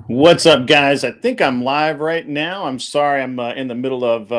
What's up, guys? I think I'm live right now. I'm sorry, I'm in the middle of.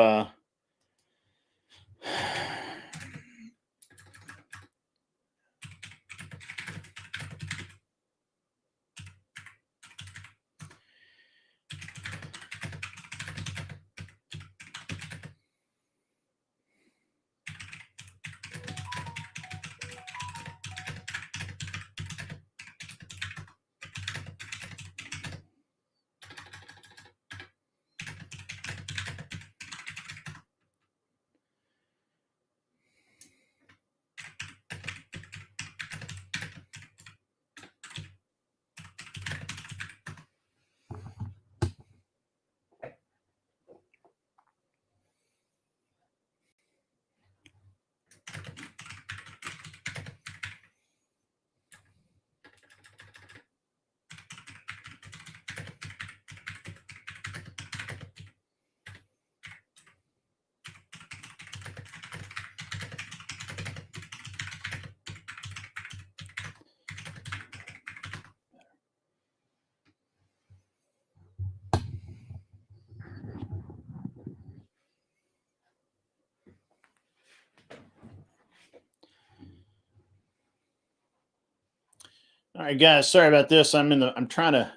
All right, guys. Sorry about this. I'm trying to.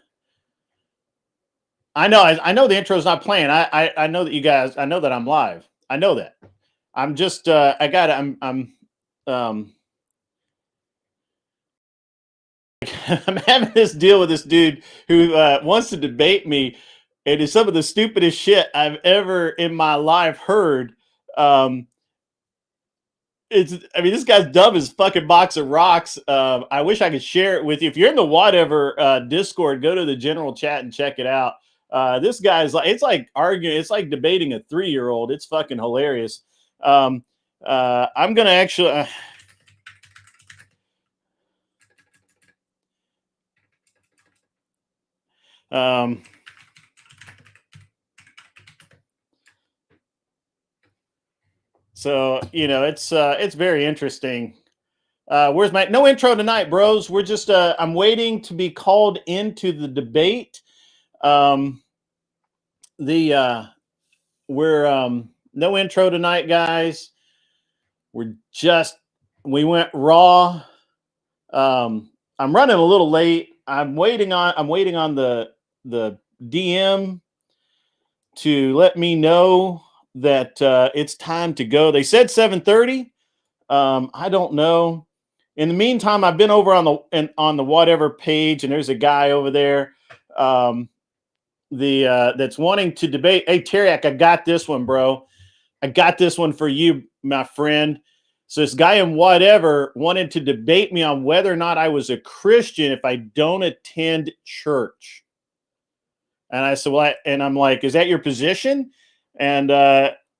I know the intro is not playing. I know that you guys. I know that I'm live. I know that. I'm just. I got. Um. I'm having this deal with this dude who wants to debate me. It is some of the stupidest shit I've ever in my life heard. Um, I mean, this guy's dumb as fucking box of rocks. I wish I could share it with you. If you're in the whatever Discord, go to the general chat and check it out. This guy's like, it's like arguing, it's like debating a 3-year-old. It's fucking hilarious. I'm gonna actually. So it's very interesting. Where's my no intro tonight, bros? We're just I'm waiting to be called into the debate. Um, the we're No intro tonight, guys. We went raw. I'm running a little late. I'm waiting on the DM to let me know that it's time to go. They said 7:30. I don't know. In the meantime, I've been over on the whatever page, and there's a guy over there that's wanting to debate. Hey, Teriak, I got this one, bro. I got this one for you, my friend. So this guy in whatever wanted to debate me on whether or not I was a Christian if I don't attend church. And I said, well, and I'm like, is that your position? And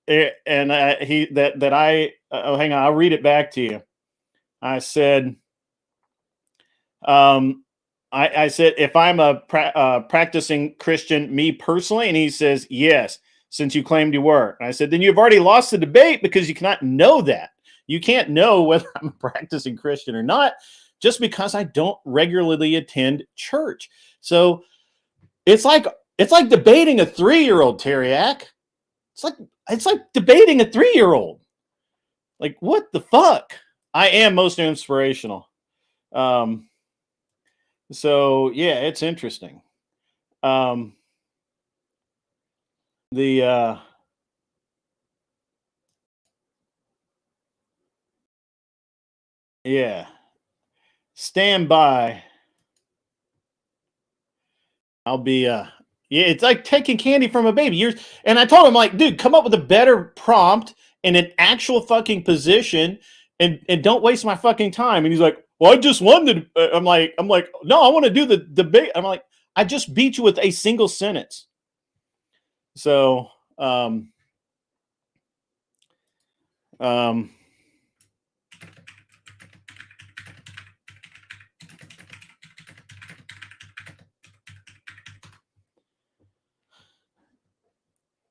he that I oh, hang on, I'll read it back to you. I said, I said, if I'm a practicing Christian, me personally, and he says, yes, since you claimed you were. And I said, then you've already lost the debate because you cannot know that. You can't know whether I'm a practicing Christian or not just because I don't regularly attend church. So it's like debating a 3-year-old, Teriak. It's like debating a 3-year-old. Like, what the fuck? I am most inspirational. So yeah, it's interesting. Yeah, stand by. I'll be yeah, it's like taking candy from a baby. And I told him, like, dude, come up with a better prompt in an actual fucking position and don't waste my fucking time. And he's like, well, I just wanted I'm like, no, I want to do the debate. I'm like, I just beat you with a single sentence. So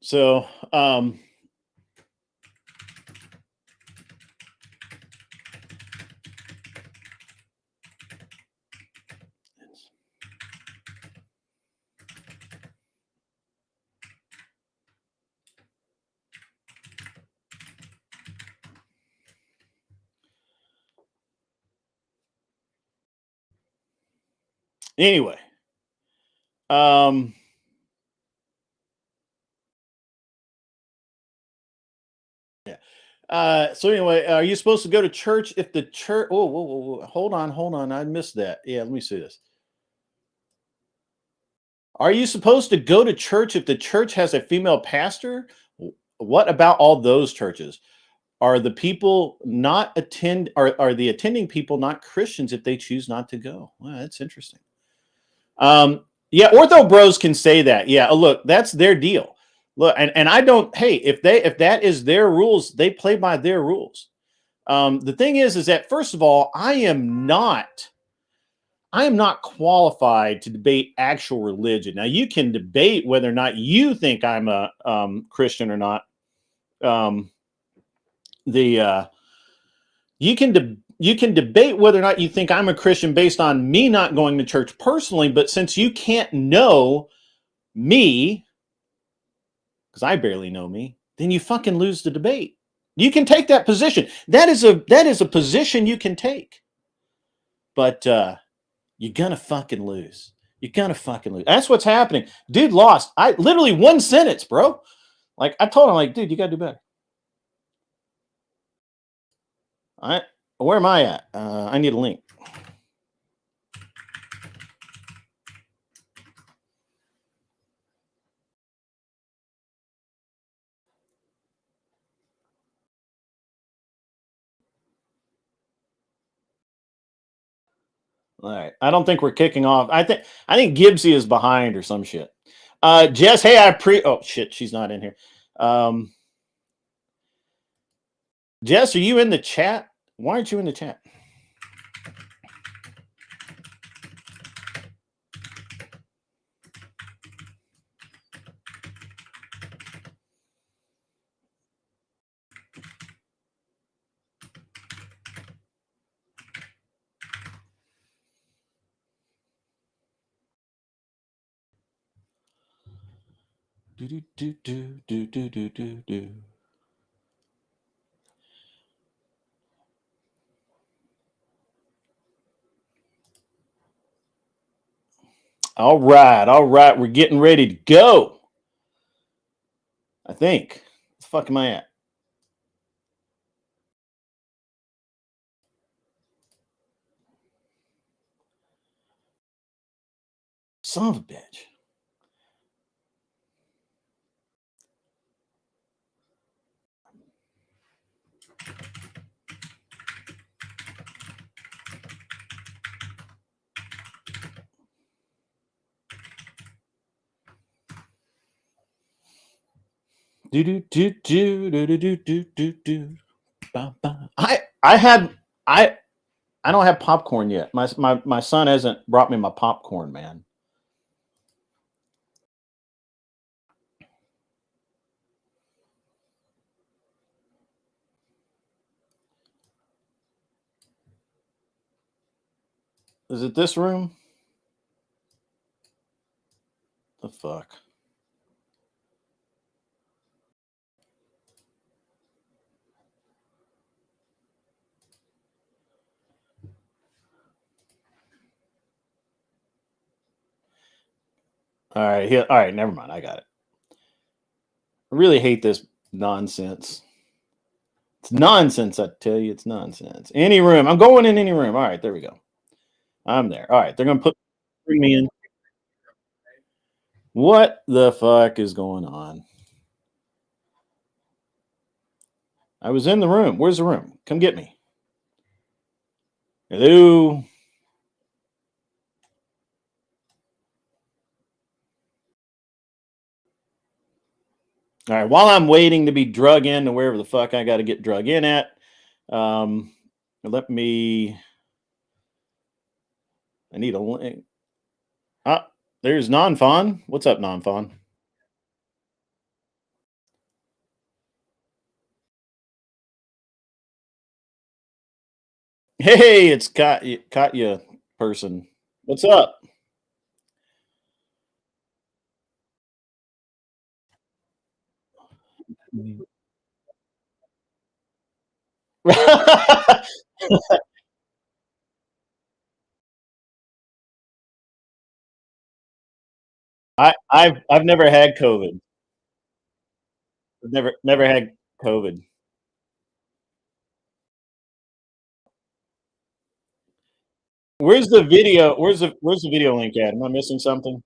So, Anyway, um, yeah. So anyway, are you supposed to go to church if the church? Oh, whoa, whoa, whoa. Hold on. I missed that. Yeah, let me see this. Are you supposed to go to church if the church has a female pastor? What about all those churches? Are the people not attend? Are the attending people not Christians if they choose not to go? Well, that's interesting. Yeah, ortho bros can say that. Yeah, look, that's their deal. Look, and I don't. Hey, if that is their rules, they play by their rules. The thing is that first of all, I am not qualified to debate actual religion. Now, you can debate whether or not you think I'm a Christian or not. Um, the you can debate whether or not you think I'm a Christian based on me not going to church personally. But since you can't know me, because I barely know me, then you fucking lose the debate. You can take that position. That is a position you can take, but you're gonna fucking lose. You're gonna fucking lose. That's what's happening. Dude lost. I literally one sentence, bro. Like I told him, like, dude, you gotta do better. I where am I at? I need a link. All right. I don't think we're kicking off. I think Gibbsy is behind or some shit. Jess, hey, oh shit, she's not in here. Jess, are you in the chat? Why aren't you in the chat? Do do do do do do do do do. All right. We're getting ready to go. I think. What the fuck am I at? Son of a bitch. Do do do do do do do do do do. I had I don't have popcorn yet. My son hasn't brought me my popcorn, man. Is it this room? The fuck. All right, here. All right, never mind. I got it. I really hate this nonsense. It's nonsense, I tell you. It's nonsense. Any room. I'm going in any room. All right, there we go. I'm there. All right, they're gonna bring me in. What the fuck is going on? I was in the room. Where's the room? Come get me. Hello. All right. While I'm waiting to be drug in to wherever the fuck I got to get drug in at, um, let me. I need a link. Ah, there's non-fawn. What's up, non-fawn? Hey, it's Katya person. What's up? I've never had COVID. I've never had COVID. Where's the video link at? Am I missing something?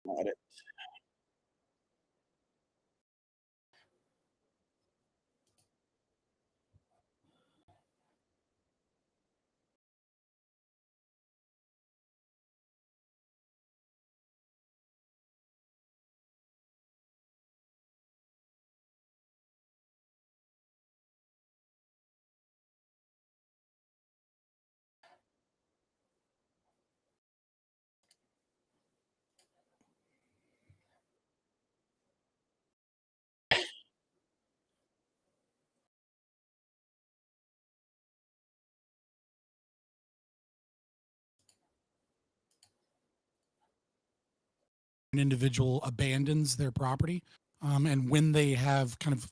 Got it. An individual abandons their property, and when they have kind of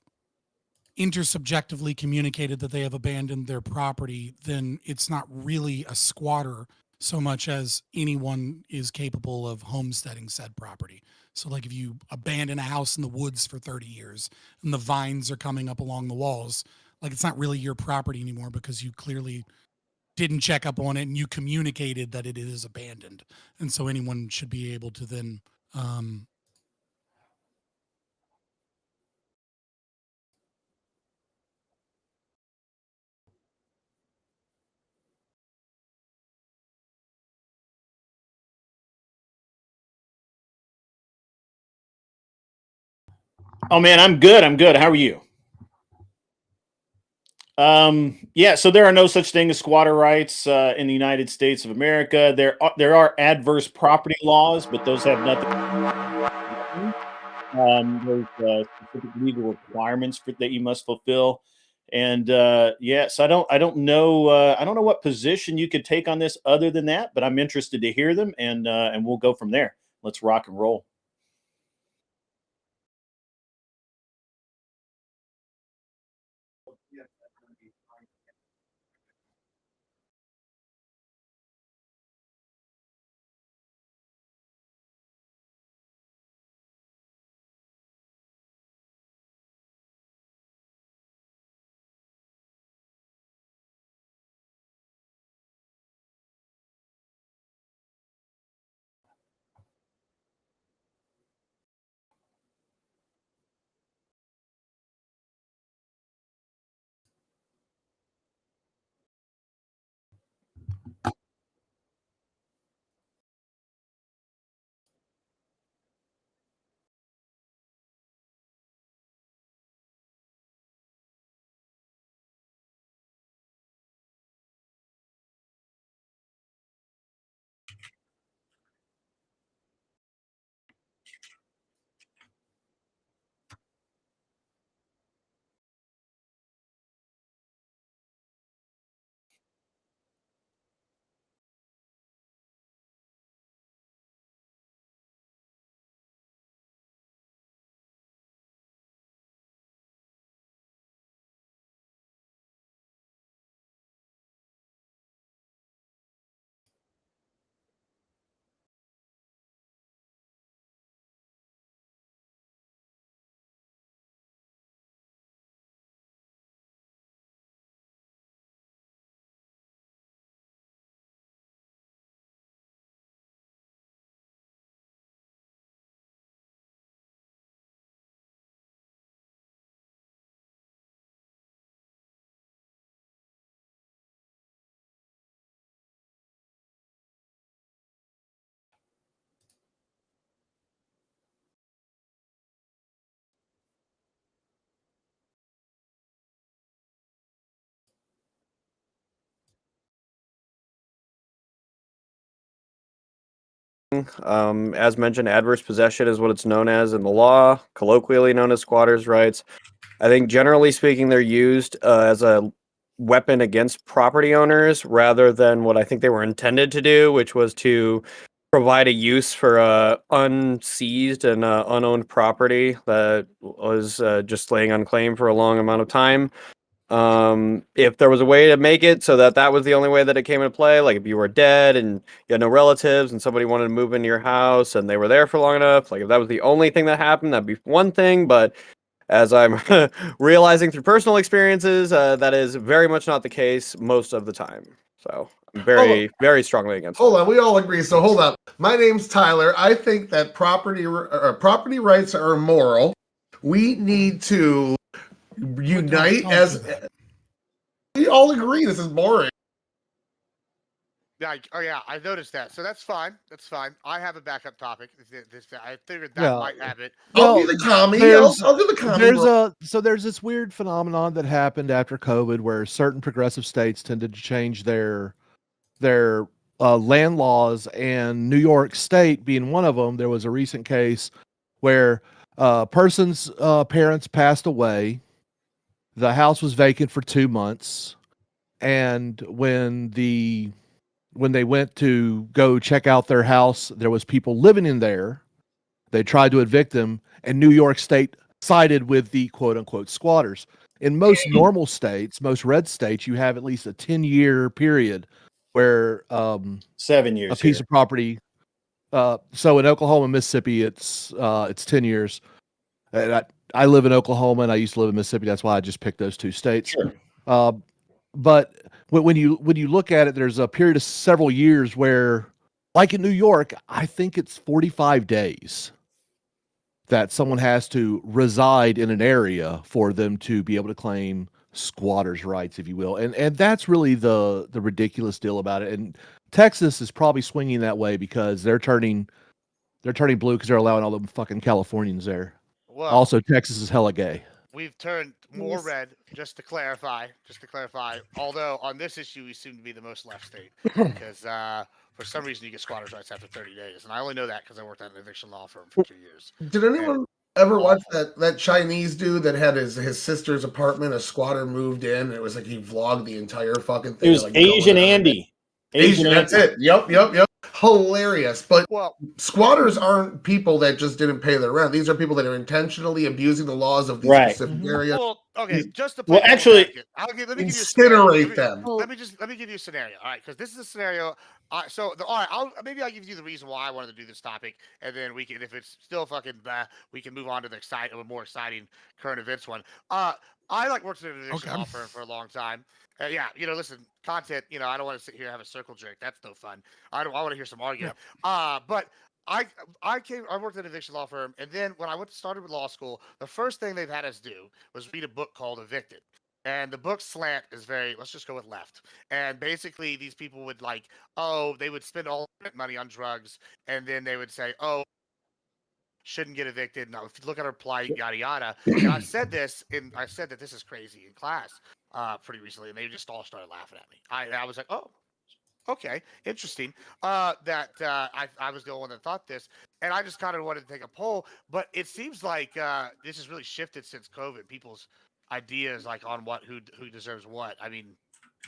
intersubjectively communicated that they have abandoned their property, then it's not really a squatter so much as anyone is capable of homesteading said property. So, like if you abandon a house in the woods for 30 years and the vines are coming up along the walls, like it's not really your property anymore because you clearly didn't check up on it and you communicated that it is abandoned. And so anyone should be able to then um, Oh man, I'm good. I'm good. How are you? Yeah, so there are no such thing as squatter rights in the United States of America. There are adverse property laws, but those have nothing. There's specific legal requirements that you must fulfill, and yes, I don't know what position you could take on this other than that, but I'm interested to hear them, and we'll go from there. Let's rock and roll. thing. As mentioned, adverse possession is what it's known as in the law, colloquially known as squatters' rights. I think generally speaking, they're used as a weapon against property owners rather than what I think they were intended to do, which was to provide a use for unseized and unowned property that was just laying unclaimed for a long amount of time. If there was a way to make it so that that was the only way that it came into play, like if you were dead and you had no relatives and somebody wanted to move into your house and they were there for long enough, like if that was the only thing that happened, that'd be one thing. But as I'm realizing through personal experiences, that is very much not the case most of the time. So I'm very strongly against Hold that. on, we all agree. So hold up. My name's Tyler. I think that property rights are immoral. We need to unite don't as do that. we all agree. This is boring. Yeah, I noticed that. So that's fine. That's fine. I have a backup topic. I figured that might have it. I'll Well, be the commie. there's- I'll do the commie. There's this weird phenomenon that happened after COVID where certain progressive states tended to change their land laws, and New York State being one of them. There was a recent case where a person's parents passed away. The house was vacant for 2 months, and when they went to go check out their house, there was people living in there. They tried to evict them, and New York State sided with the quote-unquote squatters. In most normal states, most red states, you have at least a 10-year period where 7 years a piece here. of property. So in Oklahoma and Mississippi, it's 10 years. And I live in Oklahoma, and I used to live in Mississippi. That's why I just picked those two states. Sure. But when you look at it, there's a period of several years where, like in New York, I think it's 45 days that someone has to reside in an area for them to be able to claim squatters' rights, if you will. And that's really the ridiculous deal about it. And Texas is probably swinging that way because they're turning blue because they're allowing all them fucking Californians there. Well, Also, Texas is hella gay. we've turned more red, just to clarify. Although on this issue, we seem to be the most left state because for some reason you get squatters' rights after 30 days, and I only know that because I worked at an eviction law firm for 2 years. Did anyone ever watch that Chinese dude that had his sister's apartment? A squatter moved in, and it was like he vlogged the entire fucking thing. It was like Asian going on. Andy. Asian, that's it. Yep. Hilarious. But Well, squatters aren't people that just didn't pay their rent. These are people that are intentionally abusing the laws of these Right. specific areas. well, okay, just to Well, play devil's actually- advocate, let me give you a scenario. Incinerate them. Let me give you a scenario. All right, because this is a scenario. All right, I'll give you the reason why I wanted to do this topic, and then we can, if it's still fucking, we can move on to a more exciting current events one. I worked at an eviction law firm for a long time. Yeah, listen, content. I don't want to sit here and have a circle jerk. That's no fun. I want to hear some argument. But I worked at an eviction law firm, and then when I started with law school, the first thing they've had us do was read a book called Evicted. And the book slant is let's just go with left. And basically these people would they would spend all their money on drugs, and then they would say, shouldn't get evicted. Now, if you look at our plight, yada yada. And I said that this is crazy in class pretty recently, and they just all started laughing at me. I was like, oh, okay, interesting. I was the only one that thought this, and I just kind of wanted to take a poll. But it seems like this has really shifted since COVID. People's ideas on who deserves what. I mean,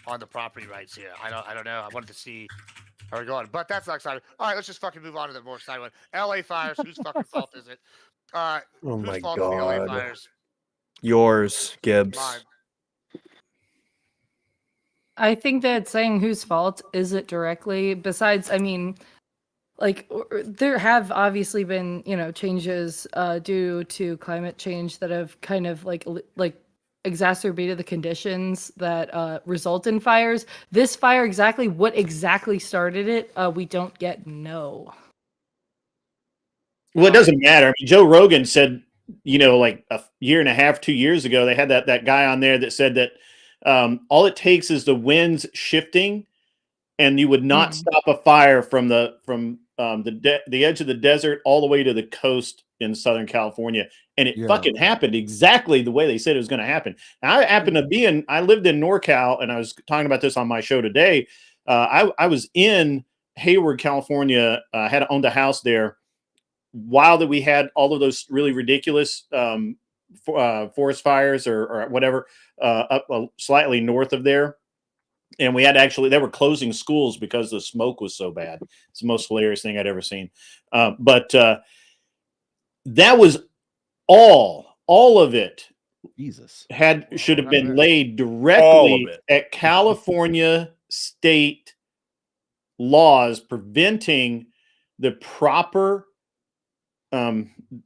on the property rights here. I don't know. I wanted to see how we're going, but that's not exciting. All right, let's just fucking move on to the more exciting one. LA fires. Whose fucking fault is it? Oh whose my fault is the LA God. fires? Yours, Gibbs. Mine. I think that saying whose fault is it directly, besides, I mean, there have obviously been, changes due to climate change that have kind of like exacerbated the conditions that result in fires. This fire, what exactly started it, we don't yet know. Well, it doesn't matter. I mean, Joe Rogan said, like a year and a half, 2 years ago, they had that guy on there that said that all it takes is the winds shifting, and you would not stop a fire from the edge of the desert all the way to the coast in Southern California. And it fucking happened exactly the way they said it was going to happen. Now, I lived in NorCal, and I was talking about this on my show today. I was in Hayward, California, had owned a house there while that we had all of those really ridiculous forest fires or whatever up slightly north of there. And we had they were closing schools because the smoke was so bad. It's the most hilarious thing I'd ever seen. But that was all of it Jesus. should have been laid directly at California state laws preventing the proper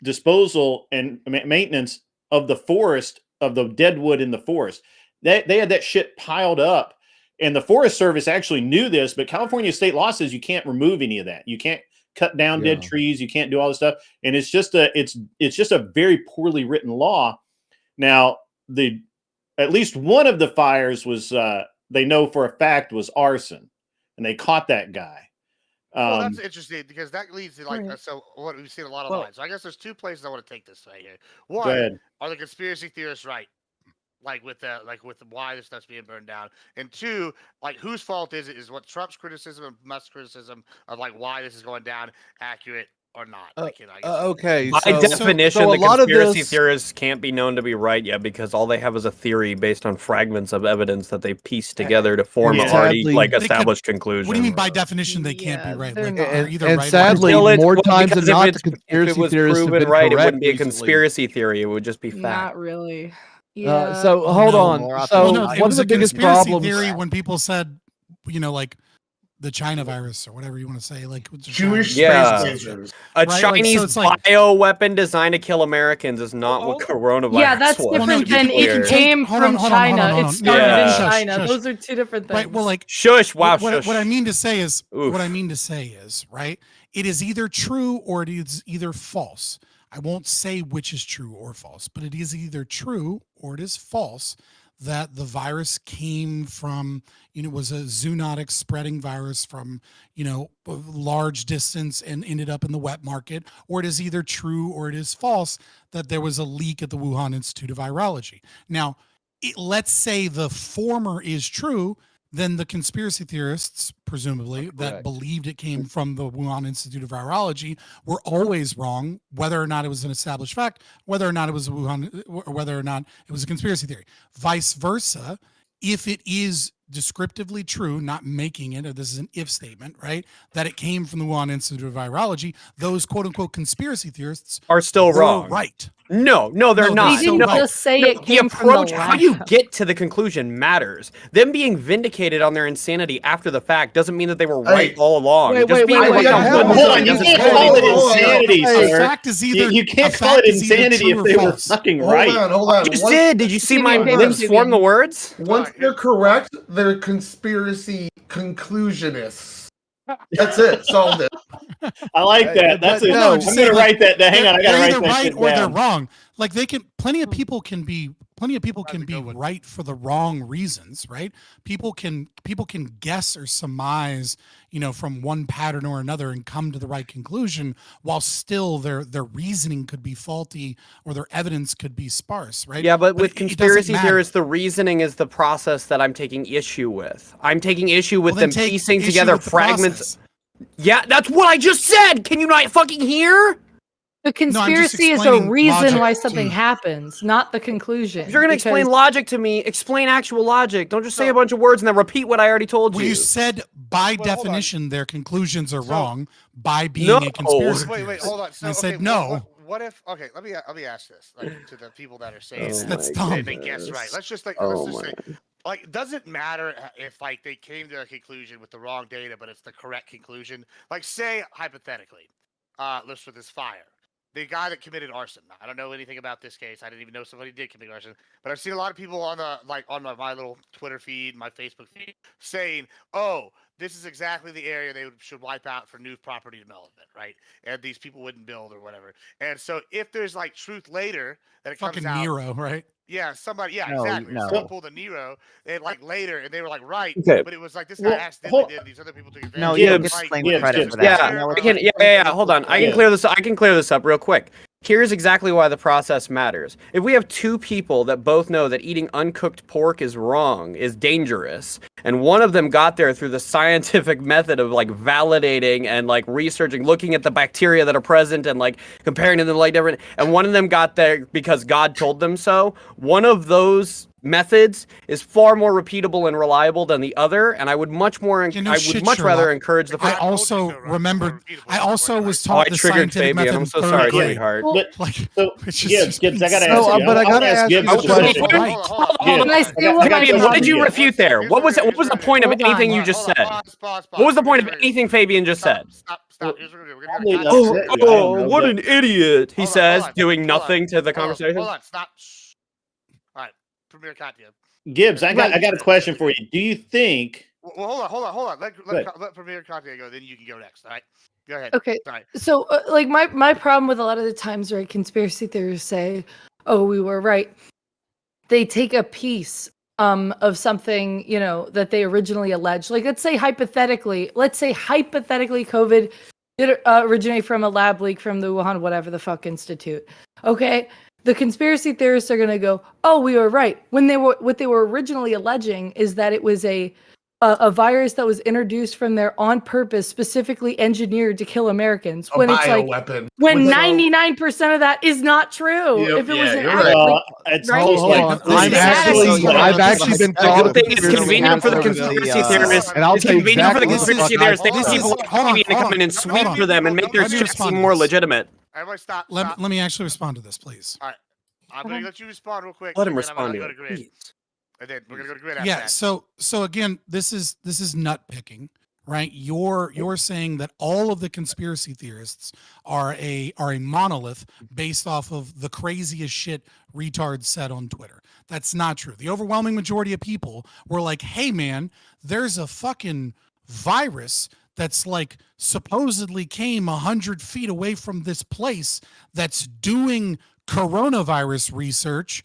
disposal and maintenance of the forest, of the dead wood in the forest. They had that shit piled up, and the Forest Service actually knew this, but California state law says you can't remove any of that. You can't cut down dead trees. You can't do all this stuff, and it's just a very poorly written law. Now, at least one of the fires was they know for a fact was arson, and they caught that guy. Well, that's interesting because that leads to so what we've seen a lot of lines. So I guess there's two places I want to take this right here. One, are the conspiracy theorists right? With why this stuff's being burned down, and two, whose fault is it? Is what Trump's criticism and Musk's criticism of why this is going down accurate or not? Okay. By definition, the conspiracy theorists can't be known to be right yet because all they have is a theory based on fragments of evidence that they've pieced together to form an already established conclusion. What do you mean by definition they can't be right? And sadly, more times than not, the conspiracy theorists have been right. It wouldn't be a conspiracy theory. It would just be fact. Not really. Yeah. So hold on. So one of the biggest problems theory when people said, the China virus or whatever you want to say, Jewish space a Chinese bioweapon designed to kill Americans is not what coronavirus. Yeah, that's different than it came from China. It started in China. Those are two different things. Right. Well, shush. Wow. What I mean to say is, right. It is either true or it is either false. I won't say which is true or false, but it is either true or it is false that the virus came from, was a zoonotic spreading virus from, a large distance and ended up in the wet market, or it is either true or it is false that there was a leak at the Wuhan Institute of Virology. Now, let's say the former is true, then the conspiracy theorists, presumably, that believed it came from the Wuhan Institute of Virology were always wrong, whether or not it was an established fact, whether or not it was or whether or not it was a conspiracy theory. Vice versa, if it is descriptively true, not making it, or this is an if statement, right, that it came from the Wuhan Institute of Virology, those quote-unquote conspiracy theorists are still wrong. Right. No, they're not. They didn't just say it came from the lab. How you get to the conclusion matters. Them being vindicated on their insanity after the fact doesn't mean that they were right all along. Hold on, you can't call it insanity, sir. Fact is either you can't call it insanity if they were fucking right. Hold on. You just did. Did you see my lips form the words? Once they're correct, they're conspiracy conclusionists. That's it. Solved it. I like that. That's it. I'm going to write that down. Hang on, I got to write that right shit or down. they're wrong. Plenty of people can be right for the wrong reasons, right? People can guess or surmise, from one pattern or another and come to the right conclusion, while still their reasoning could be faulty or their evidence could be sparse, right? Yeah, but with conspiracy theorists, the reasoning is the process that I'm taking issue with. I'm taking issue with them piecing together fragments. Yeah, that's what I just said. Can you not fucking hear? The conspiracy is a reason why something happens, not the conclusion. If you're going to explain logic to me, explain actual logic. Don't just say a bunch of words and then repeat what I already told you. Well, you said by definition their conclusions are wrong by being a conspiracy theorist. Wait, hold on. So, I said no. What if? Okay, let me ask this to the people that are saying that's dumb. They guess right. Let's just say, does it matter if they came to a conclusion with the wrong data, but it's the correct conclusion? Say hypothetically, let's for this fire. The guy that committed arson. I don't know anything about this case. I didn't even know somebody did commit arson. But I've seen a lot of people on the on my little Twitter feed, my Facebook feed, saying, "Oh, this is exactly the area they should wipe out for new property development, right? And these people wouldn't build or whatever." And so, if there's truth later that it fucking comes out, Nero, right? Yeah, somebody. Yeah, No, exactly. no. Someone pulled a Nero, and later, and they were right. Okay. But it was this guy accidentally did. These other people took advantage. No, of you it. don't get to claim credit for that. Yeah, hold on. I can clear this. I can clear this up real quick. Here's exactly why the process matters. If we have two people that both know that eating uncooked pork is wrong, is dangerous, and one of them got there through the scientific method of like validating and like researching, looking at the bacteria that are present and like comparing them like different, and one of them got there because God told them so, one of those methods is far more repeatable and reliable than the other, and I would much rather encourage the I first. also remembered. I also was Oh, I taught the triggered scientific Fabian. method. I'm so in sorry, third grade. sweetheart. Well, But Like, so it's just Gibbs, being I gotta so- ask you. but I I'll gotta ask ask you Gibbs a a question. question. Right. Can I say what my Fabian, what did you problem- refute there? What was the point of anything you just said? What was the point of anything Fabian just said? Stop. Here's what we're gonna Probably do. not upset you, I don't know, what but- an idiot! He Hold on, says, hold on, doing hold on, nothing to the conversation. Hold on, stop. Shh. All right, Premier Katya. Gibbs, I got a question for you. Do you think? Well, hold on. Good. Let Premier Katya go, then you can go next. All right, go ahead. Okay. All right. So, like, my problem with a lot of the times, right, conspiracy theorists say, "Oh, we were right." They take a piece of something, you know, that they originally alleged. Like, let's say hypothetically, COVID did originate from a lab leak from the Wuhan, whatever the fuck institute. Okay, the conspiracy theorists are gonna go, "Oh, we were right." When what they were originally alleging is that it was a virus that was introduced from there on purpose, specifically engineered to kill Americans. A When it's like, bioweapon. when With- 99% of that is not true. Yep, If it was yeah, an you're act, right. like, It's right? almost Hold like on. this I've is actually been The called good thing is convenient for the conspiracy theorists. And I'll It's tell you convenient for the exactly what conspiracy the fuck theorists. They I just said. people like Hold on, Fabian to come in and hold sweep on. for them and make their Let me shit respond seem to more this. legitimate. Everybody stop. Let me actually respond to this, please. I'm gonna let you respond real quick. Let him and then I'm respond gonna to go it. Grid. please. And then we're gonna go to Grid after Yeah. that. So again, this is nitpicking, right? You're saying that all of the conspiracy theorists are a monolith based off of the craziest shit retards said on Twitter. That's not true. The overwhelming majority of people were like, "Hey man, there's a fucking virus that's like supposedly came 100 feet away from this place that's doing coronavirus research.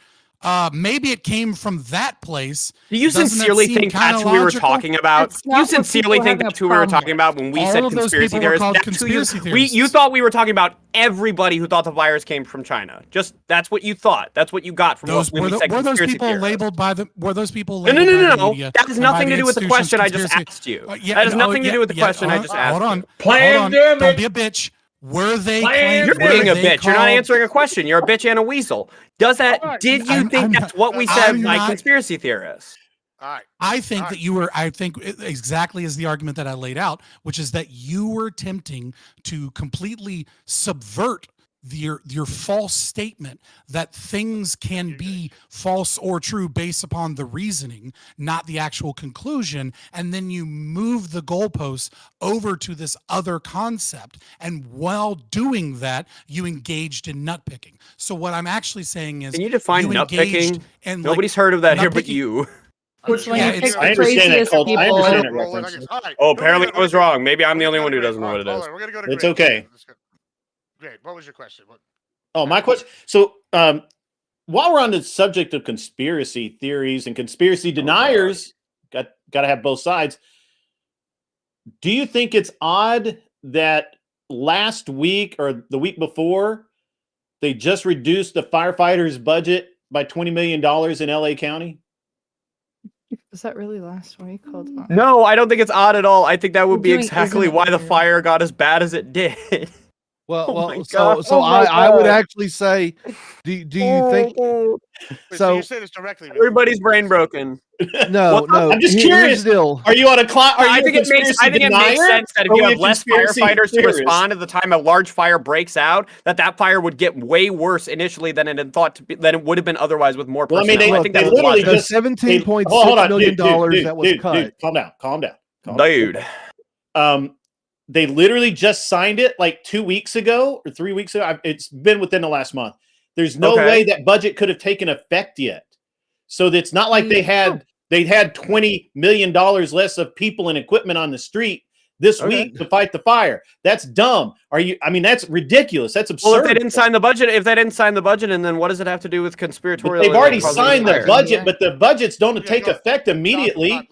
Maybe it came from that place." Do you Doesn't that sincerely seem think that's kinda who we were logical? talking about? That's not You what sincerely people think have that's a who we were problem talking with. about when we All said of those conspiracy people were theorists? called That's who you, conspiracy you theorists. thought we were talking about everybody who thought the virus came from China. Just that's what you thought. That's what you got from Those when were, we said were those conspiracy people theorists. labeled by the were those people No, labeled by the no. media That has and by nothing the to do with the institutions question I just conspiracy- asked you. Yeah, That has no, nothing to do with the question I just asked hold on, you. hold on. Pandemic. Don't be a bitch. Were they You're were being a they bitch. You're not called- answering a question. You're a bitch and a weasel. Did you I'm think not- that's what we I'm said by not- conspiracy theorists? All right. I think All that you were, I think exactly as the argument that I laid out, which is that you were attempting to completely subvert your false statement that things can be false or true based upon the reasoning, not the actual conclusion. And then you move the goalposts over to this other concept. And while doing that, you engaged in nutpicking. So what I'm actually saying is, Can you define you engaged nutpicking? in, Nobody's heard of that here but nutpicking- you. It's when Yeah, you it's- pick I the understand that craziest cult- I people. understand it. reference. Oh, apparently I was wrong. Maybe I'm the only one who doesn't know what it is. We're gonna go to It's Grid. okay. Great. What was your question? Oh, my question. So, while we're on the subject of conspiracy theories and conspiracy deniers, got to have both sides. Do you think it's odd that last week or the week before they just reduced the firefighters' budget by $20 million in LA County? Was that really last week? Hold on. No, I don't think it's odd at all. I think that would We're be doing exactly isn't it why the weird? fire got as bad as it did. Well, my so God. so Oh my I would God. actually say, do you think So so? you say this directly. Everybody's brain broken. No, no. I'm just here's curious. the deal. Are you on a clock? Are you I a think it makes conspiracy denier? sense that if Or you are have less conspiracy firefighters to theorist? respond at the time a large fire breaks out, that fire would get way worse initially than it had thought to be, than it would have been otherwise with more Well, I mean, personnel. they- I think they that's literally logical. The just- $17.6 Hold on, million dude, that was dude, cut. dude, calm down. Calm down. Dude. They literally just signed it like 2 weeks ago or 3 weeks ago. It's been within the last month. There's no Okay. way that budget could have taken effect yet. So it's not like they had $20 million less of people and equipment on the street this Okay. week to fight the fire. That's dumb. I mean, that's ridiculous. That's absurd. Well, if they didn't sign the budget, and then what does it have to do with But conspiratorial? they've already causing signed the fire? budget, but the budgets don't Yeah, take go- effect immediately.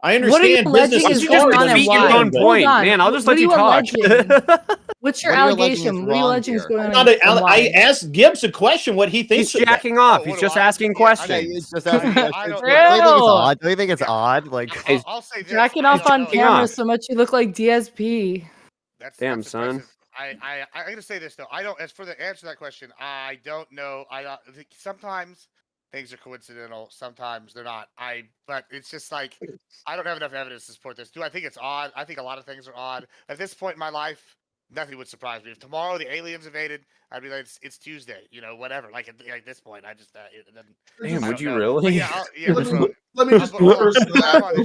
I What are you understand business alleging is is Why don't going you on just and defeat your why? own but- Hold point, on. man? I'll just What let are you you talk. alleging? What's your What are you alleging allegation? is What are you wrong alleging is here? going I'm on? not And I why? asked Gibbs a question what he He's thinks of that. jacking off. Oh, He's what just do I- asking yeah, I questions. know. Yeah, it's just I asking mean, questions. I don't Don't you think it's Real. odd? Don't you think it's odd? Like, I'll say this. Jacking I off don't on know. Jacking camera off. so much you look like DSP. Damn, That's son. impressive. I'm gonna say this though. I don't. As for the answer to that question, I don't know. Think sometimes things are coincidental. Sometimes they're not. But it's just like I don't have enough evidence to support this. Do I think it's odd? I think a lot of things are odd. At this point in my life, nothing would surprise me. If tomorrow the aliens invaded, I'd be like, it's Tuesday. You know, whatever. Like at this point, I just it doesn't. Damn, I would don't you know. really? But yeah, Let bro. me, let me just Hold on. first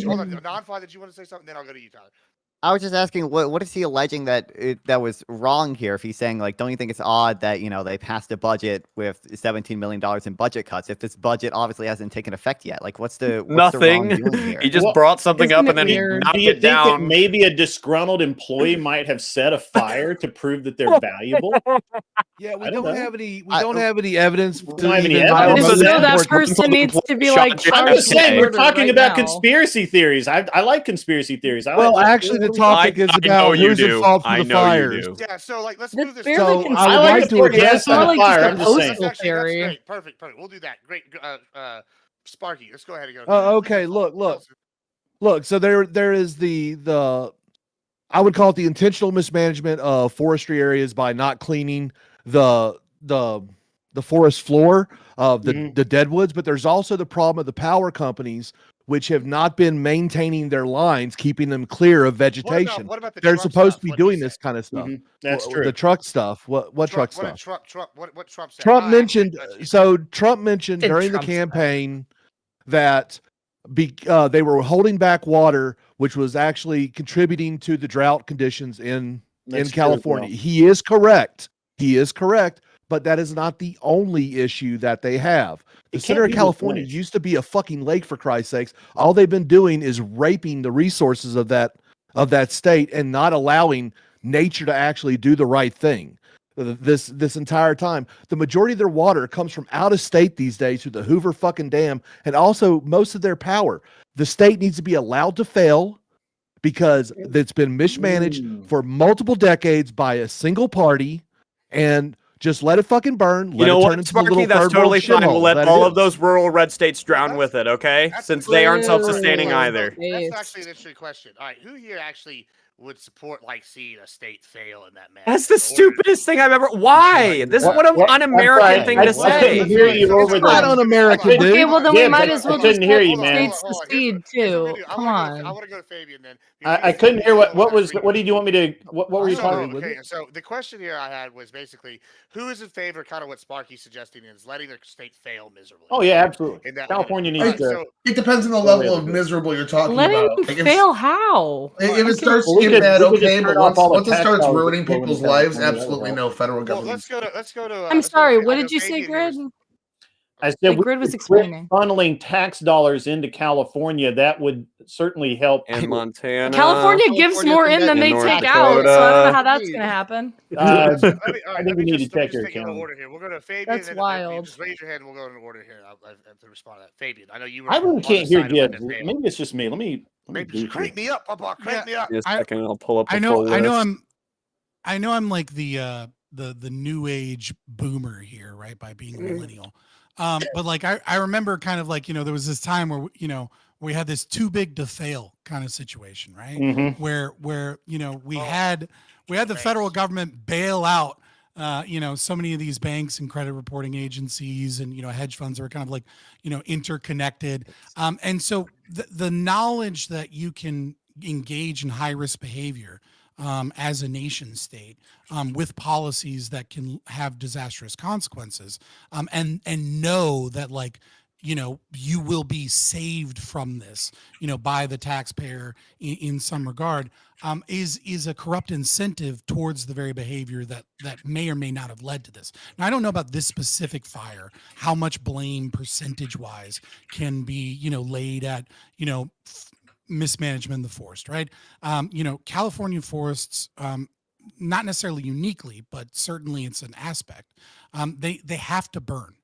Hold on. Non-fi, did you want to say something? Then I'll go to you, Tyler. I was just asking, what is he alleging that that was wrong here? If he's saying, like, don't you think it's odd that, you know, they passed a budget with $17 million in budget cuts if this budget obviously hasn't taken effect yet? Like, what's the Nothing. wrongdoing here? He just Well, brought something isn't up it and then he weird? knocked Do you it think that down. maybe a disgruntled employee might have set a fire to prove that they're valuable? Yeah, we I don't don't know. have any. We I- don't have any evidence We to don't have any even evidence. So So then- that support- person needs to be Shot like Jack. I'm charged just with saying, we're murder talking right about now. conspiracy theories. I like conspiracy theories. Well, actually, the topic is I know about you who's do. at fault for I the know you fires. do. Yeah, so like let's That's move this. barely So, I conspiracy. would I like like to to put address gas on more the like fire. just a I'm just saying. postal That's theory. great. Perfect. We'll do that. Great. Sparky, let's go ahead and go. Okay, look. So there is the I would call it the intentional mismanagement of forestry areas by not cleaning the forest floor of the deadwoods, but there's also the problem of the power companies which have not been maintaining their lines, keeping them clear of vegetation. What about the They're Trump supposed stuff? to be What'd he doing say? this kind of stuff. That's true. The truck stuff. What truck What did stuff? what Trump said? Trump Oh, actually, mentioned. excuse me. So Trump mentioned Did during Trump the say that? campaign that they were holding back water, which was actually contributing to the drought conditions in That's true, California. Will. He is correct. He is correct, but that is not the only issue that they have. The It center can't of be California replenished. used to be a fucking lake, for Christ's sakes. All they've been doing is raping the resources of that state and not allowing nature to actually do the right thing. This entire time, the majority of their water comes from out of state these days through the Hoover fucking dam, and also most of their power. The state needs to be allowed to fail because it's been mismanaged for multiple decades by a single party, and just let it fucking burn. You Let know it turn what, into a Sparky? little That's third world totally fine. We'll shithole let that all it of is. those rural red states drown that's- with it, okay? that's Since they aren't true. self-sustaining either. That's actually an interesting question. All right, who here actually would support like seeing a state fail in that manner? That's the Or- stupidest thing I've ever. Why? This is what an What? un-American I'm sorry, thing I to couldn't say. hear you over It's not the. un-American, I dude. Okay, well then we Gibbs, might I as well couldn't just hear let you, man. states secede too. Come on. I want to go to Fabian then. I couldn't hear what was. What did you want me to? What were you So, talking? with okay, so the question here I had was basically who is in favor, kind of what Sparky's suggesting is letting their state fail miserably. Oh yeah, absolutely. In that California manner. needs All to. right, It depends on the Go level ahead, of Gibbs. miserable you're talking Letting about. them Like, if- fail how? If it starts Well, to we get could- bad, we could just okay, turn but off all the once it tax starts dollars ruining that flow into people's lives, California, that would absolutely help. no federal well, government. let's go to. I'm let's go to sorry, Fa- what I'll did go you say, Fabian, there was- Grid? I said Like we Grid was could quit explaining. funneling tax dollars into California. That would certainly help. And Montana. California gives California's more in in that- than in they North take out, so I don't know Dakota. how that's gonna happen. Uh, All right, I think let we me need just to check take your it in calendar. order here. We'll go to Fabian. That's and then you wild. just raise your hand. And we'll go in order here. I have to respond to that. Fabian, I know you were. I really on can't the hear side of letting Gibbs. it fail. Maybe it's just me. Let me Maybe do crank me up, Papa. Crank me up. Just a I- second, I'll pull up the I know full list. I'm like the new age boomer here, right? By being a millennial. But like I remember kind of like, there was this time where we had this too big to fail kind of situation, right? Mhm. Where we had the federal government bail out so many of these banks and credit reporting agencies and hedge funds that were kind of like interconnected. And so the knowledge that you can engage in high risk behavior as a nation state with policies that can have disastrous consequences and know that you will be saved from this by the taxpayer in some regard is a corrupt incentive towards the very behavior that may or may not have led to this. Now, I don't know about this specific fire, how much blame percentage wise can be laid at mismanagement of the forest, right? California forests, not necessarily uniquely, but certainly it's an aspect. They have to burn.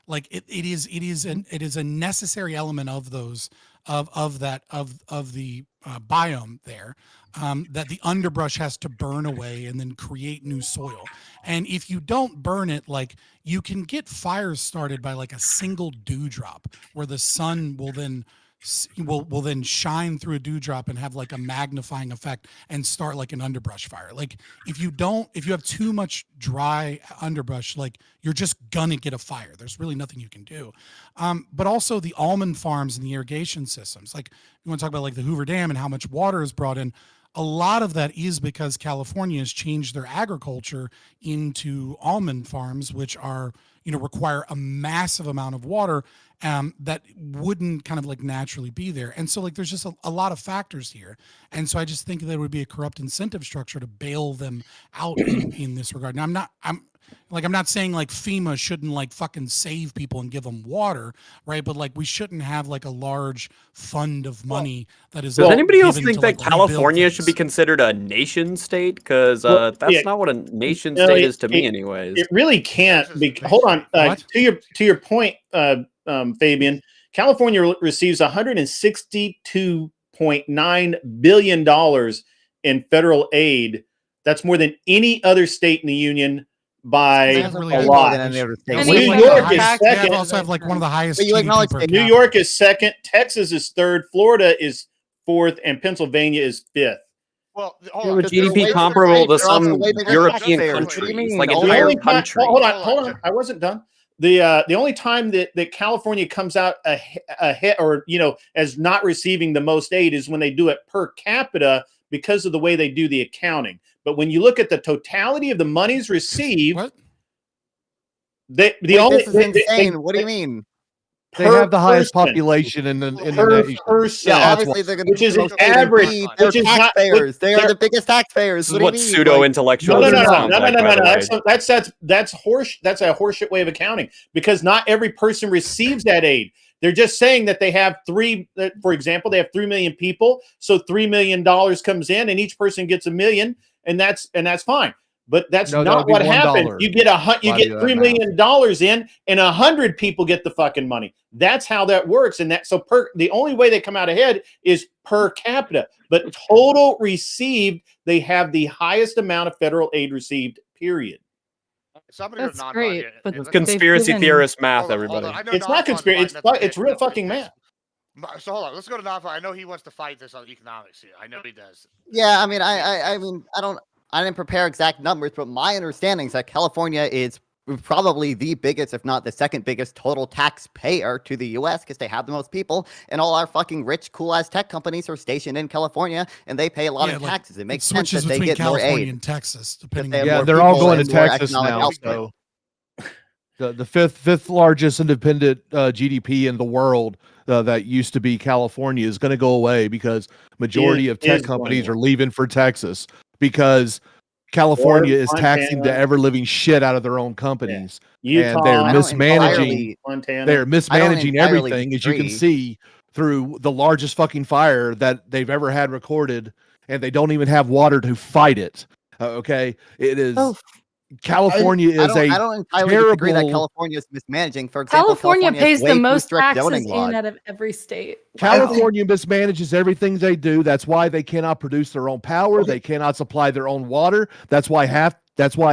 Like it is a necessary element of those of the biome there, that the underbrush has to burn away and then create new soil. And if you don't burn it, like, you can get fires started by like a single dewdrop, where the sun will then will then shine through a dewdrop and have like a magnifying effect and start like an underbrush fire. Like, if you have too much dry underbrush, like, you're just gonna get a fire. There's really nothing you can do. But also the almond farms and the irrigation systems. Like, you want to talk about like the Hoover Dam and how much water is brought in. A lot of that is because California has changed their agriculture into almond farms, which are, require a massive amount of water that wouldn't kind of like naturally be there. And so like there's just a lot of factors here. And so I just think that it would be a corrupt incentive structure to bail them out in this regard. Now I'm not saying like FEMA shouldn't like fucking save people and give them water, right? But like we shouldn't have like a large fund of money that is. Does anybody else given think to, that like, California rebuild should be things. considered a nation state? Because Well, that's yeah. not what a nation No, state it- is to me, it- anyways. It really can't Versus be. invasion. Hold on. What? To your point, Fabian, California receives $162.9 billion in federal aid. That's more than any other state in the union by That's a really more lot. than any other state. And New you York have is tax- They second. also have like one of the highest But you GDP acknowledge per that New capita. York is second. Texas is third. Florida is fourth, and Pennsylvania is fifth. Well, You hold have on. a Because they're GDP way bigger comparable to states. They're also some way bigger European taxpayers. countries, What do you mean? like The entire only time, countries. hold on, Hold on. I wasn't done. The only time that California comes out ahead, or as not receiving the most aid, is when they do it per capita because of the way they do the accounting. But when you look at the totality of the monies received, What? Wait, this is insane. What do you mean? They have the highest person. population in the Per nation. person. Yeah, that's obviously they're going which to is be an the most average, GDP. They're which is not- taxpayers. They are they're- the biggest taxpayers. This is What what do you mean? pseudo Like, intellectuals No. sounds like, by the way. That's horse. That's a horseshit way of accounting, because not every person receives that aid. They're just saying that they have for example, they have 3 million people, so $3 million comes in, and each person gets $1 million, and that's fine. But that's No, that not would be what happens. $1. You get Why do $3 that million in, and 100 people get the fucking money. That's how that works. And the only way they come out ahead is per capita. But total received, they have the highest amount of federal aid received. Period. So I'm gonna go That's non-bot great, here. but Let's- they've Conspiracy given- theorist math, hold on, everybody. I know It's not non-bot's conspiracy. fighting It's real fucking because- math. So hold on, let's go to non-bot. I know he wants to fight this on economics here. I know he does. yeah, I mean, I didn't prepare exact numbers, but my understanding is that California is probably the biggest, if not the second biggest, total taxpayer to the U.S. because they have the most people, and all our fucking rich, cool ass tech companies are stationed in California, and they pay a lot Yeah, of like, taxes. It makes It sense switches that they between get more California aid. and Texas, depending they on have Yeah, more they're all people going to and more Texas economic now. output. So the fifth largest independent GDP in the world that used to be California is going to go away because majority of tech Is going companies away. are leaving for Texas because California Or is taxing the Montana. ever living shit out of their own companies. Utah, And they're I don't mismanaging. Montana. They're mismanaging entirely everything, as you can disagree. see through the largest fucking fire that they've ever had recorded, and they don't even have water to fight it. Okay, it is. Oh, California I is don't entirely disagree that terrible- California is mismanaging. For example, California has pays way the too most strict taxes zoning laws. in out of every state. California mismanages everything they do. That's why they cannot produce their own power. They cannot supply their own water. That's why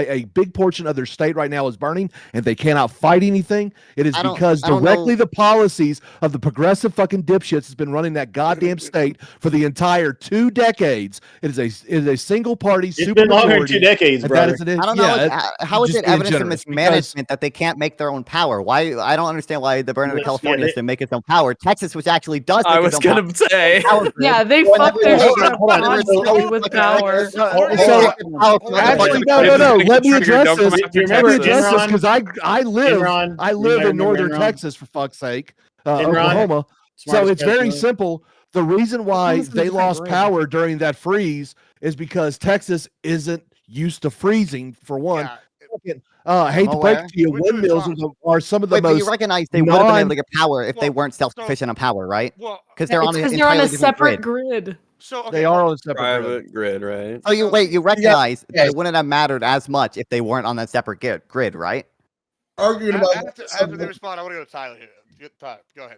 a big portion of their state right now is burning, and they cannot fight anything. It is because I don't directly know. the policies of the progressive fucking dipshits has been running that goddamn state for the entire 2 decades. It is a single party It's super been longer than 2 majority. decades, And brother. that is an, I don't know. yeah, How is just it being evidence of generous, because- mismanagement that they can't make their own power? Why? I don't understand why the burden of Let's California get is to make its own power. Texas, which actually does. I make was its own gonna say. power grid. Yeah, they Well, fuck their hold shit on, up hold on. constantly with power. Actually, no. Let me address this. Do you remember Let me address this Enron? because I live Enron. I You live might in northern remember Enron. Texas, for fuck's sake, Enron. Oklahoma. So Smartest it's very president. simple. The reason why Oklahoma's a they different lost grid. power during that freeze is because Texas isn't used to freezing, for one. Yeah. Second, I hate I'm to break aware. it to you, We do windmills as are some of the Wait, but you most recognize they would have been able to non- get power if they Well, weren't self-sufficient on power, right? Well, Because they're on an It's because entirely they're on a different separate grid. grid. so okay, they are on a separate grid. Private grid, right? Oh, you recognize yeah. that it wouldn't have mattered as much if they weren't on that separate grid, right? Arguing about After they respond, I want to go to Tyler here. Tyler, go ahead.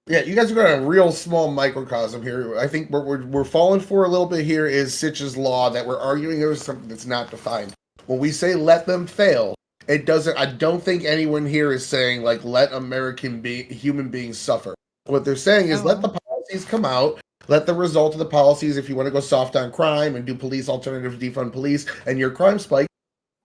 Yeah, you guys are going a real small microcosm here. I think what we're falling for a little bit here is Sitch's law that we're arguing over something that's not defined. When we say let them fail, it doesn't. I don't think anyone here is saying like let human beings suffer. What they're saying is let the policies come out. Let the result of the policies, if you want to go soft on crime and do police alternatives, defund police, and your crime spike,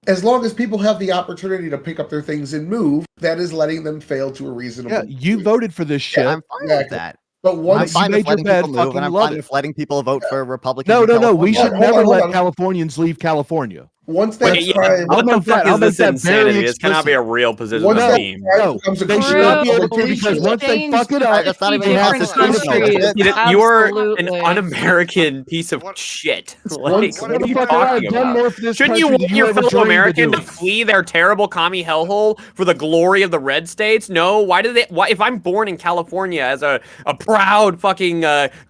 as long as people have the opportunity to pick up their things and move, that is letting them fail to a reasonable Yeah, you degree. voted for this shit. I'm fine with that. But I'm once fine made with your letting bed, people move, fucking and I'm love fine it. with letting people vote for Republicans. No, in no, no. We California. should Hold on, never hold let on. Californians leave California. once that Wait, yeah, crime, I'll what the make fuck that- I'll is make this that very insanity? This cannot be a real position once of that meme. crime No, becomes a they should crime not be able public to because interest, once they Changed fuck it to up, That's not 50 even it has to different stay there. countries. You are an Absolutely. un-American piece of What- shit. Once- Like, what are you Motherfucker, talking I've done about? more for this Shouldn't you country want than your ever fellow dreamed American do. to flee their terrible commie hellhole for the glory of the red states? No. Why do they? Why, if I'm born in California as a proud fucking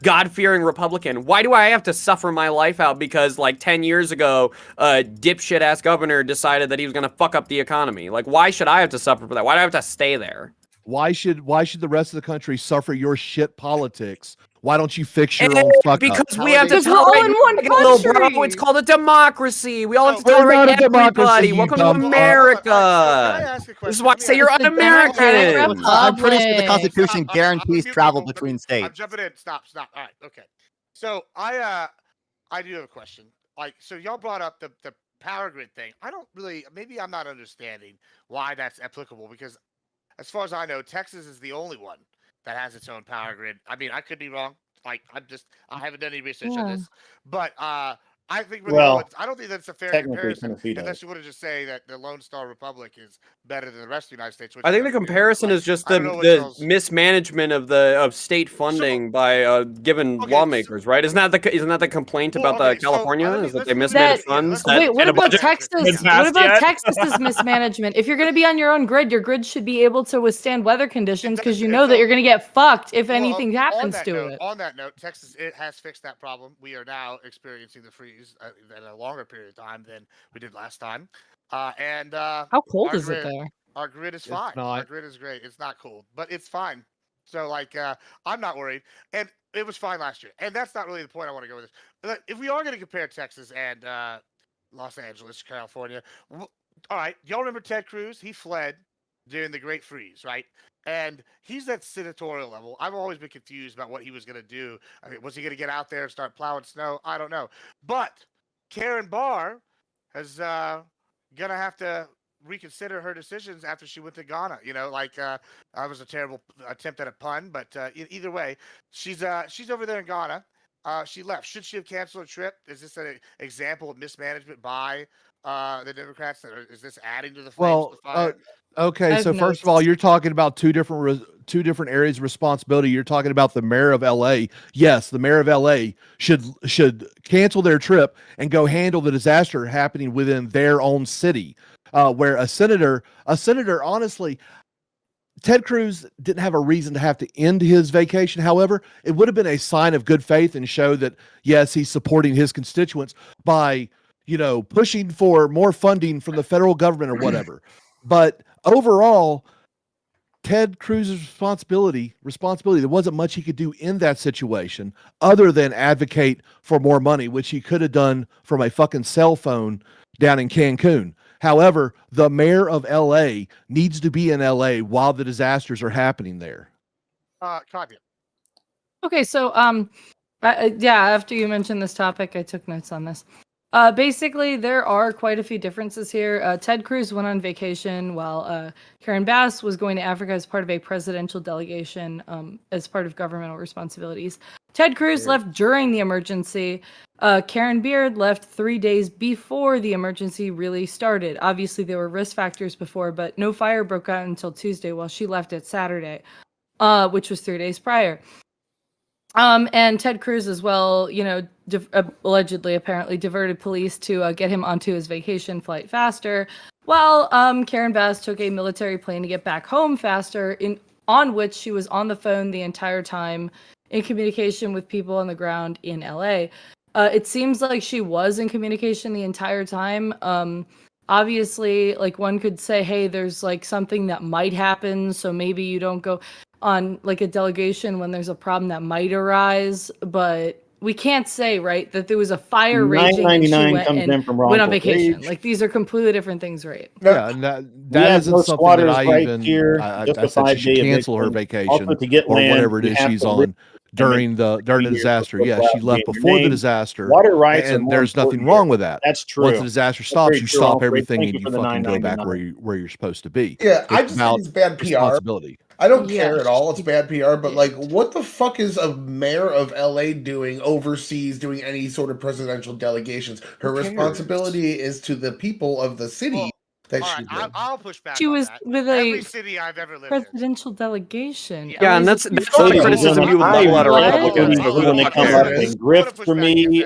God-fearing Republican, why do I have to suffer my life out because like 10 years ago, a dipshit ass governor decided that he was gonna fuck up the economy? Like, why should I have to suffer for that? Why do I have to stay there? Why should the rest of the country suffer your shit politics? Why don't you fix your And own fuck up? because we have to Because we're all tolerate in one little bro. It's country. called a democracy. We all have to Oh, we're tolerate not a democracy, everybody. you Welcome to dumb fuck. America. Can I ask a question? This is why I Let me say ask- you're It's a democratic un-American. I'm pretty sure the Republic. Constitution I'm guarantees mute travel people. between I'm states. jumping in. Stop. All right. Okay. So I do have a question. Like, so y'all brought up the power grid thing. I don't really. Maybe I'm not understanding why that's applicable because, as far as I know, Texas is the only one that has its own power grid. I mean, I could be wrong. Like, I haven't done any research on Yeah. this, but I think Well, I don't think that's a fair technically, comparison. Tennessee does. Unless you want to just say that the Lone Star Republic is better than the rest of the United States. Which I think the doesn't do it. comparison Like, is just I don't know what the y'all's- mismanagement of state funding by given Okay, lawmakers, right? Isn't that the complaint Well, about okay, the so, California? let me- Is that let's- they let's- mismanage That- funds? let's- that Wait, what and a about budget Texas? hasn't What passed about yet? Texas's mismanagement? If you're going to be on your own grid, your grid should be able to withstand weather conditions because you know that you're going to get fucked if anything happens to it. On that note, Texas has fixed that problem. We are now experiencing the freeze at a longer period of time than we did last time. How cold our is it grid- there? Our grid is It's fine. Our not. grid is great. It's not cold, but it's fine. So like, I'm not worried, and it was fine last year. And that's not really the point I want to go with this. But if we are going to compare Texas and Los Angeles, California, all right, y'all remember Ted Cruz? He fled during the Great Freeze, right? And he's at senatorial level. I've always been confused about what he was going to do. I mean, was he going to get out there and start plowing snow? I don't know. But Karen Barr is going to have to reconsider her decisions after she went to Ghana. You know, like I was a terrible attempt at a pun, but either way, she's over there in Ghana. She left. Should she have canceled a trip? Is this an example of mismanagement by the Democrats? Is this adding to the flames of the fire? Okay, I've so first of all, noticed. you're talking about two different areas of responsibility. You're talking about the mayor of LA. Yes, the mayor of LA should cancel their trip and go handle the disaster happening within their own city. Where a senator, honestly, Ted Cruz didn't have a reason to have to end his vacation. However, it would have been a sign of good faith and show that, yes, he's supporting his constituents by, pushing for more funding from the federal government or whatever. But overall, Ted Cruz's responsibility, there wasn't much he could do in that situation other than advocate for more money, which he could have done from a fucking cell phone down in Cancun. However, the mayor of LA needs to be in LA while the disasters are happening there. Katya. Okay, so after you mentioned this topic, I took notes on this. Basically, there are quite a few differences here. Ted Cruz went on vacation while Karen Bass was going to Africa as part of a presidential delegation as part of governmental responsibilities. Ted Cruz left during the emergency. Karen Beard left 3 days before the emergency really started. Obviously, there were risk factors before, but no fire broke out until Tuesday while she left it Saturday, which was 3 days prior. And Ted Cruz as well, allegedly, apparently diverted police to get him onto his vacation flight faster, while Karen Bass took a military plane to get back home faster, on which she was on the phone the entire time in communication with people on the ground in LA. It seems like she was in communication the entire time. obviously, like one could say, hey, there's like something that might happen, so maybe you don't go on like a delegation when there's a problem that might arise, but we can't say, right, that there was a fire raging and she 999 went comes and in from went on wrongful vacation. rage. Like these are completely different things, right? Yeah, and that We have isn't no something that squatters' I right even. here, I just a said she should 5-day cancel her eviction. Also, vacation to get or land, whatever it you is have she's to live on and during make the 3 years disaster. before Yeah, allowed she to left be in your before the name. disaster, Water rights are and more there's nothing important wrong here. with that. That's true. Once the disaster That's stops, very you true, stop Alfred. everything Thank and you you for the fucking go back 999. where you're supposed to be. Yeah, I It's just think about it's bad PR. responsibility. I don't Yeah, care at all. It's she bad PR, but like, did. what the fuck is a mayor of LA doing overseas, doing any sort of presidential delegations? Her Who cares? responsibility is to the people of the city Well, that all she's right, in. I'll push back She on was that. with Every a city I've ever lived in. presidential delegation. Yeah, and LA's that's a the huge So city. criticism you would I level at a What? Republican. responsibility for who when they come There up it and is. grift for me,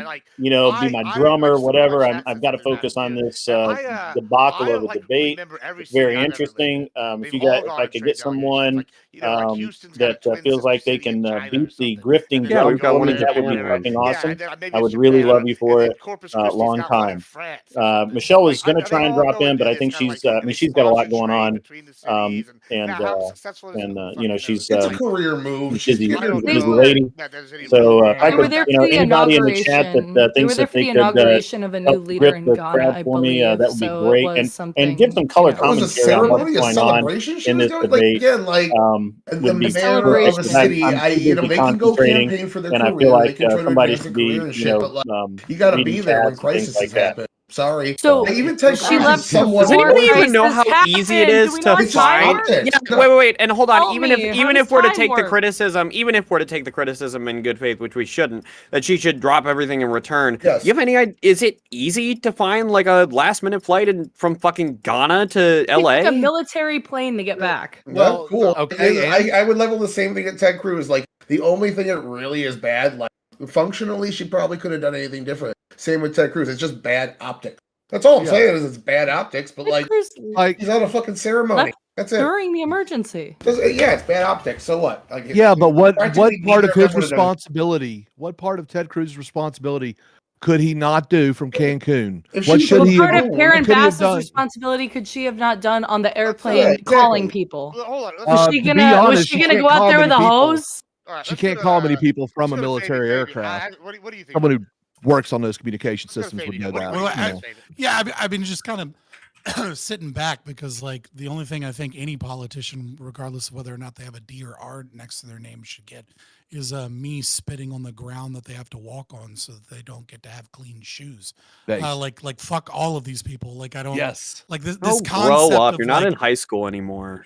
like be my drummer, just want to whatever. mention that I've since got to it's in that focus on view. this And debacle I of a like debate. remember every It's city very I've ever lived in. interesting. They've all If gone I on could trade get delegations. someone Like like Houston's got a that twin feels sister like they city in can China or beat the something. grifting And then Yeah, drum we've for got one me, in that would be Japan. fucking awesome. and then maybe I it's would really Japan, love you for and it. then Corpus Christi's Long got one in time. France or something. Michelle Like is going to they try and all drop go in, but I it's think kind of she's like, and they she's got a lot sponsor going trade on. between the cities. And now, how successful is it? Who you fucking know, knows? she's It's a she's career move. a She's busy, getting her busy foot. lady. That there's any So if I They were could, there for the anybody in the chat inauguration. that They were thinks there that for they the could inauguration of a new help leader grip in the Ghana, crowd I for me, believe. that would be So it great. was And something, give some color That was a commentary on what's ceremony, a going on celebration she in was this doing. Like debate. again, like the Would be mayor great. of a And city. I'm too You know, busy they can go concentrating, campaign for their and I feel career. They like can try to somebody advance their should career be, and shit. But like, you got to reading be there when chats and things crises like that. happen. Sorry. So Like, even Ted she Cruz left is somewhat. Does before anybody even know crisis how easy it happened. is Do we to know It's time find? works? optics. Yeah, No. wait, and hold on. Tell Even me, if how even does if we're to time take the work? criticism, even if we're to take the criticism in good faith, which we shouldn't, that she should drop everything in return. Yes. You have any idea? Is it easy to find like a last minute flight from fucking Ghana to It LA? took a military plane to get back. Well, cool. Okay, and I would level the same thing at Ted Cruz. Like the only thing that really is bad, like functionally, she probably could have done anything different. Same with Ted Cruz. It's just bad optics. That's all I'm Yeah. saying is it's bad optics. But Ted like, Cruz like he's on a fucking ceremony. left That's it. during the emergency. Yeah, it's bad optics. So what? Like, yeah, but what practically part neither of his them would've done it. responsibility? What part of Ted Cruz's responsibility could he not do from Cancun? If What she should was he What have? part of alone, Karen what could he have Bass's done? responsibility could she have not done on the Yeah, airplane exactly. calling people? Well, hold on. Was To she be gonna honest, was she she gonna can't go out call there with many a people. hose? All right, She let's can't go to, call many people from a let's go to military Fabian. aircraft. What do you think? Someone who works on those communication Let's go to systems would Fabian. know that. What do you Well, think, Fabian? Yeah, I've been just kind of sitting back because, like, the only thing I think any politician, regardless of whether or not they have a D or R next to their name, should get is me spitting on the ground that they have to walk on so that they don't get to have clean shoes. Thanks. Like fuck all of these people. Like, I don't Yes. like this Oh, concept grow up. of You're not like, in high school anymore.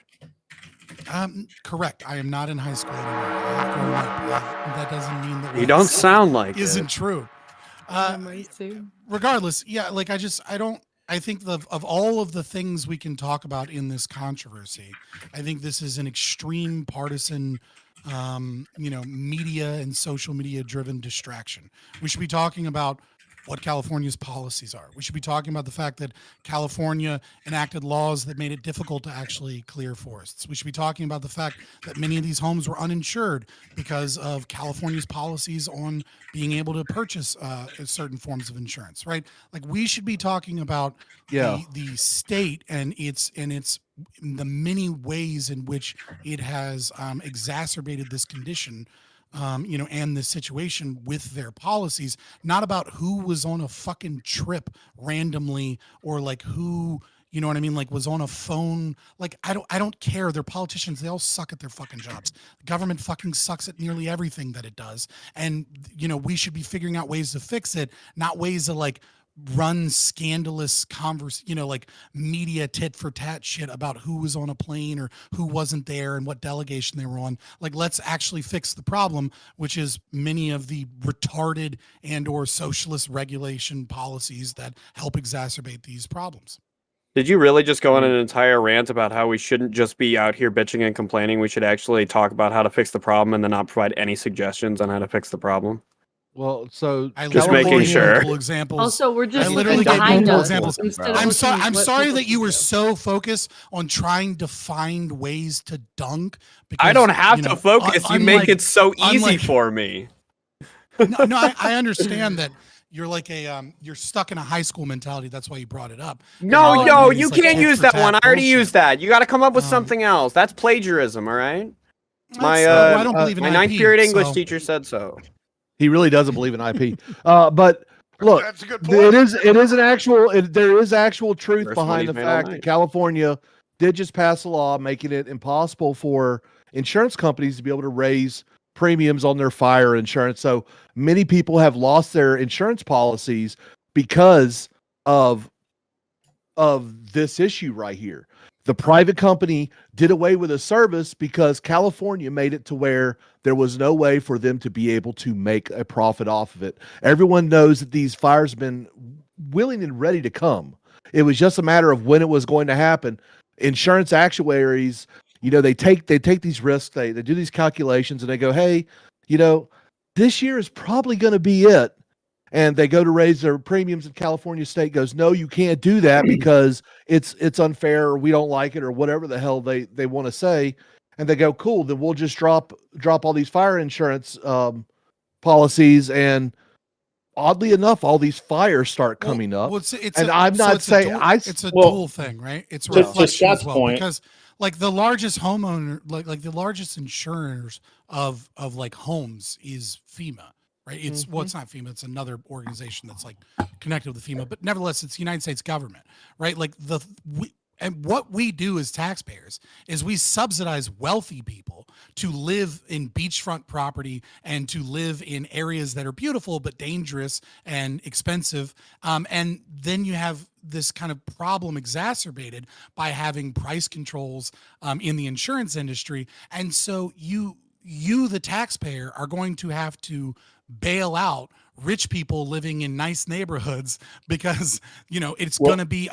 correct. I am not in high school anymore. I've grown up. That doesn't mean that You what I don't say sound like isn't it. true. Me too. Regardless, yeah, like I think of all of the things we can talk about in this controversy, I think this is an extreme partisan, media and social media driven distraction. We should be talking about what California's policies are. We should be talking about the fact that California enacted laws that made it difficult to actually clear forests. We should be talking about the fact that many of these homes were uninsured because of California's policies on being able to purchase certain forms of insurance, right? Like, we should be talking about the state and its the many ways in which it has exacerbated this condition, and this situation with their policies, not about who was on a fucking trip randomly or like who, you know what I mean, like was on a phone. Like, I don't care. They're politicians. They all suck at their fucking jobs. The government fucking sucks at nearly everything that it does. And, we should be figuring out ways to fix it, not ways to like run scandalous like media tit for tat shit about who was on a plane or who wasn't there and what delegation they were on. Like, let's actually fix the problem, which is many of the retarded and or socialist regulation policies that help exacerbate these problems. Did you really just go on an entire rant about how we shouldn't just be out here bitching and complaining? We should actually talk about how to fix the problem and then not provide any suggestions on how to fix the problem? Well, so I Just literally making gave sure. multiple examples. Also, we're just I literally looking gave behind multiple us examples. instead of I'm looking sorry. at I'm what sorry people that you can were do. so focused on trying to find ways to dunk. Because, I don't have to focus. You make unlike- it so easy unlike- for me. No, I understand that. you're like you're stuck in a high school mentality. That's why you brought it up. No, all no, doing you is, like, can't tit use for that tat one. I already bullshit. used that. You got to come up with Um, something else. That's plagiarism, all right? My Well, I don't believe in my IP, ninth period English so- teacher said so. He really doesn't believe in IP. But look, That's a good it point. is an actual. There is actual truth First one behind he's the made all fact that night. California did just pass a law making it impossible for insurance companies to be able to raise premiums on their fire insurance. So many people have lost their insurance policies because of this issue right here. The private company did away with a service because California made it to where there was no way for them to be able to make a profit off of it. Everyone knows that these fires have been willing and ready to come. It was just a matter of when it was going to happen. Insurance actuaries, they take these risks, they do these calculations, and they go, hey, this year is probably going to be it. And they go to raise their premiums, and California state goes, no, you can't do that because it's unfair, or we don't like it, or whatever the hell they want to say. And they go, cool, then we'll just drop all these fire insurance policies. And oddly enough, all these fires start coming up. Well, it's and a, I'm so not it's saying it's a Well, dual thing, right? It's a to reflection as Scott's well, point- because like the largest homeowner, like the largest insurers of like homes is FEMA, right? It's well, it's not FEMA, it's another organization that's like connected with FEMA, but nevertheless, it's the United States government, right? Like and what we do as taxpayers is we subsidize wealthy people to live in beachfront property and to live in areas that are beautiful but dangerous and expensive. And then you have this kind of problem exacerbated by having price controls in the insurance industry. And so you, the taxpayer, are going to have to bail out rich people living in nice neighborhoods because it's Well- gonna be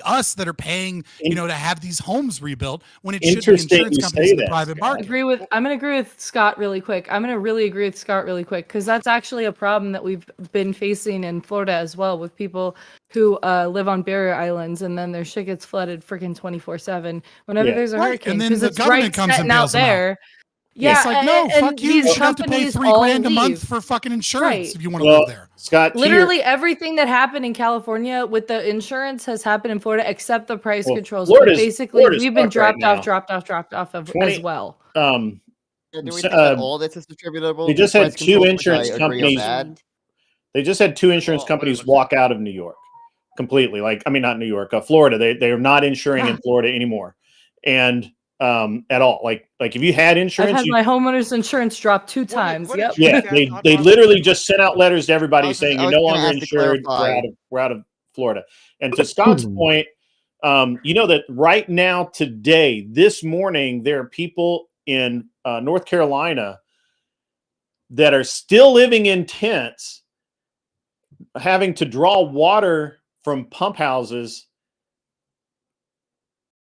us that are paying to have these homes rebuilt when it should be Interesting insurance you companies say in the that, private Scott. market. I'm gonna agree with Scott really quick. I'm gonna really agree with Scott really quick because that's actually a problem that we've been facing in Florida as well with people who live on barrier islands, and then their shit gets flooded freaking 24/7 whenever Yeah. there's a Right, hurricane and then because the it's government right comes and setting out bails them out. there. Yeah. It's like, no, and fuck you. You these should have to pay companies $3 all grand a month leave. for fucking insurance Right. if you want to Well, live there. Scott, to your- Literally everything that happened in California with the insurance has happened in Florida except the price Well, controls. Florida's- But basically, Florida's we've been fucked right dropped off of 20 as well. Do we So, think that all this is attributable they to just had price two controls, which I insurance agree are companies- bad? They just had two insurance companies walk out of New York completely. Like, I mean, not New York, Florida. They are not insuring in Florida anymore, and at all. Like if you had I've insurance, had my homeowner's insurance drop 2 times. Yep. yeah, they literally just sent out letters to everybody saying I you're was no gonna longer ask to insured. clarify. We're out of Florida. And to Scott's point, that right now, today, this morning, there are people in North Carolina that are still living in tents, having to draw water from pump houses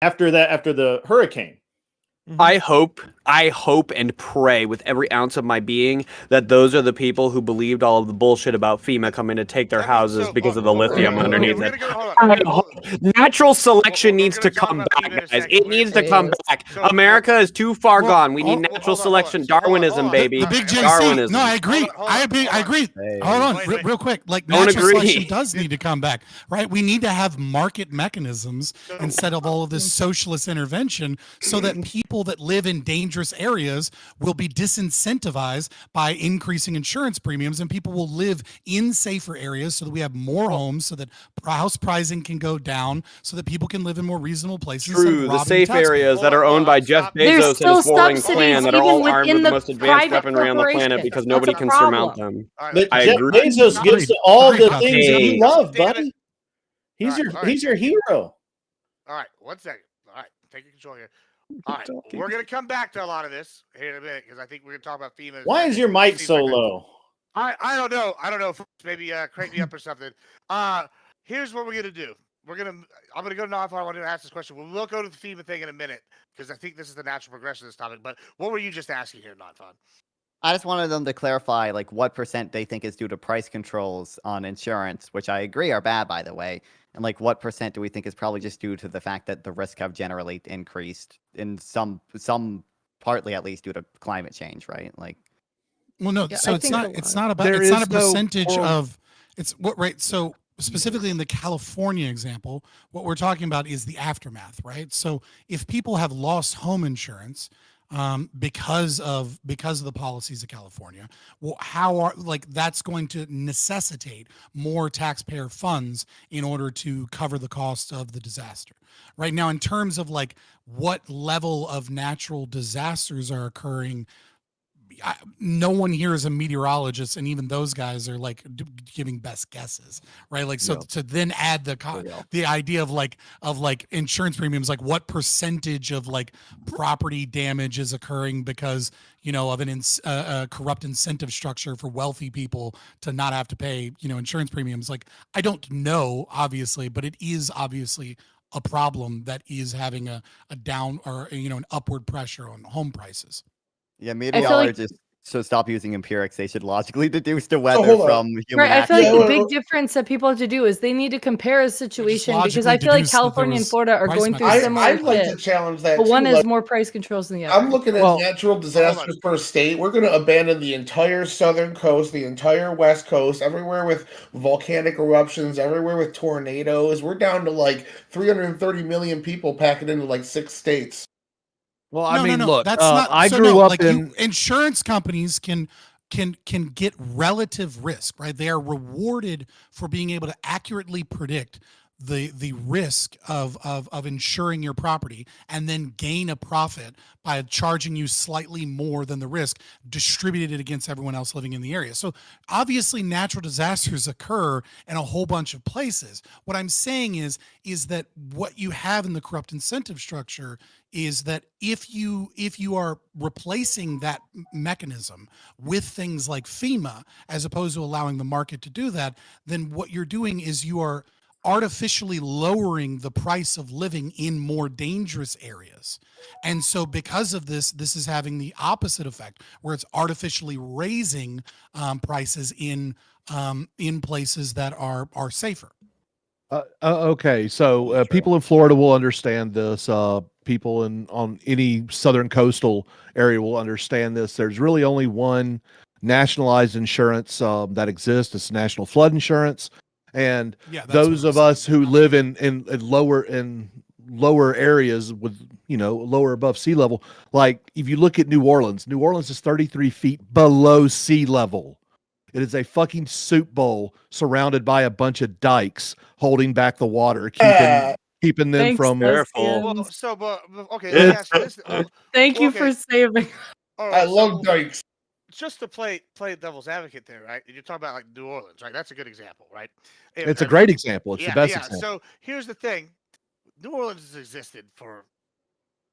after the hurricane. I hope and pray with every ounce of my being that those are the people who believed all of the bullshit about FEMA coming to take their houses because of the lithium underneath it. Natural selection needs to come back, guys. It needs to come back. America is too far gone. We need natural selection. Darwinism, baby. The big JC. Darwinism. No, I agree. I agree. Hold on, real quick. Like, Don't natural agree. selection does need to come back, right? We need to have market mechanisms instead of all of this socialist intervention, so that people that live in dangerous areas will be disincentivized by increasing insurance premiums, and people will live in safer areas so that we have more homes, so that house pricing can go down, so that people can live in more reasonable places. True, the safe areas that are owned by Jeff There's Bezos and still his warring subsidies clan that are even all armed within with the the most advanced private weaponry on the planet corporation. because That's nobody a can surmount problem. them. But I Jeff agree. Bezos gives Agreed. all Agreed the about things that. that you Hey. love, buddy. He's Alright, your hero. All right, 1 second. All right, taking control here. All right, we're gonna come back to a lot of this here in a minute because I think we're gonna talk about FEMA. Why is your mic so low? I don't know. Maybe crank me up or something. Here's what we're gonna do. I'm gonna go to non-fun. I want to ask this question. We'll go to the FEMA thing in a minute because I think this is the natural progression of this topic. But what were you just asking here, non-fun? I just wanted them to clarify like what % they think is due to price controls on insurance, which I agree are bad, by the way. And like what % do we think is probably just due to the fact that the risk have generally increased in some partly at least due to climate change, right? Like Well, no. Yeah, So I it's think not. a It's lot. not about. There It's not is a no percentage moral- of. It's what right. So specifically in the California example, what we're talking about is the aftermath, right? So if people have lost home insurance because of the policies of California, well, how are like that's going to necessitate more taxpayer funds in order to cover the cost of the disaster. Right now, in terms of like what level of natural disasters are occurring, no one here is a meteorologist, and even those guys are like giving best guesses, right? Like, so Yeah. to then add the idea of like insurance premiums, like what percentage of like property damage is occurring because of an corrupt incentive structure for wealthy people to not have to pay insurance premiums. Like, I don't know, obviously, but it is obviously a problem that is having a down or an upward pressure on home prices. Yeah, I feel like meteorologists should stop using empirics. They should logically deduce the So weather hold on. from human right. I feel like action. the Yeah, big well- difference that people have to do is they need to compare a situation because logically I feel like deduce that there California and was Florida are price going through mechanism. similar I'd like to shit, challenge that but too. one Like, has more price controls than the other. I'm looking at Well, natural disasters per state. We're going to abandon the entire southern coast, the entire west coast, everywhere with volcanic eruptions, everywhere with tornadoes. We're down to like 330 million people packing into like 6 states. Well, I mean, look, that's not. I so grew no, up like in. insurance companies can get relative risk, right? They are rewarded for being able to accurately predict the risk of insuring your property and then gain a profit by charging you slightly more than the risk distributed against everyone else living in the area. So obviously natural disasters occur in a whole bunch of places. What I'm saying is that what you have in the corrupt incentive structure is that if you are replacing that mechanism with things like FEMA as opposed to allowing the market to do that, then what you're doing is you are artificially lowering the price of living in more dangerous areas. And so because of this is having the opposite effect where it's artificially raising prices in places that are safer. Okay, so people in Florida will understand this. People on any southern coastal area will understand this. There's really only one nationalized insurance that exists. It's national flood insurance. And Yeah, that's those what of I'm us who live in lower areas with lower above sea level, like if you look at New Orleans is 33 feet below sea level. It is a fucking soup bowl surrounded by a bunch of dikes holding back the water, keeping them Thanks, from. Careful. Well, Thustians. so but okay, let me ask you this. Thank you okay. for saving. All I right, love so dikes. just to play devil's advocate there, right? You're talking about like New Orleans, right? That's a good example, right? It's a great example. It's the best yeah. example. So here's the thing: New Orleans has existed for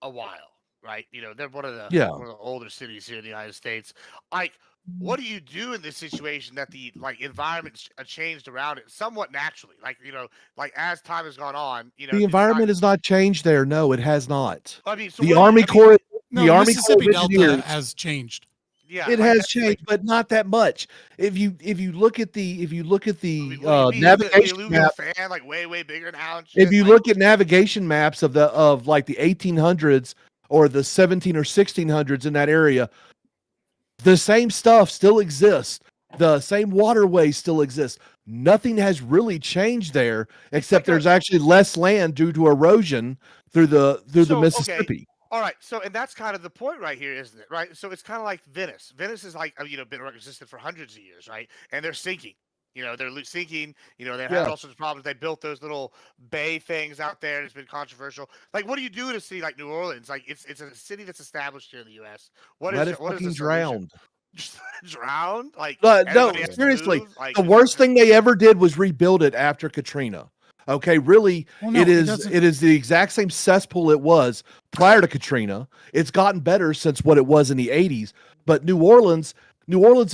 a while, right? They're one of Yeah. the older cities here in the United States. Like, what do you do in this situation that the environment changed around it somewhat naturally? Like as time has gone on, The environment has not changed there. No, it has not. I mean, so The what do you- Army I mean, Corps, No, the the Army Corps Mississippi of Delta Engineers, has changed. yeah, it like, has that's, changed, but not that much. If you look at the I mean, what do you mean? The navigation alluvial map, fan, like way bigger now and if shit. you Like, look at navigation maps of like the 1800s or the 17 or 1600s in that area, the same stuff still exists. The same waterways still exist. Nothing has really changed there, except like there's actually less land due to erosion through the okay, Mississippi. all right. So, and that's kind of the point right here, isn't it? Right. So it's kind of like Venice. Venice is like been existed for hundreds of years, right? And they're sinking. They're sinking. They've had Yeah. all sorts of problems. They built those little bay things out there. It's been controversial. Like, what do you do in a city like New Orleans? Like, it's a city that's established here in the U.S. Let it what is fucking the solution? drown. Just drown? Like, No, everybody has to seriously. move? Like, The worst thing they ever did was rebuild it after Katrina. Okay, really, Well, no, it is doesn't- it is the exact same cesspool it was prior to Katrina. It's gotten better since what it was in the 80s. But New Orleans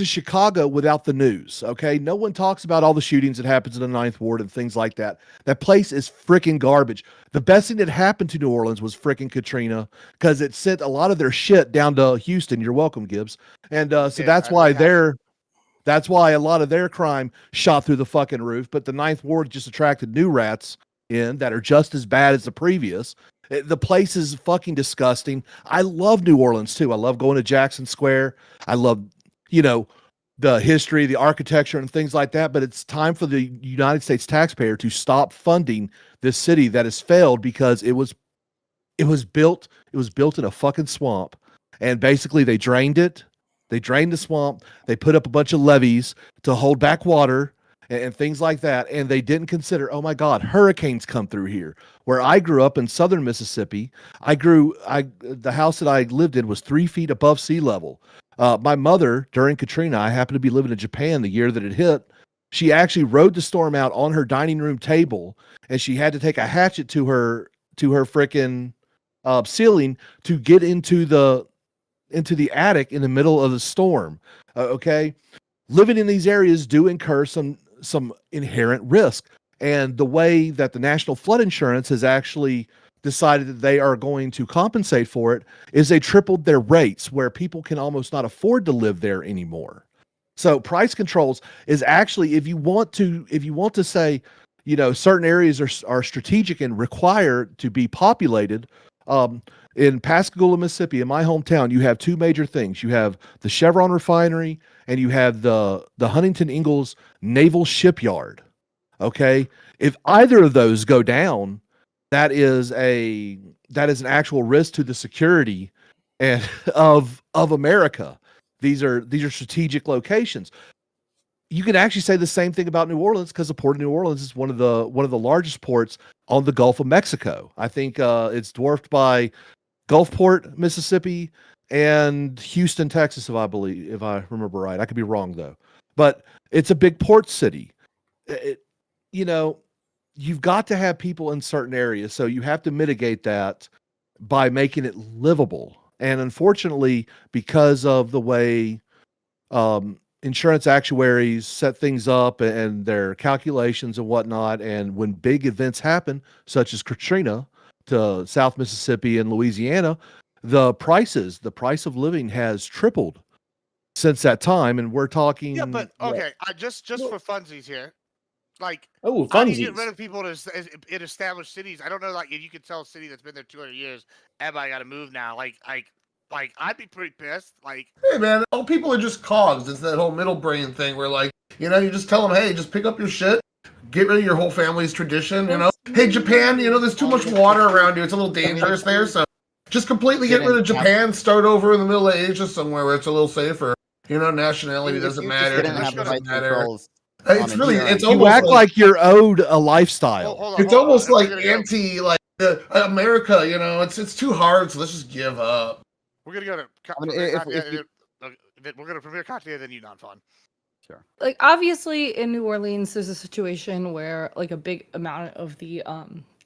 is Chicago without the news. Okay, no one talks about all the shootings that happens in the Ninth Ward and things like that. That place is freaking garbage. The best thing that happened to New Orleans was freaking Katrina because it sent a lot of their shit down to Houston. You're welcome, Gibbs. And so that's why that's why a lot of their crime shot through the fucking roof. But the Ninth Ward just attracted new rats in that are just as bad as the previous. The place is fucking disgusting. I love New Orleans too. I love going to Jackson Square. I love, the history, the architecture, and things like that. But it's time for the United States taxpayer to stop funding this city that has failed because it was built in a fucking swamp, and basically they drained it. They drained the swamp. They put up a bunch of levees to hold back water and things like that. And they didn't consider, oh my God, hurricanes come through here. Where I grew up in southern Mississippi, the house that I lived in was 3 feet above sea level. My mother, during Katrina, I happened to be living in Japan the year that it hit. She actually rode the storm out on her dining room table, and she had to take a hatchet to her frickin' ceiling to get into the attic in the middle of the storm. Okay, living in these areas do incur some inherent risk, and the way that the National Flood Insurance has actually decided that they are going to compensate for it is they tripled their rates, where people can almost not afford to live there anymore. So price controls is actually, if you want to say, certain areas are strategic and required to be populated. In Pascagoula, Mississippi, in my hometown, you have two major things. You have the Chevron refinery and you have the Huntington Ingalls Naval Shipyard. Okay. If either of those go down, that is an actual risk to the security and of America. These are strategic locations. You can actually say the same thing about New Orleans, because the port of New Orleans is one of the largest ports on the Gulf of Mexico. I think it's dwarfed by Gulfport, Mississippi, and Houston, Texas, if I remember right. I could be wrong though, but it's a big port city. You've got to have people in certain areas, so you have to mitigate that by making it livable. And unfortunately, because of the way insurance actuaries set things up and their calculations and whatnot, and when big events happen, such as Katrina to South Mississippi and Louisiana, the price of living has tripled since that time. And we're talking. Yeah, but okay, just for funsies here, like, Oh, how do you get funsies. rid of people in established cities? I don't know, like, if you could tell a city that's been there 200 years, everybody got to move now. Like, I'd be pretty pissed. Like, Hey man, all people are just cogs. It's that whole middle brain thing where, like, you just tell them, hey, just pick up your shit, get rid of your whole family's tradition. Hey Japan, there's too much water around you. It's a little dangerous there, so just completely get rid of Japan. Start over in the middle of Asia somewhere where it's a little safer. Nationality doesn't matter. Didn't have the Tradition right doesn't matter. controls. It's really, it's You almost act like you're owed a lifestyle. hold on, it's hold on. almost We're like gonna go- anti, like America. It's too hard, so let's just give up. We're gonna go to. I mean, We're gonna premiere Continent, then you non-fun. Sure. Like, obviously in New Orleans there's a situation where like a big amount of the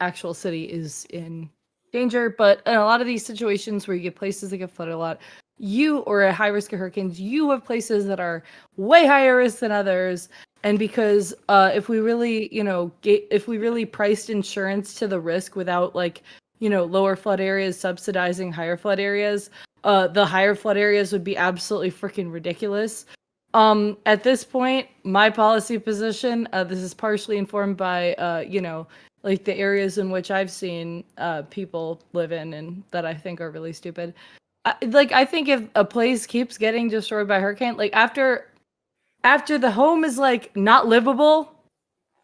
actual city is in danger, but in a lot of these situations where you get places that get flooded a lot, you or at high risk of hurricanes, you have places that are way higher risk than others. And because if we really if we really priced insurance to the risk without lower flood areas subsidizing higher flood areas, the higher flood areas would be absolutely freaking ridiculous. At this point, my policy position, this is partially informed by, like the areas in which I've seen people live in and that I think are really stupid. I think if a place keeps getting destroyed by hurricane, like after the home is like not livable,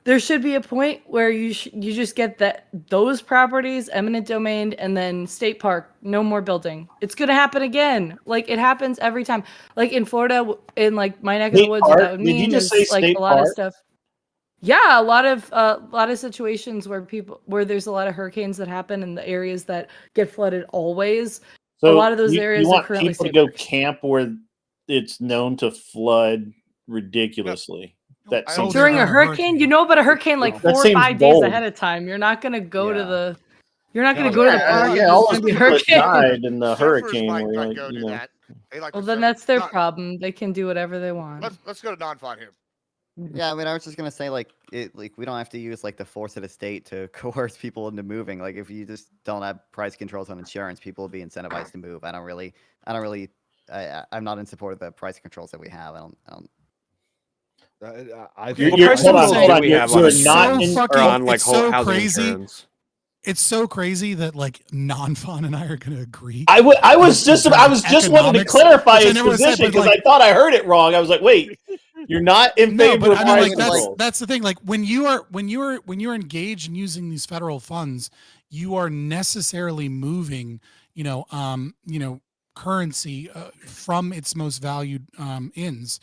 there should be a point where you just get those properties eminent domain, and then state park, no more building. It's gonna happen again. Like, it happens every time. Like in Florida, in like my neck of the woods, what that would mean is like a lot of stuff. Yeah, a lot of situations where there's a lot of hurricanes that happen in the areas that get flooded always. So a lot of those areas you want are currently people to state go parks. camp where it's known to flood ridiculously. That Oh, seems During a During a hurricane, hurricane. you know about a hurricane like That 4 or seems 5 days bold. ahead of time. You're not gonna go to Yeah. the. You're not gonna Yeah, go to the yeah, park. yeah, and all there's those gonna be a people that hurricane. died in the Surfers hurricane might were not like, go do that. They like Well, to then surf. that's their No, problem. They can do whatever they want. Let's go to non-fun here. Yeah, I mean, I was just gonna say, like, we don't have to use like the force of the state to coerce people into moving. Like, if you just don't have price controls on insurance, people will be incentivized to move. I'm not in support of the price controls that we have. I don't. I You're, think you're, First hold of on, all, hold on. we You're, have you're on not insurance in, or on like it's so housing crazy. insurance. It's so crazy that like non-fun and I are going to agree. I was just wanting to clarify his position because I thought I heard it wrong. I was like, wait, you're not in favor of price control. That's the thing. Like when you're engaged in using these federal funds, you are necessarily moving, currency from its most valued ends,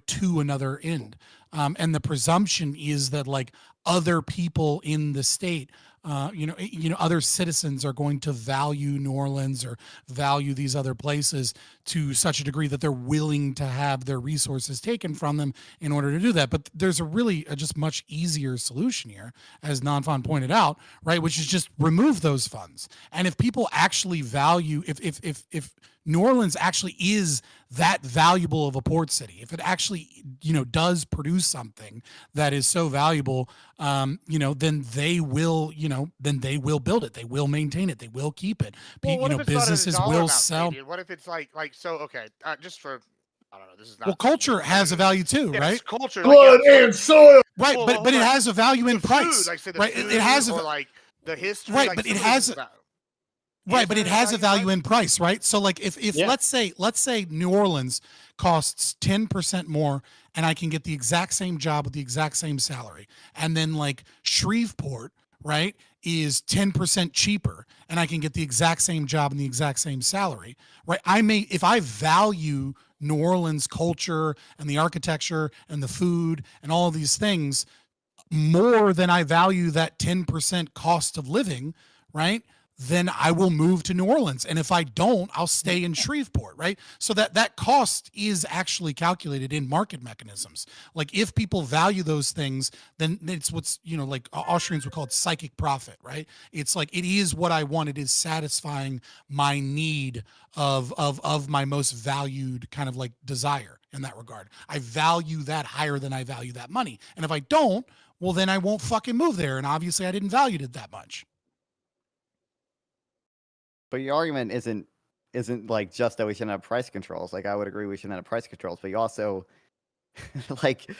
to another end. And the presumption is that like other people in the state, other citizens are going to value New Orleans or value these other places to such a degree that they're willing to have their resources taken from them in order to do that. But there's a just much easier solution here, as Non-Fon pointed out, right? Which is just remove those funds. And if people actually value, if New Orleans actually is that valuable of a port city, if it actually, does produce something that is so valuable, then they will, build it. They will maintain it. They will keep it. Businesses will sell. What if it's okay, just for, I don't know, this is not. Well, culture has a value too, right? Culture, blood and soil. Right, but it has a value in price. Right, it has the history. Right, but it has. Right, but it has a value in price, right? So like if let's say New Orleans costs 10% more and I can get the exact same job with the exact same salary. And then like Shreveport, right, is 10% cheaper and I can get the exact same job and the exact same salary, right? If I value New Orleans culture and the architecture and the food and all of these things more than I value that 10% cost of living, right? Then I will move to New Orleans. And if I don't, I'll stay in Shreveport, right? So that cost is actually calculated in market mechanisms. Like if people value those things, then it's what's, like Austrians would call it psychic profit, right? It's like, it is what I want. It is satisfying my need of my most valued kind of like desire in that regard. I value that higher than I value that money. And if I don't, well, then I won't fucking move there. And obviously I didn't value it that much. But your argument isn't like just that we shouldn't have price controls. Like I would agree we shouldn't have price controls, but you also like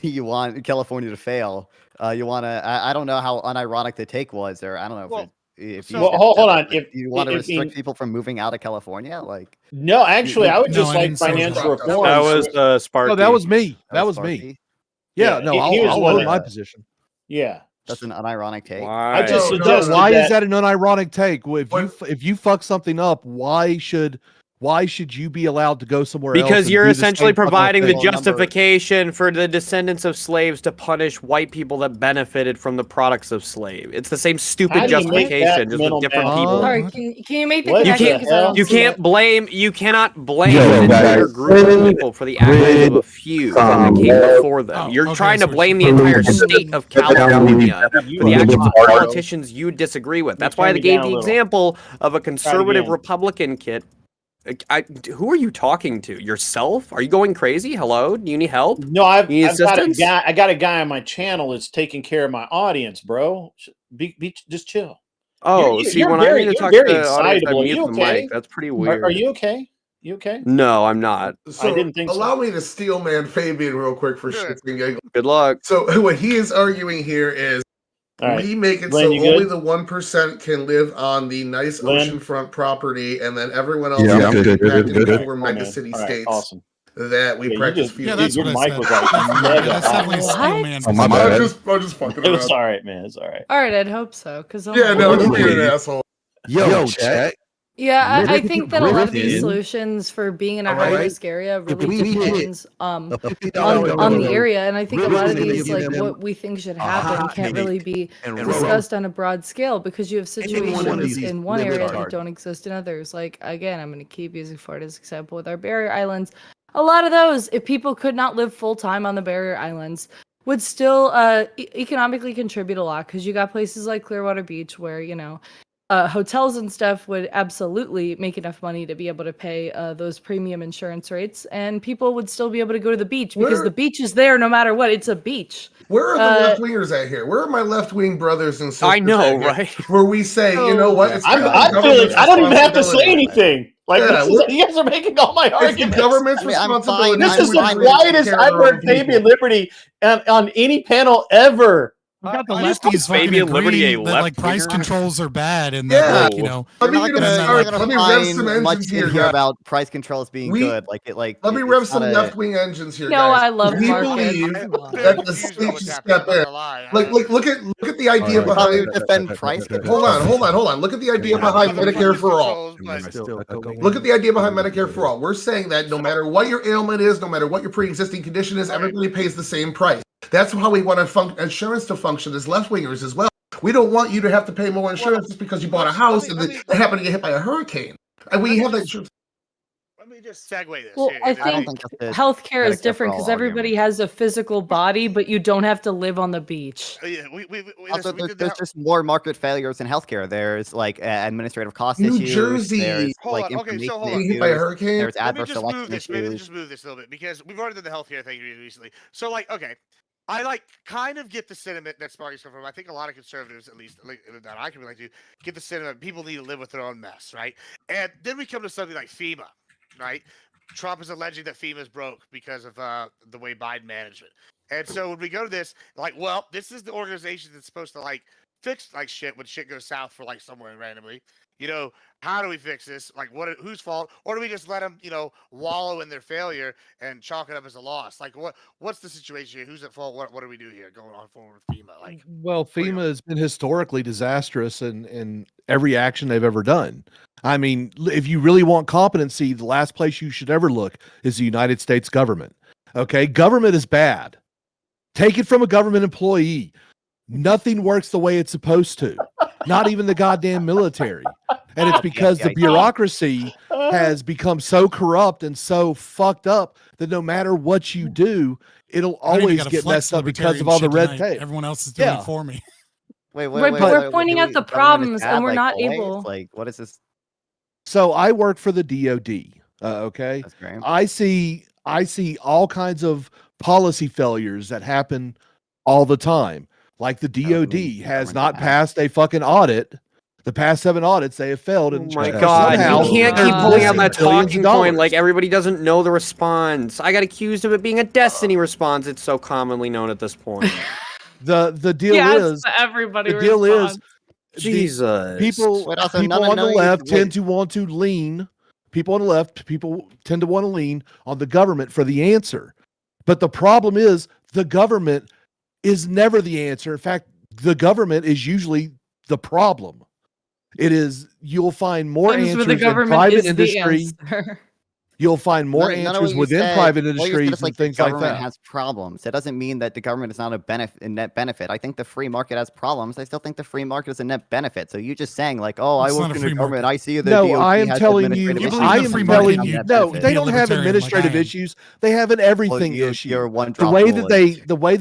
you want California to fail. You want to. I don't know how unironic the take was, or I don't know if you. Hold on. If you want to restrict people from moving out of California, like no, actually, I would just like financial reform. That was Sparky. No, that was me. That was me. Yeah, no, I'll own my position. Yeah. That's an unironic take. I just suggested why is that an unironic take? If you fuck something up, why should you be allowed to go somewhere else? Because you're essentially providing the justification for the descendants of slaves to punish white people that benefited from the products of slave. It's the same stupid justification, just with different people. All right, can you make the connection? You cannot blame an entire group of people for the actions of a few that came before them. You're trying to blame the entire state of California for the actions of politicians you disagree with. That's why I gave the example of a conservative Republican kid. Who are you talking to? Yourself? Are you going crazy? Hello? Do you need help? No, I got a guy on my channel that's taking care of my audience, bro. Just chill. Oh, when I need to talk to the audience, I mute the mic. That's pretty weird. Are you okay? You okay? No, I'm not. So I didn't think so. Allow me to steel man Fabian real quick for shits and giggles. Good luck. So what he is arguing here is we make it so only the 1% can live on the nice oceanfront property, and then everyone else is impacted for mega city states. Awesome. That we practice. Yeah, that's your what I mic said. was like mega. That's definitely steel man. I'm just fucking around. It's all right, man. It's all right. All right, I'd hope so. Don't be an asshole. Yo, check. Yeah, I think that a lot of these solutions for being in a high-risk area really depends on the area, and I think a lot of these, like what we think should happen, can't really be discussed on a broad scale because you have situations in one area that don't exist in others. Like again, I'm going to keep using Florida's example with our barrier islands. A lot of those, if people could not live full-time on the barrier islands, would still economically contribute a lot because you got places like Clearwater Beach where hotels and stuff would absolutely make enough money to be able to pay those premium insurance rates, and people would still be able to go to the beach because the beach is there no matter what. It's a beach. Where are the left-wingers at here? Where are my left-wing brothers and sisters? I know, right? Where we say, you know what? I don't even have to say anything. Like you guys are making all my arguments. It's the government's responsibility. This is the whitest I've heard Fabian Liberty on any panel ever. We got the I just lefties fucking Fabian Liberty agreeing a that like left price winger? controls are bad and Yeah. that like, you know, Let me You're get not a gonna, start. you're gonna Let me rev some find much engines in here, here guys. about price controls being We- good. Like Let me it's rev not some a- left-wing engines here, No, guys. I love We Mark. believe I'm that very the confused state about what's should happening. step I'm not in. gonna lie. Like, look at the idea Alright. Probably behind. defend price Hold on. Look at the idea behind Medicare for all. Look at the idea behind Medicare for all. We're saying that no matter what your ailment is, no matter what your pre-existing condition is, everybody pays the same price. That's how we want insurance to function as left-wingers as well. We don't want you to have to pay more insurance just because you bought a house and it happened to get hit by a hurricane. And we have that insurance. Let me just segue this. Well, here, I and then I don't think think that's the healthcare is Medicare different for because all everybody argument. has a physical body, but you don't have to live on the beach. Yeah, Also, we did there's that. just more market failures in healthcare. There's like administrative cost New issues. Jersey. There's Hold like on, okay, so information hold on. Hit by a issues. hurricane. There's Let me adverse just selection move this. Maybe issues. just move this a little bit because we've already done the healthcare thing recently. So, like, okay, I like kind of get the sentiment that Sparky's come from. I think a lot of conservatives, at least like, that I can relate to, get the sentiment people need to live with their own mess, right? And then we come to something like FEMA, right? Trump is alleging that FEMA is broke because of the way Biden managed it. And so when we go to this, like, well, this is the organization that's supposed to like fix like shit when shit goes south for like somewhere randomly. You know, how do we fix this? Like, whose fault? Or do we just let them, you know, wallow in their failure and chalk it up as a loss? Like, what's the situation here? Who's at fault? What do we do here going on forward with FEMA? Like, Well, FEMA has been historically disastrous in every action they've ever done. I mean, if you really want competency, the last place you should ever look is the United States government. Okay, government is bad. Take it from a government employee. Nothing works the way it's supposed to. Not even the goddamn military. And it's because the bureaucracy has become so corrupt and so fucked up that no matter what you do, it'll I don't even always gotta get flex messed up because of all the libertarian red shit tonight. tape. Everyone else is doing Yeah. it for me. We're pointing out the problems and we're not able. Like, what is this? So I work for the DOD. Okay. That's great. I see all kinds of policy failures that happen all the time. Like the DOD has not passed a fucking audit. The past 7 audits they have failed. Oh And my somehow god, you can't they're keep pulling out missing that billions of talking point dollars. like everybody doesn't know the response. I got accused of it being a Destiny response. It's so commonly known at this point. The deal is everybody. the deal is Jesus. people Wait, also, people none of on the knowing- left wait. tend to want to lean. People on the left, people tend to want to lean on the government for the answer. But the problem is the government is never the answer. In fact, the government is usually the problem. It is, you'll find more Times where answers the in government private is the industry. answer. You'll find more None of what answers you within said- private what you said industries is, like, and things like the government that. has problems. That doesn't mean that the government is not a net benefit. I think the free market has problems. I still think the free market is a net benefit. So you just saying like, oh, It's I not work a in the free government. market. I see the No, DOD I am has telling you, administrative You believe issues. I in the am free telling market, you, you no, can't be they a don't have libertarian like administrative I am. issues. They have an Well, everything you're issue. one The drop way rule that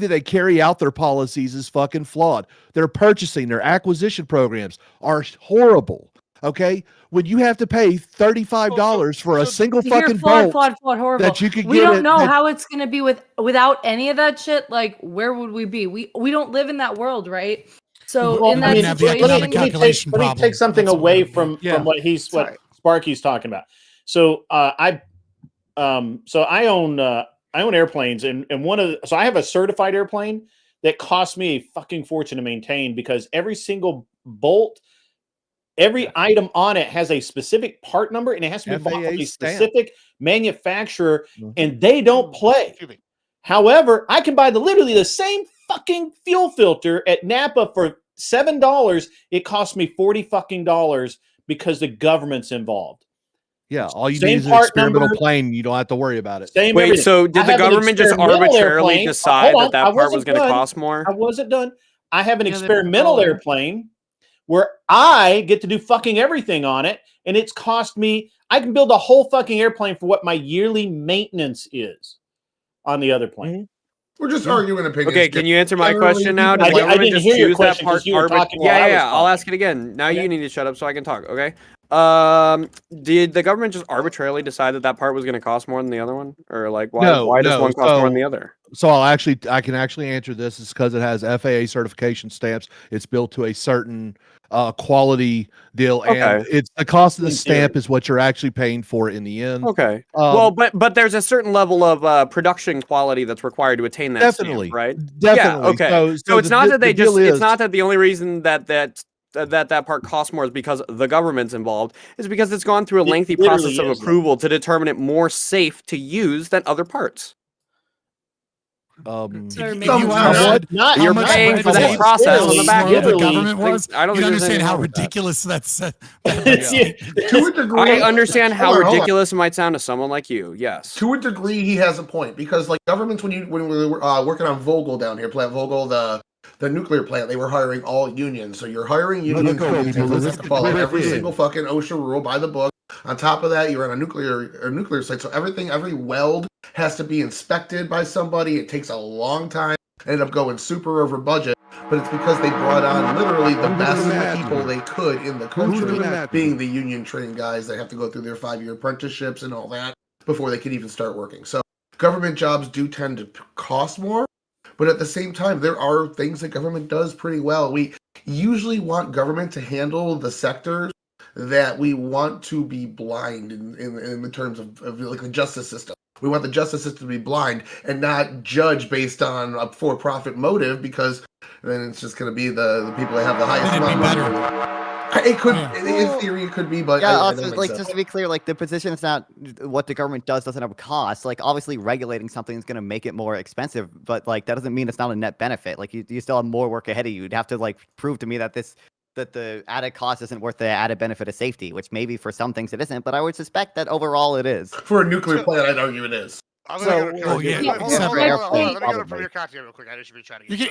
is- they carry out their policies is fucking flawed. Their purchasing, their acquisition programs are horrible. Okay, when you have to pay $35 for a single You're fucking flawed, bolt horrible. that you could We get don't it, know that- how it's gonna be without any of that shit. Like, where would we be? We don't live in that world, right? So Well, in I that mean, have the situation, economic calculation let me problem. take something That's what away we're- from Yeah. what Sorry. Sparky's talking about. So I own airplanes, and so I have a certified airplane that costs me a fucking fortune to maintain because every single bolt, every item on it has a specific part number, and it has to be bought from FAA a stamp. specific manufacturer, Mhm. and they don't play. Excuse me. However, I can buy literally the same fucking fuel filter at Napa for $7. It costs me $40 because the government's involved. Yeah, all you Same need is an part experimental number. plane. You don't have to worry about it. Same Wait, everything. so I did the have an government just experimental arbitrarily airplane. decide Hold on, that I part was wasn't going to done. cost more? I wasn't done. I have an Yeah, they're experimental controlling. airplane where I get to do fucking everything on it, and it's cost me. I can build a whole fucking airplane for what my yearly maintenance is on the other plane. We're just arguing opinions. Okay, can you answer my Generally, question now? people- Did the I government didn't just hear your choose that question 'cause part? you were talking while I was I'll talking. ask it again. Now Okay. you need to shut up so I can talk. Okay. Did the government just arbitrarily decide that part was going to cost more than the other one, or like why does one cost more than the other? So I can actually answer this. Is because it has FAA certification stamps. It's built to a certain quality deal, and Okay. it's the cost of the In stamp theory. is what you're actually paying for in the end. Okay. Um, Well, but there's a certain level of production quality that's required to attain that Definitely. stamp, right? Definitely. Yeah. Okay. So it's not that they deal just. It's is- not that the only reason that part costs more is because the government's involved. Is because it's gone through a It lengthy literally process of is, though. approval to determine it more safe to use than other parts. Sir, If maybe you Some- understood Not- how You're much paying red for that tape process how on the back slow end. the Literally, government was. I don't You think there's understand anything how wrong with that. ridiculous that's Yeah. To a degree, I understand how Hold on. ridiculous it might sound to someone like you. Yes. To a degree, he has a point because, like, governments when we were working on Vogel down here, Plant Vogel, the nuclear plant, they were hiring all unions. So you're hiring unions, you have to follow every single fucking OSHA rule by the book. On top of that, you're on a nuclear site, so every weld has to be inspected by somebody. It takes a long time. Ended up going super over budget, but it's because they brought on literally the best people they could in the country, being the union trained guys that have to go through their 5-year apprenticeships and all that before they can even start working. So government jobs do tend to cost more, but at the same time, there are things that government does pretty well. We usually want government to handle the sectors that we want to be blind in the terms of like the justice system. We want the justice system to be blind and not judge based on a for-profit motive, because then it's just going to be the people that have the highest Then it'd be amount of money. It could, in theory, it could be, but Yeah, I also, don't think like, so. just to be clear, like, the position is not what the government does doesn't have a cost. Like, obviously, regulating something is going to make it more expensive, but, like, that doesn't mean it's not a net benefit. Like, you still have more work ahead of you. You'd have to, like, prove to me that the added cost isn't worth the added benefit of safety, which maybe for some things it isn't, but I would suspect that overall it is. For a nuclear plant, I'd argue it is. I'm So- gonna go to Oh, yeah. Hold Yeah. on. Let me go to Probably. Premier Content real quick. I should be trying to You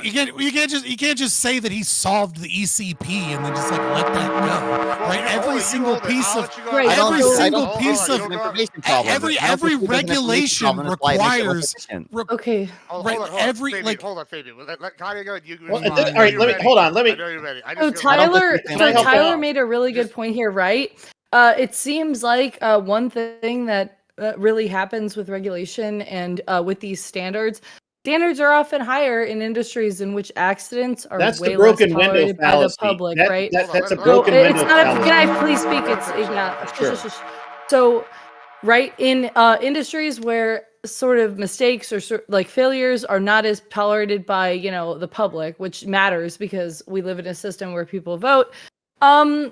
get. can't just say that he solved the ECP and then just like let that go. Right? Every single piece of Right. I don't every think- I single don't piece think of it's an information problem. every I don't think it's an information regulation problem, that's why it makes it less requires efficient. Okay. right, every, Fabian, like- hold on, Fabian. Let Kanye go. You Well, respond. all right, You're let me ready. hold on. Let I me. know you're ready. I So just go- Tyler, think so they help Tyler out. made a really good point here, right? It seems like one thing that really happens with regulation and with these standards are often higher in industries in which accidents are That's way the broken less window tolerated by the fallacy. public, That- right? that- that's a So, broken So window it's not. fallacy. Can I please speak? It's yeah. Sure. So, right in industries where sort of mistakes or like failures are not as tolerated by the public, which matters because we live in a system where people vote.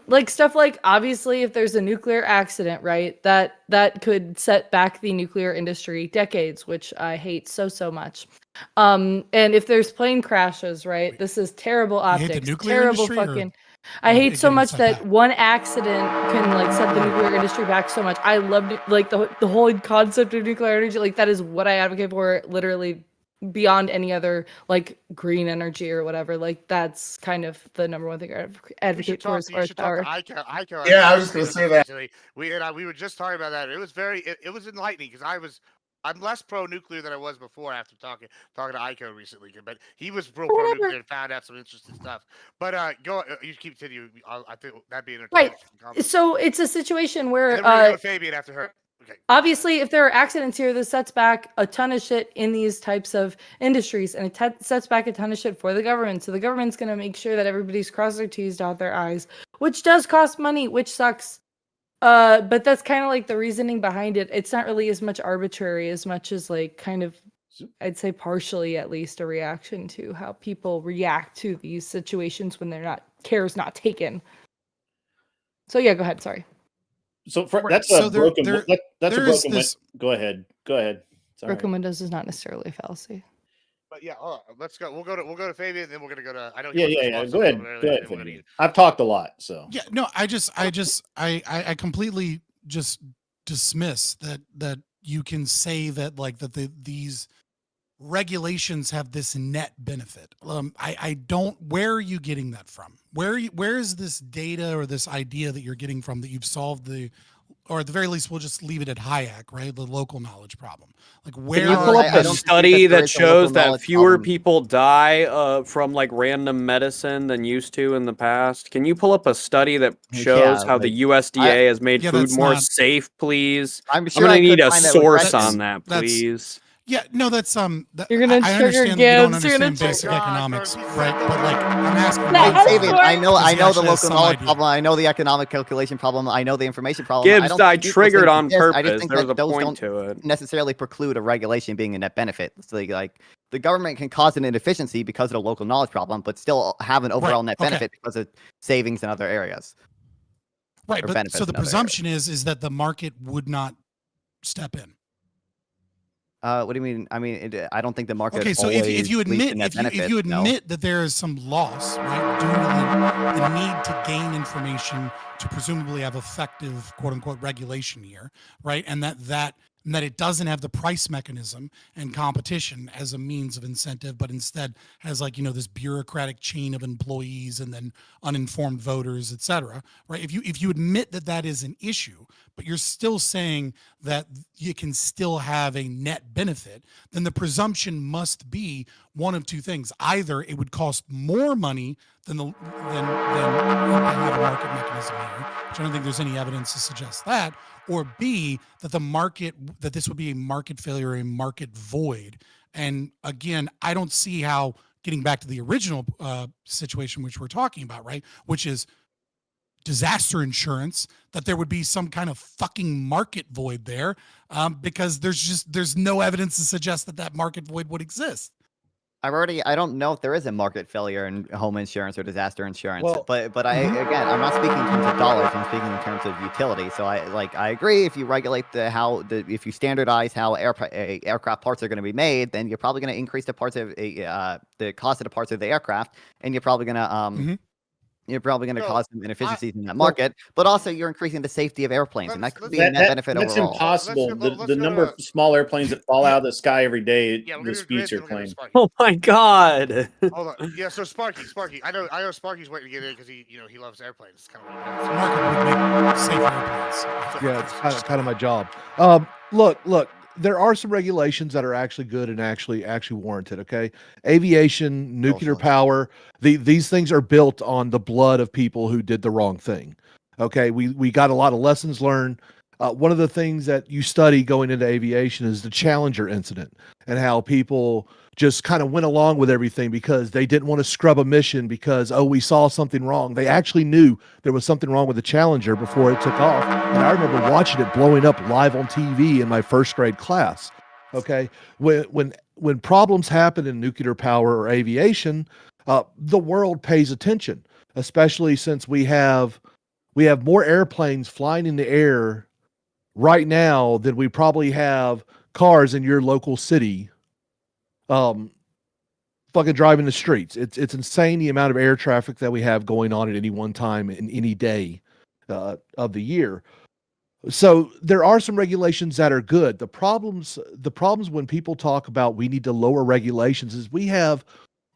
Like stuff like obviously if there's a nuclear accident, right, that could set back the nuclear industry decades, which I hate so much. And if there's plane crashes, right, this is terrible You hate the optics, nuclear terrible industry, or fucking. I or hate it so getting much set that back? one accident can like set the nuclear industry back so much. I loved it, like the whole concept of nuclear energy. Like that is what I advocate for, literally beyond any other like green energy or whatever. Like that's kind of the number one thing I advocate for as far as power. ICO. Yeah, I was just gonna say that. Recently. We were just talking about that. It was it was enlightening because I'm less pro nuclear than I was before after talking to ICO recently. But he was pro nuclear and found out some interesting stuff. But go, you keep continue. I think that'd be an Right. entertaining. So it's a situation where And then we're gonna go to Fabian after her. Okay. obviously if there are accidents here, this sets back a ton of shit in these types of industries, and it sets back a ton of shit for the government. So the government's going to make sure that everybody's crossed their T's, dot their I's, which does cost money, which sucks. But that's kind of like the reasoning behind it. It's not really as much arbitrary as much as like kind of, I'd say partially at least, a reaction to how people react to these situations when care is not taken. So yeah, go ahead. Sorry. So Right, that's so a there- broken. there- That's a there is broken. this- Go ahead. Sorry. Broken windows is not necessarily a fallacy. But yeah, let's go. We'll go to Fabian, then we're gonna go to. I know. Yeah. Go ahead. Fabian. I've talked a lot, so. Yeah, no, I completely just dismiss that you can say that like that these regulations have this net benefit. I don't. Where are you getting that from? Where is this data or this idea that you're getting from that you've solved or at the very least, we'll just leave it at Hayek, right? The local knowledge problem. Like where Can you pull I up don't a think study there that is a local shows that knowledge fewer problem. people die from like random medicine than used to in the past? Can you pull up a study that shows Yeah, how the like, USDA has made Yeah, food that's more not- safe, please? I'm I'm sure gonna I need could a find that with source reference. on that, that's- please. Yeah, no, that's You're gonna I trigger understand that you don't Gibbs, you're gonna understand basic trigger- economics, Oh, God, right? But like, I'm asking. No, Rob that's for it. David, fine. I know Because he the actually has local some knowledge idea. problem. I know the economic calculation problem. I know the information problem. I Gibbs, don't I think those triggered things on exist. I just purpose. think There was that a those point don't to it. necessarily preclude a regulation being a net benefit. So like the government can cause an inefficiency because of the local knowledge problem, but still have an overall net okay. benefit because of savings in other areas. Right, or but benefits so the in other areas. presumption is that the market would not step in. What do you mean? I mean, I don't think the market. Okay, so if you always leads to admit net if you benefits, no. admit that there is some loss, right, due to the need to gain information to presumably have effective quote unquote regulation here, right, and that it doesn't have the price mechanism and competition as a means of incentive, but instead has like, this bureaucratic chain of employees and then uninformed voters, et cetera, right? If you admit that that is an issue, but you're still saying that you can still have a net benefit, then the presumption must be one of two things. Either it would cost more money than to have a market mechanism here, which I don't think there's any evidence to suggest that, or B, that this would be a market failure, a market void. And again, I don't see how, getting back to the original situation which we're talking about, right, which is disaster insurance, that there would be some kind of fucking market void there, because there's no evidence to suggest that market void would exist. I don't know if there is a market failure in home insurance or disaster insurance. Well, but I'm not speaking in terms of dollars. I'm speaking in terms of utility. So I agree. If you regulate if you standardize how aircraft parts are going to be made, then you're probably going to increase the cost of the parts of the aircraft, and you're probably going to cause some inefficiencies in that market, but also you're increasing the safety of airplanes, and that could be a net benefit that's overall. impossible. Let's The go number to- of small airplanes that fall out of the sky every day Yeah, we're disputes your gonna go to claim. Sparky. Oh my god. Hold on. Yeah, so Sparky. I know Sparky's waiting to get in because he loves airplanes. It's kind of The market would make safer airplanes. Yeah, it's kind of my job. Look, there are some regulations that are actually good and actually warranted. Okay, aviation, nuclear Social. power, these things are built on the blood of people who did the wrong thing. Okay, we got a lot of lessons learned. One of the things that you study going into aviation is the Challenger incident and how people just kind of went along with everything because they didn't want to scrub a mission because, we saw something wrong. They actually knew there was something wrong with the Challenger before it took off. And I remember watching it blowing up live on TV in my first grade class. Okay. When problems happen in nuclear power or aviation, the world pays attention, especially since we have more airplanes flying in the air right now than we probably have cars in your local city fucking driving the streets. It's insane the amount of air traffic that we have going on at any one time in any day of the year. So there are some regulations that are good. The problems when people talk about we need to lower regulations is we have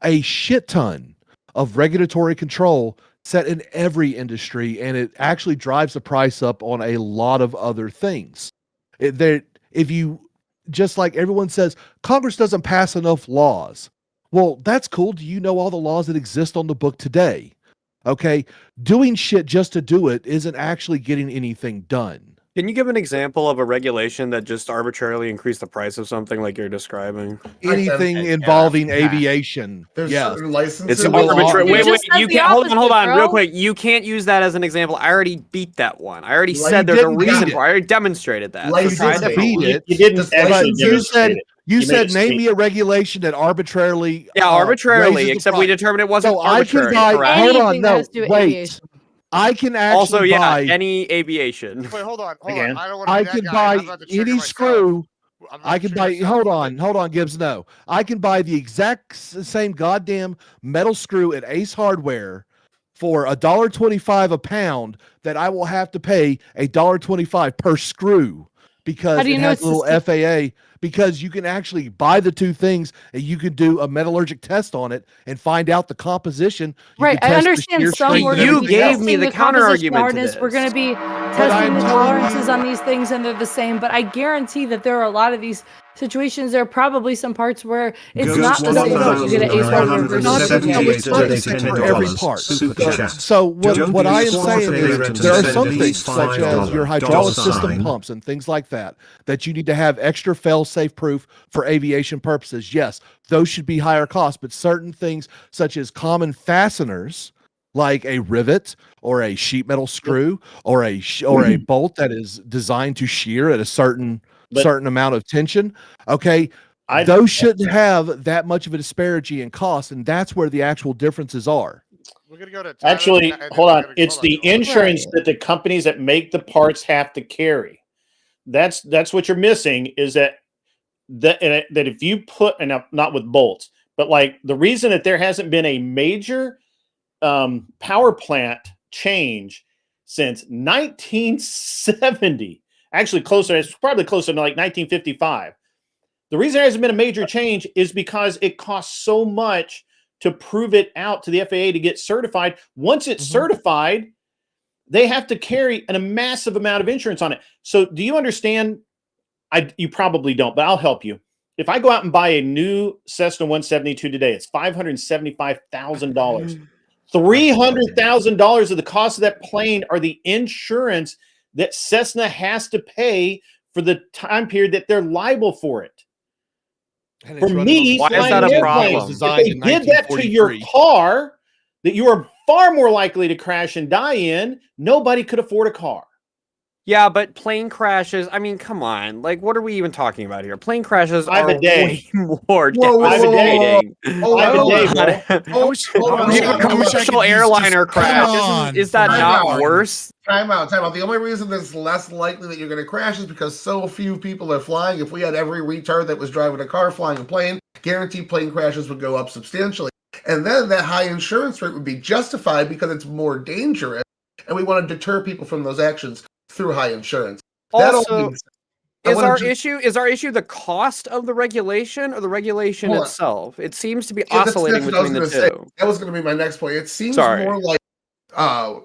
a shit ton of regulatory control set in every industry, and it actually drives the price up on a lot of other things. Just like everyone says, Congress doesn't pass enough laws. Well, that's cool. Do you know all the laws that exist on the book today? Okay. Doing shit just to do it isn't actually getting anything done. Can you give an example of a regulation that just arbitrarily increased the price of something like you're describing? Anything Yeah, involving yeah. aviation. There's Yes. certain licenses. It's Civil law. arbitrary. You Wait, just said you the can't hold on, opposite, real bro. quick. You can't use that as an example. I already beat that one. I already Well, said you there's a didn't reason beat for it. I already demonstrated that. Like, So you try a didn't different beat one. it. You didn't Just actually But demonstrate it. you made said a name me statement. a regulation that arbitrarily Yeah, raises arbitrarily, the except we price. determined it wasn't So I can arbitrary. buy. correct? Hold on, Anything that no, has to do with wait. aviation. I can actually Also, yeah, buy. any aviation. Wait, hold on. Again. I don't want to I be that can guy. buy I'm about to trigger any myself. screw. I'm about I to can trigger buy. myself. Hold on, Gibbs. No, I can buy the exact same goddamn metal screw at Ace Hardware for $1.25 a pound that I will have to pay $1.25 per screw because How do you it know has it's a the little same? FAA. Because you can actually buy the two things and you can do a metallurgic test on it and find out the composition. You Right, can I test the understand shear some strength we're and going to You be everything else. gave me testing the the counter composition argument to hardness. We're this. going to be I'm testing the telling tolerances you- on these things, and they're the same. But I guarantee that there are a lot of these situations, there are probably some parts where it's Ghost not the same if you get an A partner versus Not a for every $178 part. Super chat. So what I am saying is there are some spend things such as your hydraulic system pumps and things like that you need to have extra fail-safe proof for aviation purposes. Yes, those should be higher cost, but certain things such as common fasteners like a rivet or a sheet metal screw or a bolt that is designed to shear at a certain amount of tension, okay, those shouldn't have that much of a disparity in cost, and that's where the actual differences are. We're gonna go to Tyler, Actually, and then hold we're on. gonna- It's hold on, the hold on. insurance that the companies that make the parts have to carry. That's what you're missing is that if you put, and not with bolts, but like the reason that there hasn't been a major power plant change since 1970, actually closer, it's probably closer to like 1955. The reason there hasn't been a major change is because it costs so much to prove it out to the FAA to get certified. Once it's certified, they have to carry a massive amount of insurance on it. So do you understand? You probably don't, but I'll help you. If I go out and buy a new Cessna 172 today, it's $575,000. $300,000 of the cost of that plane are the insurance that Cessna has to pay for the time period that they're liable for it. For me, why is that a problem? If they did that to your car, that you are far more likely to crash and die in, nobody could afford a car. Yeah, but plane crashes, I mean, come on. Like, what are we even talking about here? Plane crashes are way more devastating. A commercial airliner crash, is that not worse? Time out. The only reason that it's less likely that you're going to crash is because so few people are flying. If we had every retard that was driving a car flying a plane, guaranteed plane crashes would go up substantially. And then that high insurance rate would be justified because it's more dangerous, and we want to deter people from those actions through high insurance. Also, is our issue the cost of the regulation or the regulation itself? It seems to be oscillating between the two. That was going to be my next point. It seems more like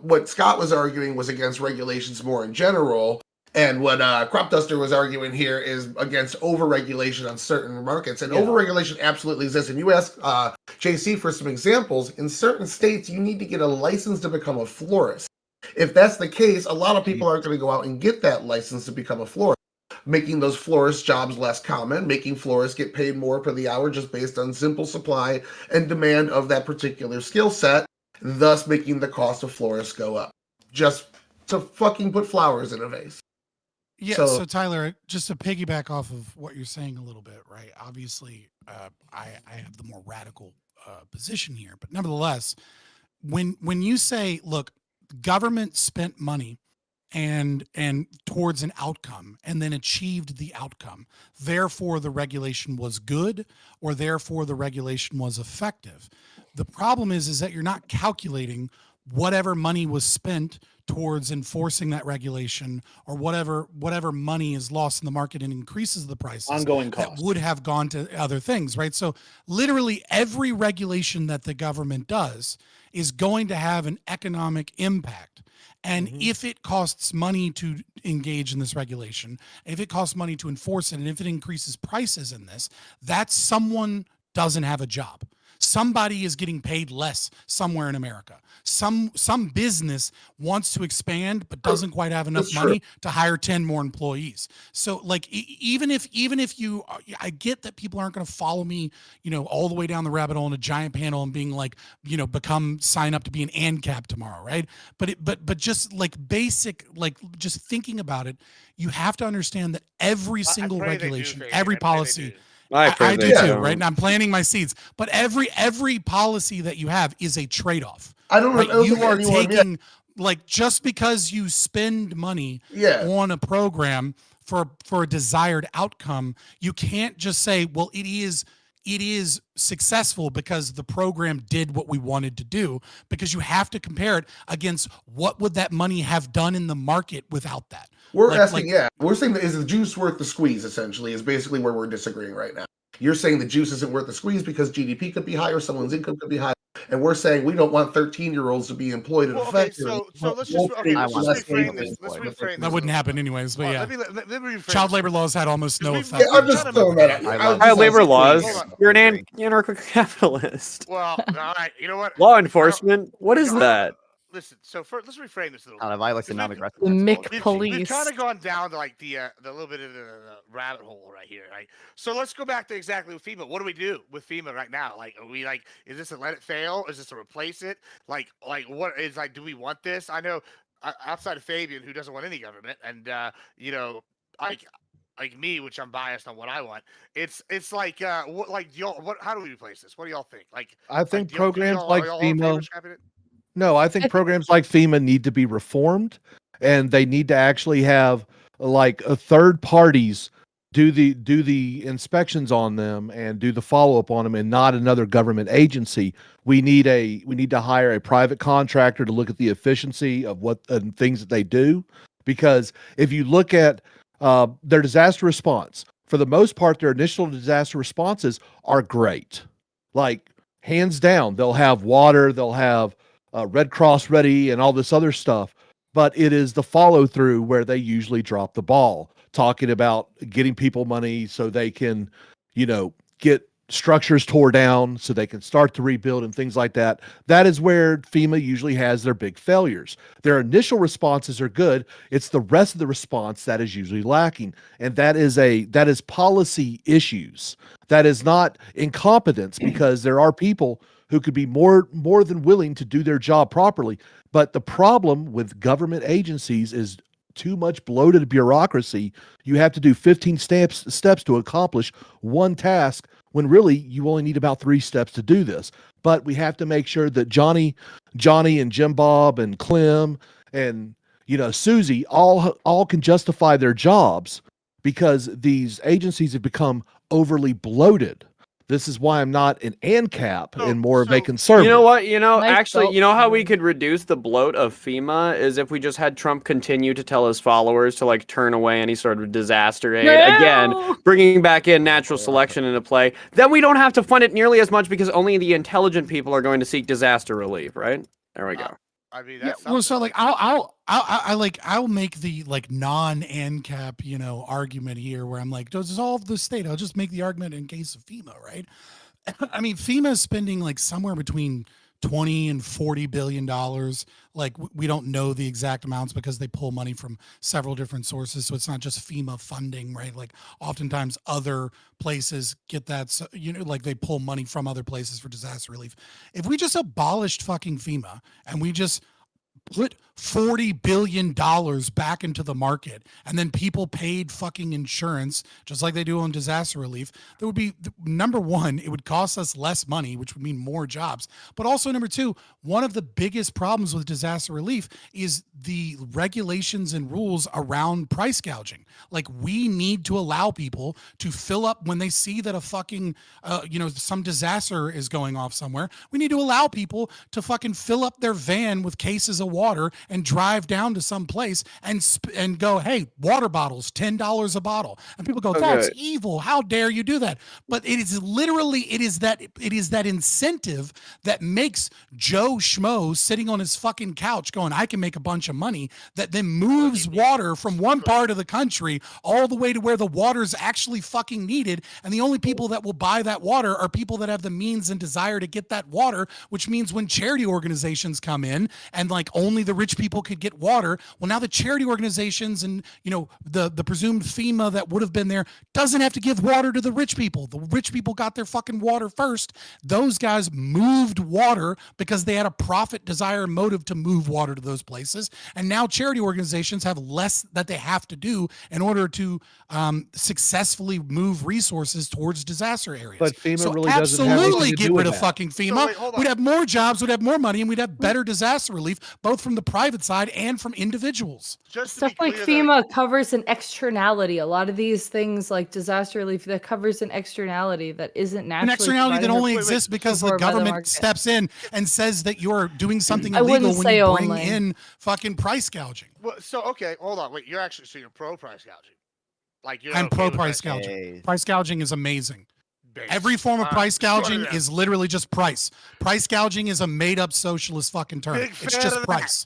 what Scott was arguing was against regulations more in general, and what Crop Duster was arguing here is against overregulation on certain markets. And overregulation absolutely exists. And you asked JC for some examples. In certain states, you need to get a license to become a florist. If that's the case, a lot of people aren't going to go out and get that license to become a florist, making those florist jobs less common, making florists get paid more per the hour just based on simple supply and demand of that particular skill set, thus making the cost of florists go up. Just to fucking put flowers in a vase. Yeah, so Tyler, just to piggyback off of what you're saying a little bit, right? Obviously, I have the more radical position here, but nevertheless, when you say, look, government spent money and towards an outcome and then achieved the outcome, therefore the regulation was good, or therefore the regulation was effective. The problem is that you're not calculating whatever money was spent towards enforcing that regulation, or whatever money is lost in the market and increases the prices, ongoing cost that would have gone to other things, right? So literally every regulation that the government does is going to have an economic impact. And if it costs money to engage in this regulation, if it costs money to enforce it, and if it increases prices in this, that someone doesn't have a job. Somebody is getting paid less somewhere in America. Some business wants to expand but doesn't quite have enough money to hire 10 more employees. So like even if you, I get that people aren't going to follow me, all the way down the rabbit hole in a giant panel and being like, sign up to be an ANCAP tomorrow, right? But just like basic, like just thinking about it, you have to understand that every single regulation, every policy. I do too, right? And I'm planting my seeds. But every policy that you have is a trade-off. I don't know. You are taking, like, just because you spend money on a program for a desired outcome, you can't just say, well, it is successful because the program did what we wanted to do, because you have to compare it against what would that money have done in the market without that. We're saying that is the juice worth the squeeze, essentially, is basically where we're disagreeing right now. You're saying the juice isn't worth the squeeze because GDP could be higher, someone's income could be higher. and we're saying we don't want 13-year-olds to be employed at Well, a okay, factory. so let's just I want reframe 13 this. Let's employed. reframe this. That wouldn't happen anyways, but Hold yeah. on, let me reframe Child this. labor laws had almost no We- effect. Yeah, I'm just trying to- throwing that out. I I love was Child just labor like, laws. hold on. You're an anarcho-capitalist. Well, all right. You know what? Law enforcement. What is that? Listen. So first, let's reframe this a little Not bit. a violence Because and we've- non-aggressive The principles. Mick We've police. kind of gone down to like the little bit of the rabbit hole right here, right? So let's go back to exactly with FEMA. What do we do with FEMA right now? Like, are we like, is this a let it fail? Is this a replace it? Like what is like? Do we want this? I know outside of Fabian, who doesn't want any government, and you know, like me, which I'm biased on what I want. It's like what like y'all what? How do we replace this? What do y'all think? Like, I think do y'all- programs are like y'all in favor of FEMA. scrapping it? No, I think programs like FEMA need to be reformed, and they need to actually have like a third parties do the inspections on them and do the follow up on them, and not another government agency. We need to hire a private contractor to look at the efficiency of what and things that they do, because if you look at their disaster response, for the most part, their initial disaster responses are great, like hands down. They'll have water, they'll have Red Cross ready and all this other stuff. But it is the follow through where they usually drop the ball, talking about getting people money so they can, get structures tore down so they can start to rebuild and things like that. That is where FEMA usually has their big failures. Their initial responses are good. It's the rest of the response that is usually lacking. And that is policy issues. That is not incompetence, because there are people who could be more than willing to do their job properly. But the problem with government agencies is too much bloated bureaucracy. You have to do 15 steps to accomplish one task, when really you only need about 3 steps to do this. But we have to make sure that Johnny and Jim Bob and Clem and Susie all can justify their jobs, because these agencies have become overly bloated. This is why I'm not an ANCAP and more of a conservative. You know what? Nice Actually, belt you know how we time. could reduce the bloat of FEMA is if we just had Trump continue to tell his followers to like turn away any sort of disaster aid. Again, No! bringing back in natural selection into play. Then we don't have to fund it nearly as much, because only the intelligent people are going to seek disaster relief, right? There we go. I mean, Yeah, that's well, so something. like I'll make the like non-ANCAP argument here, where I'm like, dissolve the state. I'll just make the argument in case of FEMA, right? I mean, FEMA is spending like somewhere between 20 and 40 billion dollars. Like we don't know the exact amounts because they pull money from several different sources, so it's not just FEMA funding, right? Like oftentimes other places get that, so, like they pull money from other places for disaster relief. If we just abolished fucking FEMA and we just put $40 billion back into the market, and then people paid fucking insurance just like they do on disaster relief, there would be, number one, it would cost us less money, which would mean more jobs. But also, number two, one of the biggest problems with disaster relief is the regulations and rules around price gouging. Like, we need to allow people to fill up when they see that a fucking, some disaster is going off somewhere. We need to allow people to fucking fill up their van with cases of water and drive down to some place and go, hey, water bottles, $10 a bottle. And people go, that's evil. How dare you do that? But it is that incentive that makes Joe Schmo sitting on his fucking couch going, I can make a bunch of money, that then moves water from one part of the country all the way to where the water's actually fucking needed. And the only people that will buy that water are people that have the means and desire to get that water, which means when charity organizations come in and like only the rich people could get water, well, now the charity organizations and the presumed FEMA that would have been there doesn't have to give water to the rich people. The rich people got their fucking water first. Those guys moved water because they had a profit desire motive to move water to those places, and now charity organizations have less that they have to do in order to successfully move resources towards disaster areas. But FEMA so really doesn't have absolutely anything to get do with rid of that. fucking FEMA. So wait, hold on. We'd have more jobs, we'd have more money, and we'd have better disaster relief, both from the private side and from individuals. Just to Stuff be like clear, though, FEMA covers an externality. A lot of these things like disaster relief, that covers an externality that isn't An naturally externality that provided or only wait, exists because the supported by the government market. steps in and says that you're doing something I wouldn't illegal when say you bring only. in fucking price gouging. well, so okay, hold on, wait. You're pro price gouging, like you're I'm okay pro with price price gouging. Hey, Price gouging is amazing. base. Every form of price Short of gouging that. is literally just price. Price gouging is a made-up socialist fucking term. Big It's fan just of that. price.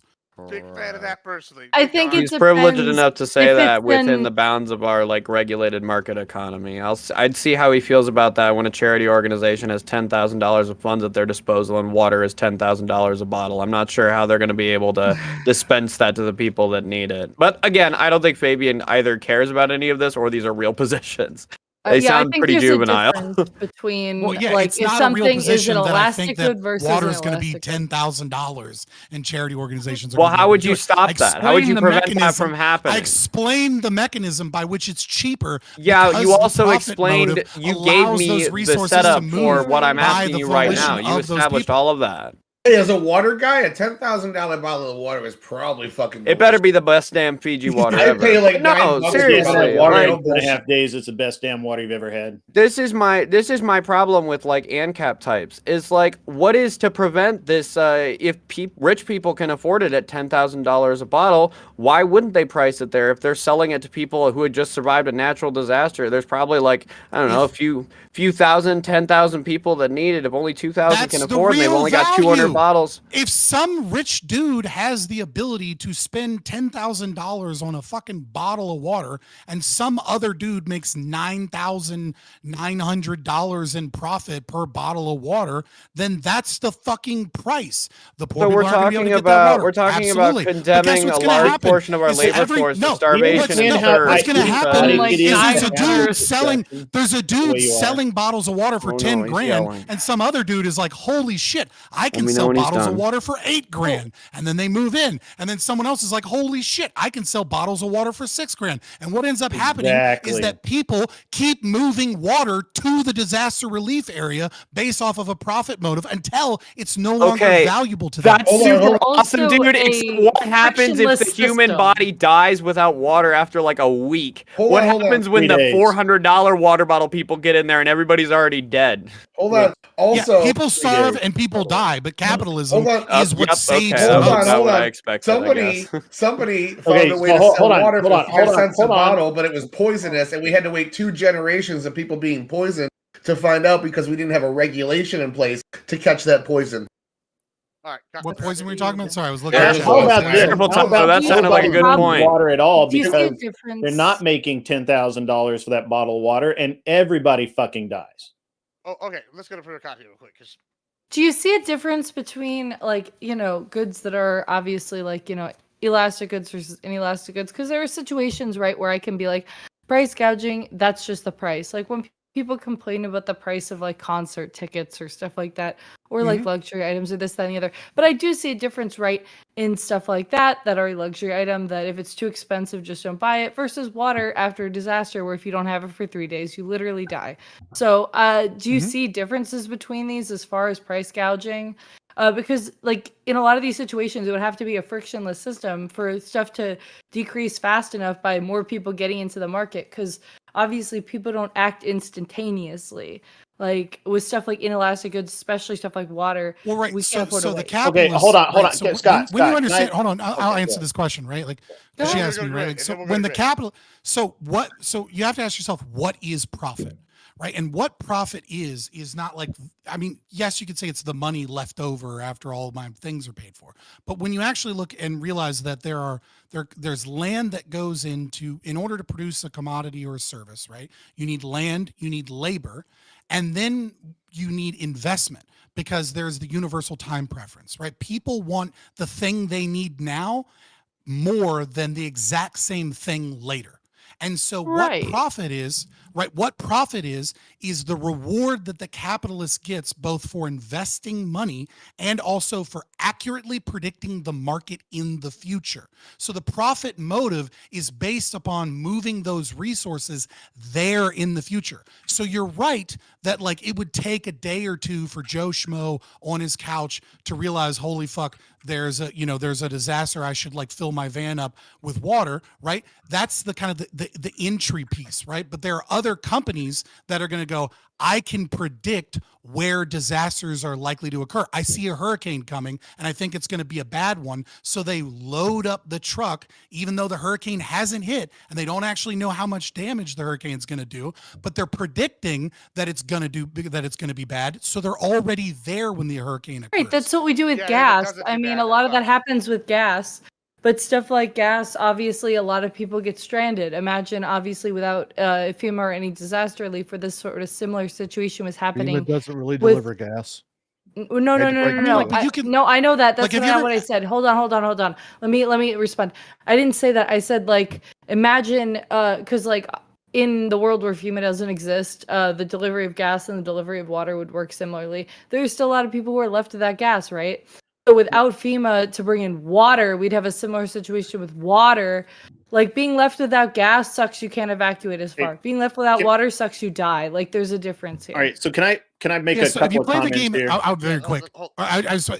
Big fan of that personally. I Big think time. it He's privileged depends enough to say if that it's within been- the bounds of our like regulated market economy. I'd see how he feels about that when a charity organization has $10,000 of funds at their disposal and water is $10,000 a bottle. I'm not sure how they're going to be able to dispense that to the people that need it. But again, I don't think Fabian either cares about any of this or these are real positions. They yeah, I sound think pretty there's juvenile. a difference between Well, yeah, like it's if not a real something is position an that I think elastic that good versus water an is going to be elastic good. $10,000 and charity organizations are Well, gonna be how able would to you do it. stop I that? How would you explained the prevent that mechanism- from happening? I explained the mechanism by which it's cheaper. Yeah, because you the also profit explained, motive you gave allows me those the resources setup to for move what I'm by asking the you right now. volition You of those established people. all of that. Hey, as a water guy, a $10,000 bottle of water is probably fucking. It better be the best damn Fiji water I'd ever. pay like But no, $9 for seriously, bottle of water water. like, in 2.5 days. It's the best damn water you've ever had. this is my problem with like ANCAP types. Is like, what is to prevent this? If rich people can afford it at $10,000 a bottle, why wouldn't they price it there? If they're selling it to people who had just survived a natural disaster, there's probably like, I don't know, a few thousand, 10,000 people that need it. If only 2,000 That's can the afford, and they've real only got 200 value. bottles. If some rich dude has the ability to spend $10,000 on a fucking bottle of water and some other dude makes $9,900 in profit per bottle of water, then that's the fucking price. The poor So people aren't gonna be able to get that water. we're talking Absolutely. about But guess condemning a what's gonna large happen portion of our is labor every- force no, to starvation what's- and no, thirst. what's gonna happen like, is there's a I- dude selling there's a way dude you are. selling bottles of water for Oh, no, 10 he's grand yelling. and some other dude is like, holy shit, I can me know sell when he's bottles of done. water for 8 grand. And then they move in. And then someone else is like, holy shit, I can sell bottles of water for 6 grand. And what ends up happening is Exactly. that people keep moving water to the disaster relief area based off of a profit motive until it's no longer Okay, valuable to them. That's Hold on, super hold on. awesome, Also dude. a Except what happens if the frictionless human system. body dies without water after like a week? Hold What on, hold on. happens when 3 the days. $400 water bottle people get in there and everybody's already dead? Hold on. Also, yeah, people starve days. and people die, but capitalism Hold on. is what Yep, saves okay, the that hold was on, most. about hold what on. I expected, I Somebody guess. found a way Okay, to so sell hold on, water hold for on, 5 hold on, cents a hold on. bottle, but it was poisonous, and we had to wait 2 generations of people being poisoned to find out because we didn't have a regulation in place to catch that poison. All right. What poison were you talking about? Sorry, I was looking Yeah, at How chat. about this? Careful, How Tom, about that sounded like a good point. Water at all Do you see a because difference? they're not making $10,000 for that bottle of water, and everybody fucking dies. Oh, okay. Let's go to Peter Copy real quick. Do you see a difference between like, goods that are obviously like, elastic goods versus inelastic goods? Because there are situations, right, where I can be like, price gouging, that's just the price. Like when people complain about the price of like concert tickets or stuff like that, or like luxury items or this, that, and the other. But I do see a difference, right, in stuff like that are a luxury item that if it's too expensive, just don't buy it, versus water after a disaster where if you don't have it for 3 days, you literally die. So do you see differences between these as far as price gouging? Because like in a lot of these situations, it would have to be a frictionless system for stuff to decrease fast enough by more people getting into the market. Because obviously people don't act instantaneously. Like with stuff like inelastic goods, especially stuff like water. Well, right. We can't afford So to the wait. capitalists. hold on, right, so Scott, when you Scott, understand, can I- hold on, I'll Okay, answer go this question, right? Like Go she ahead. asked me, Go right? ahead, Like, so and then we'll when go the to capital, so you have to ask yourself, what is profit, right? And what profit is not like, I mean, yes, you could say it's the money left over after all my things are paid for, but when you actually look and realize that there's land that goes into, in order to produce a commodity or a service, right? You need land, you need labor, and then you need investment, because there's the universal time preference, right? People want the thing they need now more than the exact same thing later. And so Right. what profit is, right? What profit is the reward that the capitalist gets both for investing money and also for accurately predicting the market in the future. So the profit motive is based upon moving those resources there in the future. So you're right that like it would take a day or two for Joe Schmo on his couch to realize, holy fuck, there's a disaster, I should like fill my van up with water, right? That's the kind of the entry piece, right? But there are other companies that are going to go, I can predict where disasters are likely to occur. I see a hurricane coming and I think it's going to be a bad one. So they load up the truck, even though the hurricane hasn't hit and they don't actually know how much damage the hurricane's going to do, but they're predicting that it's going to be bad. So they're already there when the hurricane occurs. Right. That's what we do with Yeah, if it gas. doesn't I do mean, bad, a lot of that's that happens with gas. But stuff like gas, obviously, a lot of people get stranded. Imagine, obviously, without FEMA or any disaster relief, where this sort of similar situation was happening. FEMA doesn't really with- deliver gas. No. Hate to break it to No, you. But you can- no, I know that. That's Like, have you not ever- what I said. Hold on. Let me respond. I didn't say that. I said, like, imagine, because, like, in the world where FEMA doesn't exist, the delivery of gas and the delivery of water would work similarly. There's still a lot of people who are left without gas, right? So without FEMA to bring in water, we'd have a similar situation with water. Like, being left without gas sucks, you can't evacuate as far. Being left without water sucks, you die. Like, there's a difference here. All right. So can I make Yeah, a so if you couple of play the comments game here? out very Yeah, quick, hold-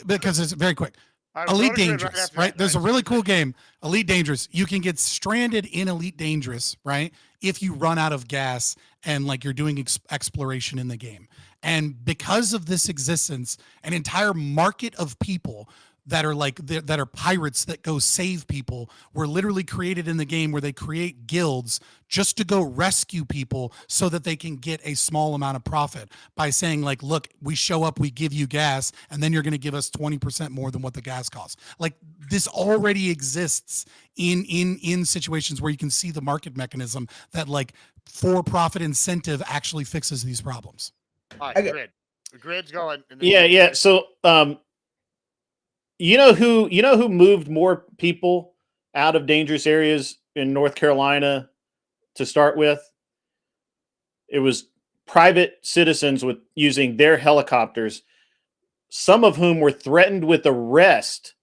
because it's very quick. All right, Elite go to Grid Dangerous, after right? that, There's a right? really cool game, Elite Dangerous. You can get stranded in Elite Dangerous, right? If you run out of gas and like you're doing exploration in the game. And because of this existence, an entire market of people that are like that are pirates that go save people were literally created in the game, where they create guilds just to go rescue people so that they can get a small amount of profit by saying, like, look, we show up, we give you gas, and then you're going to give us 20% more than what the gas costs. Like, this already exists in situations where you can see the market mechanism that, like, for-profit incentive actually fixes these problems. All I right, get- Grid. Grid's going. and then Yeah. So you know who moved more people out of dangerous areas in North Carolina to start with? It was private citizens with using their helicopters, some of whom were threatened with arrest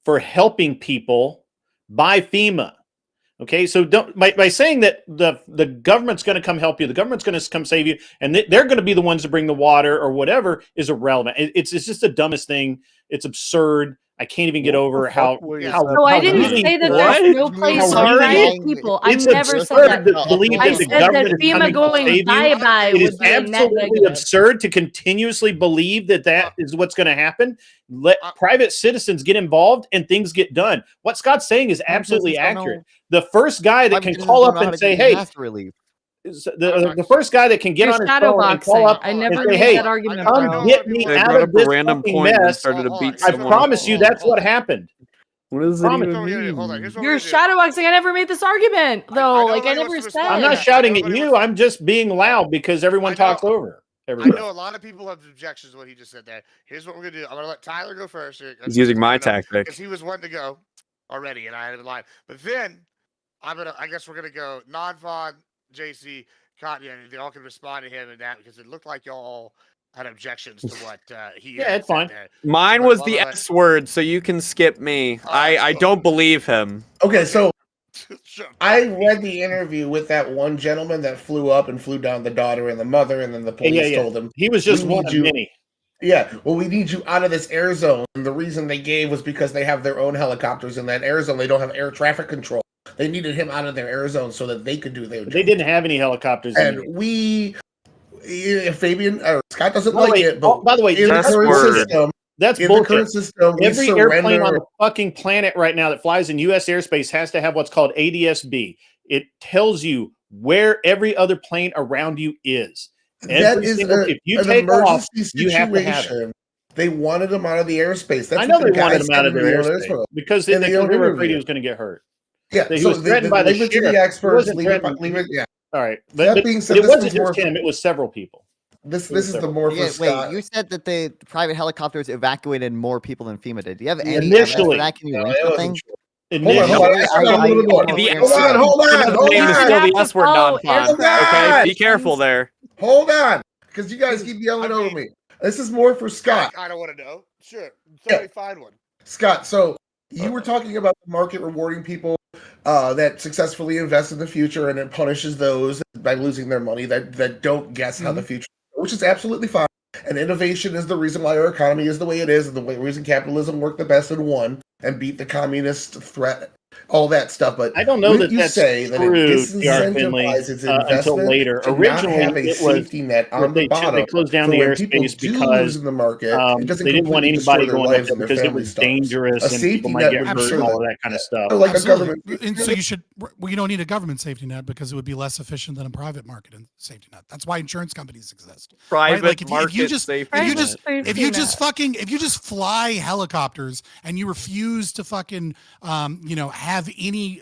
for helping people by FEMA. Okay, so by saying that the government's going to come help you, the government's going to come save you, and they're going to be the ones to bring the water or whatever is irrelevant. It's just the dumbest thing. It's absurd. I can't even get over how. So I didn't really say that what? there's no place How for really- private people. I It's never said absurd that. to believe I that the said that government is FEMA coming to going save you. bye-bye It would is be a net absolutely negative. absurd to continuously believe that is what's going to happen. Let private citizens get involved and things get done. What Scott's saying is absolutely accurate. The first guy that can call up and say, "Hey," the first guy that can get You're on his phone and call shadowboxing. up I and never say, made "Hey, that argument, come bro. get me They out brought of up a this random fucking point and mess." started to beat I someone. promise you, that's what happened. What does it Promise. even Here's what we're gonna do. mean? Hold on. Here's what You're we're gonna do. shadowboxing. I never made this argument, though. know Like, I nobody wants never to said. respond I'm to not that. shouting at Nobody you. wants- I'm just being loud because everyone I know. talks over I everybody. know a lot of people have objections to what he just said there. Here's what we're gonna do. I'm gonna let Tyler go first. He's using my tactic. because he was wanting to go already, and I had him in line. But then I guess we're gonna go non-Vaughn, JC, Katya, and they all can respond to him and that because it looked like y'all had objections to what he. Yeah, had it's said fine. there. Mine But was why the don't I- S word, so you can skip me. I don't believe him. Okay, so Sure. I read the interview with that one gentleman that flew up and flew down the daughter and the mother, and then the police told him, He was just "We one need of you." many. Yeah, well, we need you out of this air zone. And the reason they gave was because they have their own helicopters in that air zone. They don't have air traffic control. They needed him out of their air zone so that they could do their job. They didn't have any helicopters. And Fabian or Scott doesn't like it, but by the way, in the that's current word. system, that's in the bullshit. current system, we Every airplane on surrender. the fucking planet right now that flies in U.S. airspace has to have what's called ADS-B. It tells you where every other plane around you is. That is If you an take off, emergency you have to have it. situation. They wanted him out of the airspace. That's I know what the they wanted guy him out of said their in the airspace because in they the were afraid interview. he was going to get hurt. Yeah, He so was threatened by the leave it to sheriff. the He experts. wasn't Leave it, threatened. yeah. All right, That but being said, it this wasn't was more just him; it was several people. This is the more for Yeah, Scott. wait, you said that the private helicopters evacuated more people than FEMA did. Do you have any evidence Initially. for that? Can you No, link it something? wasn't true. Initially, Hold on. I got a little more. The Hold on, hold on, the hold name is on. still the You have S to word, follow non-fun. aircraft Okay, be regulations. careful there. Hold on, because you guys keep yelling over me. This is more for Scott. I don't want to know. Sure, somebody find one. Scott, so you were talking about the market rewarding people that successfully invest in the future, and it punishes those by losing their money that don't guess how the future, which is absolutely fine. And innovation is the reason why our economy is the way it is, and the reason capitalism worked the best and won and beat the communist threat, all that stuff. But I don't know wouldn't that you that's say that it true, DR Finley, disincentivizes until investment later. to not Originally, have a it was safety net that on the they bottom closed down for the when people airspace do because lose in the market, it doesn't they didn't want completely destroy anybody their going up lives there and their because it family was stars. dangerous A and people safety might net get would hurt ensure and all that, of that kind of stuff. like a Absolutely. government. And so you should, well, you don't need a government safety net because it would be less efficient than a private market and safety net. That's why insurance companies exist. Private Like if you market just safety Private net. if safety you net. just fucking if you just fly helicopters and you refuse to fucking have any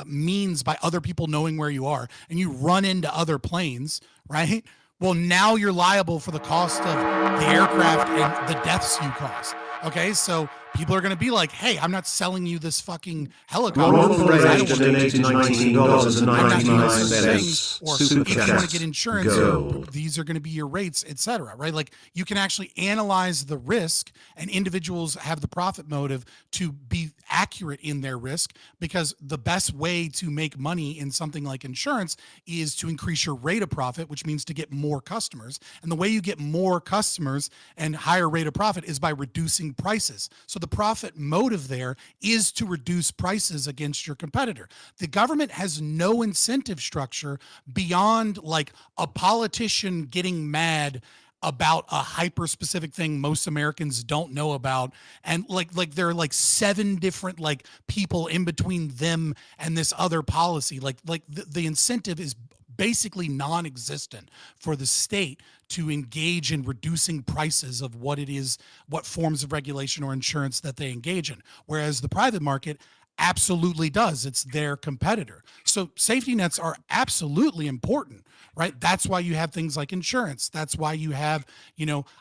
means by other people knowing where you are, and you run into other planes, right? Well, now you're liable for the cost of the aircraft and the deaths you cause. Okay, so people are going to be like, "Hey, I'm not selling you this fucking helicopter Ron because I Parade don't want to donated $19.99. or Super if you want to chat. get insurance, Go. these are going to be your rates, etc. Right? Like you can actually analyze the risk, and individuals have the profit motive to be accurate in their risk, because the best way to make money in something like insurance is to increase your rate of profit, which means to get more customers. And the way you get more customers and higher rate of profit is by reducing prices. So the profit motive there is to reduce prices against your competitor. The government has no incentive structure beyond like a politician getting mad about a hyper specific thing most Americans don't know about, and like there are like 7 different like people in between them and this other policy. Like the incentive is basically non-existent for the state to engage in reducing prices of what it is, what forms of regulation or insurance that they engage in, whereas the private market absolutely does. It's their competitor. So safety nets are absolutely important, right? That's why you have things like insurance. That's why you have,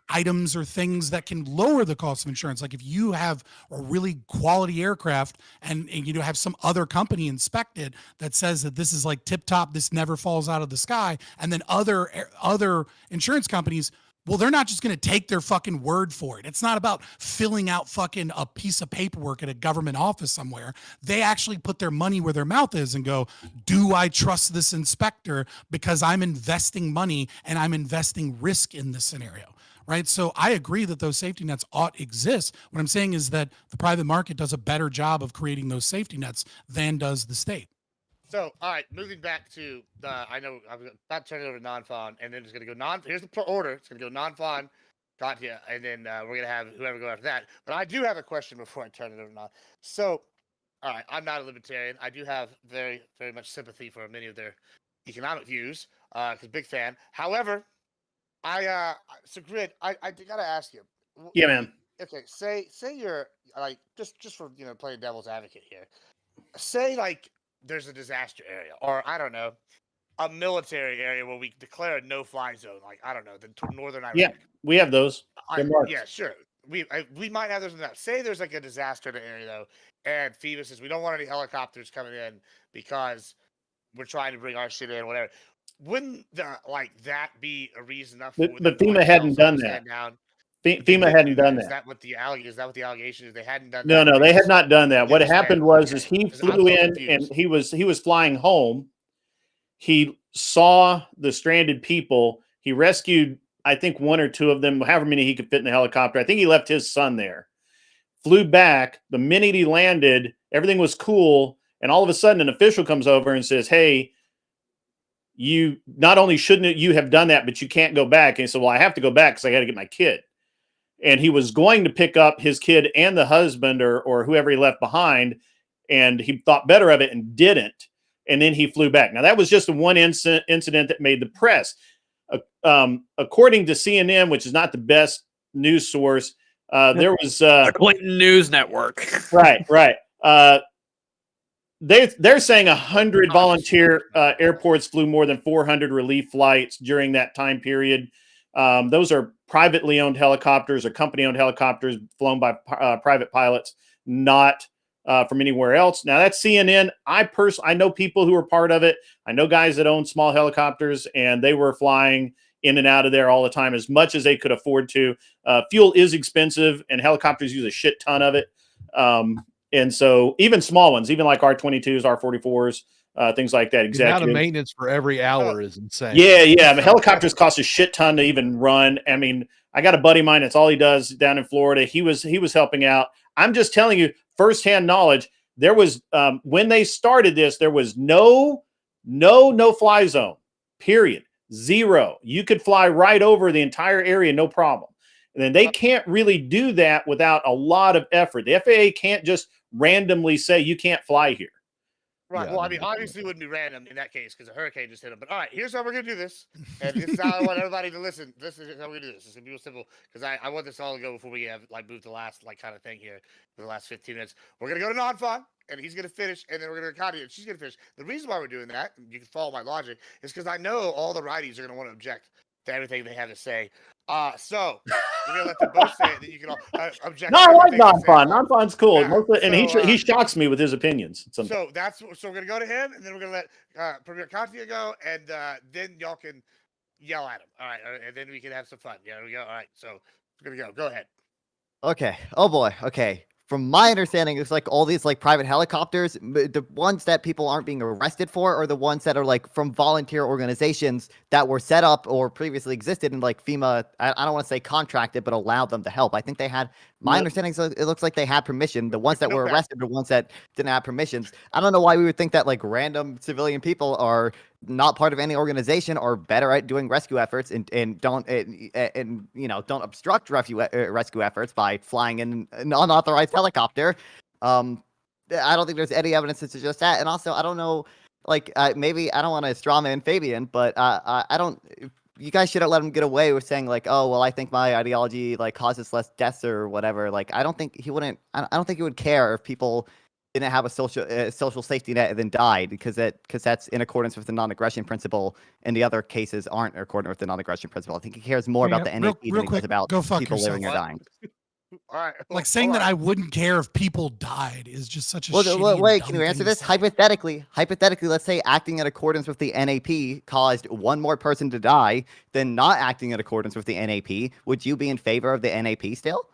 items or things that can lower the cost of insurance. Like if you have a really quality aircraft and have some other company inspect it that says that this is like tip top, this never falls out of the sky, and then other insurance companies, well, they're not just going to take their fucking word for it. It's not about filling out fucking a piece of paperwork at a government office somewhere. They actually put their money where their mouth is and go, do I trust this inspector because I'm investing money and I'm investing risk in this scenario, right? So I agree that those safety nets ought exist. What I'm saying is that the private market does a better job of creating those safety nets than does the state. So, all right, moving back to I know I'm about to turn it over to non-fawn, and then it's going to go here's the order. It's going to go non-fawn, Katya, and then we're going to have whoever go after that. But I do have a question before I turn it over to non. So, all right, I'm not a libertarian. I do have very, very much sympathy for many of their economic views, because big fan. However, so Grid, I got to ask you. Yeah, man. Okay, say you're like just for playing devil's advocate here. Say like there's a disaster area, or I don't know, a military area where we declare a no-fly zone, like I don't know, the northern Iraq. Yeah, we have those. Yeah, sure. We might have those in that. Say there's like a disaster in the area though, and FEMA says we don't want any helicopters coming in because we're trying to bring our shit in, whatever. Wouldn't that be a reason enough? But FEMA hadn't done that. FEMA hadn't done that. Is that what the allegation is? They hadn't done that? No, they had not done that. What happened was he flew in confused. and he was flying home. He saw the stranded people. He rescued, I think, 1 or 2 of them, however many he could fit in the helicopter. I think he left his son there. Flew back. The minute he landed, everything was cool. And all of a sudden, an official comes over and says, "Hey, you not only shouldn't you have done that, but you can't go back." And he said, "Well, I have to go back because I got to get my kid." And he was going to pick up his kid and the husband or whoever he left behind, and he thought better of it and didn't. And then he flew back. Now, that was just one incident that made the press. According to CNN, which is not the best news source, there was the Clinton News Network. Right. They're saying 100 volunteer airports flew more than 400 relief flights during that time period. Those are privately owned helicopters or company-owned helicopters flown by private pilots, not from anywhere else. Now, that's CNN. I know people who are part of it. I know guys that own small helicopters, and they were flying in and out of there all the time as much as they could afford to. Fuel is expensive, and helicopters use a shit ton of it. And so even small ones, even like R-22s, R-44s, things like that. The amount of Executive. maintenance for every hour is insane. Yeah, yeah. I mean, helicopters cost a shit ton to even run. I mean, I got a buddy of mine. That's all he does down in Florida. He was helping out. I'm just telling you firsthand knowledge. There was when they started this, there was no fly zone. Period. Zero. You could fly right over the entire area, no problem. And then they can't really do that without a lot of effort. The FAA can't just randomly say you can't fly here. Right. Yeah, Well, I no, mean, no, obviously, it wouldn't be random in that case because a hurricane just hit them. But all right, here's how we're gonna do this, and this is how I want everybody to listen. This is how we're gonna do this. It's gonna be real simple because I want this all to go before we have like move to the last like kind of thing here for the last 15 minutes. We're gonna go to non-fun, and he's gonna finish, and then we're gonna Connie, and she's gonna finish. The reason why we're doing that, and you can follow my logic, is because I know all the righties are gonna want to object to everything they have to say. So we're gonna let them both say it, then you can all object. No, to I like everything they say. non-fun. Non-fun's cool. Yeah, And he so, he shocks me with his opinions. So we're gonna go to him, and then we're gonna let Premier Contia go, and then y'all can yell at him. All right, and then we can have some fun. Yeah, we go. All right, so we're gonna go. Go ahead. Okay. Oh boy. Okay. From my understanding, it's like all these like private helicopters. The ones that people aren't being arrested for are the ones that are like from volunteer organizations that were set up or previously existed and like FEMA. I don't want to say contracted, but allowed them to help. I think they had. My understanding is it looks like they had permission. The ones that were arrested are ones that didn't have permissions. I don't know why we would think that like random civilian people are not part of any organization or better at doing rescue efforts and don't don't obstruct rescue efforts by flying in an unauthorized helicopter. I don't think there's any evidence to suggest that. And also, I don't know, like maybe I don't want to straw man Fabian, but I don't. You guys shouldn't let him get away with saying like, oh well, I think my ideology like causes less deaths or whatever. Like I don't think he wouldn't. I don't think he would care if people didn't have a social safety net and then died because that's in accordance with the non-aggression principle, and the other cases aren't in accordance with the non-aggression principle. I think he cares more about the NAP than he does about go fuck people yourself. living or dying. All right. Like saying that I wouldn't care if people died is just such a Well, shitty and wait, dumb can you thing answer to this? say. Hypothetically, let's say acting in accordance with the NAP caused one more person to die than not acting in accordance with the NAP. Would you be in favor of the NAP still?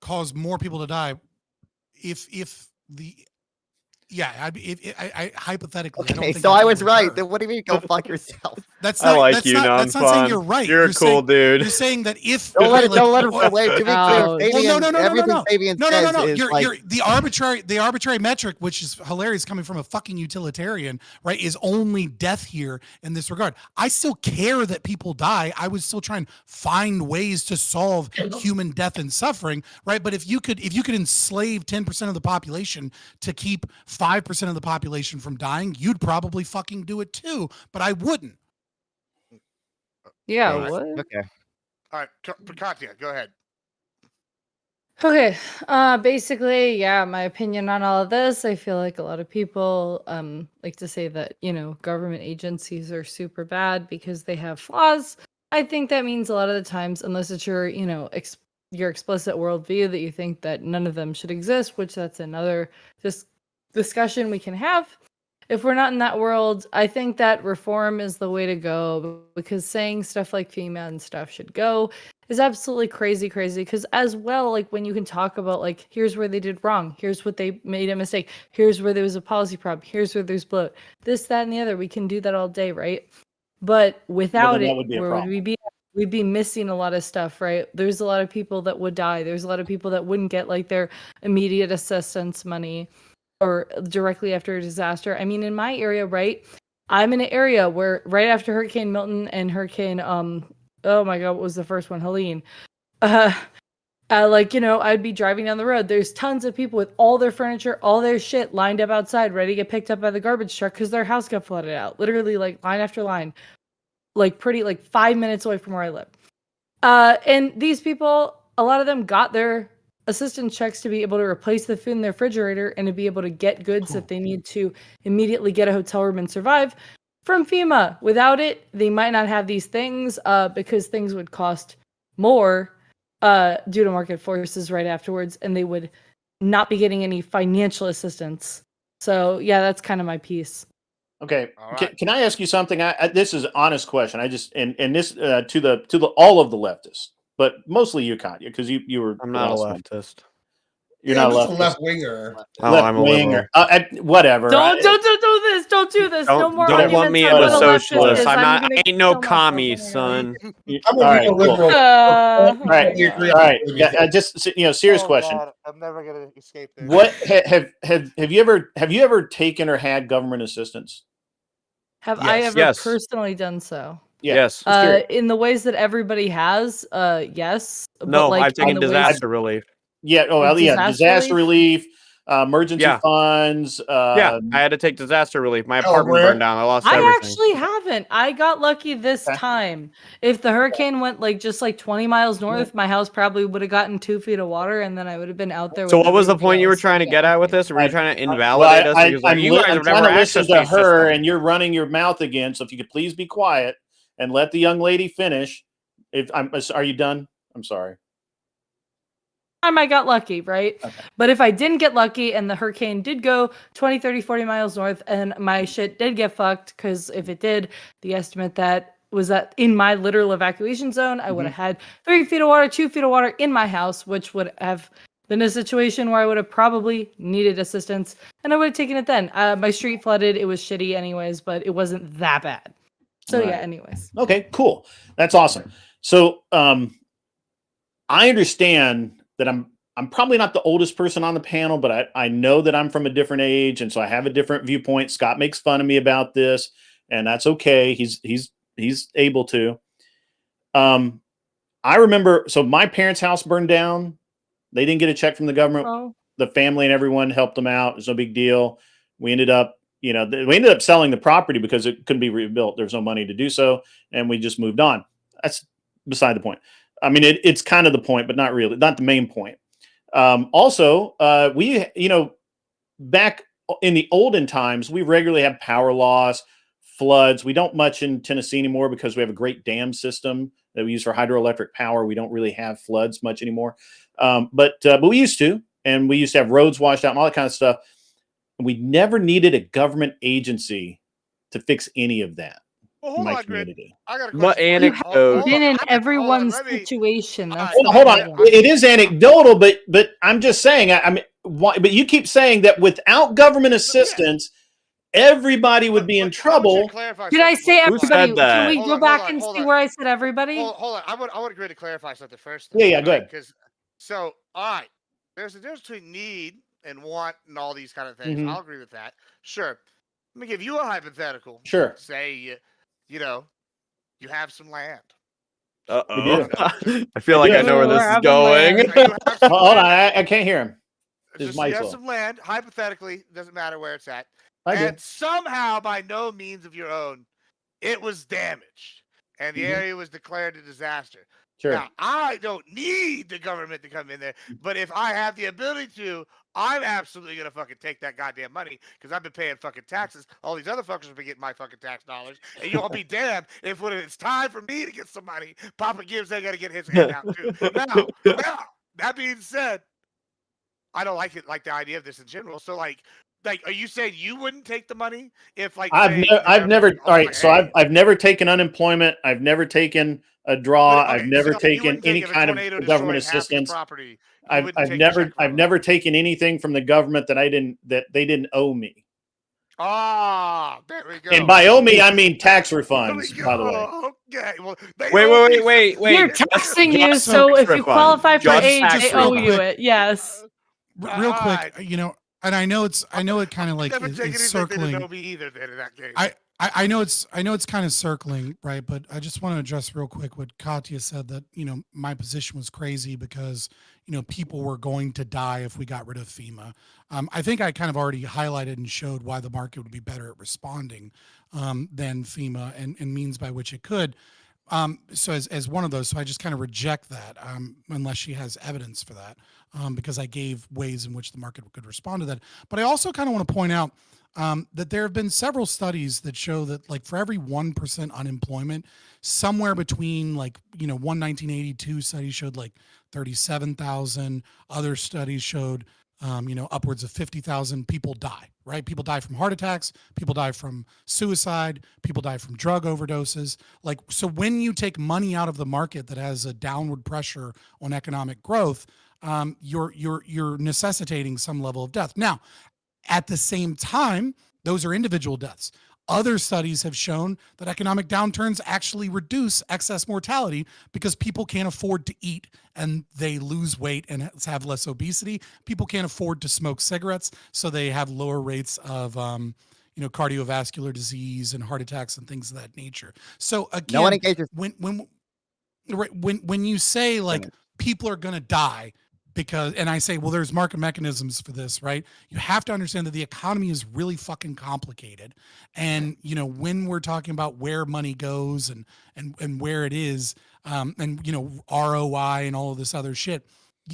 Cause more people to die if the I'd be I hypothetically. I don't Okay, think so that's I what was would right. occur. Then what do you mean go fuck yourself? That's I not. like That's you, not. That's not saying non-fun. you're right. You're a cool saying, dude. You're saying that if Don't let okay, it wait. To be clear, Ouch. Fabian, no. everything Fabian says is You're like the arbitrary metric, which is hilarious coming from a fucking utilitarian, right? Is only death here in this regard. I still care that people die. I would still try and find ways to solve human death and suffering, right? But if you could enslave 10% of the population to keep 5% of the population from dying, you'd probably fucking do it too. But I wouldn't. Yeah, Alright. what? okay. All right, Katya, go ahead. Okay. Basically, yeah, my opinion on all of this, I feel like a lot of people like to say that, government agencies are super bad because they have flaws. I think that means a lot of the times, unless it's your, your explicit worldview that you think that none of them should exist, which that's another discussion we can have. If we're not in that world, I think that reform is the way to go, because saying stuff like FEMA and stuff should go is absolutely crazy because as well, like when you can talk about like here's where they did wrong, here's what they made a mistake, here's where there was a policy problem, here's where there's bloat, this, that, and the other, we can do that all day, right? But without that it, would be a where would we problem. be? We'd be missing a lot of stuff, right? There's a lot of people that would die. There's a lot of people that wouldn't get like their immediate assistance money or directly after a disaster. I mean, in my area, right? I'm in an area where right after Hurricane Milton and Hurricane, oh my God, what was the first one? Helene. I'd be driving down the road. There's tons of people with all their furniture, all their shit lined up outside, ready to get picked up by the garbage truck because their house got flooded out. Literally, like line after line, like 5 minutes away from where I live. And these people, a lot of them got their assistance checks to be able to replace the food in their refrigerator and to be able to get goods that they need to immediately get a hotel room and survive from FEMA. Without it, they might not have these things because things would cost more due to market forces right afterwards, and they would not be getting any financial assistance. So yeah, that's kind of my piece. Okay, All right. can I ask you something? This is an honest question. I just and this to the all of the leftists, but mostly you, Katya, because you were I'm the not a last one. leftist. You're Yeah, not I'm just a left. left winger. Oh, I'm a liberal. Whatever. Don't do this. Don't do this. No Don't more don't lump arguments me on into what a leftist socialist. is. I'm not. gonna I ain't no kill myself commie, anyway. son. I'm All a right, real cool. liberal. Oh Right. my Agree. All right. with me. Yeah, just serious Oh, question. God, I'm never gonna escape this. What have you ever taken or had government assistance? Have I Yes. ever Yes. personally done so? Yeah. Yes. Just curious. In the ways that everybody has, yes. But No, like I've taken in the ways disaster relief. Yeah. Oh, well, yeah. disaster Disaster relief, emergency Yeah. funds. Yeah, I had to take disaster relief. My Oh, apartment Brett. burned down. I lost I everything. actually haven't. I got lucky this Okay. time. If the hurricane went like just like 20 miles north, my house probably would have gotten 2 feet of water, and then I would have been out there. So with what was the everybody point you were else trying to got get at with nothing. this? Were you trying to Well, invalidate us? Because like, you guys I'm have trying never to listen accessed to these her, systems. and you're running your mouth again. So if you could please be quiet and let the young lady finish. Are you done? I'm sorry. Time I got lucky, right? Okay. But if I didn't get lucky and the hurricane did go 20, 30, 40 miles north and my shit did get fucked, because if it did, the estimate that was that in my literal evacuation zone, I would have had 3 feet of water, 2 feet of water in my house, which would have been a situation where I would have probably needed assistance, and I would have taken it then. My street flooded. It was shitty anyways, but it wasn't that bad. So yeah, Right. anyways. Okay, cool. That's awesome. So I understand that I'm probably not the oldest person on the panel, but I know that I'm from a different age, and so I have a different viewpoint. Scott makes fun of me about this, and that's okay. He's able to. I remember, so my parents' house burned down. They didn't get a check from the government. Oh, The family and everyone helped them out. It was no big deal. We ended up, selling the property because it couldn't be rebuilt. There's no money to do so, and we just moved on. That's beside the point. I mean, it's kind of the point, but not really, not the main point. Also, we, back in the olden times, we regularly have power loss, floods. We don't much in Tennessee anymore because we have a great dam system that we use for hydroelectric power. We don't really have floods much anymore, but we used to, and we used to have roads washed out and all that kind of stuff. We never needed a government agency to fix any of that. Well, in hold my on, Grid. community. I got a What question. for you. anecdote? been in Hold on, everyone's let me- situation. All That's right, the Hold on. problem. It is anecdotal, but I'm just saying. I mean, why, but you keep saying that without government assistance, everybody would be in I want you to trouble. clarify Did I something. say Who everybody? said that? Can we Hold go on, back hold on, and hold see on. where I said everybody? Hold on. I want Grid to clarify something first. Yeah, go ahead. Because so, all right, there's a difference between need and want and all these kind of things. Mhm. I'll agree with that. Sure. Let me give you a hypothetical. Sure. Say, you have some land. Uh-oh. do. I feel like I know where this is going. You have some Hold on, land. I can't hear him. His Just, you mic's have low. some land. Hypothetically, doesn't matter where it's at. I do. And somehow, by no means of your own, it was damaged, and the Mhm. area was declared a disaster. Sure. Now, I don't need the government to come in there, but if I have the ability to, I'm absolutely gonna fucking take that goddamn money because I've been paying fucking taxes. All these other fuckers have been getting my fucking tax dollars, and you'll be damned if when it's time for me to get some money, Papa Gibbs they gotta get his hand out too. Now, that being said, I don't like the idea of this in general. So like, are you saying you wouldn't take the money if like I've never. All right. So I've never taken unemployment. I've never taken a draw. I've never taken any kind of government assistance. I've never taken anything from the government that they didn't owe me. Ah, there we go. And by owe me, I mean tax There we refunds, by the way. go. Okay. Well, they owe me Wait. They're something. taxing you, Just so if you refund. qualify for Just age, tax they owe refund. you it. Yes. Real quick, and I know it kind of like Never is take anything they circling. didn't owe me either. Then in that case, I know it's kind of circling, right? But I just want to address real quick what Katya said, that my position was crazy because people were going to die if we got rid of FEMA. I think I kind of already highlighted and showed why the market would be better at responding than FEMA and means by which it could. So as one of those, so I just kind of reject that unless she has evidence for that, because I gave ways in which the market could respond to that. But I also kind of want to point out that there have been several studies that show that like for every 1% unemployment, somewhere between one 1982 study showed like 37,000. Other studies showed upwards of 50,000 people die, right? People die from heart attacks, people die from suicide, people die from drug overdoses. Like, so when you take money out of the market that has a downward pressure on economic growth, you're necessitating some level of death. Now, at the same time, those are individual deaths. Other studies have shown that economic downturns actually reduce excess mortality because people can't afford to eat and they lose weight and have less obesity. People can't afford to smoke cigarettes, so they have lower rates of cardiovascular disease and heart attacks and things of that nature. So again, No one engages. when you say like people are going to die because, and I say, well, there's market mechanisms for this, right? You have to understand that the economy is really fucking complicated. And, when we're talking about where money goes and where it is, and, ROI and all of this other shit,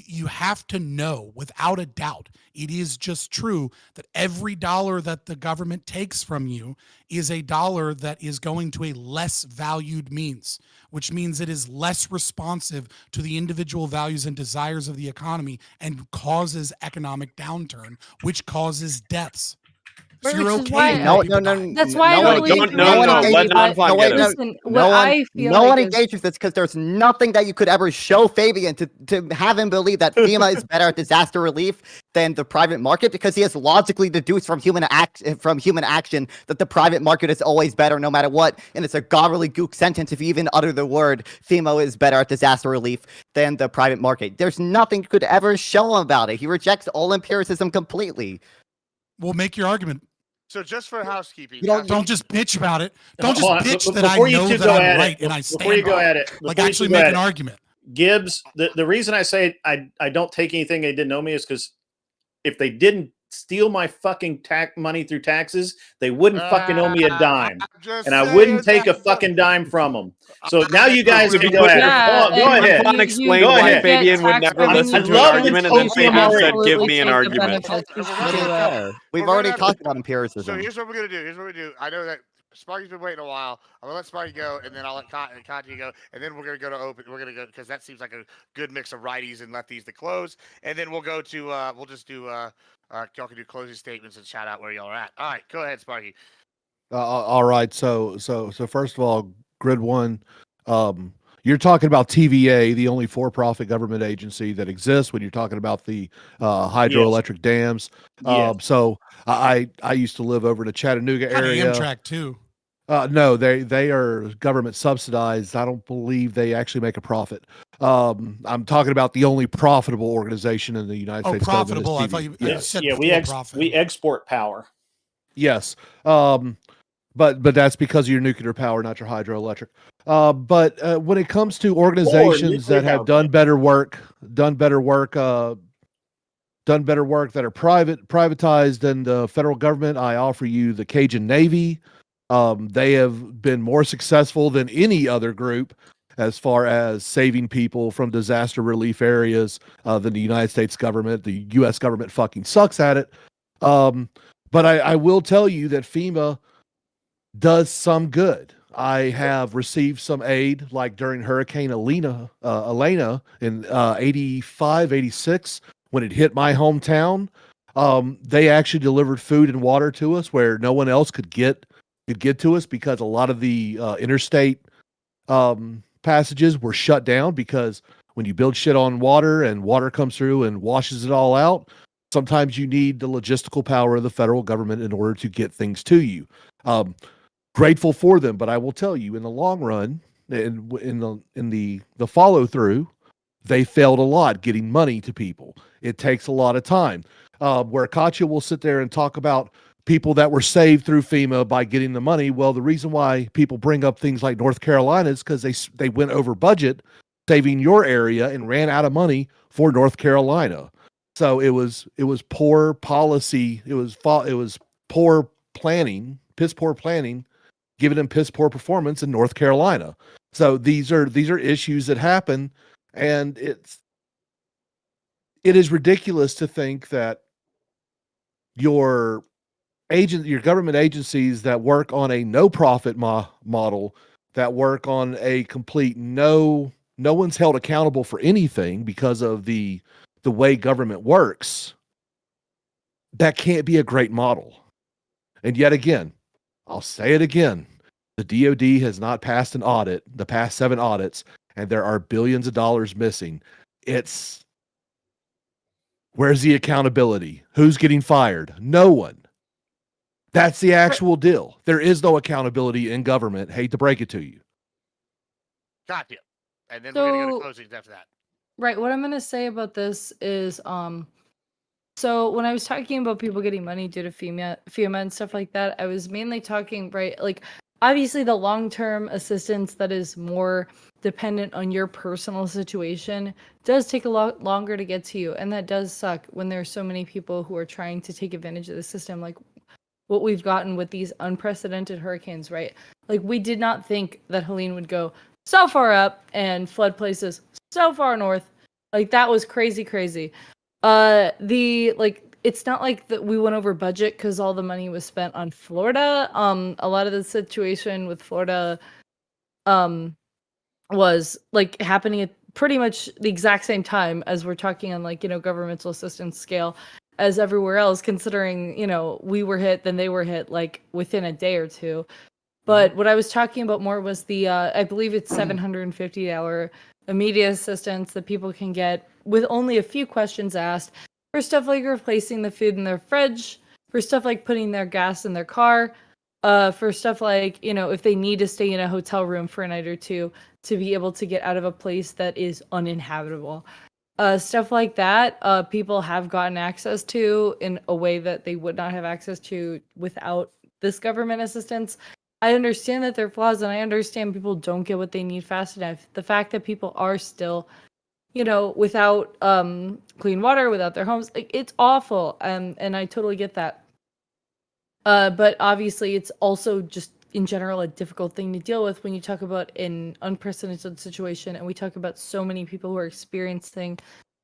you have to know without a doubt, it is just true that every dollar that the government takes from you is a dollar that is going to a less valued means, which means it is less responsive to the individual values and desires of the economy and causes economic downturn, which causes deaths. So Which you're is okay. why with No, people no, dying. That's why I no don't one really engages- agree no, with no, you, let but non-Fawn get it. listen, what No one, I feel no like one is engages this because there's nothing that you could ever show Fabian to have him believe that FEMA is better at disaster relief than the private market, because he has logically deduced from human action that the private market is always better no matter what, and it's a gobbledygook sentence if you even utter the word FEMA is better at disaster relief than the private market. There's nothing you could ever show him about it. He rejects all empiricism completely. Well, make your argument. So just for housekeeping, Don't just bitch about it. Don't just Hold on. bitch that I Before you know two that go I'm at right it, and I before stand you go by at it. it, Like before you actually two go make at an it, argument. Gibbs, the reason I say I don't take anything they didn't know me is because if they didn't steal my fucking money through taxes, they wouldn't fucking owe me a dime. I'm just And I saying wouldn't take a that- fucking dime from them. So now I you guys agree. can go at it. Yeah, Go and ahead. Fawn explained Go why ahead. Fabian would tax never revenue listen I to an love the argument, and then token Fabian already. said, "Give absolutely me an take the argument." benefits. You We're should gonna do do it. that. We've We're already gonna- talked about So empiricism. here's what we're gonna do. I know that Sparky's been waiting a while. I'm gonna let Sparky go, and then I'll let Katya go, and then we're gonna go to open. We're gonna go because that seems like a good mix of righties and lefties to close, and then we'll go to we'll just do y'all can do closing statements and shout out where y'all are at. All right, go ahead, Sparky. All right. So first of all, Grid One, you're talking about TVA, the only for-profit government agency that exists when you're talking about the hydroelectric dams. Yes. So I used to live over in the Chattanooga Kind of area. Amtrak too. No, they are government subsidized. I don't believe they actually make a profit. I'm talking about the only profitable organization in the United Oh, States government is profitable. I TV. thought you Yes. said Yeah, for profit. we export power. Yes. But that's because of your nuclear power, not your hydroelectric. But when it comes to organizations nuclear that have power done better work that are privatized than the federal government, I offer you the Cajun Navy. They have been more successful than any other group as far as saving people from disaster relief areas than the United States government. The U.S. government fucking sucks at it. But I will tell you that FEMA does some good. I have received some aid, like during Hurricane Elena in 85, 86, when it hit my hometown. They actually delivered food and water to us where no one else could get to us, because a lot of the interstate passages were shut down, because when you build shit on water and water comes through and washes it all out, sometimes you need the logistical power of the federal government in order to get things to you. Grateful for them, but I will tell you, in the long run, in the follow through, they failed a lot getting money to people. It takes a lot of time. Where Katya will sit there and talk about people that were saved through FEMA by getting the money. Well, the reason why people bring up things like North Carolina is because they went over budget, saving your area, and ran out of money for North Carolina. So it was poor policy. It was poor planning, piss poor planning, giving them piss poor performance in North Carolina. So these are issues that happen, and it is ridiculous to think that your government agencies that work on a no profit model, that work on a complete no one's held accountable for anything because of the way government works, that can't be a great model. And yet again, I'll say it again, the DoD has not passed an audit, the past 7 audits, and there are billions of dollars missing. It's Where's the accountability? Who's getting fired? No one. That's the actual deal. There is no accountability in government. Hate to break it to you. Got you. And then we're gonna go to So- closings after that. Right. What I'm going to say about this is, so when I was talking about people getting money due to FEMA and stuff like that, I was mainly talking, right, like obviously the long-term assistance that is more dependent on your personal situation does take a lot longer to get to you, and that does suck when there's so many people who are trying to take advantage of the system, like what we've gotten with these unprecedented hurricanes, right? Like we did not think that Helene would go so far up and flood places so far north. Like that was crazy. It's not like that we went over budget because all the money was spent on Florida. A lot of the situation with Florida was like happening at pretty much the exact same time as we're talking on like, governmental assistance scale as everywhere else, considering, we were hit, then they were hit like within a day or two. But what I was talking about more was the, I believe it's $750 immediate assistance that people can get with only a few questions asked for stuff like replacing the food in their fridge, for stuff like putting their gas in their car, for stuff like, if they need to stay in a hotel room for a night or two to be able to get out of a place that is uninhabitable. Stuff like that, people have gotten access to in a way that they would not have access to without this government assistance. I understand that there are flaws, and I understand people don't get what they need fast enough. The fact that people are still, without clean water, without their homes, it's awful, and I totally get that. But obviously, it's also just in general a difficult thing to deal with when you talk about an unprecedented situation, and we talk about so many people who are experiencing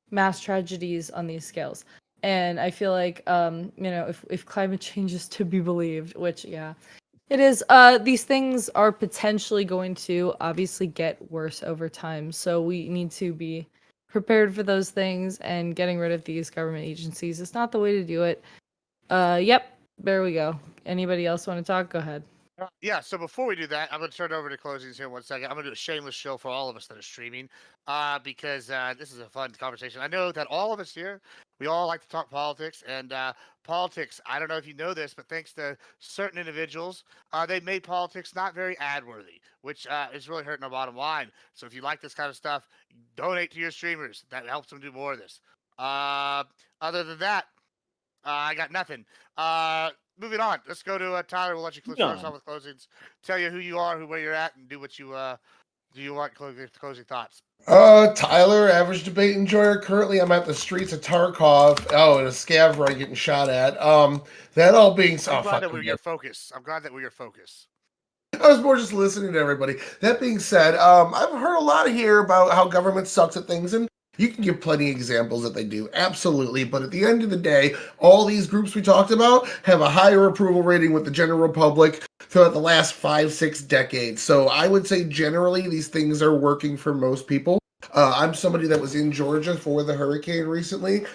mass tragedies on these scales. And I feel like, if climate change is to be believed, which, yeah, it is, these things are potentially going to obviously get worse over time. So we need to be prepared for those things, and getting rid of these government agencies is not the way to do it. Yep, there we go. Anybody else want to talk? Go ahead. Yeah, so before we do that, I'm going to turn it over to closings here in 1 second. I'm going to do a shameless show for all of us that are streaming, because this is a fun conversation. I know that all of us here, we all like to talk politics, and politics, I don't know if you know this, but thanks to certain individuals, they've made politics not very ad-worthy, which is really hurting our bottom line. So if you like this kind of stuff, donate to your streamers. That helps them do more of this. Other than that, I got nothing. Moving on. Let's go to Tyler. We'll let you close off with closings. Tell you who you are, where you're at, and do what you do. You want closing thoughts? Tyler, average debate enjoyer. Currently, I'm at the streets of Tarkov. Oh, and a scav run getting shot at. That all being I'm glad that we're your focus. I'm glad that we're your focus. I was more just listening to everybody. That being said, I've heard a lot here about how government sucks at things, and you can give plenty of examples that they do, absolutely. But at the end of the day, all these groups we talked about have a higher approval rating with the general public throughout the last 5-6 decades. So I would say generally these things are working for most people. I'm somebody that was in Georgia for the hurricane recently.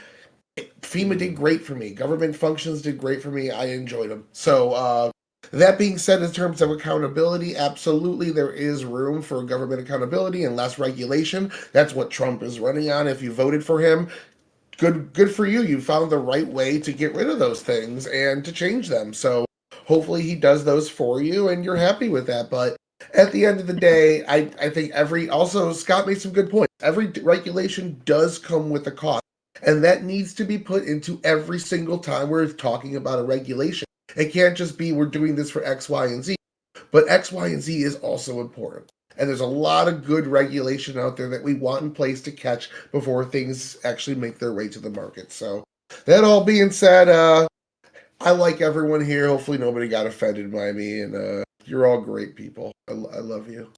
FEMA did great for me. Government functions did great for me. I enjoyed them. So that being said, in terms of accountability, absolutely there is room for government accountability and less regulation. That's what Trump is running on. If you voted for him, good for you. You found the right way to get rid of those things and to change them. So hopefully he does those for you and you're happy with that. But at the end of the day, I think also Scott made some good points. Every regulation does come with a cost. And that needs to be put into every single time we're talking about a regulation. It can't just be we're doing this for X, Y, and Z. But X, Y, and Z is also important. And there's a lot of good regulation out there that we want in place to catch before things actually make their way to the market. So that all being said, I like everyone here. Hopefully nobody got offended by me. And you're all great people. I love you.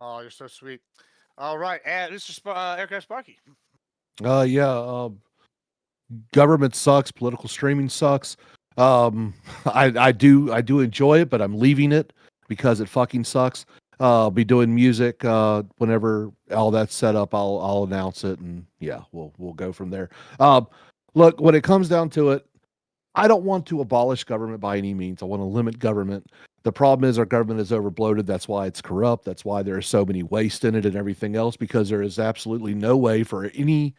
Oh, you're so sweet. All right. And Mr. Aircraft Sparky. Government sucks. Political streaming sucks. I do enjoy it, but I'm leaving it because it fucking sucks. I'll be doing music whenever all that's set up. I'll announce it, and yeah, we'll go from there. Look, when it comes down to it, I don't want to abolish government by any means. I want to limit government. The problem is our government is overbloated. That's why it's corrupt. That's why there are so many waste in it and everything else, because there is absolutely no way for any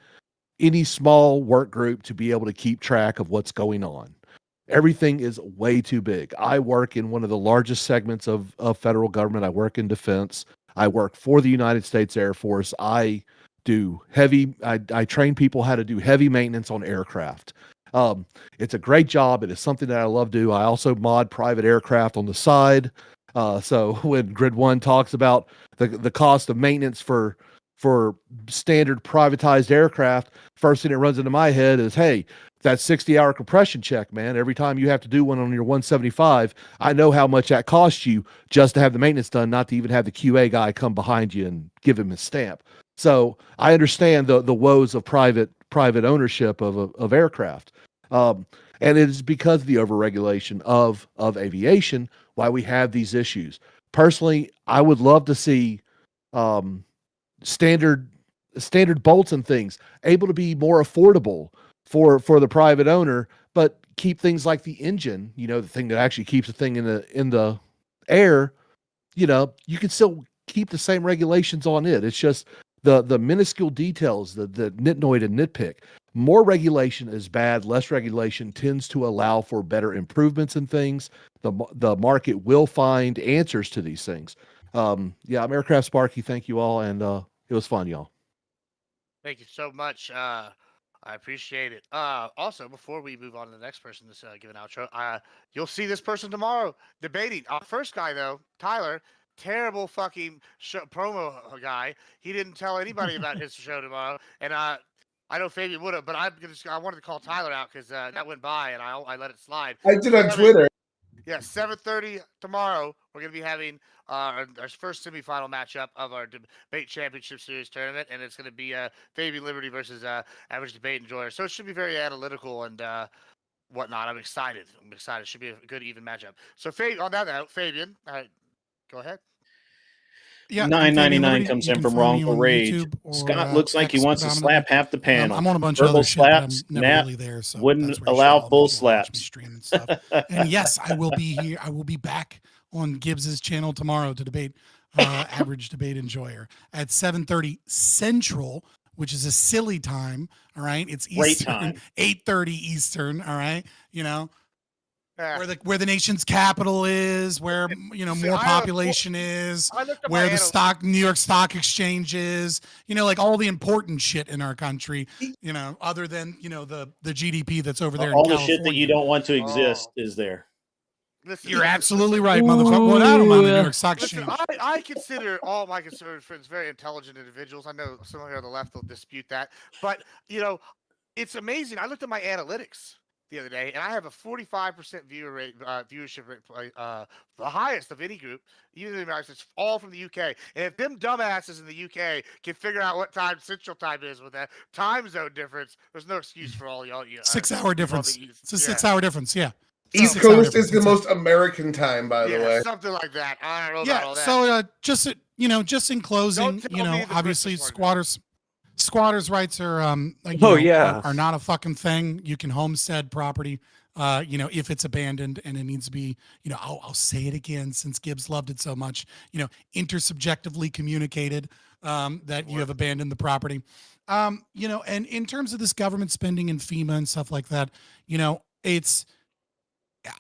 any small work group to be able to keep track of what's going on. Everything is way too big. I work in one of the largest segments of federal government. I work in defense. I work for the United States Air Force. I train people how to do heavy maintenance on aircraft. It's a great job. It is something that I love to do. I also mod private aircraft on the side. So when Grid One talks about the cost of maintenance for standard privatized aircraft, first thing that runs into my head is, hey, that 60-hour compression check, man. Every time you have to do one on your 175, I know how much that costs you just to have the maintenance done, not to even have the QA guy come behind you and give him his stamp. So I understand the woes of private ownership of aircraft. And it is because of the overregulation of aviation why we have these issues. Personally, I would love to see standard bolts and things able to be more affordable for the private owner, but keep things like the engine, the thing that actually keeps the thing in the air, you can still keep the same regulations on it. It's just the minuscule details, the nitnoid and nitpick. More regulation is bad. Less regulation tends to allow for better improvements in things. The market will find answers to these things. I'm Aircraft Sparky. Thank you all, and it was fun, y'all. Thank you so much. I appreciate it. Also, before we move on to the next person that's give an outro, you'll see this person tomorrow debating. Our first guy, though, Tyler, terrible fucking promo guy. He didn't tell anybody about his show tomorrow, and I know Fabian would have, but I wanted to call Tyler out because that went by, and I let it slide. I did on Twitter. Yeah, 7:30 tomorrow. We're going to be having our first semifinal matchup of our debate championship series tournament, and it's going to be Fabian Liberty versus Average Debate Enjoyer. So it should be very analytical and whatnot. I'm excited. It should be a good, even matchup. So on that note, Fabian, go ahead. Yeah, $9.99 comes in from Wrongful Rage. Scott looks like he wants to slap half the panel. I'm on a bunch Verbal of other shit, but I'm slaps, never Nat really there, so wouldn't that's where you allow should full all watch me slaps. stream and stuff. And yes, I will be here. I will be back on Gibbs's channel tomorrow to debate Average Debate Enjoyer at 7:30 Central, which is a silly time. All right, it's Great Eastern, time. 8:30 Eastern. All right, Yeah. where the nation's capital is, where See, more population is, I looked at where my the New York Stock Exchange is, like all the important shit in our country, other than the GDP that's over there All in the California. shit that you don't want to exist is there. Listen, You're absolutely right, motherfucker. Well, I don't mind the New York Stock Listen, Exchange. I consider all my conservative friends very intelligent individuals. I know some here on the left will dispute that, but it's amazing. I looked at my analytics the other day, and I have a 45% viewership rate, the highest of any group. Even in the United States, all from the UK. And if them dumbasses in the UK can figure out what time Central Time is with that time zone difference, there's no excuse for all y'all. 6 hour difference. It's a 6 hour difference. Yeah. East Coast is the most American time, by the way. Something like that. I don't know about all that. So just in closing, obviously squatters' rights are are not a fucking thing. You can homestead property, if it's abandoned, and it needs to be, I'll say it again since Gibbs loved it so much, intersubjectively communicated that you have abandoned the property. And in terms of this government spending and FEMA and stuff like that,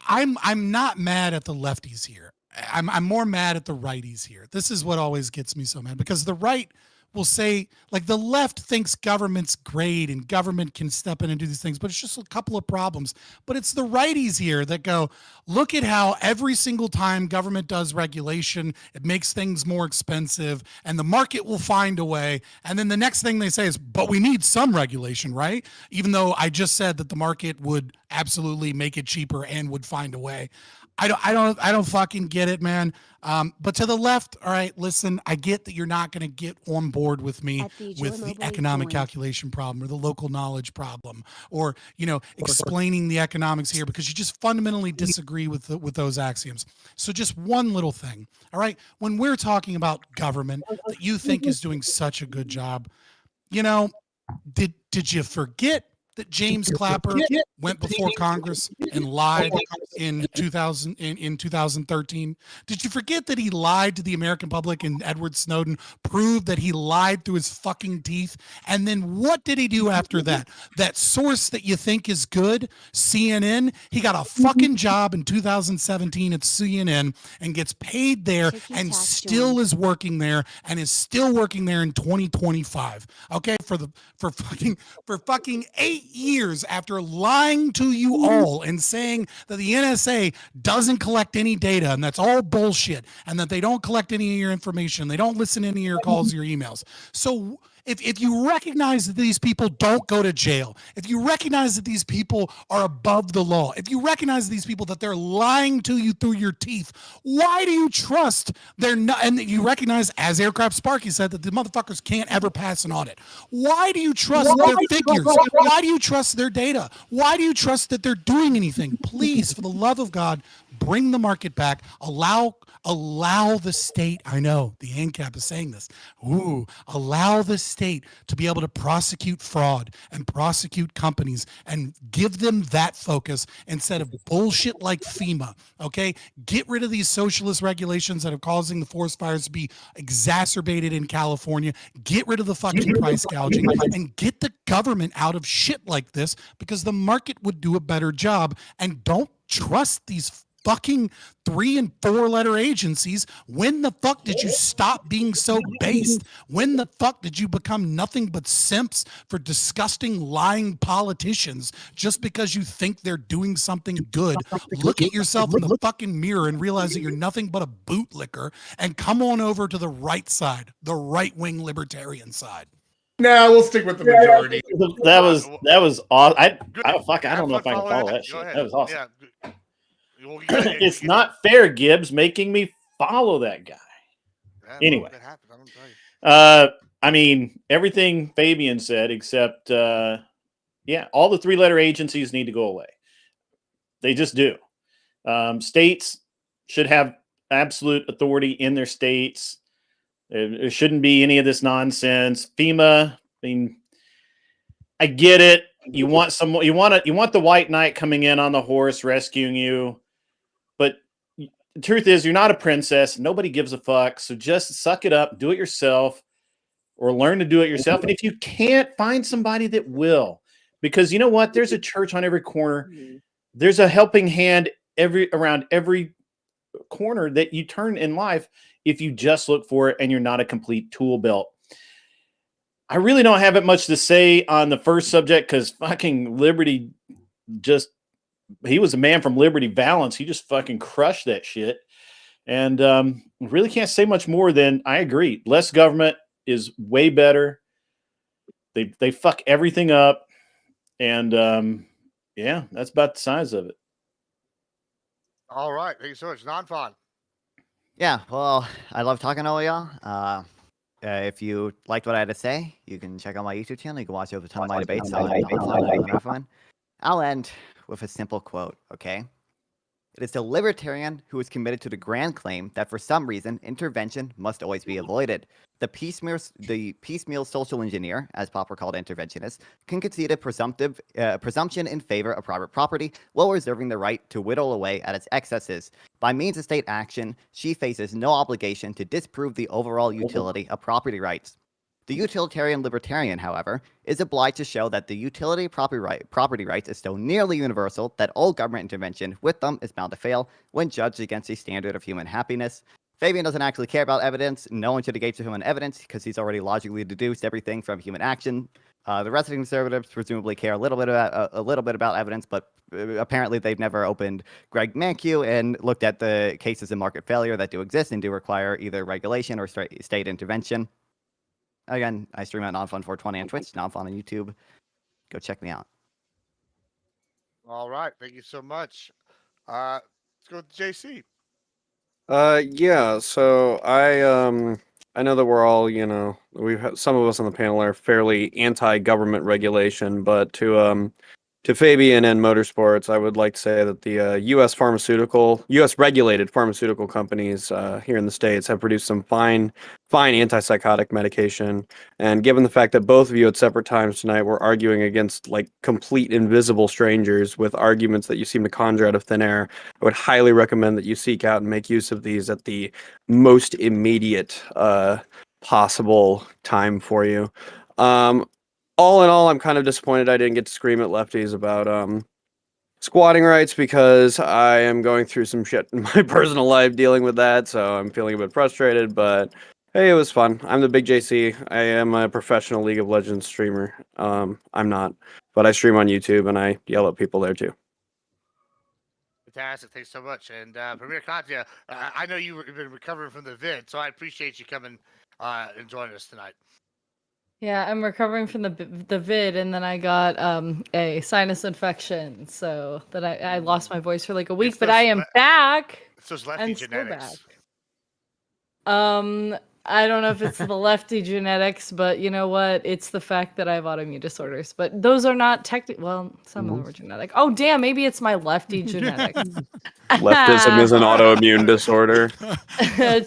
I'm not mad at the lefties here. I'm more mad at the righties here. This is what always gets me so mad, because the right will say, like, the left thinks government's great and government can step in and do these things, but it's just a couple of problems. But it's the righties here that go, look at how every single time government does regulation, it makes things more expensive, and the market will find a way. And then the next thing they say is, but we need some regulation, right? Even though I just said that the market would absolutely make it cheaper and would find a way. I don't fucking get it, man. But to the left, all right, listen, I get that you're not going to get on board with me with the economic calculation problem or the local knowledge problem, or, explaining the economics here, because you just fundamentally disagree with those axioms. So just one little thing, all right? When we're talking about government that you think is doing such a good job, did you forget that James Clapper went before Congress and lied in 2013? Did you forget that he lied to the American public and Edward Snowden proved that he lied through his fucking teeth? And then what did he do after that? That source that you think is good, CNN, he got a fucking job in 2017 at CNN and gets paid there and still is working there and is still working there in 2025. Okay, for fucking 8 years after lying to you all and saying that the NSA doesn't collect any data and that's all bullshit and that they don't collect any of your information, they don't listen to any of your calls, your emails. So if you recognize that these people don't go to jail, if you recognize that these people are above the law, if you recognize these people that they're lying to you through your teeth, why do you trust they're not? And you recognize, as Aircraft Sparky said, that the motherfuckers can't ever pass an audit. Why do you trust their figures? Why do you trust their data? Why do you trust that they're doing anything? Please, for the love of God, bring the market back. Allow the state, I know the ANCAP is saying this, allow the state to be able to prosecute fraud and prosecute companies and give them that focus instead of bullshit like FEMA, okay? Get rid of these socialist regulations that are causing the forest fires to be exacerbated in California. Get rid of the fucking price gouging and get the government out of shit like this because the market would do a better job. And don't trust these fucking 3 and 4 letter agencies. When the fuck did you stop being so based? When the fuck did you become nothing but simps for disgusting lying politicians just because you think they're doing something good? Look at yourself in the fucking mirror and realize that you're nothing but a bootlicker and come on over to the right side, the right-wing libertarian side. Nah, we'll stick with the majority. That was awesome. I don't Have know if fun I can following follow that. that Go shit. ahead. That was awesome. Yeah. Well, It's not fair, Gibbs, making me follow that guy. Anyway. That happens. I'm gonna tell you. I mean, everything Fabian said, except, all the 3-letter agencies need to go away. They just do. States should have absolute authority in their states. There shouldn't be any of this nonsense. FEMA, I mean, I get it. You want the white knight coming in on the horse rescuing you. But the truth is, you're not a princess. Nobody gives a fuck. So just suck it up, do it yourself, or learn to do it yourself. And if you can't, find somebody that will. Because you know what? There's a church on every corner. There's a helping hand around every corner that you turn in life if you just look for it and you're not a complete tool belt. I really don't have it much to say on the first subject because fucking Liberty he was a man from Liberty Valance. He just fucking crushed that shit. And really can't say much more than I agree. Less government is way better. They fuck everything up. And that's about the size of it. All right. Thank you so much. Non-fun. Yeah, well, I love talking to all y'all. If you liked what I had to say, you can check out my YouTube channel. You can watch over a ton of my debates. I'll end with a simple quote, okay? It is the libertarian who is committed to the grand claim that for some reason, intervention must always be avoided. The piecemeal social engineer, as Popper called interventionists, can concede a presumption in favor of private property while reserving the right to whittle away at its excesses. By means of state action, she faces no obligation to disprove the overall utility of property rights. The utilitarian libertarian, however, is obliged to show that the utility of property rights is so nearly universal that all government intervention with them is bound to fail when judged against a standard of human happiness. Fabian doesn't actually care about evidence. No one should engage with him on evidence because he's already logically deduced everything from human action. The rest of the conservatives presumably care a little bit about evidence, but apparently they've never opened Greg Mankiw and looked at the cases of market failure that do exist and do require either regulation or state intervention. Again, I stream at NonFun420 on Twitch, NonFun on YouTube. Go check me out. All right. Thank you so much. Let's go with JC. So I know that we're all, we've had some of us on the panel are fairly anti-government regulation, but to To Fabian and Motorsports, I would like to say that the U.S. regulated pharmaceutical companies here in the States have produced some fine antipsychotic medication. And given the fact that both of you at separate times tonight were arguing against like complete invisible strangers with arguments that you seem to conjure out of thin air, I would highly recommend that you seek out and make use of these at the most immediate possible time for you. All in all, I'm kind of disappointed I didn't get to scream at lefties about squatting rights because I am going through some shit in my personal life dealing with that, so I'm feeling a bit frustrated, but hey, it was fun. I'm the Big JC. I am a professional League of Legends streamer. I'm not, but I stream on YouTube and I yell at people there too. Fantastic. Thanks so much. And Premier Katya, I know you've been recovering from the vid, so I appreciate you coming and joining us tonight. Yeah, I'm recovering from the vid, and then I got a sinus infection, so that I lost my voice for like a week, It's but those I am back. It's those lefty And still genetics. I don't know if it's the lefty genetics, but you know what? It's the fact that I have autoimmune disorders. But those are not technically, well, some of them are genetic. Oh, damn, maybe it's my lefty genetics. Leftism is an autoimmune disorder.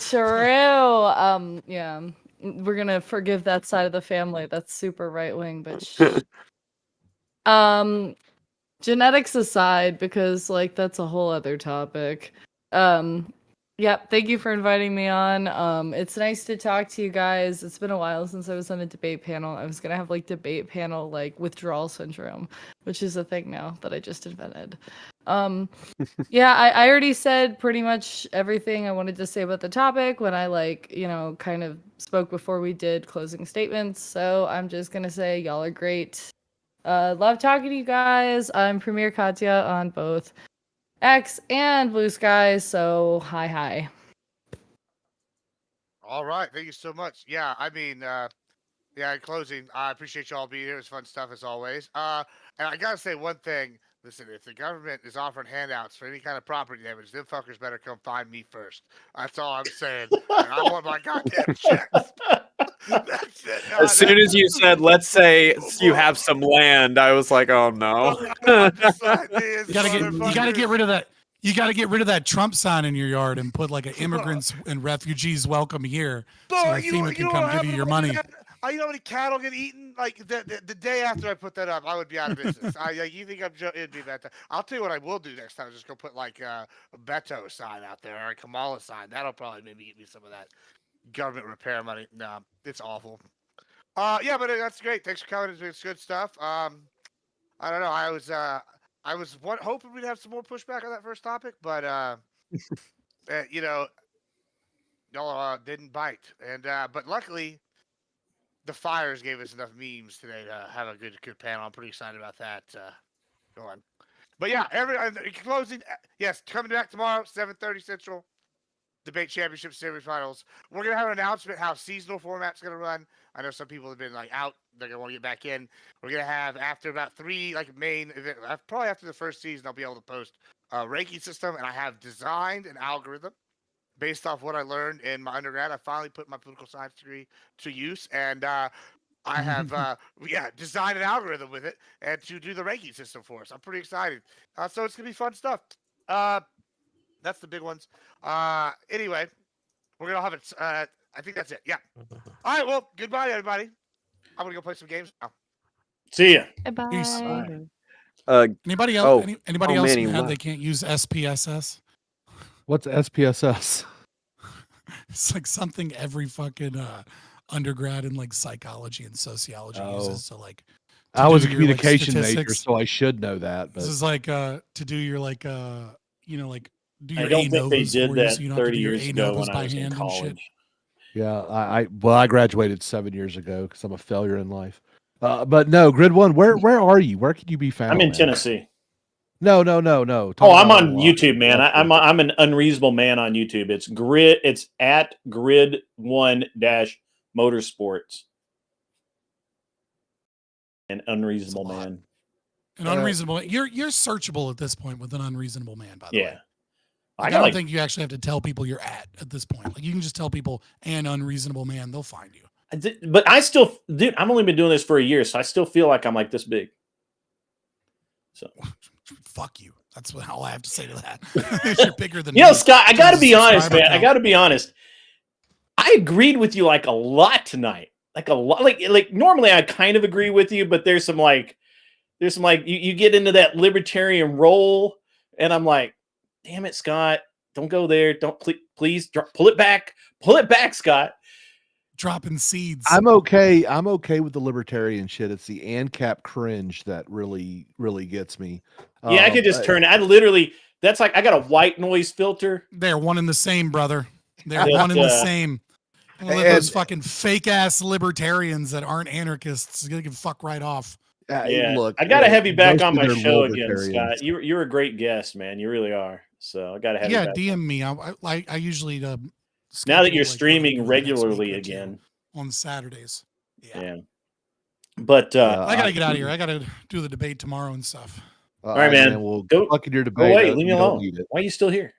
True. Yeah. We're gonna forgive that side of the family. That's super right wing, but genetics aside, because like that's a whole other topic. Yeah, thank you for inviting me on. It's nice to talk to you guys. It's been a while since I was on a debate panel. I was gonna have like debate panel like withdrawal syndrome, which is a thing now that I just invented. Yeah, I already said pretty much everything I wanted to say about the topic when I kind of spoke before we did closing statements. So I'm just gonna say y'all are great. Love talking to you guys. I'm Premier Katya on both X and Blue Sky. So hi. All right. Thank you so much. Yeah, I mean, in closing, I appreciate you all being here. It's fun stuff as always. And I gotta say one thing. Listen, if the government is offering handouts for any kind of property damage, them fuckers better come find me first. That's all I'm saying. And I want my goddamn checks. That's it. As soon as you said, let's say you have some land, I was like, oh no. I'm just like, You gotta get rid of that. You got to get rid of that Trump sign in your yard and put like an immigrants and refugees welcome here, so that FEMA can come give you your money. You know how many cattle get eaten? Like the day after I put that up, I would be out of business. You think it'd be that? I'll tell you what I will do next time. Just go put like a Beto sign out there or a Kamala sign. That'll probably maybe get me some of that government repair money. No, it's awful. Yeah, but that's great. Thanks for coming. It's good stuff. I don't know. I was hoping we'd have some more pushback on that first topic, but y'all didn't bite. And but luckily, the fires gave us enough memes today to have a good panel. I'm pretty excited about that going. But yeah, closing. Yes, coming back tomorrow, 7:30 Central. Debate Championship Semifinals. We're gonna have an announcement how seasonal format's gonna run. I know some people have been like out; they're gonna want to get back in. We're gonna have after about 3 main event. Probably after the first season, I'll be able to post a ranking system, and I have designed an algorithm based off what I learned in my undergrad. I finally put my political science degree to use, and I have designed an algorithm with it and to do the ranking system for us. I'm pretty excited. So it's gonna be fun stuff. That's the big ones. Anyway, we're gonna have it. I think that's it. Yeah. All right. Well, goodbye, everybody. I'm gonna go play some games now. See ya. Bye. Anybody else? Anybody else Manny, mad they can't use SPSS? What's SPSS? It's like something every fucking undergrad in like psychology and sociology uses to like. I was a do your, like, communication major, statistics. so I should know that. But This is like to do your like like do your I don't think they ANOVAs did for you, that so you don't have to 30 do your years ago ANOVAs when I by was in hand and shit. college. yeah, I graduated 7 years ago because I'm a failure in life. But no, Grid One, where are you? Where can you be found? I'm in man? Tennessee. No. Oh, I'm on YouTube, man. I'm an unreasonable man on YouTube. It's grid. It's at grid1-motorsports. An unreasonable man. An unreasonable. You're searchable at this point with an unreasonable man. By the way. Yeah. Like, I don't think you actually have to tell people you're at this point. Like you can just tell people an unreasonable man, they'll find you. But I still, dude, I've only been doing this for a year, so I still feel like I'm like this big. So fuck you. That's all I have to say to that. You're bigger than you know, me. Scott, I got to Jesus, be honest, subscriber man. I count. got to be honest. I agreed with you like a lot tonight. Like a lot. Like normally I kind of agree with you, but there's some you get into that libertarian role, and I'm like, damn it, Scott, don't go there. Don't please pull it back. Pull it back, Scott. Dropping seeds. I'm okay. I'm okay with the libertarian shit. It's the ANCAP cringe that really, really gets me. Yeah, I could just turn it. I literally, that's like, I got a white noise filter. They're one and the same, brother. They're That, one and the same. And let and- those fucking fake ass libertarians that aren't anarchists they can fuck right off. Yeah, look, I got to have you back most on of my their show again, libertarians. Scott. You're a great guest, man. You really are. So I got to have you Yeah, back. DM me. I usually Now that schedule, you're like, streaming one next week regularly or two again. on Saturdays. Yeah. But Yeah, I gotta get out of here. I gotta do the debate tomorrow and stuff. all right, man. Well, Go fuck in your go debate. away. Leave me You don't alone. need it. Why are you still here?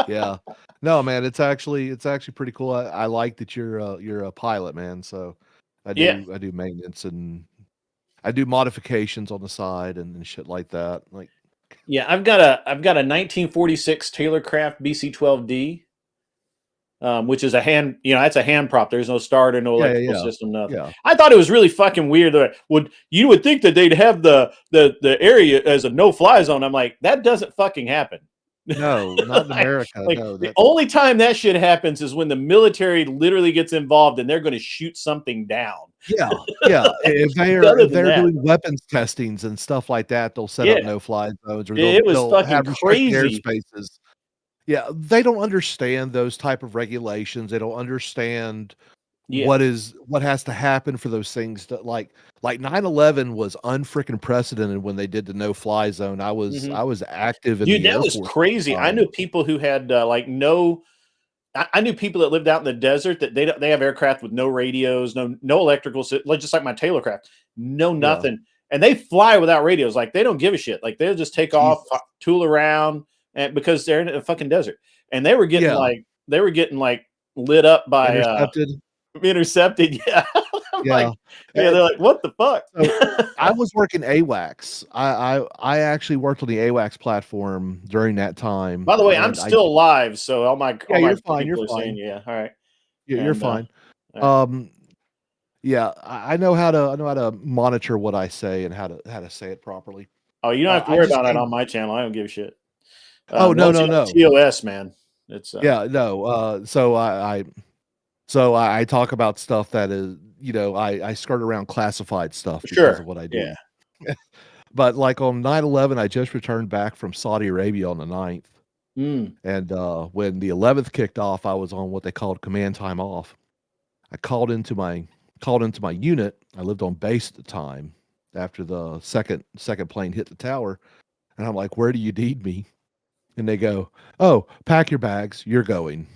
Yeah, no, man. It's actually pretty cool. I like that you're a pilot, man. So I do maintenance and I do modifications on the side and shit like that. Like, Yeah, I've got a 1946 Taylorcraft BC-12D, which is a hand. That's a hand prop. There's no starter, no electrical system, nothing. yeah. I thought it was really fucking weird. That you would think that they'd have the area as a no-fly zone. I'm like, that doesn't fucking happen. No, not in America. Like, no, the only time that shit happens is when the military literally gets involved and they're going to shoot something down. yeah. If Other than they're that. doing weapons testings and stuff like that, they'll set up no-fly zones, or It was they'll fucking have restricted crazy. airspaces. Yeah, they don't understand those type of regulations. They don't understand what has to happen for those things to like 9/11 was unfreaking precedented when they did the no-fly zone. I was active in Dude, the that Air was Force crazy. I knew people who had I knew people that lived out in the desert that they have aircraft with no radios, no electrical, just like my Taylorcraft, no nothing, and they fly without radios. Like, they don't give a shit. Like, they'll just take off, tool around, and because they're in a fucking desert, and they were getting lit up by intercepted. Yeah. Yeah. They're like, what the fuck? So, I was working AWACS. I actually worked on the AWACS platform during that time. By the way, I'm still alive, so all my you're fine. people You're are saying, fine. yeah, all right. You're fine. right. Yeah, I know how to monitor what I say and how to say it properly. Oh, you don't have to worry about it on my channel. I don't give a shit. No. TOS, man. It's no. So I talk about stuff that is, I skirt around classified stuff because of what I do. Yeah. But like on 9/11, I just returned back from Saudi Arabia on the 9th. And when the 11th kicked off, I was on what they called command time off. I called into my unit. I lived on base at the time after the second plane hit the tower. And I'm like, where do you need me? And they go, oh, pack your bags. You're going.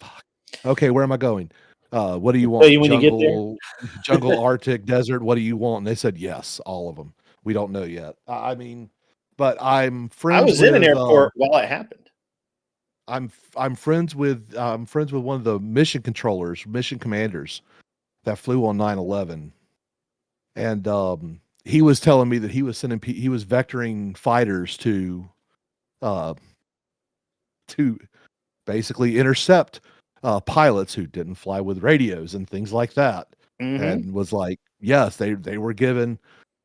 Fuck. Okay, where am I going? What do you want? When you get there? Jungle, Arctic, desert. What do you want? And they said, yes, all of them. We don't know yet. I mean, but I'm friends. I was in an airport while it happened. I'm friends with one of the mission commanders that flew on 9/11, and he was telling me that he was vectoring fighters to basically intercept pilots who didn't fly with radios and things like that, and was like, yes, they were given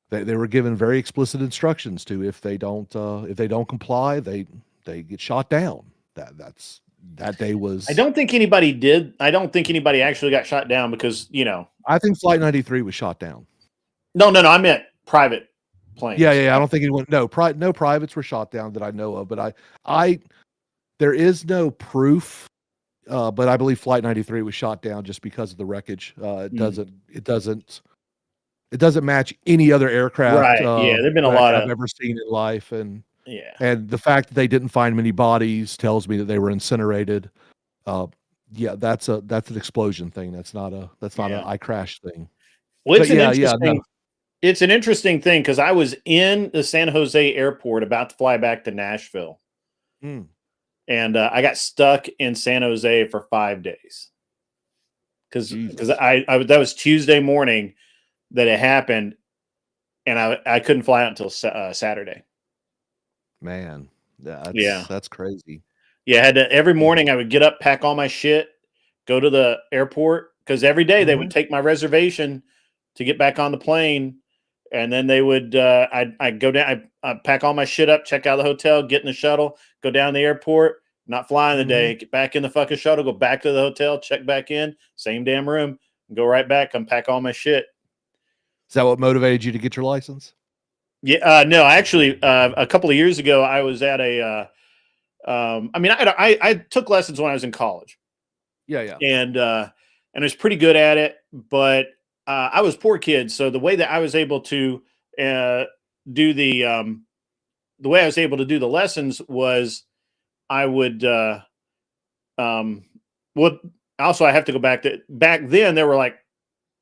very explicit instructions to if they don't comply, they get shot down. That day was. I don't think anybody did. I don't think anybody actually got shot down because I think Flight 93 was shot down. No. I meant private planes. Yeah. I don't think anyone. No privates were shot down that I know of. But there is no proof. But I believe Flight 93 was shot down just because of the wreckage. It doesn't match any other aircraft. Right. Yeah. There've been a lot I've ever seen in life, and and the fact that they didn't find many bodies tells me that they were incinerated. That's an explosion thing. That's not an I crashed thing. Well, it's an interesting thing because I was in the San Jose airport about to fly back to Nashville. And I got stuck in San Jose for 5 days because that was Tuesday morning that it happened. and I couldn't fly out until Saturday. Man, Yeah. that's crazy. Yeah, I had to, every morning I would get up, pack all my shit, go to the airport, because every day they would take my reservation to get back on the plane, and then they would I'd go down, I'd pack all my shit up, check out of the hotel, get in the shuttle, go down to the airport, not flying the day, get back in the fucking shuttle, go back to the hotel, check back in, same damn room, go right back, unpack all my shit. Is that what motivated you to get your license? Yeah, no, actually, a couple of years ago, I was at a. I mean, I took lessons when I was in college, Yeah. and I was pretty good at it. But I was a poor kid, so the way that I was able to do the way I was able to do the lessons was I would what. Also, I have to go back to back then. There were like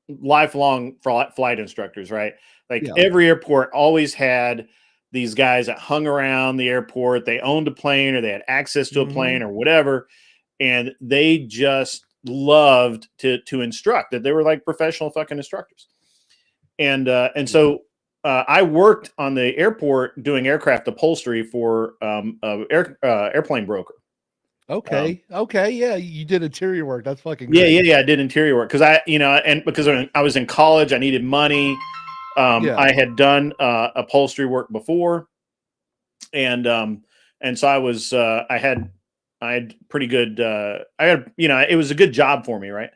lifelong flight instructors, right? Like Yeah. every airport always had these guys that hung around the airport. They owned a plane or they had access to a plane or whatever. And they just loved to instruct, that they were like professional fucking instructors. And so I worked on the airport doing aircraft upholstery for airplane broker. Okay. Yeah, you did interior work. That's fucking Yeah, great. yeah. I did interior work because and because I was in college, I needed money. Yeah. I had done upholstery work before, and so I was I had pretty good. I had it was a good job for me, right?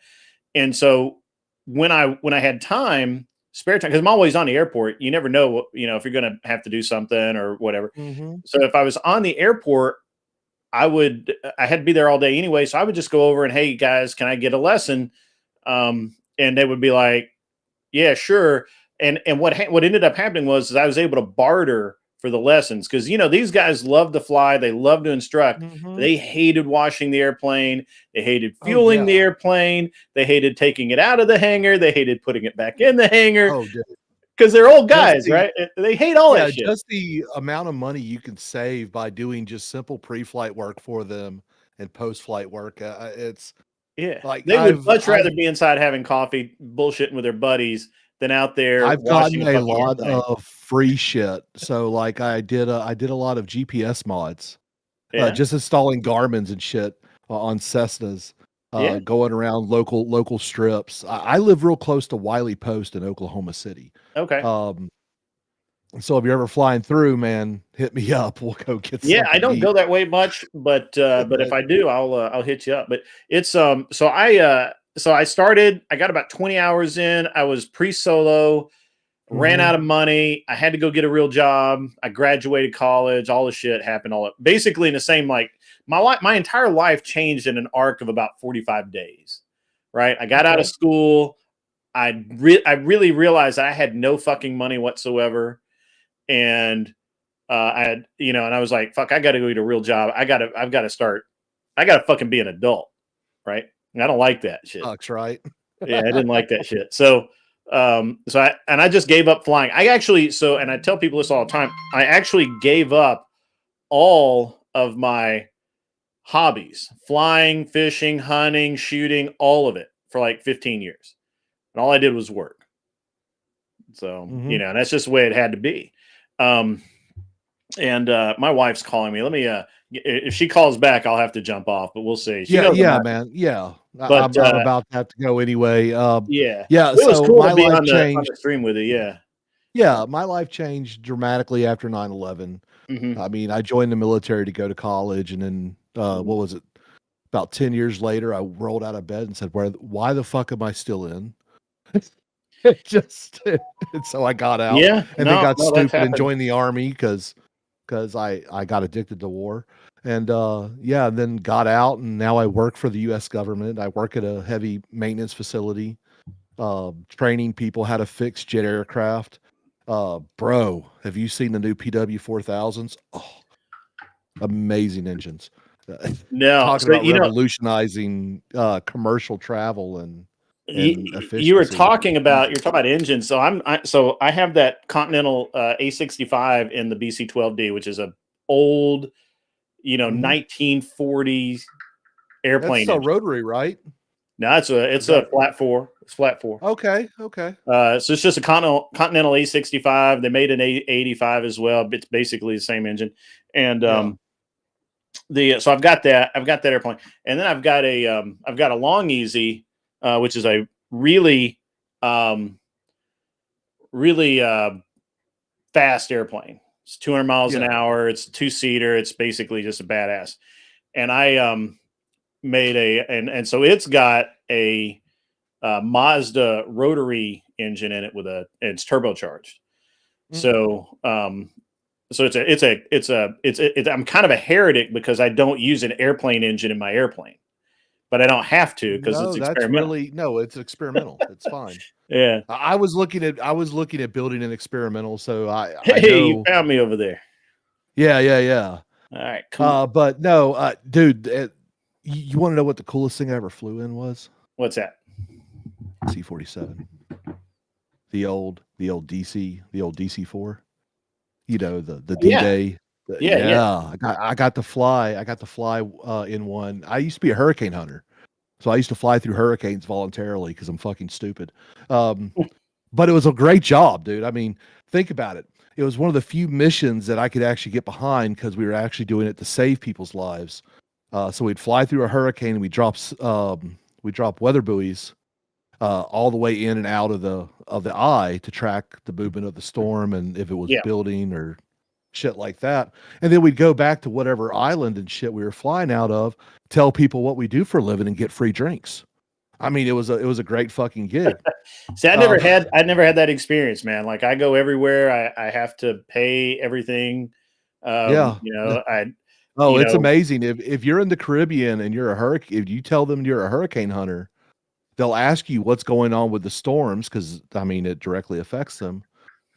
And so when I had time, spare time, because I'm always on the airport, you never know what, if you're going to have to do something or whatever. So if I was on the airport, I had to be there all day anyway. So I would just go over and, hey guys, can I get a lesson? And they would be like, yeah, sure. And what ended up happening was I was able to barter for the lessons. Cause these guys love to fly. They love to instruct. They hated washing the airplane. They hated fueling the airplane. They hated taking it out of the hangar. They hated putting it back in the hangar. Oh, dude. Cause they're old guys, right? They hate all that shit. Just the amount of money you can save by doing just simple pre-flight work for them and post-flight work. It's like they would much rather be inside having coffee, bullshitting with their buddies than out there. I've gotten a lot airplane. of free shit. So like I did a lot of GPS mods, just installing Garmin's and shit on Cessnas, going around local strips. I live real close to Wiley Post in Oklahoma City. Okay. So if you're ever flying through, man, hit me up. We'll go get some. Yeah, I don't go that way much, but if I do, I'll hit you up. But it's so I started, I got about 20 hours in. I was pre-solo, ran out of money. I had to go get a real job. I graduated college, all the shit happened basically in the same, like my entire life changed in an arc of about 45 days. Right? I got out of school. I really realized I had no fucking money whatsoever. And I had, and I was like, fuck, I got to go get a real job. I got to fucking be an adult. Right. And I don't like that shit. Sucks, right? Yeah. I didn't like that shit. So I just gave up flying. I actually, and I tell people this all the time, I actually gave up all of my hobbies, flying, fishing, hunting, shooting, all of it for like 15 years. And all I did was work. So, and that's just the way it had to be. And my wife's calling me. Let me if she calls back, I'll have to jump off, but we'll see. Man. Yeah. But I'm about to have to go anyway. Yeah. It was cool to be on the stream with it. Yeah. Yeah, my life changed dramatically after 9/11. I mean, I joined the military to go to college, and then what was it? About 10 years later, I rolled out of bed and said, why the fuck am I still in? So I got out, and then got stupid and joined the army because I got addicted to war, and then got out, and now I work for the U.S. government. I work at a heavy maintenance facility, training people how to fix jet aircraft. Bro, have you seen the new PW4000s? Oh, amazing engines. Talking about revolutionizing commercial travel and you were talking about engines. So I have that Continental A65 in the BC-12D, which is a old, 1940s airplane. That's a rotary, right? No, it's a flat four. It's flat four. Okay, okay. So it's just a Continental A65. They made an A85 as well. But it's basically the same engine. And so I've got that. I've got that airplane, and then I've got a Long Easy, which is a really fast airplane. It's 200 miles an hour. It's a 2-seater. It's basically just a badass. And I made and so it's got a Mazda rotary engine in it it's turbocharged. So I'm kind of a heretic because I don't use an airplane engine in my airplane, but I don't have to because it's experimental. It's experimental. It's fine. Yeah. I was looking at building an experimental, so I Hey, you know. found me over there. Yeah. All right, cool. But no, dude, you want to know what the coolest thing I ever flew in was? What's that? C-47. The old DC-4. You know, the D-Day. I got to fly in one. I used to be a hurricane hunter. So I used to fly through hurricanes voluntarily because I'm fucking stupid. But it was a great job, dude. I mean, think about it. It was one of the few missions that I could actually get behind because we were actually doing it to save people's lives. So we'd fly through a hurricane and we drop weather buoys all the way in and out of the eye to track the movement of the storm and if it was building or shit like that. And then we'd go back to whatever island and shit we were flying out of, tell people what we do for a living and get free drinks. I mean, it was a great fucking gig. See, I never had that experience, man. Like I go everywhere. I have to pay everything. It's amazing. If you're in the Caribbean and you're a hurricane, if you tell them you're a hurricane hunter, they'll ask you what's going on with the storms because I mean it directly affects them.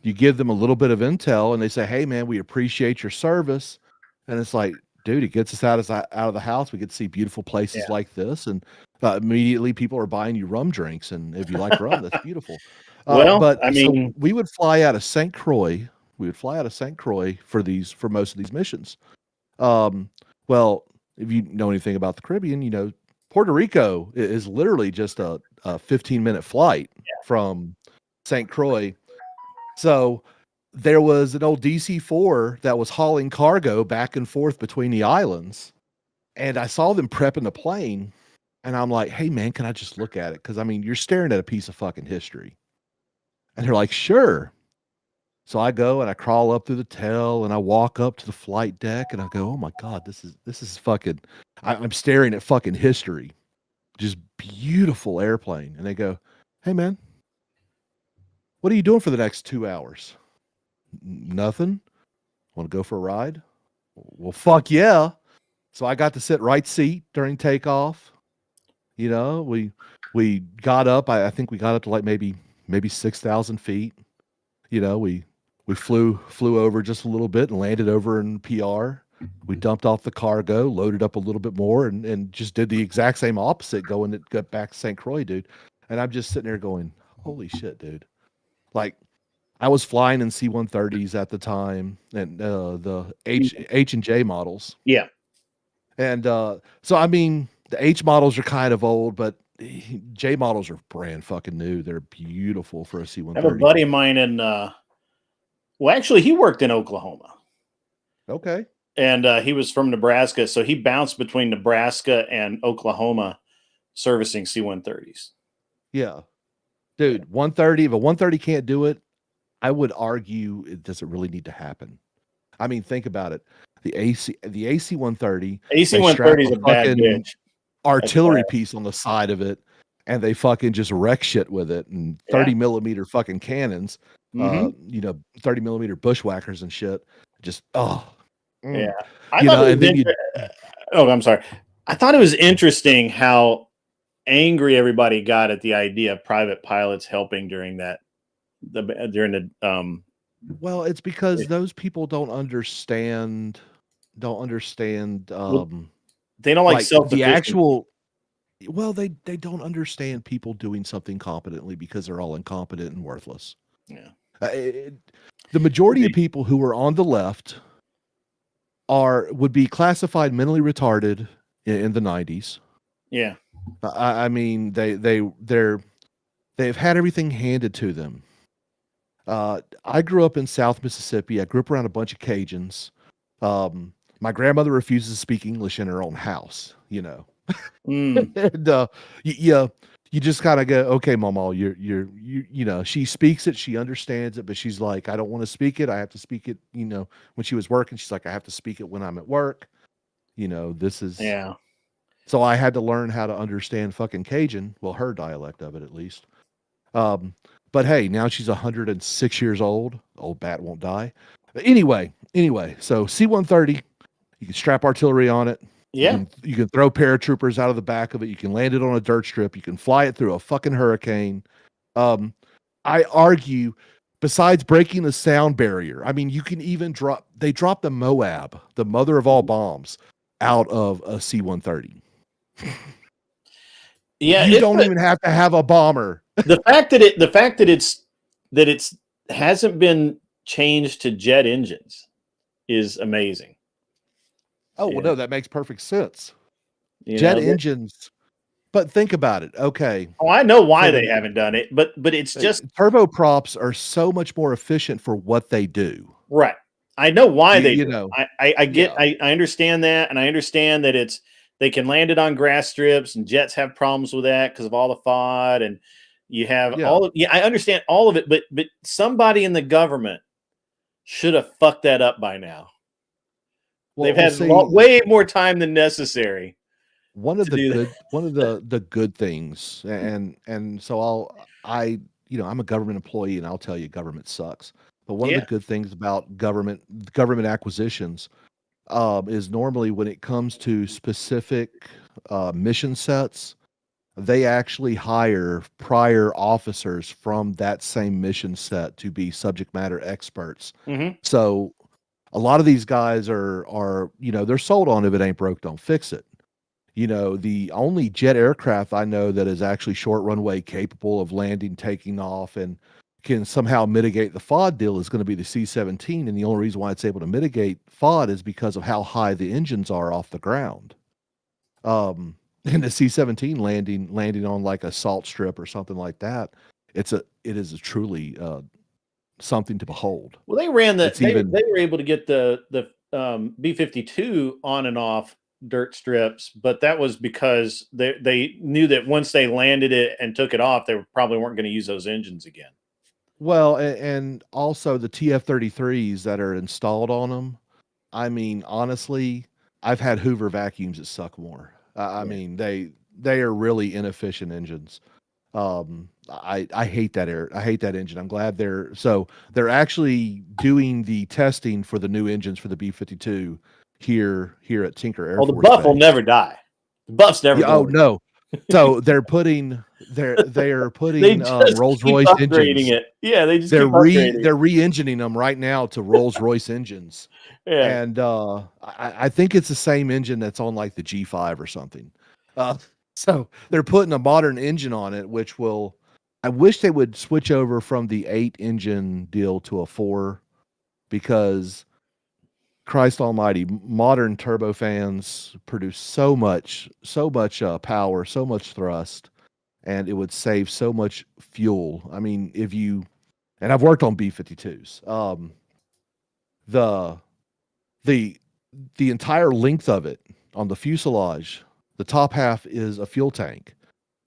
You give them a little bit of intel and they say, "Hey man, we appreciate your service." And it's like, dude, it gets us out of the house. We get to see beautiful places like this, and immediately people are buying you rum drinks. And if you like rum, that's beautiful. So we would fly out of St. Croix. We would fly out of St. Croix for most of these missions. Well, if you know anything about the Caribbean, you know Puerto Rico is literally just a 15-minute flight from St. Croix. So there was an old DC-4 that was hauling cargo back and forth between the islands. And I saw them prepping the plane. And I'm like, hey, man, can I just look at it? Because, I mean, you're staring at a piece of fucking history. And they're like, sure. So I go and I crawl up through the tail and I walk up to the flight deck and I go, oh, my God, this is fucking I'm staring at fucking history. Just beautiful airplane. And they go, hey, man, what are you doing for the next 2 hours? Nothing. Want to go for a ride? Well, fuck yeah. So I got to sit right seat during takeoff. You know, we got up. I think we got up to like maybe 6,000 feet. You know, we flew over just a little bit and landed over in PR. We dumped off the cargo, loaded up a little bit more, and just did the exact same opposite going to get back to St. Croix, dude. And I'm just sitting there going, holy shit, dude. Like, I was flying in C-130s at the time and the H and J models. Yeah. And so, I mean, the H models are kind of old, but J models are brand fucking new. They're beautiful for a C-130. I have a buddy of mine in, actually, he worked in Oklahoma. Okay. And he was from Nebraska. So he bounced between Nebraska and Oklahoma servicing C-130s. Yeah. Dude, 130, if a 130 can't do it, I would argue it doesn't really need to happen. I mean, think about it. The AC-130. AC-130 is a bad bitch. Artillery piece on the side of it, and they fucking just wreck shit with it, and 30 millimeter fucking cannons, 30 millimeter bushwhackers and shit. Just yeah. I'm sorry. I thought it was interesting how angry everybody got at the idea of private pilots helping during that. Well, it's because those people don't understand. They don't like self the actual. Well, they don't understand people doing something competently because they're all incompetent and worthless. Yeah. The majority of people who are on the left would be classified mentally retarded in the 90s. Yeah. I mean, they've had everything handed to them. I grew up in South Mississippi. I grew up around a bunch of Cajuns. My grandmother refuses to speak English in her own house, you know. Mm, And you just gotta go, okay, Mama, you know, she speaks it, she understands it, but she's like, I don't want to speak it. I have to speak it, you know, when she was working, she's like, I have to speak it when I'm at work. You know, this is yeah. so I had to learn how to understand fucking Cajun, well, her dialect of it at least. Um, but hey, now she's 106 years old. Old bat won't die. Anyway, so C-130, you can strap artillery on it. Yeah. You can throw paratroopers out of the back of it. You can land it on a dirt strip. You can fly it through a fucking hurricane. Um, I argue, besides breaking the sound barrier, I mean, you can even they dropped the Moab, the mother of all bombs, out of a C-130. Yeah. You don't even have to have a bomber. The fact that it's hasn't been changed to jet engines is amazing. Oh, well, Yeah. no, that makes perfect sense. You Jet know, engines. But think about it. Okay. oh, I know why For they the- haven't done it, but it's just turboprops are so much more efficient for what they do. right. I know why they You do it. know, I get yeah. I understand that, and I understand that they can land it on grass strips, and jets have problems with that because of all the FOD, and you have Yeah. all of, yeah, I understand all of it, but somebody in the government should have fucked that up by now. They've had see, way more time than necessary. one of to the do that. good one of the good things, and so I'm a government employee, and I'll tell you government sucks. But one of Yeah. the good things about government acquisitions is normally when it comes to specific mission sets, they actually hire prior officers from that same mission set to be subject matter experts. Mhm. So a lot of these guys are they're sold on if it ain't broke, don't fix it. You know, the only jet aircraft I know that is actually short runway capable of landing, taking off, and can somehow mitigate the FOD deal is going to be the C-17. And the only reason why it's able to mitigate FOD is because of how high the engines are off the ground. And the C-17 landing on like a salt strip or something like that, it is a truly something to behold. Well, they ran the It's even they were able to get the B-52 on and off dirt strips, but that was because they knew that once they landed it and took it off, they probably weren't going to use those engines again. well, and also the TF-33s that are installed on them. I mean, honestly, I've had Hoover vacuums that suck more. I Yeah. mean, they are really inefficient engines. I hate that I hate that engine. I'm glad they're actually doing the testing for the new engines for the B-52 here at Tinker Air Well, the Force Buff will Base. never die. The Buff's never. Yeah, oh going. no. So they are putting They just Rolls-Royce keep upgrading engines. it. Yeah, they just They're keep upgrading. they're re-engineing them right now to Rolls-Royce engines. Yeah. And I think it's the same engine that's on like the G5 or something. So they're putting a modern engine on it, which will. I wish they would switch over from the 8 engine deal to a 4, because Christ Almighty, modern turbofans produce so much power, so much thrust, and it would save so much fuel. I mean, and I've worked on B-52s. The the entire length of it on the fuselage, the top half is a fuel tank.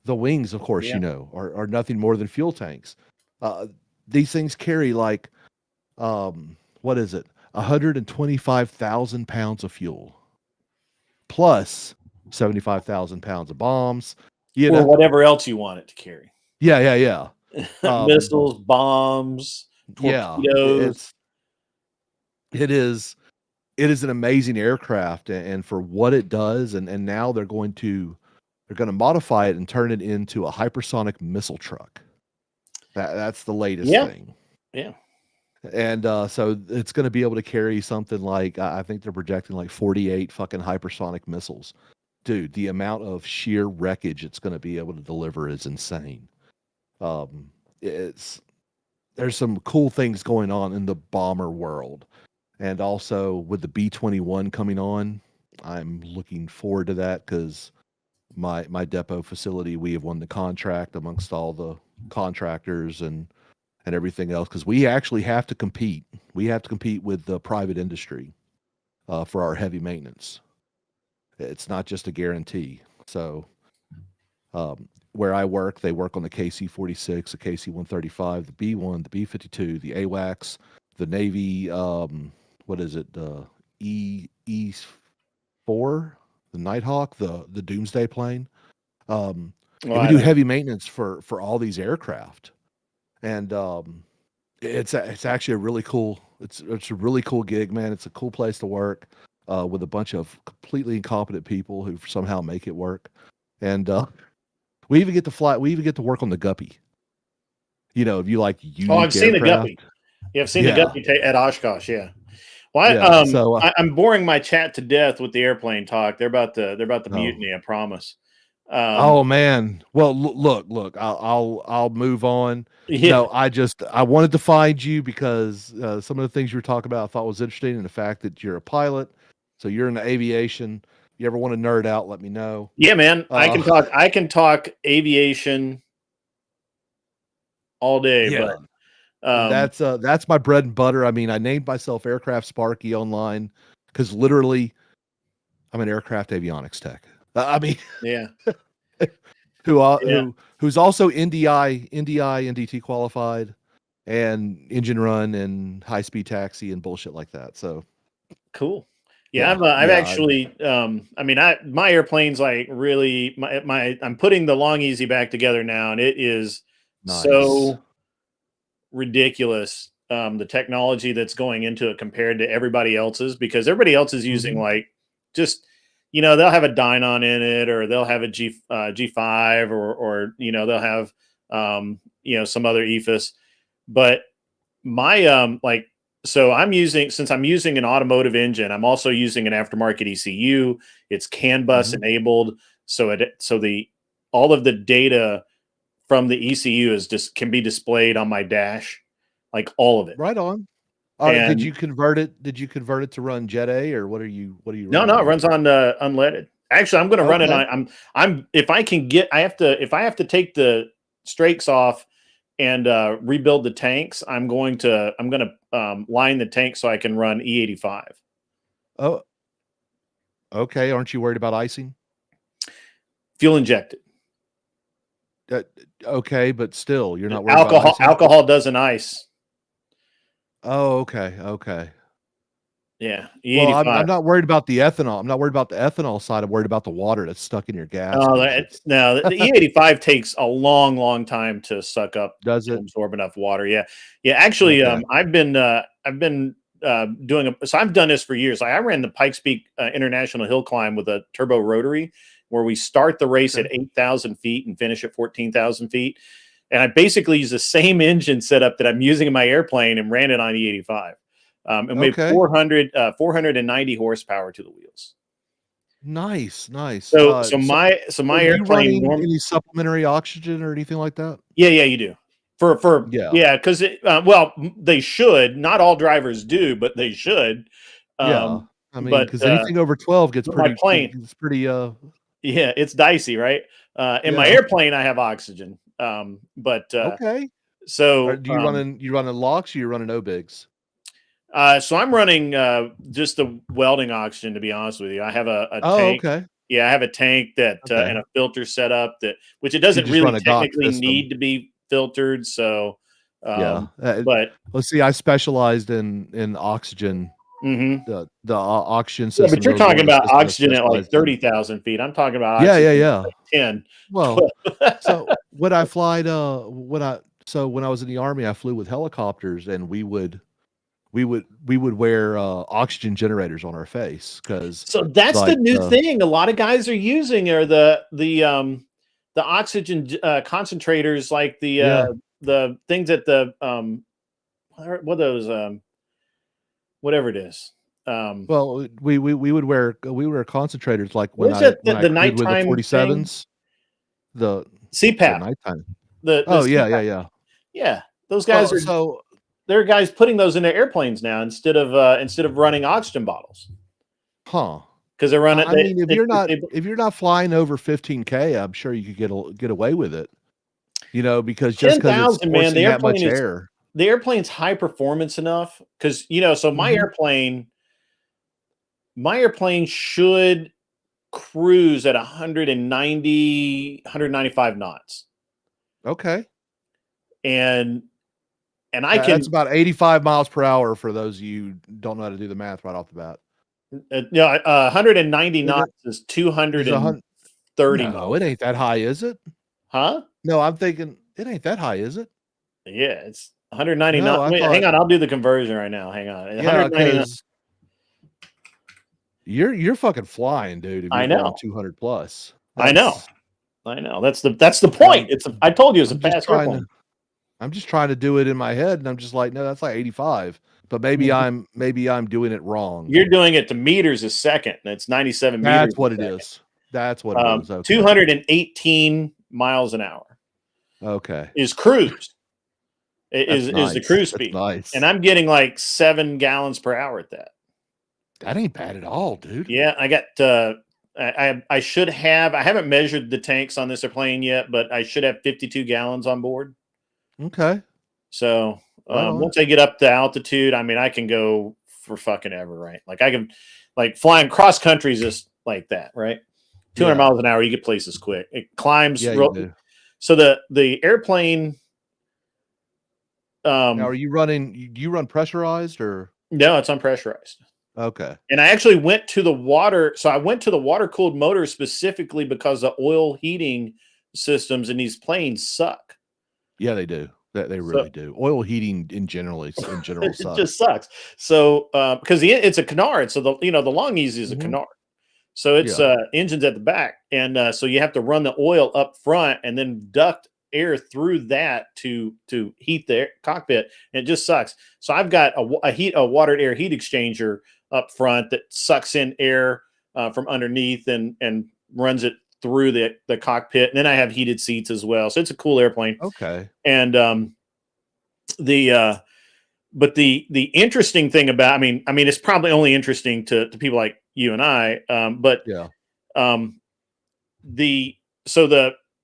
The wings, of course, Yeah. are nothing more than fuel tanks. These things carry like, what is it? 125,000 pounds of fuel, plus 75,000 pounds of bombs. Or whatever else you want it to carry. Yeah. Missiles, bombs, Yeah, torpedoes. it is an amazing aircraft, and for what it does, and now they're going to modify it and turn it into a hypersonic missile truck. That's the latest thing. Yeah. And so it's going to be able to carry something like, I think they're projecting like 48 fucking hypersonic missiles. Dude, the amount of sheer wreckage it's going to be able to deliver is insane. There's some cool things going on in the bomber world. And also with the B-21 coming on, I'm looking forward to that, because my depot facility. We have won the contract amongst all the contractors and everything else, because we actually have to compete. We have to compete with the private industry for our heavy maintenance. It's not just a guarantee. So where I work, they work on the KC-46, the KC-135, the B-1, the B-52, the AWACS, the Navy, what is it, E-4, the Nighthawk, the Doomsday plane. And we do heavy maintenance for all these aircraft. And it's actually a really cool, it's a really cool gig, man. It's a cool place to work with a bunch of completely incompetent people who somehow make it work. And we even get to fly. We even get to work on the Guppy. You know, if you like unique I've seen the aircraft. Guppy. Yeah, I've seen the Guppy at Oshkosh. Yeah. Well, Yeah, so, I'm boring my chat to death with the airplane talk. They're about to No. mutiny. I promise. Oh man. Well, look. I'll move on. Yeah. No, I wanted to find you because some of the things you were talking about I thought was interesting, and the fact that you're a pilot, so you're in the aviation. You ever want to nerd out? Let me know. Yeah, man. I can talk aviation all day. Yeah. But that's my bread and butter. I mean, I named myself Aircraft Sparky online because literally, I'm an aircraft avionics tech. I mean, yeah. who's also NDT qualified, and engine run and high speed taxi and bullshit like that. So cool. Yeah, I've yeah, actually. I mean, my airplane's like really. I'm putting the Long Easy back together now, and it is Nice. so ridiculous. The technology that's going into it compared to everybody else's, because everybody else is using like just, you know, they'll have a Dynon in it, or they'll have a G5, or you know, they'll have you know, some other EFIS. But my so since I'm using an automotive engine, I'm also using an aftermarket ECU. It's CAN bus enabled, so all of the data from the ECU can be displayed on my dash, like all of it. Right on. Did you convert it? Did you convert it to run Jet A, or what are you? No, it runs on unleaded. Actually, I'm going to run it on. If I have to take the strakes off and rebuild the tanks, I'm going to line the tank so I can run E85. Oh, okay. Aren't you worried about icing? Fuel injected. Okay, but still, you're not worried about icing? Alcohol doesn't ice. Oh, okay. Yeah. E85. Well, I'm not worried about the ethanol. I'm not worried about the ethanol side. I'm worried about the water that's stuck in your gas. Oh, no, the E85 takes a long time to suck up. Does it absorb enough water? Yeah. Actually, I've been doing so I've done this for years. I ran the Pikes Peak International Hill Climb with a turbo rotary, where we start the race at 8,000 feet and finish at 14,000 feet. And I basically use the same engine setup that I'm using in my airplane and ran it on E85. And we have 490 horsepower to the wheels. Nice. So my airplane. Any supplementary oxygen or anything like that? Yeah, you do. Because they should. Not all drivers do, but they should. I mean, because anything over 12 gets pretty. It's pretty. Yeah, it's dicey, right? In my airplane, I have oxygen. Okay. So do you running LOX, or you running OBIGs? So I'm running just the welding oxygen, to be honest with you. I have a tank. Okay. Yeah, I have a tank that and a filter set up which it doesn't really technically need to be filtered. So but let's see, I specialized in oxygen. The oxygen system. Yeah, but you're talking about oxygen at like 30,000 feet. I'm talking about oxygen at like 10. Well, so when I flied, when I was in the Army, I flew with helicopters, and we would wear oxygen generators on our face, because that's the new thing a lot of guys are using are the oxygen concentrators, like the things at the what are those whatever it is. Well, we would wear concentrators, like when the nighttime 47s, the CPAP, the nighttime. CPAP. Yeah, those guys there are guys putting those in their airplanes now instead of running oxygen bottles. Huh? because they're running. I mean, if you're not they- if you're not flying over 15K, I'm sure you could get away with it. You know, because just because it's 10,000, man, forcing that much air. the airplane's high performance enough because so my airplane should cruise at 190 195 knots, Okay. and I can That's about 85 miles per hour for those of you who don't know how to do the math right off the bat. 190 Is it- knots is Is 230 No, miles. it ain't that high, is it? Huh? No, I'm thinking it ain't that high, is it? Yeah, it's 190 No, knots. I Wait, thought- hang on, I'll do the conversion right now. Hang on. Yeah, 190 knots. because you're fucking flying, dude. If I you're going know. 200 plus. I know. That's- That's the point. I told you it's a I'm just fast trying airplane. I'm just trying to do it in my head, and I'm just like, no, that's like 85. But maybe I'm doing it wrong. You're doing it to meters a second, and it's 97 meters. That's what a it second. is. That's what it is. Okay. 218 miles an hour Okay. is cruise. That's Is the nice. cruise That's speed. nice. And I'm getting like 7 gallons per hour at that. That ain't bad at all, dude. Yeah, I got I should have, I haven't measured the tanks on this airplane yet, but I should have 52 gallons on board. Okay. So Right on. once I get up to altitude, I mean, I can go for fucking ever, right? Like I can, like flying cross country is just like that, right? 200 Yeah. miles an hour, you get places quick. It climbs. Yeah, you do. So the airplane. Now, are you running? You run pressurized or? No, it's unpressurized. Okay. And I actually went to the water. So I went to the water cooled motor specifically because the oil heating systems in these planes suck. Yeah, they do. They really do. Oil heating in general It sucks. just sucks. So because it's a canard, so the long easy is a Mhm. canard. So it's engines at the back, and so you have to run the oil up front and then duct air through that to heat the cockpit. And it just sucks. So I've got a watered air heat exchanger up front that sucks in air from underneath and runs it through the cockpit. And then I have heated seats as well. So it's a cool airplane. Okay. And but the interesting thing about, I mean, it's probably only interesting to people like you and I, but Yeah.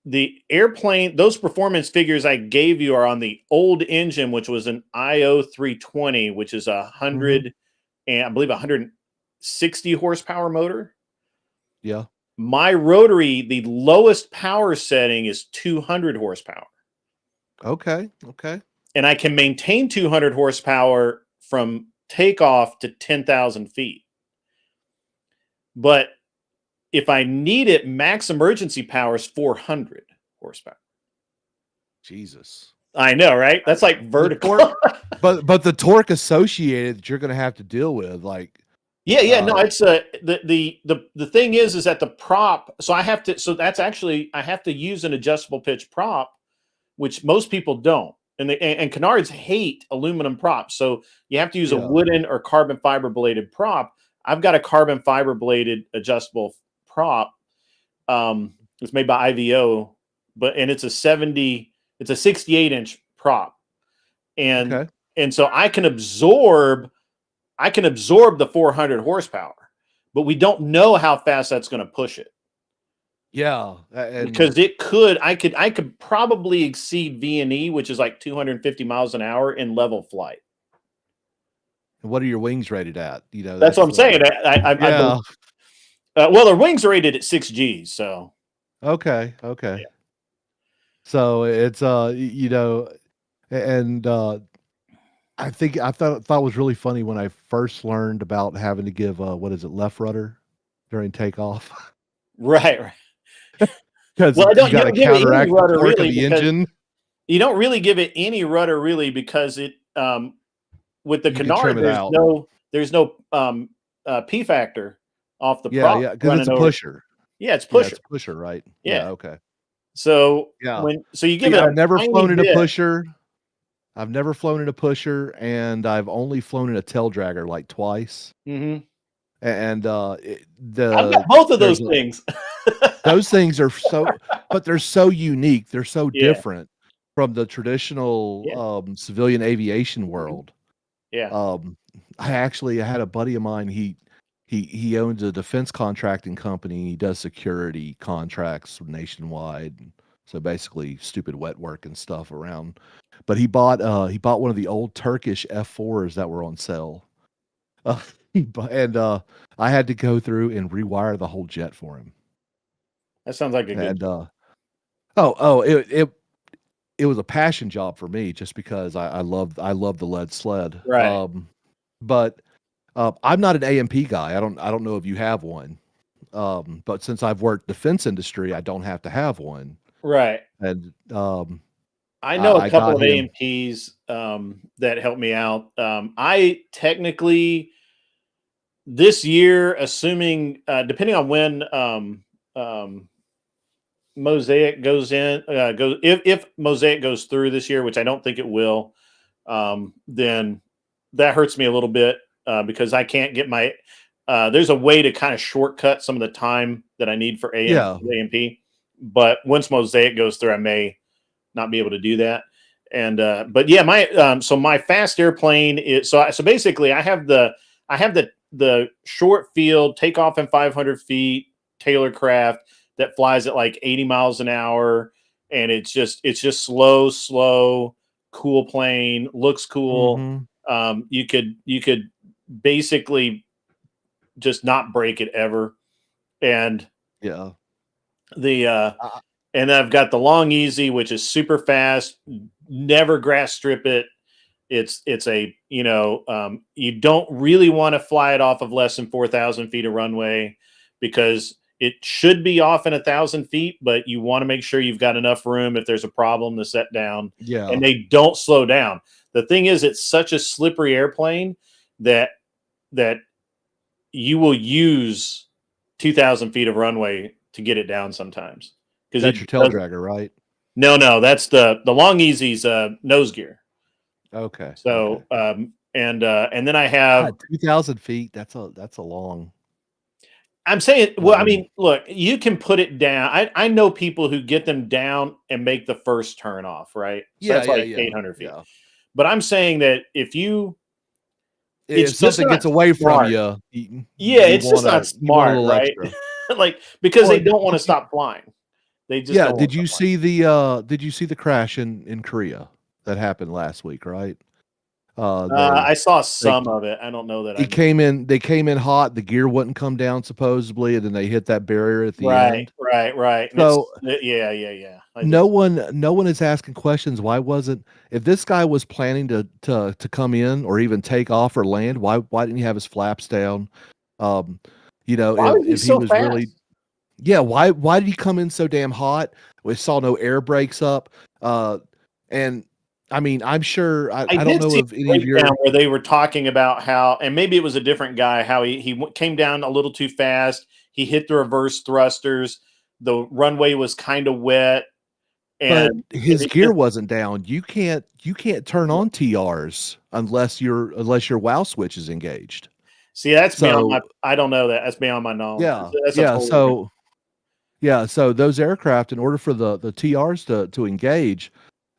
the airplane, those performance figures I gave you are on the old engine, which was an IO 320, which is 100 and I believe 160 horsepower motor. Yeah. My rotary, the lowest power setting is 200 horsepower. Okay. Okay. And I can maintain 200 horsepower from takeoff to 10,000 feet. But if I need it, max emergency power is 400 horsepower. Jesus. I know, right? That's like vertical. But the torque associated that you're going to have to deal with, like. Yeah. No, it's the thing is that the prop. So I have to. So that's actually I have to use an adjustable pitch prop, which most people don't. And canards hate aluminum props. So you have to use a wooden or carbon fiber bladed prop. I've got a carbon fiber bladed adjustable prop. It's made by IVO, and it's a 68-inch prop. And so I can absorb the 400 horsepower, but we don't know how fast that's going to push it. Yeah, because I could probably exceed V&E, which is like 250 miles an hour in level flight. What are your wings rated at? You know, that's what I'm saying. Well, the wings are rated at 6 Gs. So okay. Yeah. So it's and I think I thought it was really funny when I first learned about having to give left rudder during takeoff. Right. Because you don't give it any rudder really, the engine. You don't really give it any rudder really because it with the canard there's no P factor off the prop. Yeah, because it's a pusher. Yeah, it's pusher. Yeah, it's a pusher, right? Yeah. Okay. So you give it. I've never flown in a pusher. I've never flown in a pusher, and I've only flown in a tail dragger like twice. Mm-hmm. And I've got both of those things. Those things are but they're so unique. They're so different from the traditional civilian aviation world. Yeah. I had a buddy of mine. He he owns a defense contracting company. He does security contracts nationwide. So basically, stupid wet work and stuff around. But he bought one of the old Turkish F4s that were on sale. I had to go through and rewire the whole jet for him. That sounds like a good. And it was a passion job for me just because I love the lead sled. Right. But I'm not an AMP guy. I don't know if you have one. But since I've worked defense industry, I don't have to have one. Right. And I know a I couple got of him. AMPs that helped me out. I technically this year, assuming depending on when Mosaic goes in, if Mosaic goes through this year, which I don't think it will, then that hurts me a little bit because I can't get my. There's a way to kind of shortcut some of the time that I need for AMP, but once Mosaic goes through, I may not be able to do that. And but yeah, my so my fast airplane is so basically I have the short field takeoff in 500 feet Taylor craft that flies at like 80 miles an hour, and it's just slow, cool plane, looks cool. You could basically just not break it ever. And yeah, and I've got the Long Easy, which is super fast, never grass strip it. It's a, you don't really want to fly it off of less than 4,000 feet of runway because it should be off in 1,000 feet, but you want to make sure you've got enough room if there's a problem to set down. Yeah. And they don't slow down. The thing is, it's such a slippery airplane that you will use 2,000 feet of runway to get it down sometimes. Because that's your tail dragger, right? No, that's the Long Easy's nose gear. Okay. So and then I have 2,000 feet. That's a long. I'm saying, well, I mean, look, you can put it down. I know people who get them down and make the first turn off, right? So that's like 800 feet. Yeah. But I'm saying that if something gets away from you, it's just not smart, right? Like because they don't want to stop flying. They just did you see the crash in Korea that happened last week, right? I saw some of it. I don't know that they came in hot, the gear wouldn't come down supposedly, and then they hit that barrier at the end. Right. So yeah. No one is asking questions. Why wasn't, if this guy was planning to come in or even take off or land, why didn't he have his flaps down? Why if he was fast? Really, yeah, why did he come in so damn hot? We saw no air brakes up. And I mean, I'm sure I don't know if any of your where they were talking about how, and maybe it was a different guy, how he came down a little too fast. He hit the reverse thrusters. The runway was kind of wet. And but his gear wasn't down. You can't turn on TRs unless your wow switch is engaged. See, that's beyond my. I don't know that. That's beyond my knowledge. So those aircraft, in order for the TRs to engage,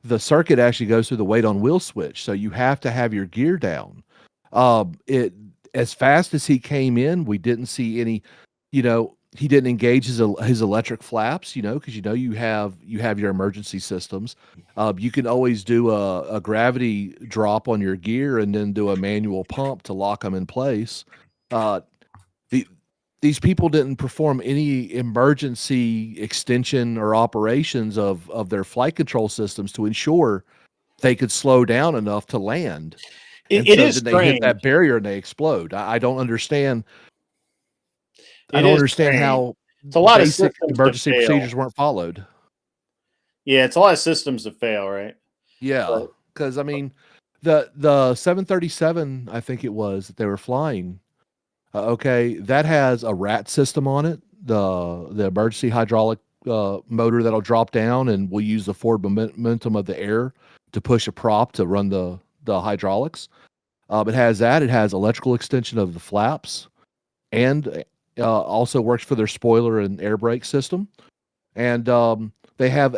the circuit actually goes through the weight on wheel switch. So you have to have your gear down. As fast as he came in, we didn't see any. He didn't engage his electric flaps, because you have your emergency systems. You can always do a gravity drop on your gear and then do a manual pump to lock them in place. These people didn't perform any emergency extension or operations of their flight control systems to ensure they could slow down enough to land. It is strange. They hit that barrier and they explode. I don't understand. I don't understand how it's a lot basic of emergency procedures weren't followed. Yeah, it's a lot of systems to fail, right? Yeah, because I mean, the 737, I think it was that they were flying. That has a RAT system on it, the emergency hydraulic motor that'll drop down, and we'll use the forward momentum of the air to push a prop to run the hydraulics. It has that. It has electrical extension of the flaps, and also works for their spoiler and air brake system. And they have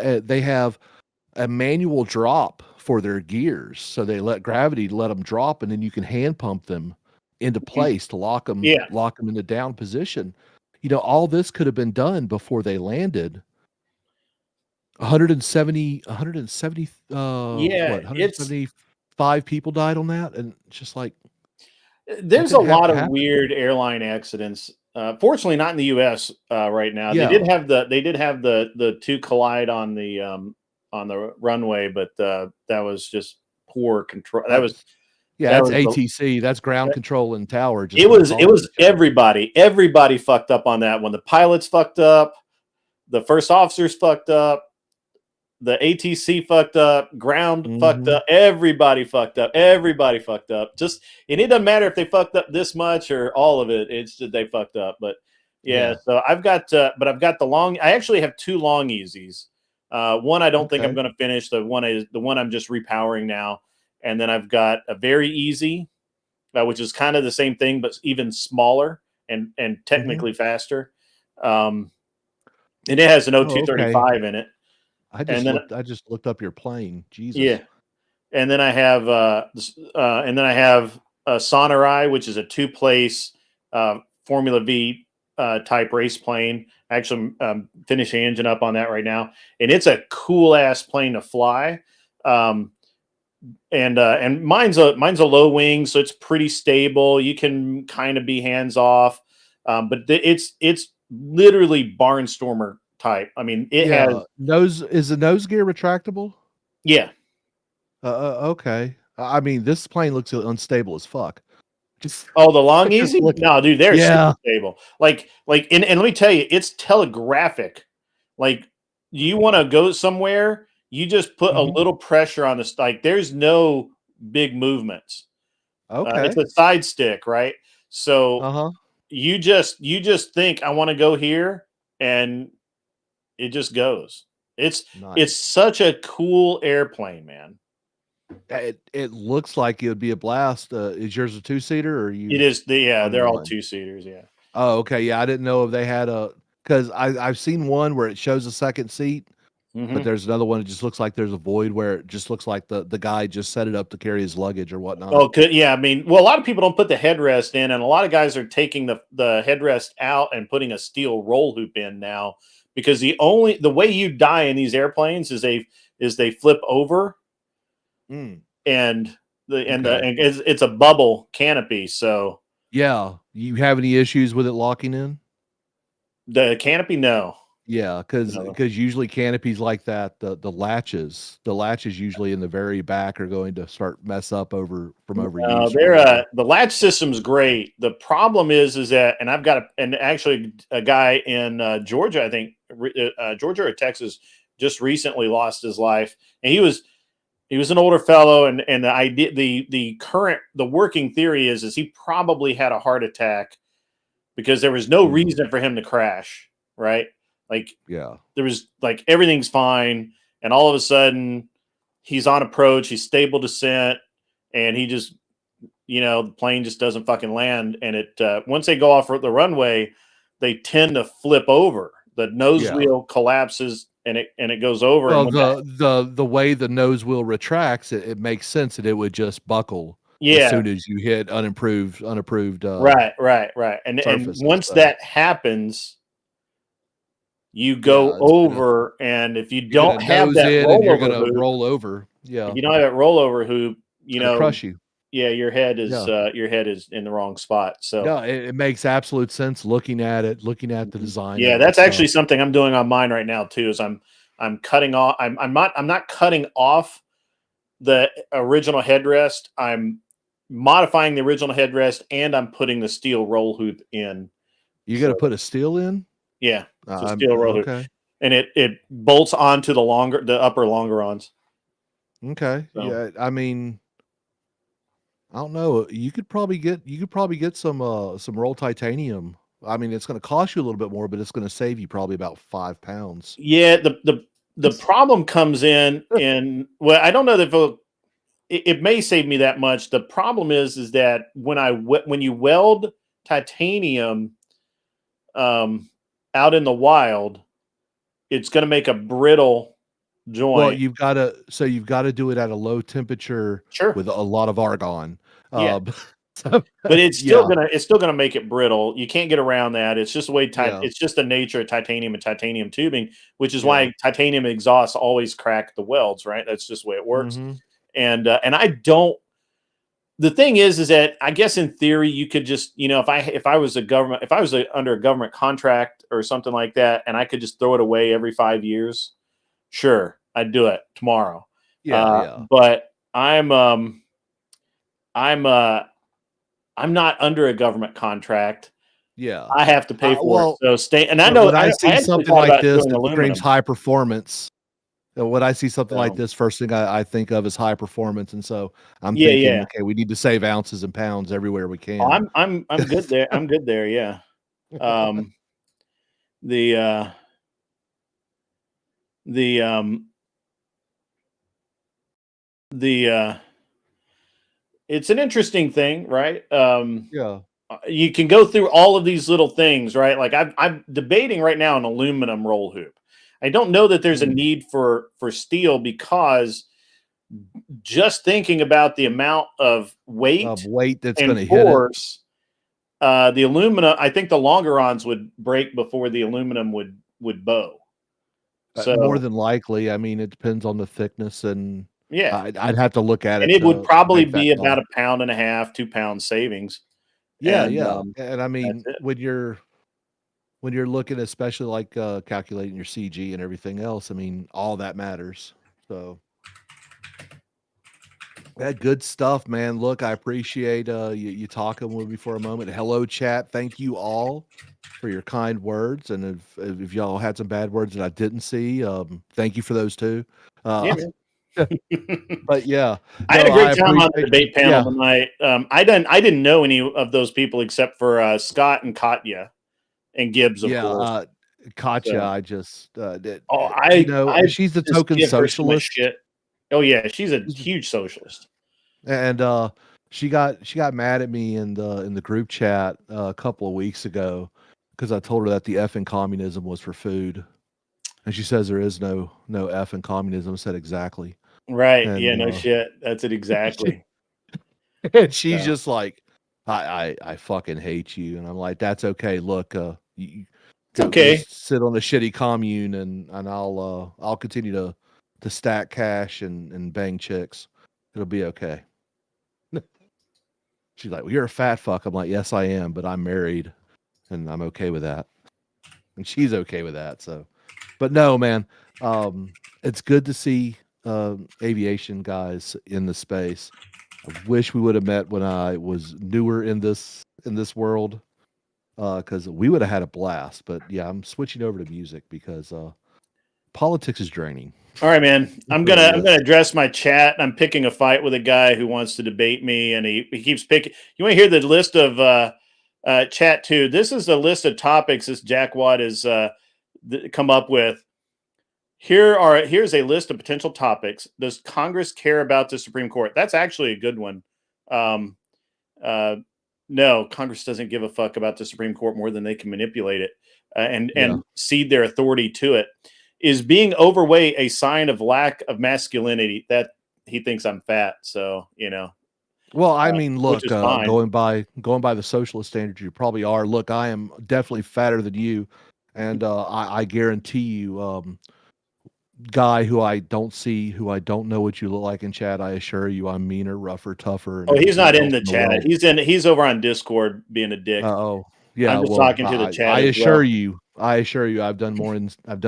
a manual drop for their gears, so they let gravity let them drop, and then you can hand pump them into place to lock them Yeah. in the down position. All this could have been done before they landed. 170 Yeah, what, it's 175 people died on that, and it's just like, there's a didn't have lot to of happen. weird airline accidents. Fortunately, not in the U.S. Right now. Yeah. They did have the two collide on the runway, but that was just poor control. That was That's the- ATC. That's ground control and tower. Just it not was talking to each other. everybody fucked up on that one. The pilots fucked up, the first officers fucked up, the ATC fucked up, ground fucked up, everybody fucked up. Just, and it doesn't matter if they fucked up this much or all of it. It's just they fucked up. But yeah. So I've got I actually have two long easies. One I don't think I'm Okay. going to finish. The one I'm just repowering now, and then I've got a very easy, which is kind of the same thing but even smaller and technically faster. And it has an O235 in it. I just looked up your plane. Jesus. Yeah, and then I have a Sonorai, which is a two-place Formula V type race plane. Actually, finishing engine up on that right now, and it's a cool ass plane to fly. And mine's a low wing, so it's pretty stable. You can kind of be hands off, but it's literally barnstormer type. I mean, it has is the nose gear retractable? Yeah. Okay. I mean, this plane looks unstable as fuck. Just the long easy? No, dude, they're super stable. And let me tell you, it's telegraphic. Like, you want to go somewhere, you just put a little pressure on this. Like, there's no big movements. Okay. It's a side stick, right? So you just think, I want to go here, and it just goes. It's such a cool airplane, man. It looks like it would be a blast. Is yours a two-seater or you? It is. They're all two-seaters. Yeah. Oh, okay. Yeah, I didn't know if they had because I've seen one where it shows a second seat, but there's another one that just looks like there's a void where it just looks like the guy just set it up to carry his luggage or whatnot. Oh, yeah. I mean, well, a lot of people don't put the headrest in, and a lot of guys are taking the headrest out and putting a steel roll hoop in now, because the way you die in these airplanes is they flip over, and it's a bubble canopy. So yeah, you have any issues with it locking in? The canopy, no. Yeah, because usually canopies like that, the latches usually in the very back are going to start mess up from overuse. The latch system's great. The problem is that, and I've got actually a guy in Georgia, I think Georgia or Texas, just recently lost his life, and he was an older fellow, and the working theory is he probably had a heart attack because there was no reason for him to crash, right? Like, there was everything's fine, and all of a sudden he's on approach, he's stable descent, and he just, the plane just doesn't fucking land. And it once they go off the runway, they tend to flip over. The nose wheel collapses, and it goes over. Well, the way the nose wheel retracts, it makes sense that it would just buckle as soon as you hit unimproved. Right. And once that happens, you go over, and if you don't have that rollover hoop, roll over. Yeah. If you don't have that rollover hoop, crush you. Yeah, your head is in the wrong spot. So no, it makes absolute sense looking at the design. Yeah, that's actually something I'm doing on mine right now too. Is I'm cutting off. I'm not cutting off the original headrest. I'm modifying the original headrest, and I'm putting the steel roll hoop in. You got to put a steel in? Yeah, it's a steel roll hoop, and it bolts onto the upper longerons. Okay. So, yeah, I mean, I don't know. You could probably get some roll titanium. I mean, it's going to cost you a little bit more, but it's going to save you probably about 5 pounds. Yeah. The problem comes in, well, I don't know that it may save me that much. The problem is that when you weld titanium out in the wild, it's going to make a brittle joint. Well, you've got to do it at a low temperature with a lot of argon. So, but it's still yeah. gonna make it brittle. You can't get around that. It's just the way Yeah. it's just the nature of titanium and titanium tubing, which is Yeah. why titanium exhausts always crack the welds, right? That's just the way it works. Mhm. And I don't. The thing is that I guess in theory you could just, if I was under a government contract or something like that, and I could just throw it away every 5 years, sure, I'd do it tomorrow. Yeah. But I'm not under a government contract. Yeah. I have to pay for Well, it. So stay. And I But know when I see actually something thought like about this doing that aluminum. screams high performance, when I see something like So, this, first thing I think of is high performance, and so I'm yeah, thinking, yeah. okay, we need to save ounces and pounds everywhere we can. Oh, I'm good there. I'm good there. Yeah. Um, the uh, the it's an interesting thing, right? Yeah. You can go through all of these little things, right? Like I'm debating right now an aluminum roll hoop. I don't know that there's a Mm. need for steel, because just thinking about the amount of weight Of weight that's and going to hit it. force, the aluminum, I think the longerons would break before the aluminum would bow. So More than likely. I mean, it depends on the thickness, and yeah, I'd have to look at and it it would to probably make that be about call. 1.5 pounds, 2 pounds savings. Yeah, And yeah. And I mean, it. when you're looking, especially like calculating your CG and everything else, I mean, all that matters. So that good stuff, man. Look, I appreciate you talking with me for a moment. Hello, chat. Thank you all for your kind words, and if y'all had some bad words that I didn't see, thank you for those too. Yeah, Uh, man. but yeah, I had a no, great I time on the appreciate debate you. panel Yeah, tonight. I didn't know any of those people except for Scott and Katya and Gibbs, of yeah. course. Katya, So, I just I she's the just token give her so much socialist. shit. Oh yeah, she's a She's the- huge socialist. And she got mad at me in the group chat a couple of weeks ago because I told her that the F in communism was for food, and she says there is no F in communism. I said exactly, Right? and Yeah, no shit. That's it exactly. and she's So, just like, I fucking hate you, and I'm like, that's okay. Look, you it's okay. just sit on a shitty commune, and I'll continue to stack cash and bang chicks. It'll be okay. She's like, well, you're a fat fuck. I'm like, yes, I am, but I'm married and I'm okay with that. And she's okay with that. So, but no, man, it's good to see aviation guys in the space. I wish we would have met when I was newer in this world, because we would have had a blast. But yeah, I'm switching over to music because politics is draining. All right, man. It I'm really gonna is. address my chat. I'm picking a fight with a guy who wants to debate me, and he keeps picking. You want to hear the list of chat too? This is a list of topics this Jackwad has come up with. Here's a list of potential topics. Does Congress care about the Supreme Court? That's actually a good one. Um, no, Congress doesn't give a fuck about the Supreme Court more than they can manipulate it and Yeah. cede their authority to it. Is being overweight a sign of lack of masculinity? That he thinks I'm fat, so Well, I mean, which look, is fine. going by the socialist standards, you probably are. Look, I am definitely fatter than you, and I guarantee you, guy who I don't see, who I don't know what you look like in chat, I assure you, I'm meaner, rougher, tougher, and Oh, he's everything not in else the in the chat. world. He's over on Discord being a dick. Oh, yeah. I'm just Well, talking to the chat I as assure well. you, I've done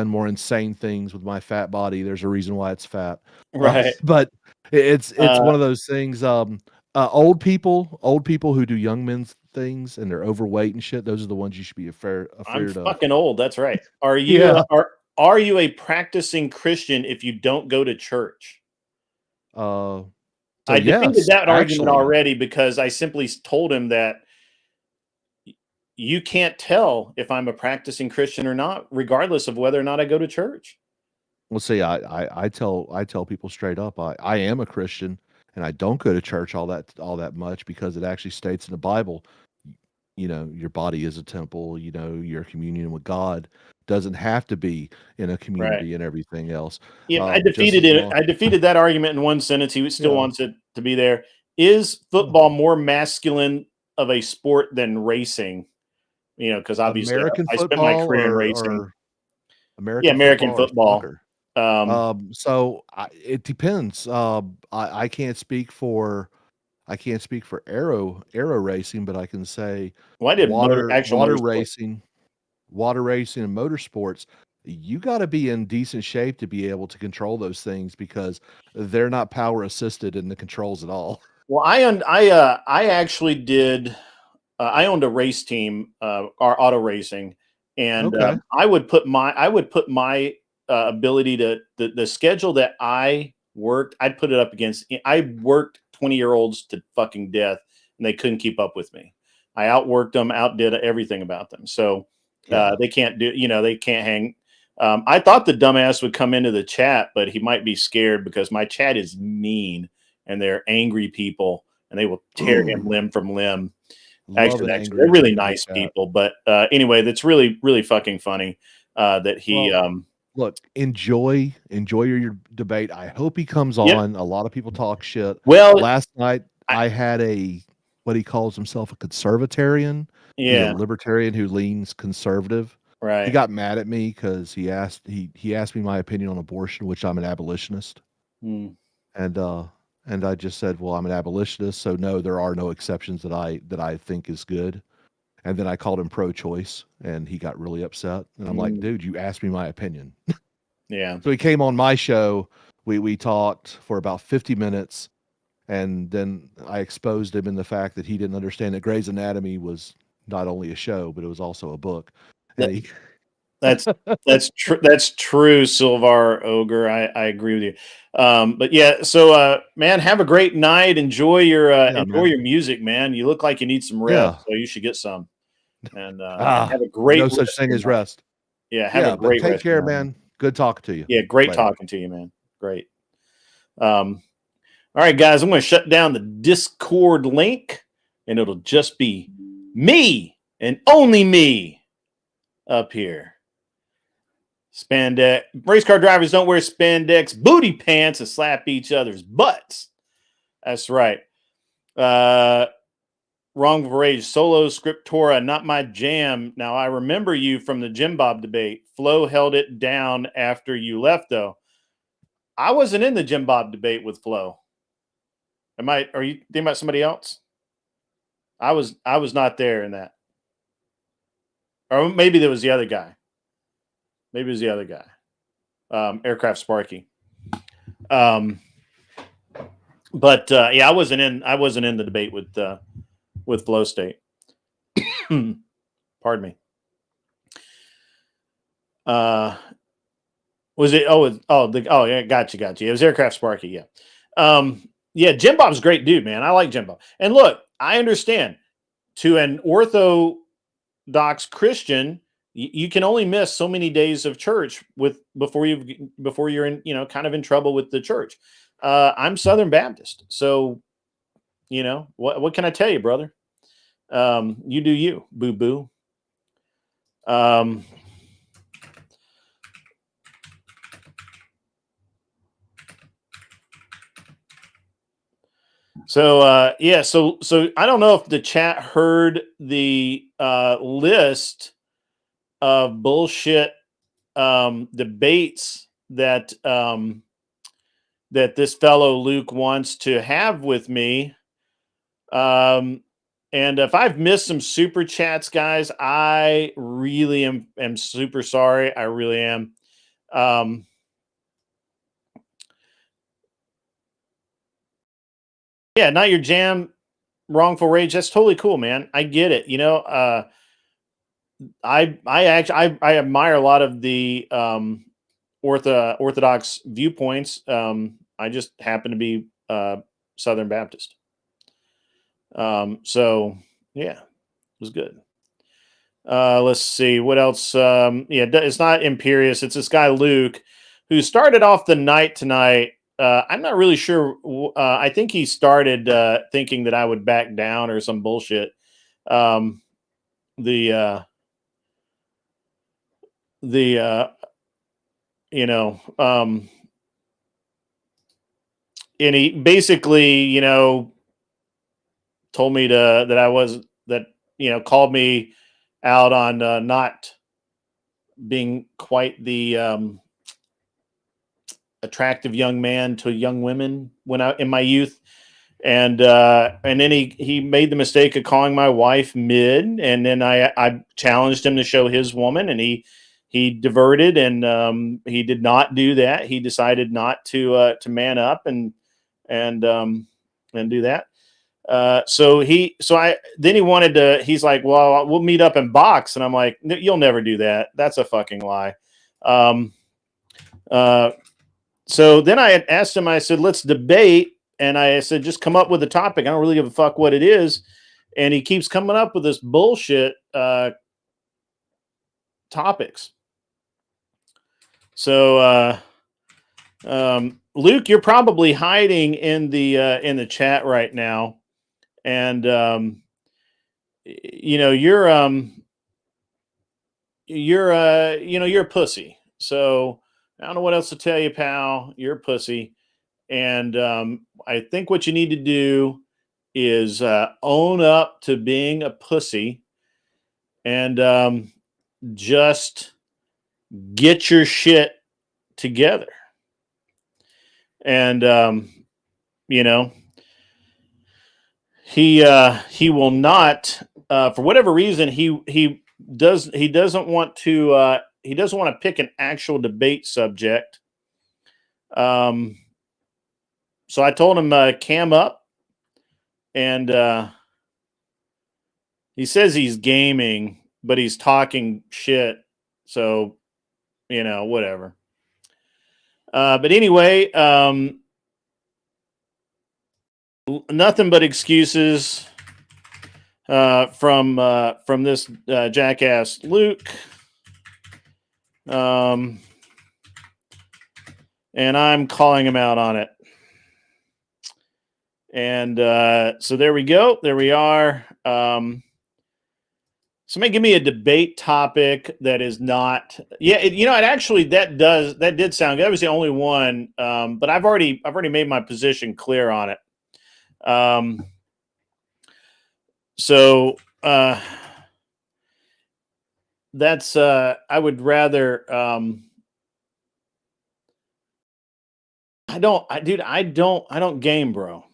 more insane things with my fat body. There's a reason why it's fat, Right. but it's Uh, one of those things. Old people who do young men's things and they're overweight and shit. Those are the ones you should be I'm afraid of. fucking old. That's right. Are you Yeah. are you a practicing Christian if you don't go to church? So I defeated yes, that argument actually. already because I simply told him that you can't tell if I'm a practicing Christian or not, regardless of whether or not I go to church. Well, see, I tell people straight up, I am a Christian and I don't go to church all that much because it actually states in the Bible, your body is a temple, your communion with God doesn't have to be in a community and everything else. Yeah, I Just defeated as it. long, I defeated that argument in one sentence. He still yeah, wants it to be there. is football more masculine of a sport than racing? You know, because obviously American I spent my football career in or racing. American American football or football. soccer? It depends. I can't speak for aero racing, but I can say Well, I did actual water motorsport. racing and motorsports. You got to be in decent shape to be able to control those things because they're not power assisted in the controls at all. Well, I actually did. I owned a race team, our auto racing, and Okay. I would put my ability to the schedule that I worked. I'd put it up against. I worked 20-year-olds to fucking death, and they couldn't keep up with me. I outworked them, outdid everything about them. So Yeah. they can't do. They can't hang. I thought the dumbass would come into the chat, but he might be scared because my chat is mean and they're angry people, and they will tear him limb from limb. Love an They're really angry nice chat. people, but anyway, that's really, really fucking funny that he. Well, look, enjoy your debate. I hope he comes Yep. on. A lot of people talk shit. Well, Last night I had what he calls himself a conservatarian. He's a yeah, libertarian who leans conservative. He right. got mad at me because he asked me my opinion on abortion, which I'm an abolitionist. Hmm. And I just said, well, I'm an abolitionist, so no, there are no exceptions that I think is good. And then I called him pro-choice, and he got really upset. And I'm like, dude, you asked me my opinion. Yeah. So he came on my show. We talked for about 50 minutes, and then I exposed him in the fact that he didn't understand that Grey's Anatomy was not only a show, but it was also a book. And he That's true. That's true, Silvar Ogre. I agree with you. But yeah, so man, have a great night. Enjoy your Yeah, man. music, man. You look like you need some rest, Yeah. so you should get some. And have a great no such rest thing of as your night. rest. Yeah, have a Yeah, but great take rest of care, your night. man. Good talking to you. Yeah, great Later. talking to you, man. Great. All right, guys, I'm going to shut down the Discord link, and it'll just be me and only me up here. Spandex. Race car drivers don't wear spandex booty pants and slap each other's butts. That's right. Wrongful rage. Solo scriptura, not my jam. Now, I remember you from the Jim Bob debate. Flo held it down after you left, though. I wasn't in the Jim Bob debate with Flo. Are you thinking about somebody else? I was not there in that. Or maybe there was the other guy. Maybe it was the other guy. Aircraft Sparky. But yeah, I wasn't in the debate with Flow State. Pardon me. Was it? Yeah, gotcha. It was Aircraft Sparky. Yeah. Yeah, Jim Bob's a great dude, man. I like Jim Bob. And look, I understand to an orthodox Christian, you can only miss so many days of church before you're in, kind of in trouble with the church. I'm Southern Baptist, so what can I tell you, brother? You do you, boo boo. So yeah, so I don't know if the chat heard the list of bullshit debates that that this fellow Luke wants to have with me. And if I've missed some super chats, guys, I really am super sorry. I really am. Yeah, not your jam, wrongful rage. That's totally cool, man. I get it. I admire a lot of the orthodox viewpoints. I just happen to be Southern Baptist. So yeah, it was good. Let's see what else. Yeah, it's not Imperious. It's this guy Luke who started off the night tonight. I'm not really sure. I think he started thinking that I would back down or some bullshit. The and he basically, told me that I was that called me out on not being quite the attractive young man to young women when I in my youth. And then he made the mistake of calling my wife mid, and then I challenged him to show his woman, and he diverted, and he did not do that. He decided not to man up and do that. Then he wanted to. He's like, well, we'll meet up and box, and I'm like, you'll never do that. That's a fucking lie. So then I had asked him. I said, let's debate. And I said, just come up with a topic. I don't really give a fuck what it is. And he keeps coming up with this bullshit topics. So, Luke, you're probably hiding in the chat right now, and you're a pussy. So I don't know what else to tell you, pal. You're a pussy. And I think what you need to do is own up to being a pussy and just get your shit together. And he will not for whatever reason he doesn't want to pick an actual debate subject. So I told him cam up, and he says he's gaming, but he's talking shit. So, whatever. But anyway, nothing but excuses from this jackass Luke. And I'm calling him out on it. And so there we go. There we are. Somebody give me a debate topic that is not. Yeah, it actually that did sound good. That was the only one. But I've already made my position clear on it. So that's I would rather. I don't game, bro.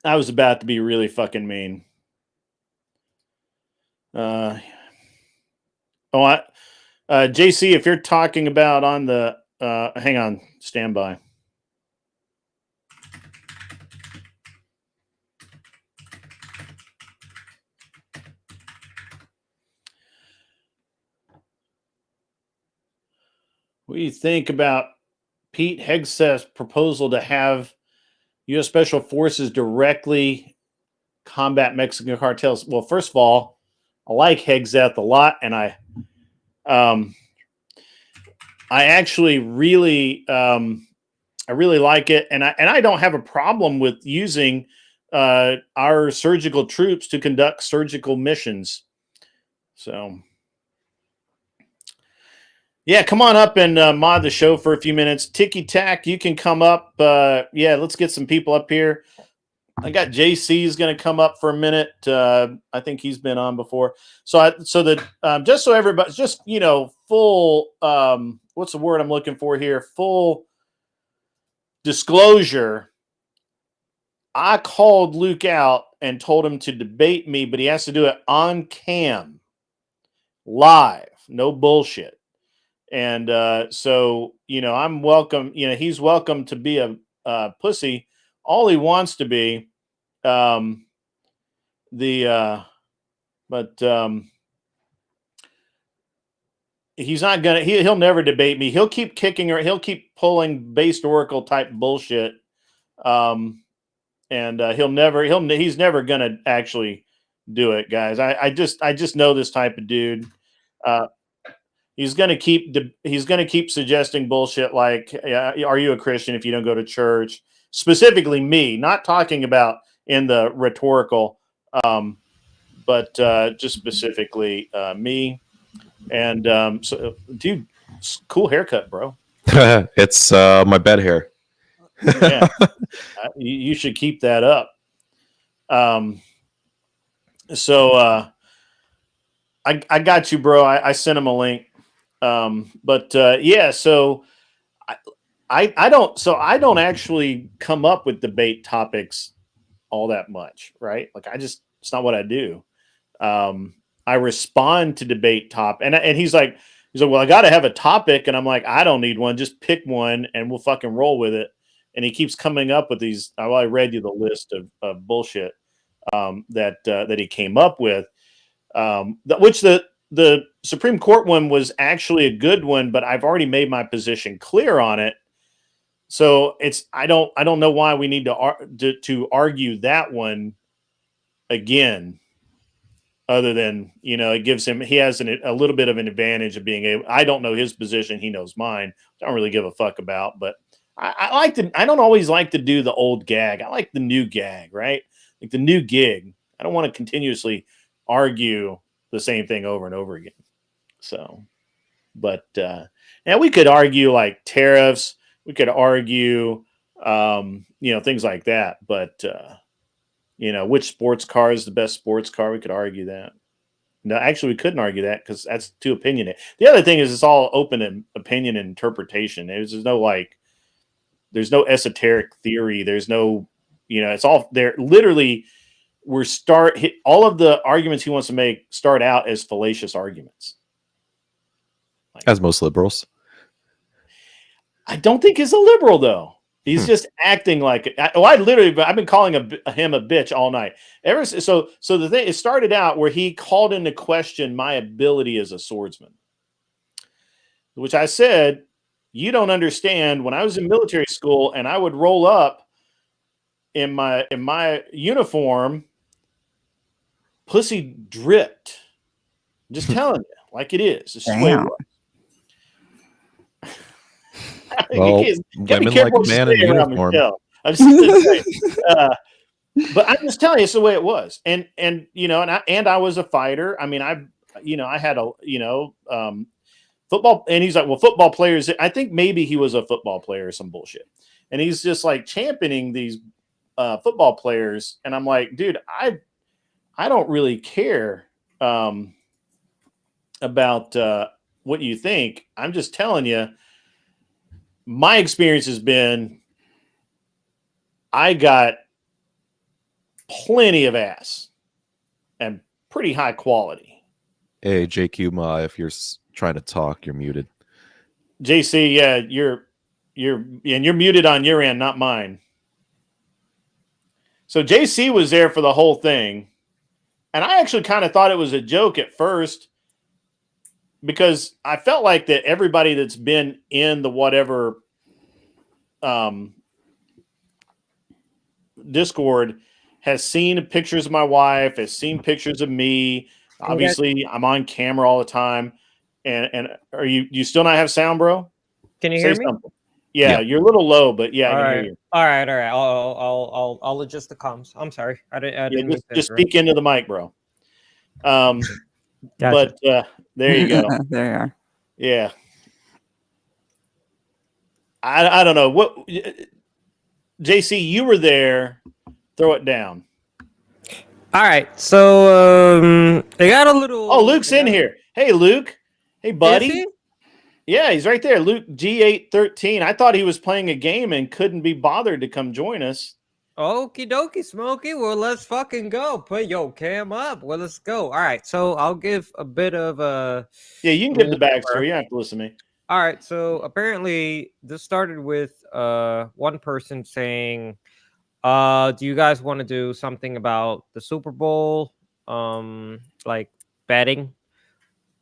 I was about to be really fucking mean. JC, if you're talking about on the hang on, stand by. What do you think about Pete Hegseth's proposal to have U.S. Special Forces directly combat Mexican cartels? Well, first of all, I like Hegseth a lot, and I actually really like it, and I don't have a problem with using our surgical troops to conduct surgical missions. So. Yeah, come on up and mod the show for a few minutes. Ticky Tack, you can come up. Yeah, let's get some people up here. I got JC's going to come up for a minute. I think he's been on before. Just so everybody, just full. What's the word I'm looking for here? Full disclosure. I called Luke out and told him to debate me, but he has to do it on cam, live, no bullshit. And so, I'm welcome. He's welcome to be a pussy. All he wants to be. But he's not gonna. He'll never debate me. He'll keep kicking her. He'll keep pulling based oracle type bullshit. And he's never gonna actually do it, guys. I just know this type of dude. he's gonna keep suggesting bullshit like, "Are you a Christian if you don't go to church?" Specifically, me, not talking about in the rhetorical, but just specifically me. And so, dude, cool haircut, bro. It's my bed hair. Yeah, you should keep that up. So I got you, bro. I sent him a link. But yeah, so I don't actually come up with debate topics all that much, right? Like it's not what I do. I respond to debate and he's like, well, I got to have a topic, and I'm like, I don't need one. Just pick one, and we'll fucking roll with it. And he keeps coming up with these. Well, I read you the list of bullshit that he came up with, which the Supreme Court one was actually a good one, but I've already made my position clear on it. So I don't know why we need to argue that one again, other than, it gives him, he has a little bit of an advantage of being able, I don't know his position. He knows mine. I don't really give a fuck about, but I don't always like to do the old gag. I like the new gag, right? Like the new gig. I don't want to continuously argue the same thing over and over again. So, but, and we could argue like tariffs. We could argue, things like that, but, which sports car is the best sports car? We could argue that. No, actually, we couldn't argue that because that's too opinionated. The other thing is it's all open and opinion and interpretation. There's no esoteric theory. There's no, it's all there. Literally, all of the arguments he wants to make start out as fallacious arguments. As most liberals. I don't think he's a liberal though. He's just acting like it. I've been calling him a bitch all night. So the thing, it started out where he called into question my ability as a swordsman, which I said, you don't understand. When I was in military school and I would roll up in my uniform, pussy dripped. I'm just telling you, like it is. It's just the way it was. Well, women like a man in uniform. I'm just gonna say, but I'm just telling you, it's the way it was. And I was a fighter. I mean, I had a football, and he's like, well, football players. I think maybe he was a football player or some bullshit, and he's just like championing these football players, and I'm like, dude, I don't really care about what you think. I'm just telling you. My experience has been I got plenty of ass and pretty high quality. Hey, JQ, if you're trying to talk, you're muted. JC, yeah, you're muted on your end, not mine. So JC was there for the whole thing, and I actually kind of thought it was a joke at first, because I felt like that everybody that's been in the whatever Discord has seen pictures of my wife, has seen pictures of me. Obviously, I'm on camera all the time. And are you still not have sound, bro? Can you hear me? Something. Yeah, you're a little low, but yeah, I can hear you. All right. I'll adjust the comms. I'm sorry. I didn't just speak into the mic, bro. Gotcha. But there you go. There you are. Yeah. I don't know what JC, you were there. Throw it down. All right. So I got a little. Oh, Luke's in here. Hey, Luke. Hey, buddy. Is he? Yeah, he's right there. Luke G813. I thought he was playing a game and couldn't be bothered to come join us. Okie dokie, Smokey. Well, let's fucking go. Put your cam up. Well, let's go. All right. So I'll give a bit of a. Yeah, you can give the backstory. You don't have to listen to me. All right. So apparently, this started with one person saying, "Do you guys want to do something about the Super Bowl, like betting?"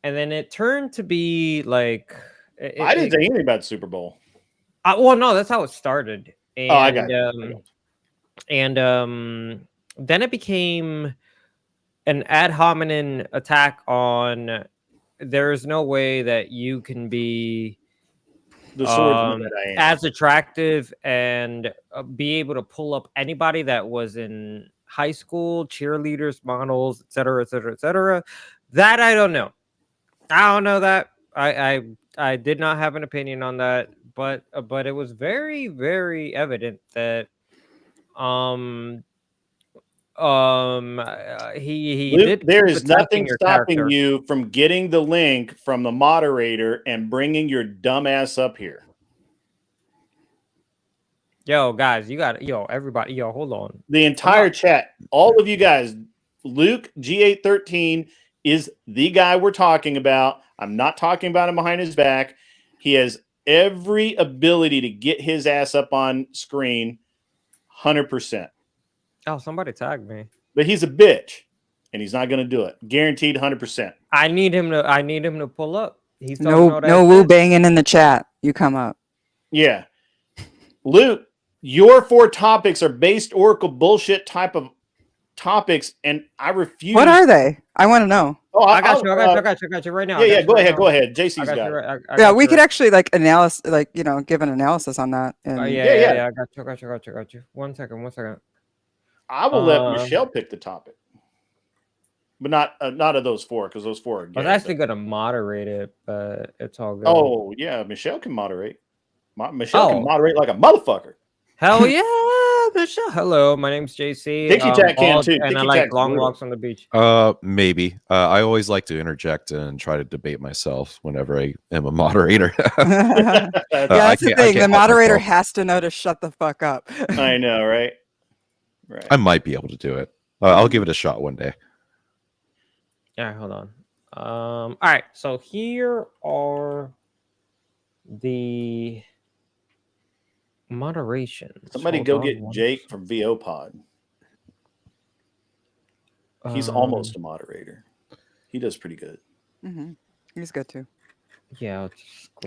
And then it turned to be like. I didn't say anything about the Super Bowl. Well, no, that's how it started. And, I got it. And then it became an ad hominem attack on there is no way that you can be The swordsman that I am. as attractive and be able to pull up anybody that was in high school, cheerleaders, models, etc., etc., etc. That I don't know. I don't know that. I did not have an opinion on that, but it was very, very evident that he Luke, did there keep is attacking nothing your stopping character. you from getting the link from the moderator and bringing your dumb ass up here. Yo, guys, you got everybody, hold on. The entire chat, all of you guys, Luke G813 is the guy we're talking about. I'm not talking about him behind his back. He has every ability to get his ass up on screen 100%. Oh, somebody tagged me. But he's a bitch and he's not going to do it. Guaranteed 100%. I need him to pull up. He's No, talking all no that woo shit. banging in the chat. You come up. Yeah. Luke, your 4 topics are based Oracle bullshit type of topics, and I refuse. What are they? I want to know. Oh, I got you right now. Yeah, go ahead. JC's got it. Yeah, we could actually like give an analysis on that. And Yeah. I got you. One second. I will let Michelle pick the topic, but not of those 4 because those 4 are gay. I was actually gonna moderate it, but it's all good. Oh yeah, Michelle can moderate. Michelle can moderate like a motherfucker. Hell yeah, Michelle. Hello, my name's JC. Tiki Tack can too. And I Tiki like Tack's long brutal. walks on the beach. Maybe. I always like to interject and try to debate myself whenever I am a moderator. yeah, that's the thing. The moderator has to know to shut the fuck up. I know, right? Right. I might be able to do it. I'll give it a shot one day. Yeah, hold on. All right, so here are the moderations. Somebody go get Jake from VO Pod. He's almost a moderator. He does pretty good. He's good too. Yeah,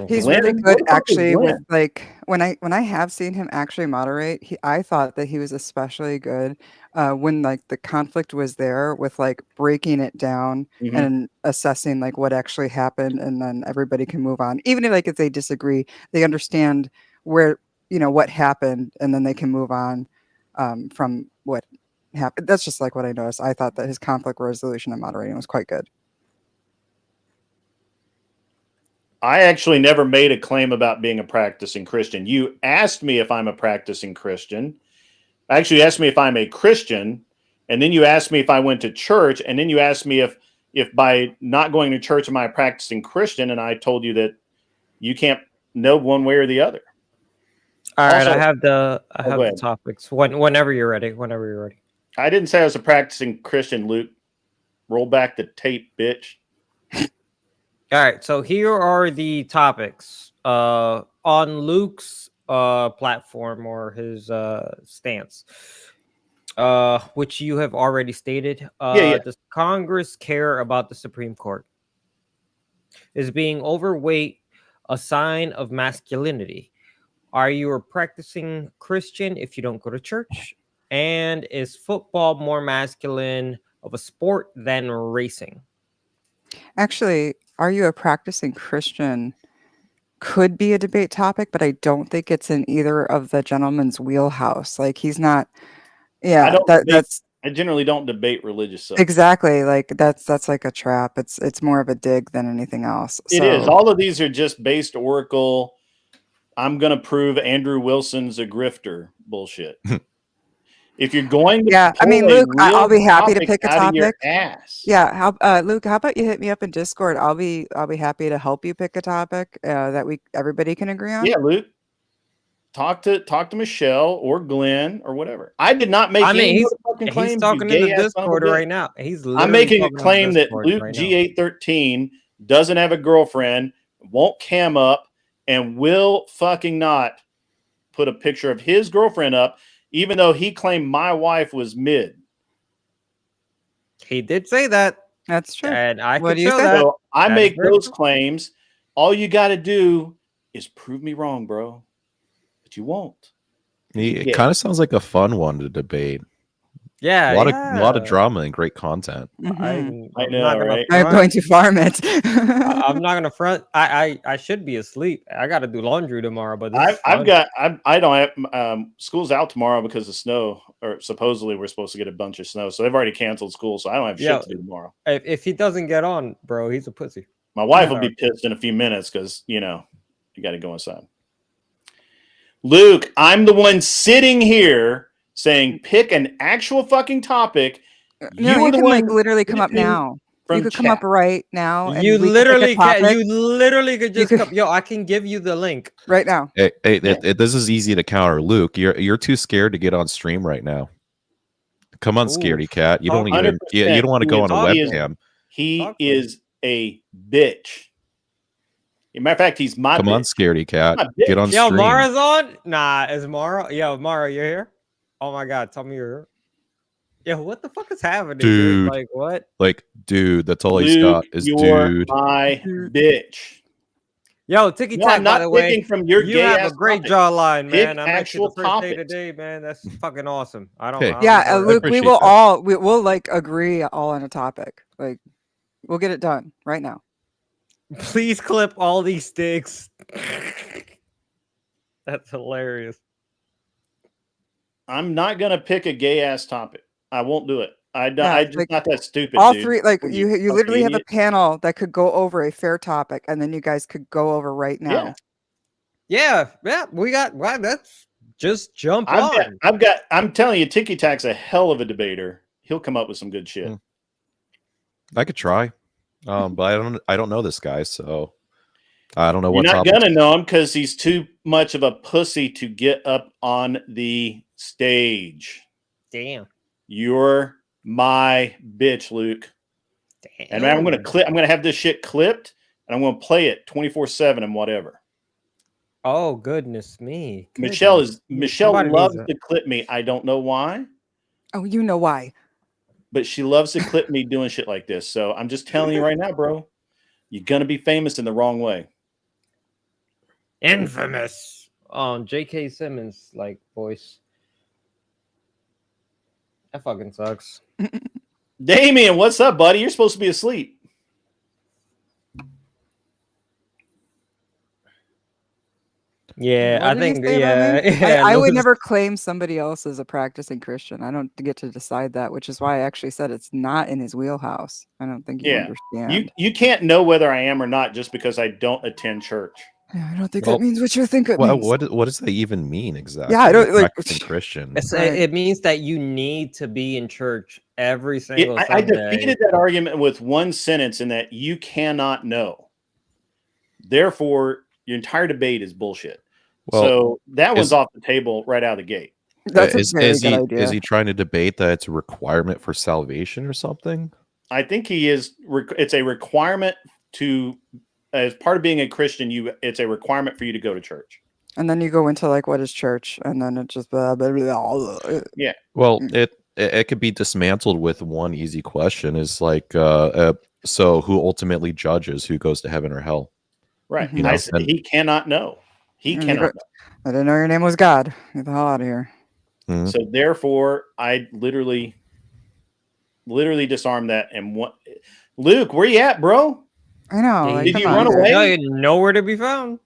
he's really good actually. With like when I have seen him actually moderate, I thought that he was especially good when like the conflict was there with like breaking it down and assessing like what actually happened, and then everybody can move on. Even if like if they disagree, they understand where what happened, and then they can move on from what happened. That's just like what I noticed. I thought that his conflict resolution and moderating was quite good. I actually never made a claim about being a practicing Christian. You asked me if I'm a practicing Christian. Actually, you asked me if I'm a Christian, and then you asked me if I went to church, and then you asked me if by not going to church am I a practicing Christian, and I told you that you can't know one way or the other. All right, I have the topics. Whenever you're ready. I didn't say I was a practicing Christian, Luke. Roll back the tape, bitch. All right, so here are the topics on Luke's platform or his stance, which you have already stated. Does Congress care about the Supreme Court? Is being overweight a sign of masculinity? Are you a practicing Christian if you don't go to church? And is football more masculine of a sport than racing? Actually, are you a practicing Christian could be a debate topic, but I don't think it's in either of the gentleman's wheelhouse. Like he's not. Yeah, I generally don't debate religious stuff. Exactly. Like that's like a trap. It's more of a dig than anything else. It is. All of these are just based Oracle. I'm going to prove Andrew Wilson's a grifter bullshit. If you're going to I mean, Luke, I'll be happy to pick a topic. Ass. Yeah, Luke, how about you hit me up in Discord? I'll be happy to help you pick a topic that everybody can agree on. Yeah, Luke. Talk to Michelle or Glenn or whatever. I did not make any fucking claims. He's talking in the Discord right now. I'm making a claim that Luke G813 doesn't have a girlfriend, won't cam up, and will fucking not put a picture of his girlfriend up, even though he claimed my wife was mid. He did say that. That's true. And I could show that. So I make those claims. All you got to do is prove me wrong, bro. But you won't. It kind of sounds like a fun one to debate. Yeah, A lot yeah. of drama and great content. Mhm. I'm I not know, gonna right? I'm front. going to farm it. I'm not gonna front. I should be asleep. I got to do laundry tomorrow, but this is I've fun. got I don't have school's out tomorrow because of snow, or supposedly we're supposed to get a bunch of snow, so they've already canceled school, so I don't have Yeah. shit to do tomorrow. If he doesn't get on, bro, he's a pussy. My wife will Sorry. be pissed in a few minutes because you got to go inside. Luke, I'm the one sitting here saying pick an actual fucking topic. No, are you the can like one literally come up listening now. You from could come up chat. right now, and You we can pick a literally can. topic You literally could just could- come. Yo, I can give you the link. right now. Hey, this is easy to counter. Luke, you're too scared to get on stream right now. Come on, Ooh. scaredy cat. You don't Talk- even you don't want to He go is- on a he is- webcam. He Talk to him. is a bitch. As a matter of fact, he's my Come on, bitch. scaredy cat. My bitch. Get on Yo, stream. Mara's on? Nah, is Mara? Yo, Mara, you're here? Oh my god, tell me you're here. Yo, what the fuck is happening, dude? Dude. Like, what? Like, dude, that's all he's Luke, got is you're dude. my bitch. Yo, Tiki No, Tack, I'm by not the way, picking from your you gay have ass a great topic. jawline, Pick man. I met you actual the first day topics. today, man. That's fucking awesome. I don't. Hey. I don't Yeah, know. Luke, we appreciate will that. we'll like agree all on a topic. Like, we'll get it done right now. Please clip all these sticks. That's hilarious. I'm not gonna pick a gay ass topic. I won't do it. I Yeah, just like, not that stupid. All dude. three, like What are you fucking literally have a idiot? panel that could go over a fair topic, and then you guys could go over right now. Yeah. Yeah, we got. Well, that's just jump on. I'm telling you, Tiki Tack's a hell of a debater. He'll come up with some good shit. I could try. But I don't know this guy, so I don't know You're what not topics. gonna know him because he's too much of a pussy to get up on the stage. Damn. You're my bitch, Luke. Damn. And man, I'm gonna have this shit clipped, and I'm gonna play it 24/7 and whatever. Oh goodness me. Michelle Somebody loves needs to clip me. I don't know why, Oh, you know why? but she loves to clip me doing shit like this. So I'm just telling you right now, bro, you're gonna be famous in the wrong way. Infamous. J.K. Simmons like voice. That fucking sucks. Damien, what's up, buddy? You're supposed to be asleep. Yeah, What I did he think say about me? yeah. I would Louis- never claim somebody else as a practicing Christian. I don't get to decide that, which is why I actually said it's not in his wheelhouse. I don't think you Yeah. understand. You can't know whether I am or not just because I don't attend church. Yeah, I don't think Well, that means what you think it means. What does that even mean exactly? Yeah, I don't like. Practicing Christian. Right. It means that you need to be in church every single I Sunday. defeated that argument with one sentence in that you cannot know. Therefore, your entire debate is bullshit. Well, so that one's is- off the table right out of the gate. That's a is very is good he idea. is he trying to debate that it's a requirement for salvation or something? I think he is. It's a requirement to, as part of being a Christian, it's a requirement for you to go to church. And then you go into like, what is church? And then it just blah, blah, blah, blah. Yeah. Well, it could be dismantled with one easy question: is like, so who ultimately judges who goes to heaven or hell? Right. You know, I said he cannot know. He You cannot go- know. I didn't know your name was God. Get the hell out of here. Mhm. So therefore, I literally disarmed that. And what, Luke, where you at, bro? I know. Yeah, like, Did come you on, run dude. away? No, you're nowhere to be found.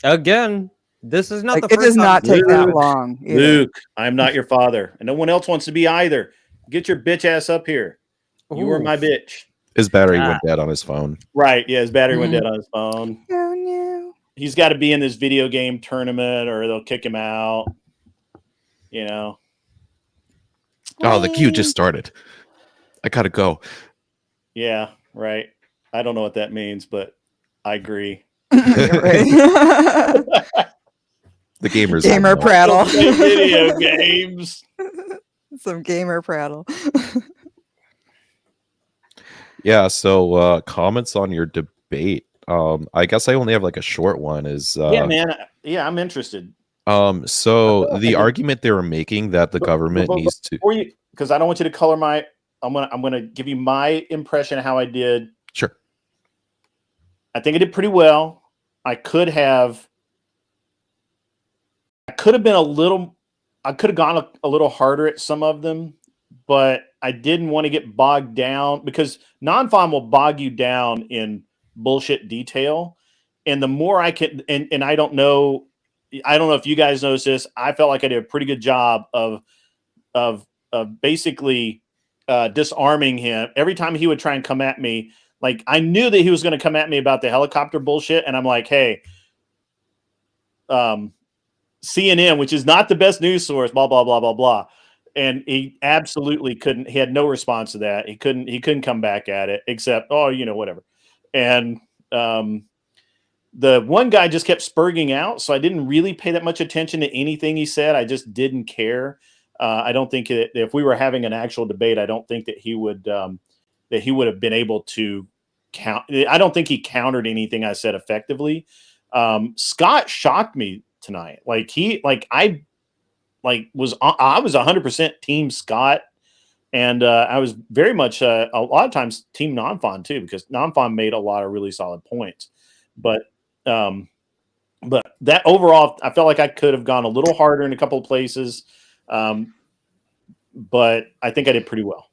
Again, this is not Like, the it first does time not this take that happened. long. Either. Luke, I'm not your father, and no one else wants to be either. Get your bitch ass up here. You are my Oof. bitch. His battery God. went dead on his phone. Right. Yeah, his battery went Mhm. dead on his phone. No, no. He's got to be in this video game tournament or they'll kick him out. You know. Oh, the queue just started. I gotta go. Yeah, right. I don't know what that means, but I agree. You're right. The gamers. Gamer know. prattle. Don't play video games. Some gamer prattle. Yeah. So comments on your debate. I guess I only have like a short one. Is Yeah, man. Yeah, I'm interested. So I the did- argument they were making that the government needs to. Before you, because I don't want you to color my. I'm gonna give you my impression of how I did. Sure. I think I did pretty well. I could have been a little I could have gone a little harder at some of them, but I didn't want to get bogged down because non-farm will bog you down in bullshit detail. And the more I can, and I don't know if you guys notice this. I felt like I did a pretty good job of basically disarming him every time he would try and come at me. Like I knew that he was going to come at me about the helicopter bullshit, and I'm like, hey, CNN, which is not the best news source, blah blah blah blah blah, and he absolutely couldn't. He had no response to that. He couldn't come back at it except, oh, whatever. And the one guy just kept spurging out, so I didn't really pay that much attention to anything he said. I just didn't care. I don't think that if we were having an actual debate, I don't think that he would have been able to count. I don't think he countered anything I said effectively. Scott shocked me tonight. I was 100% team Scott, and I was very much a lot of times team Nonfon too, because Nonfon made a lot of really solid points. But that overall, I felt like I could have gone a little harder in a couple of places. But I think I did pretty well.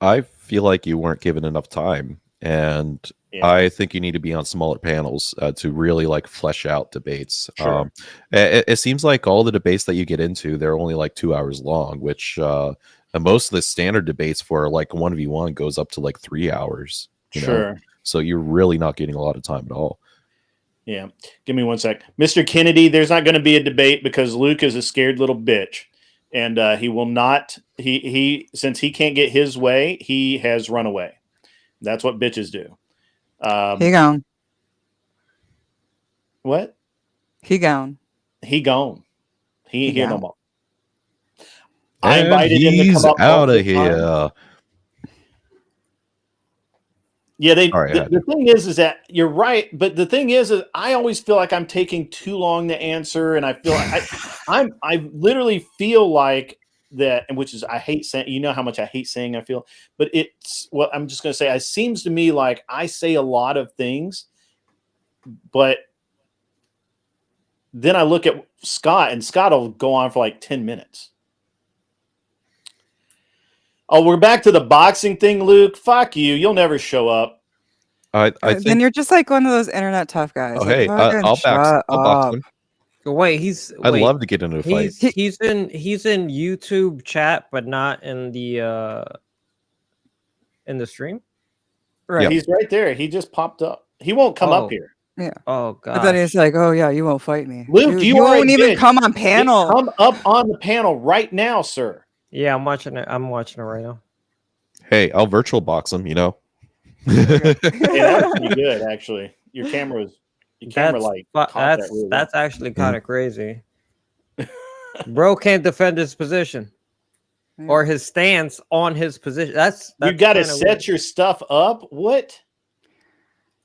I feel like you weren't given enough time, and I think you need to be on smaller panels to really flesh out debates. Sure. It seems like all the debates that you get into, they're only 2 hours long, which most of the standard debates for 1v1 goes up to 3 hours. Sure. So you're really not getting a lot of time at all. Yeah. Give me one sec. Mr. Kennedy, there's not going to be a debate because Luke is a scared little bitch. And he will not, since he can't get his way, he has run away. That's what bitches do. He gone. What? He gone. He gone. He here no gone. more. I invited him to come up out of multiple times. here. Yeah, the thing is that you're right, but the thing is I always feel like I'm taking too long to answer, and I feel like I literally feel like that, and which is I hate saying, how much I hate saying I feel, but it's what I'm just gonna say. It seems to me like I say a lot of things, but then I look at Scott, and Scott will go on for 10 minutes. Oh, we're back to the boxing thing, Luke. Fuck you. You'll never show up. I think Then you're just like one of those internet tough guys. Oh, hey, I'll box him. Wait, I'd love to get into a fight. He's in YouTube chat, but not in the stream. Right. Yeah. He's right there. He just popped up. He won't come up here. Yeah. Oh god. But then he's like, "Oh yeah, you won't fight me, Luke. you won't even come on panel. Come up on the panel right now, sir." Yeah, I'm watching it. I'm watching it right now. Hey, I'll virtual box him. Yeah, that's pretty good, actually. Your camera that's actually kind of crazy. Bro can't defend his position or his stance on his position. That's you got to set your stuff up. What?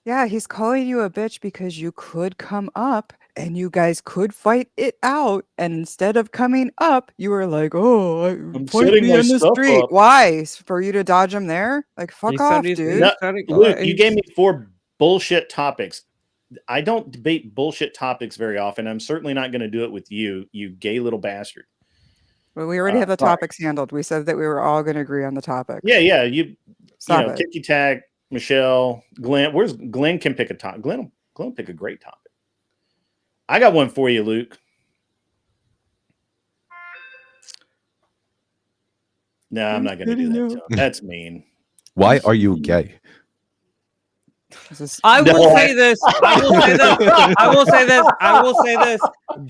Yeah, he's calling you a bitch because you could come up and you guys could fight it out. And instead of coming up, you were like, "Oh, I'm point setting me my in the stuff street." up. Why? For you to dodge him there? Fuck off, dude. No, Luke, you gave me 4 bullshit topics. I don't debate bullshit topics very often. I'm certainly not going to do it with you, you gay little bastard. Well, we already have the topics handled. We said that we were all going to agree on the topic. Yeah. You know, it. Tiki Tac, Michelle, Glenn. Where's Glenn? Can pick a topic. Glenn will pick a great topic. I got one for you, Luke. No, I'm not going to do that to him. That's mean. Why are you gay? I will say this.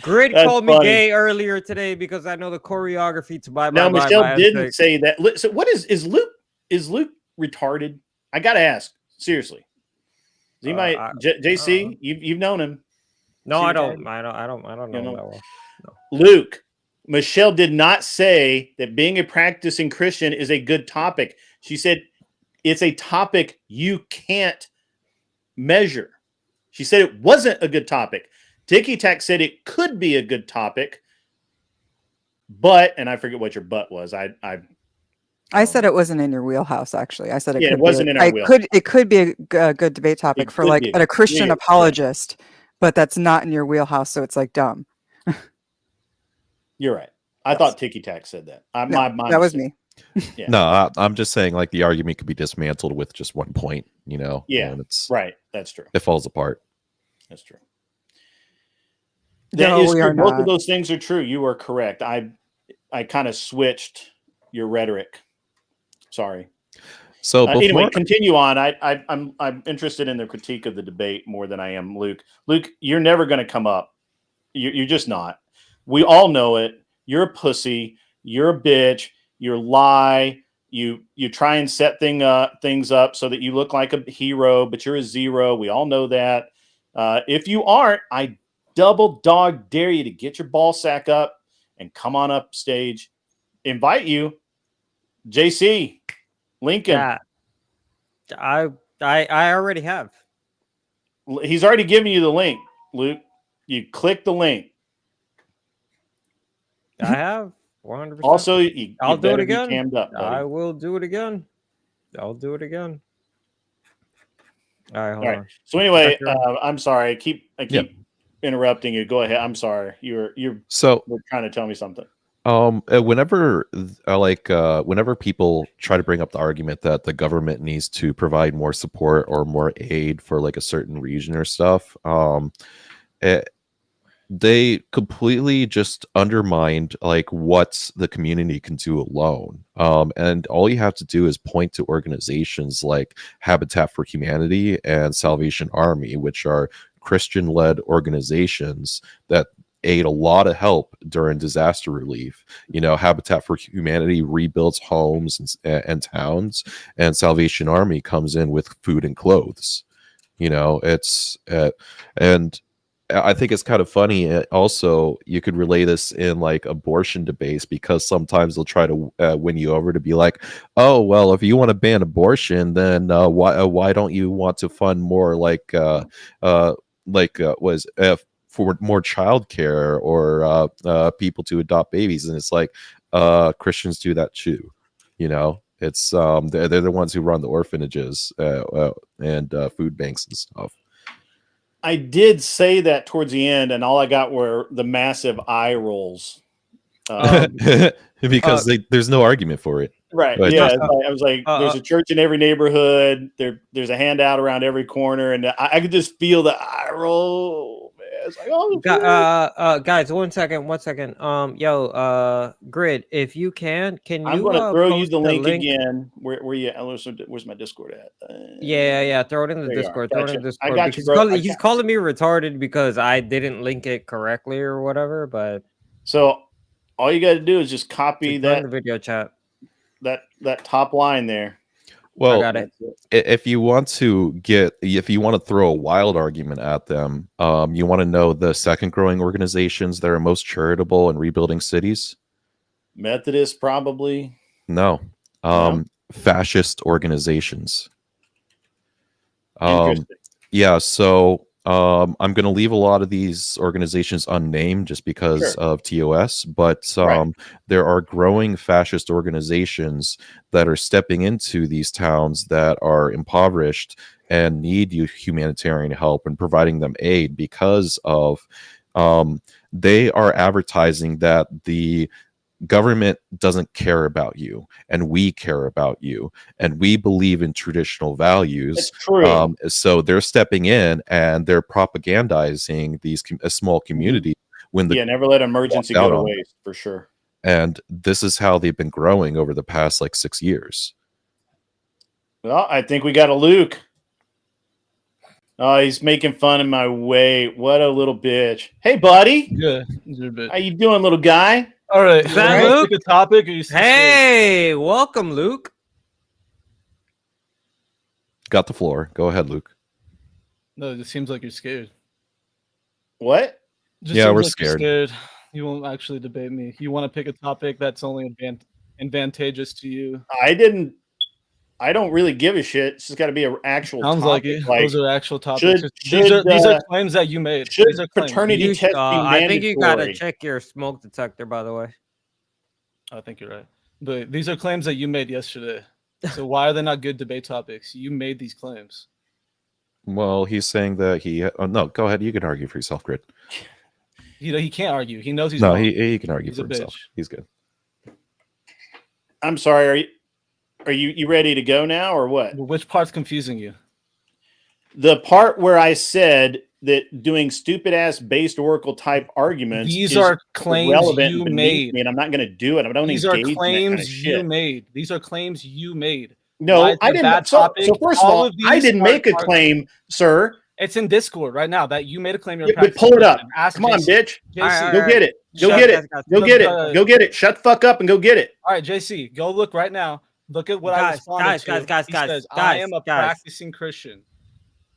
Grid called me gay earlier today because I know the choreography to Bye Bye. Now Michelle didn't say that. So what is Luke? Is Luke retarded? I gotta ask seriously. Is he JC? You've known him. No, I don't know that well. No. Luke, Michelle did not say that being a practicing Christian is a good topic. She said it's a topic you can't measure. She said it wasn't a good topic. Tiki Tac said it could be a good topic, but, and I forget what your but was. I said it wasn't in your wheelhouse. Actually, I said it wasn't in our wheelhouse. It could be a good debate topic for a Christian apologist, but that's not in your wheelhouse. So it's dumb. You're right. I thought Tiki Tack said that. No, my that was mistake. me. Yeah. No, I'm just saying like the argument could be dismantled with just one point, you know. Yeah, and it's right. That's true. it falls apart. That's true. That No, is we true. are Both of not. those things are true. You are correct. I kind of switched your rhetoric. Sorry. So Anyway, before continue on. I'm interested in the critique of the debate more than I am Luke. Luke, you're never going to come up. You're just not. We all know it. You're a pussy. You're a bitch. You lie. You try and set things up so that you look like a hero, but you're a zero. We all know that. If you aren't, I double dog dare you to get your ball sack up and come on up stage. Invite you, JC, Lincoln. Yeah, I already have. He's already given you the link, Luke. You click the link. I have 100%. Also, you I'll do it better be again. cammed up, buddy. I will do it again. I'll do it again. All right, hold All right. on. So anyway, Check your- I'm sorry. I keep Yeah. interrupting you. Go ahead. I'm sorry. You're so trying to tell me something. whenever whenever people try to bring up the argument that the government needs to provide more support or more aid for like a certain region or stuff, they completely just undermined like what the community can do alone. And all you have to do is point to organizations like Habitat for Humanity and Salvation Army, which are Christian-led organizations that aid a lot of help during disaster relief. You know, Habitat for Humanity rebuilds homes and towns, and Salvation Army comes in with food and clothes. You know, it's and I think it's kind of funny. Also, you could relay this in like abortion debates, because sometimes they'll try to win you over to be like, "Oh, well, if you want to ban abortion, then why don't you want to fund more for more childcare or people to adopt babies?" And it's like, Christians do that too. You know, it's they're the ones who run the orphanages and food banks and stuff. I did say that towards the end, and all I got were the massive eye rolls. Because there's no argument for it. Right. But Yeah. I was like, there's a church in every neighborhood. There's a handout around every corner, and I could just feel the eye roll. Man. It's like, oh, guys, one second. Grid, if you can you? I'm gonna throw you post the link again. Where you? Where's my Discord at? Yeah. Throw it in the There you Discord. are. Throw it in Gotcha. the Discord. I got you, Because bro. he's calling me retarded because I didn't link it correctly or whatever. But So all you got to do is just copy just go in that the video chat. that top line there. Well, I got it. if you want to throw a wild argument at them, you want to know the second growing organizations that are most charitable in rebuilding cities? Methodist, probably. No. Fascist organizations. Interesting. Yeah, so I'm going to leave a lot of these organizations unnamed just because of TOS, but there are growing fascist organizations that are stepping into these towns that are impoverished and need humanitarian help and providing them aid because of they are advertising that the government doesn't care about you and we care about you and we believe in traditional values. It's true. So they're stepping in and they're propagandizing these small communities when never let emergency go to waste, for sure. And this is how they've been growing over the past like 6 years. Well, I think we got a Luke. Oh, he's making fun of my weight. What a little bitch. Hey, buddy. Yeah. How you doing, little guy? All right. Is that Luke? Pick a topic. Or you Hey, welcome, Luke. Got the floor. Go ahead, Luke. No, it just seems like you're scared. What? Just yeah, seems we're like you're scared. scared. You won't actually debate me. You want to pick a topic that's only advantageous to you. I don't really give a shit. It's just got to be an actual Sounds topic. like it. Those are actual topics. These are claims that you made. Should These are claims. paternity testing mandatory? I think you gotta check your smoke detector, by the way. I think you're right. But these are claims that you made yesterday. So why are they not good debate topics? You made these claims. Well, he's saying that no, go ahead. You can argue for yourself, Grit. He can't argue. He knows he's No, wrong. he can argue He's for a himself. bitch. He's good. I'm sorry. Are you ready to go now or what? Which part's confusing you? The part where I said that doing stupid ass based Oracle type arguments These is are claims irrelevant you and beneath made. me, and I'm not going to do it. I don't These are engage in that kind of claims you shit. made. These are claims you made. Why No, is I it a bad didn't. So topic? first of all, I these didn't make a claim, sir. It's in Discord right now that you made a claim. You're Yeah, a but pull it up. practicing Christian. Ask Come on, JC. bitch. JC, Go get it. Go Shut get up, it. guys. Go Look, get it. Go get it. Shut the fuck up and go get it. All right, JC, go look right now. Look at what I Guys, responded to. He says, I am a guys. practicing Christian.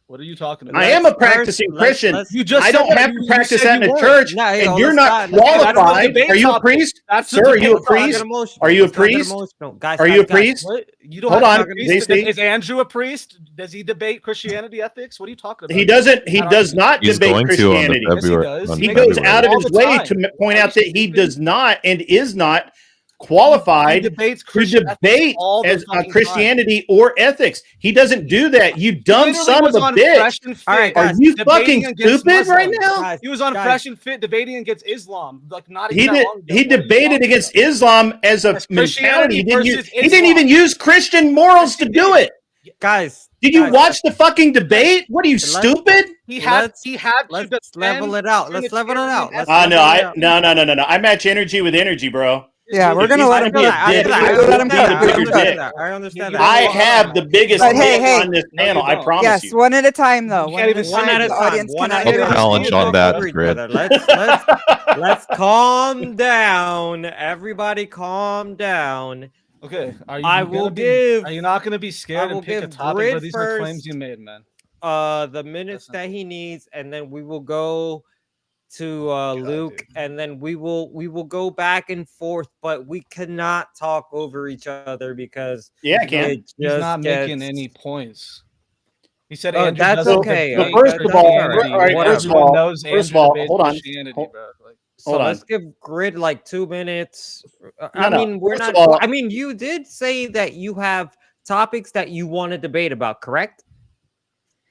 What are you talking about? I am a practicing Christian. You just I said don't that have you to practice said that in you a weren't. church, Nah, hey, and oh, you're let's not not- let's not- qualified. debate Are you a topic. priest? That's the Sir, are you a debate topic. priest? Emotional. Are you a Let's not get priest? emotional. Guys, Are you a guys, priest? What? You don't Hold have on, to be JC. Is Andrew a priest? Does he debate Christianity ethics? What are you talking about? He doesn't. He does not He's debate going Christianity. to on the Yes, he February. does. on He He goes February. out of all his the way time. to point Why out is that he he stupid? does not and is not qualified He debates to Christian ethics debate all the as fucking Christianity or ethics. He doesn't do that. You He dumb literally son of was a on bitch. Fresh and Fit. All right, Are guys, you debating fucking against stupid right Muslims. now? Guys, He was on guys. Fresh and Fit debating against Islam. Like not He even did. that long ago. He What are you debated talking against about? Islam as a That's mentality. He didn't, use, versus he didn't even Islam. use Christian morals to do it. Guys, Did you guys, watch the fucking debate? What are you, stupid? He had Let's- to let's defend level it out. Let's level it out. Let's No, level it out. no. I match energy with energy, bro. Yeah, we're If gonna he's let gonna him be a cook. I dick, feel that. I I will let him be cook. the Let him bigger cook. dick. I understand You that. I don't- have the biggest But hey, dick hey. on this No, you panel. I don't. promise Yes, you. one at a time though. You can't even One at a The time. audience One cannot at a hear time. us. Challenge on that, Over each Grid. other. Let's calm down. Everybody, calm down. Okay. Are you I gonna will be- give- Are you not going to be scared I will and pick a give topic Grid where these are claims first. you made, man? The minutes that he needs, and then we will go to Luke, dude. and then we will go back and forth, but we cannot talk over each other because Yeah, I can. it He's just not making gets- any points. He said Oh, Andrew that's doesn't okay. debate So first of all, Christianity. all right, whatever. first of Everyone all, knows first of Andrew all, debates hold on. Christianity, Hold- bro. Like, So Hold on. let's give Grid like 2 minutes. No, no. We're First not. of all- I mean, you did say that you have topics that you want to debate about, correct?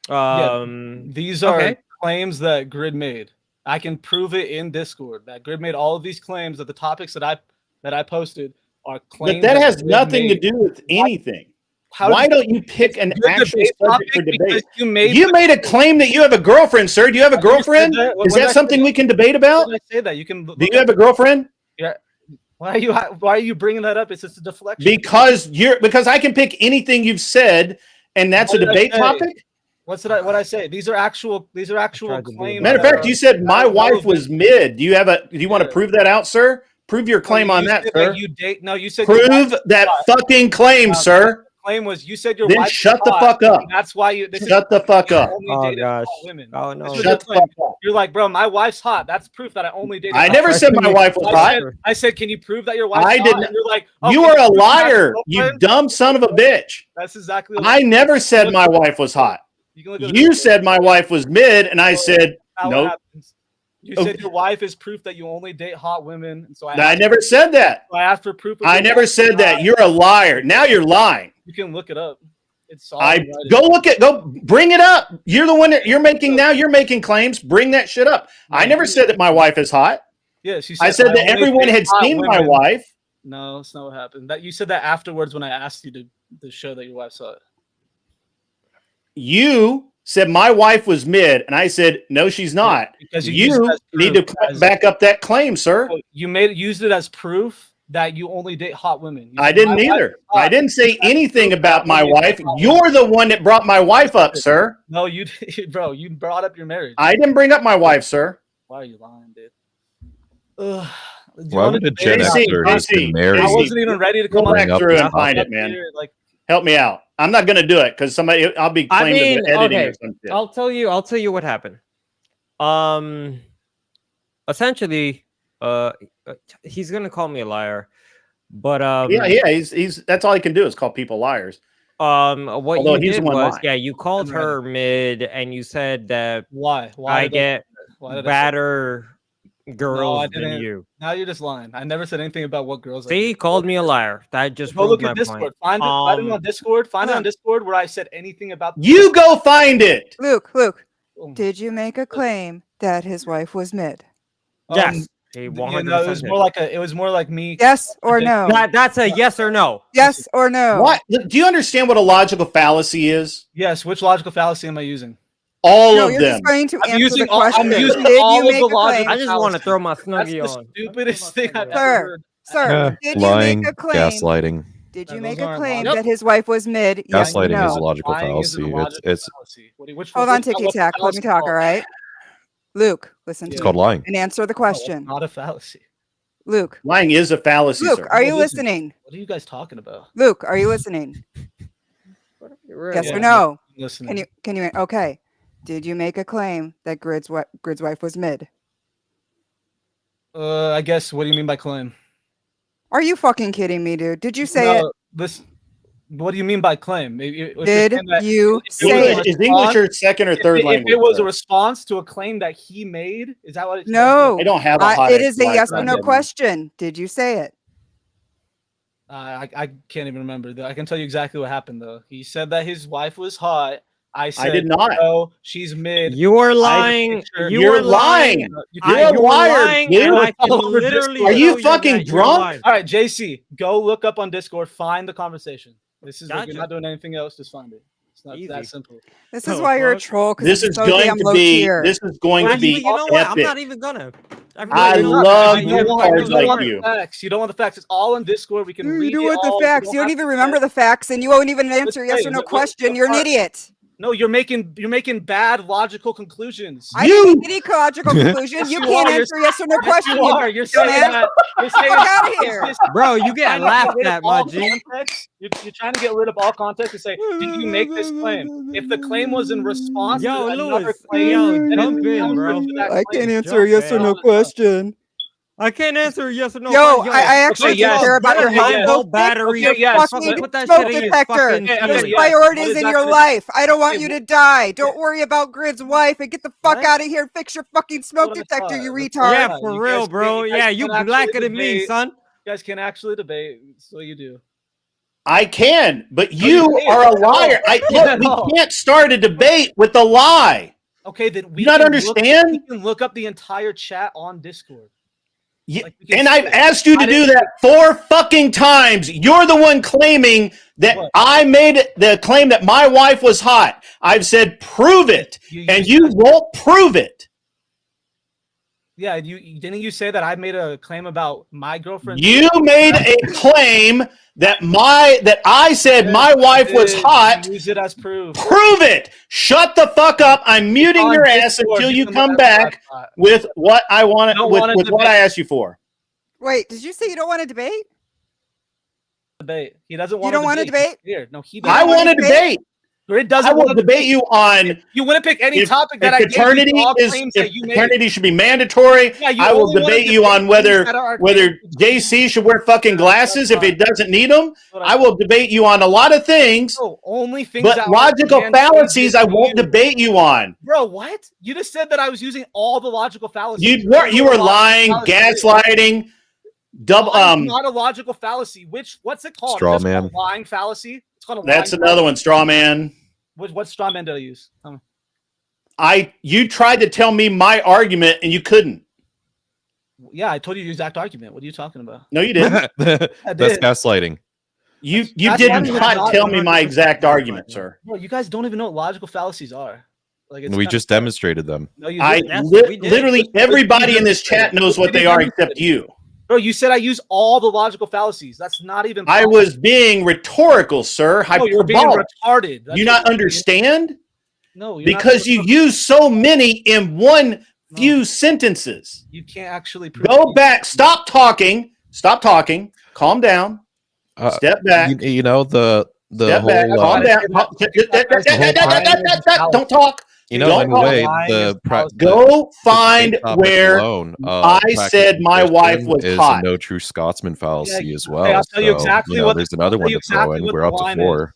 these are okay. claims that Grid made. I can prove it in Discord that Grid made all of these claims that the topics that I posted are claims. But that has Grid nothing to made. do with anything. How Why did don't you pick an good actual debate subject for topic? debate? Because you You made a claim that you have a girlfriend, sir. Do you have a I never said girlfriend? that. When Is did I that say something that? we can debate about? When I say that, you can. Do you have a girlfriend? Yeah. Why are you bringing that up? It's just a deflection. Because I can pick anything you've said, and that's What a did I debate say? topic. What I say? These are actual claims. Matter of that fact, are- you said my that are wife relevant. was mid. Do you want to Yeah. prove that out, sir? Prove your claim on You that, said sir. you date. No, you said your Prove wife- that fucking claim, sir. claim was you said your Then wife. shut was the hot, fuck up. and that's why you. This Shut is the fuck up. only Oh dated hot gosh. women. Oh This no. was Shut your the claim. fuck up. You're like, bro, my wife's hot. That's proof that I only dated. I hot never said my women. wife was hot. I said, can you prove that your wife's I hot? didn't. And you're like, You can are a prove you have liar, you girlfriend? dumb son of a bitch. That's exactly. What I never said my wife was hot. You can look at the You video. said my wife was mid, and I said That's what nope. happens. You said your wife is proof that you only date hot women, and so I never said that. I asked for proof. Of I your never wife. said that. You're a liar. Now you're lying. You can look it up. It's all I in writing. go bring it up. You're the one that you're making now. You're making claims. Bring that shit up. I never said that my wife is hot. Yeah, she I said that only everyone date had hot seen my women. wife. No, that's not what happened. That you said that afterwards when I asked you to show that your wife saw it. You said my wife was mid, and I said no, she's not. because you used it as need to proof, back up that claim, sir. So you used it as proof that you only date hot women. You I said, didn't "My wife either. is hot." I didn't say anything about my only wife. date hot You're the one that brought my wife up, sir. No, you did, bro. You brought up your marriage. I didn't bring up my wife, sir. Why are you lying, dude? Ugh. Do you Why wanna would a debate Gen about- JC, Xer who's been JC, married? I wasn't even ready to come Go on back up through and and find up it, man. here, like, Help me out. I'm not going to do it because I'll be I claimed mean, to editing okay. or some shit. I'll tell you what happened. Essentially, he's gonna call me a liar, but yeah. He's that's all he can do is call people liars. what Although you he's did the one was, lying. yeah, you called Right. her mid, and you said that why? I get why did I say- badder girls than didn't. you. Now you're just lying. I never said anything about what girls. I See, he date. called me a liar. That just Go look proved my at Discord. point. Find it on Discord. Find it hold on on. Discord where I said anything about. You go find it. Luke, Oh my- did you make a claim that his wife was mid? Yes. He You 100% know, it was did. more like me. Yes or no? That's a yes or no. Yes or no? What? Do you understand what a logical fallacy is? Yes. Which logical fallacy am I using? All No, of you're them. just going to I'm answer using the question. I'm using Did all you of make the a claim? I just want to throw my That's snuggie the on. stupidest thing I've ever Sir, heard. sir, did you Lying, make a claim? gaslighting. Did you Those make a aren't claim logical. that his wife was mid? Yes or Gaslighting is a no? logical Lying isn't a fallacy. logical It's fallacy. Which Hold on, what's Ticky the Tack. Let me fallacy talk, called? all right? Luke, listen Yeah. to called me lying. and answer the No, it's question. not a fallacy. Luke, Lying is a fallacy, Luke, sir. are you What is it? listening? What are you guys talking about? Luke, are you listening? Yes Yeah, or no? I'm listening. Can you? Okay. Did you make a claim that Grid's wife was mid? I guess. What do you mean by claim? Are you fucking kidding me, dude? Did you say it? This. What do you mean by claim? If you're Did saying that you if it was say a it? Is English your response- second or third if language? it was a sir? response to a claim that he made, is that what? No. I don't have a hot It is a ex-wife yes or that no didn't. question. Did you say it? I can't even remember. I can tell you exactly what happened though. He said that his wife was hot. I said did not. No, she's mid. You are lying. You're lying. You're a You're liar, lying, dude. and I can All over literally Discord. Are you show fucking that you're drunk? lying. All right, JC, go look up on Discord. Find the conversation. This is like, Gotcha. you're not doing anything else. Just find it. It's not Easy. that simple. This The is why you're a fuck? troll. Because This is so going damn to low be. tier. This is going to Actually, be you know what? I'm epic. not even gonna. I Everybody- love I You know don't you what want- cards you don't like want the you. facts. You don't want the facts. It's all on Discord. We can Dude, read you it want the all. facts. You don't have even to remember say- the facts, and you won't even answer Let's yes say, or no what question. You're an part? idiot. No, you're making bad logical conclusions. I didn't make any logical conclusion. Yes, you you can't are. You're- answer yes or no Yes, question. you are. You're saying dumbass. that. You're saying Fuck outta is here. this- Bro, you trying get to laughed rid of at, my all G. context. You're trying to get rid of all context and say, did you make this claim? If the claim was in response Yo, to another Lewis, claim, yo, then jump it's in, counter bro. to that I claim. can't answer Jump a yes or in. no question. I can't answer yes or no. Yo, question. I actually Okay, don't yes. care about your Okay, health. yes. Go Full battery. Okay, yes. fucking Put that smoke shit in your detector. fucking Okay, There's yes. priorities What is in that your gonna- life. I don't want Okay, you to die. Don't worry about Grid's wife and get the fuck What? out of here and fix your fucking smoke What I detector, thought. you That's retard. Yeah, You for guys real, can't- bro. you guys Yeah, you can't actually blacker than me, debate. son. You guys can actually debate. So you do. I can, but you you can't. are a liar. At We all. can't start a debate with a lie. Okay, then we You not can understand? we can look up the entire chat on Discord. Yeah, Like, we can and see I've it. asked you to I do didn't- that 4 fucking times. You're the one claiming that What? I made the claim that my wife was hot. I've said, prove it. And you won't prove it. Yeah, you didn't you say that I made a claim about my girlfriend? You made a claim that I said my wife was hot. Use it as proof. Prove it. Shut the fuck up. I'm muting on your ass Discord, until you you can come look at back that. with what I want Don't with wanna what debate. I asked you for. Wait, did you say you don't want to debate? Debate. He doesn't You want don't want to debate? Here, no, he You doesn't. I don't wanna want to debate. Grid doesn't I will want to debate you on You want to pick any if, topic that if I gave you paternity all is claims if that you made. paternity should be mandatory. Yeah, you I will only wanna debate you on things whether that are JC should wear fucking glasses if he doesn't need them. What I will debate you on a lot of things, No, only things but that are logical advantageous fallacies I to won't you. debate you on. Bro, what? You just said that I was using all the logical fallacies. You were lying, gaslighting, double. Lying is not a logical fallacy. What's it called? Straw It's called man. a lying fallacy. It's called a That's lying another one, straw man. What straw man did I use? Tell me. You tried to tell me my argument and you couldn't. Yeah, I told you the exact argument. What are you talking about? No, you didn't. That's did. gaslighting. You That's did not not tell me my exact argument, sir. Bro, you guys don't even know what logical fallacies are. Like We just demonstrated them. No, you I didn't. literally everybody in this chat knows what they are except you. Bro, you said I use all the logical fallacies. That's not even. I possible. was being rhetorical, sir. No, you're being Hyperbolic. retarded. That's You what not you're being. understand? No, you're Because you use so many in one few sentences. You can't actually prove Go back. Stop talking. Stop talking. Calm down. Step back. You know the Step whole. back. Calm down. Don't talk. You know, Don't in a talk. way, Go find debate topic where alone, I said my wife was is hot. a no true Scotsman fallacy Yeah, as okay, well. I'll tell you So, exactly know, what- there's another I'll one tell you to throw exactly in. what We're the up to line 4. is.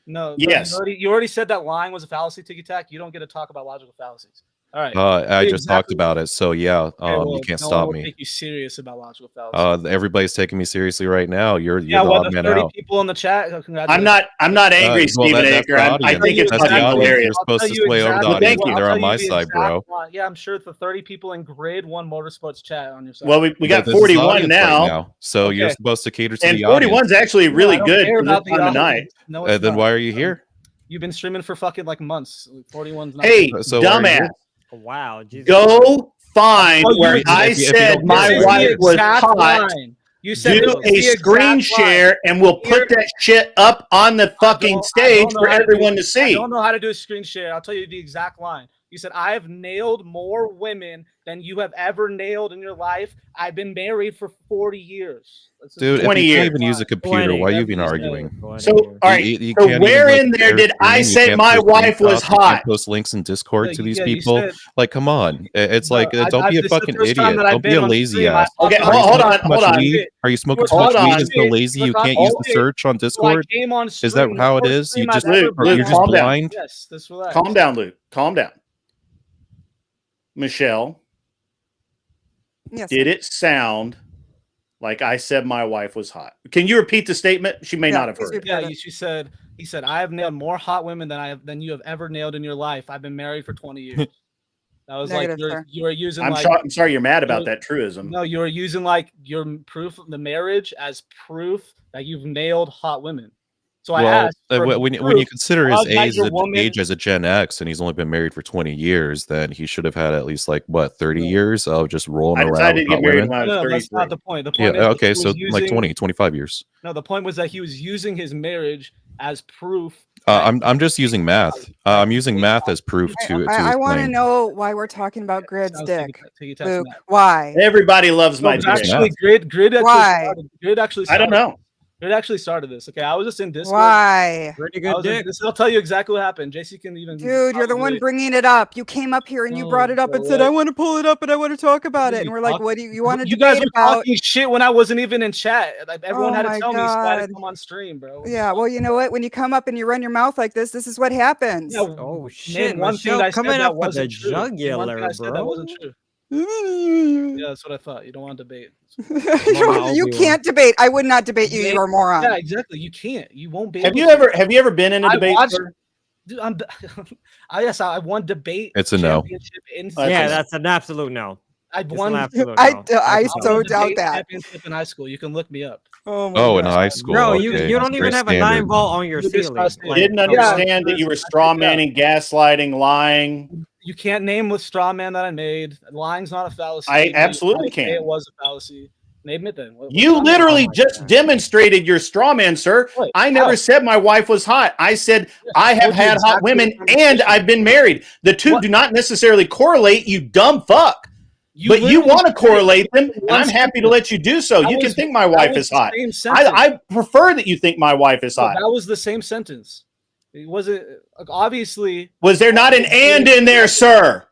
No, Yes. you already said that lying was a fallacy, Tiki Tack. You don't get to talk about logical fallacies. All right. I just talked about it, so yeah, you can't no stop one will me. take you serious about logical fallacy. Everybody's taking me seriously right now. You're Yeah, the well, odd the man 30 out. people in the chat. I'm not angry, Well, Stephen that's Aker. the I audience. think it's That's the fucking audience. hilarious. You're supposed to sway over the Well, thank audience. you. They're on my side, bro. Yeah, I'm sure the 30 people in grade 1 motorsports chat on your side. Well, we got This is the 41 audience right now. so you're Okay. supposed to cater to And the 41's audience. actually really I don't good care for this about the time of night. audience. No, it's Then not. why are you here? You've been streaming for fucking like months. 41's not. Hey, So why are you dumbass, here? Wow. Jesus. go find Oh, where you- I if you said don't my care, This is wife the was exact hot. line. You said Do this is a the exact screen line. share, and we'll put that shit up on the fucking I stage don't know for how to everyone do- to see. I don't know how to do a screen share. I'll tell you the exact line. You said, I have nailed more women than you have ever nailed in your life. I've been married for 40 years. That's Dude, if 20 you can't years. even use a computer, 20. why are you That's even what he arguing? So, all right. You So can't where even, in like, there share did I screen, you say can't my post wife was screenshots, you can't hot? post links in Discord to these Yeah, you people. said- Like, come on. It's No, like, don't be a this is the fucking first time idiot. that I've Don't be been a on lazy stream. ass. Okay, Are you hold smoking on, too much hold on. weed? Are you smoking too Hold much weed? on. Is the lazy you Click on can't use the all day. search on So I Discord? came on Is that stream, how it the first is? You stream I've just, ever Luke, been Luke, you're just calm down. blind? Yes, just relax. Calm down, Luke. Calm down. Michelle, Yes. did it sound like I said my wife was hot? Can you repeat the statement? She may Yeah, not have please heard it. Yeah, he said, I have nailed more hot women than you have ever nailed in your life. I've been married for 20 years. That was Negative, like sir. you were using I'm like sorry you're mad about you- that truism. no, you were using like your proof of the marriage as proof that you've nailed hot women. So I Well, asked for when you proof consider his of that your woman- age as a Gen X, and he's only been married for 20 years, then he should have had at least like what 30 years of just rolling I around decided with to get hot married women. when I was No, that's 33. not the point. The Yeah, point is that okay, he so was like using- 20, 25 years. No, the point was that he was using his marriage as proof. I'm just using math. I'm using math as proof to his I want to claim. know why we're talking about Grid's Sounds dick. take it Luke, math. why? Everybody loves No, my but dick. actually, Grid actually Why? started. Grid actually I started. don't know. Grid actually started this. Okay, I was just in Discord. Why? Pretty I good was in dick. this. I'll tell you exactly what happened. JC can even. Dude, you're the one probably- bringing it up. You came up here and you brought it up so and said, what? "I want to pull it up and I want to talk about it." And we're like, talk- "What do you want to You guys debate were about?" talking shit when I wasn't even in chat. Like, everyone Oh had my to tell me so I had to God. come on stream, bro. Yeah, well, you know what? When you come up and you run your mouth like this is what happens. Yeah, Oh name shit, one thing Michelle I said coming that up with a wasn't true. Name one thing jugular, I said that bro. wasn't true. Yeah, that's what I thought. You don't want to debate. You can't debate. I would not debate you. You're a moron. Yeah, exactly. You can't. You won't be. Have able you to. ever been in a I debate? watched- sir? Dude, yes, I won debate. It's a no. championship in That's Yeah, a- that's an absolute no. I It's an won. absolute no. I That's a no. so won doubt debate that. championship in high school. You can look me up. Oh my Oh, in God. high school. Bro, okay. you That's don't even very have a standard. 9 ball on your You just ceiling. trust me. Didn't understand that you were straw manning, gaslighting, lying. You can't name the straw man that I made. Lying's not a fallacy. I You absolutely say can. It was a fallacy. Name it then. What You straw man? literally my just God. demonstrated your straw man, sir. What? I never How? said my wife was hot. I said I have told you had hot exactly women the conversation. and I've been married. The two What? do not necessarily correlate, you dumb fuck. You But you literally want to said correlate them, and one I'm happy to sentence. let you do so. That You can was- think my that wife was is the hot. same sentence. I prefer that you think my wife is No, hot. that was the same sentence. It wasn't like, obviously. Was there not an and in there, sir?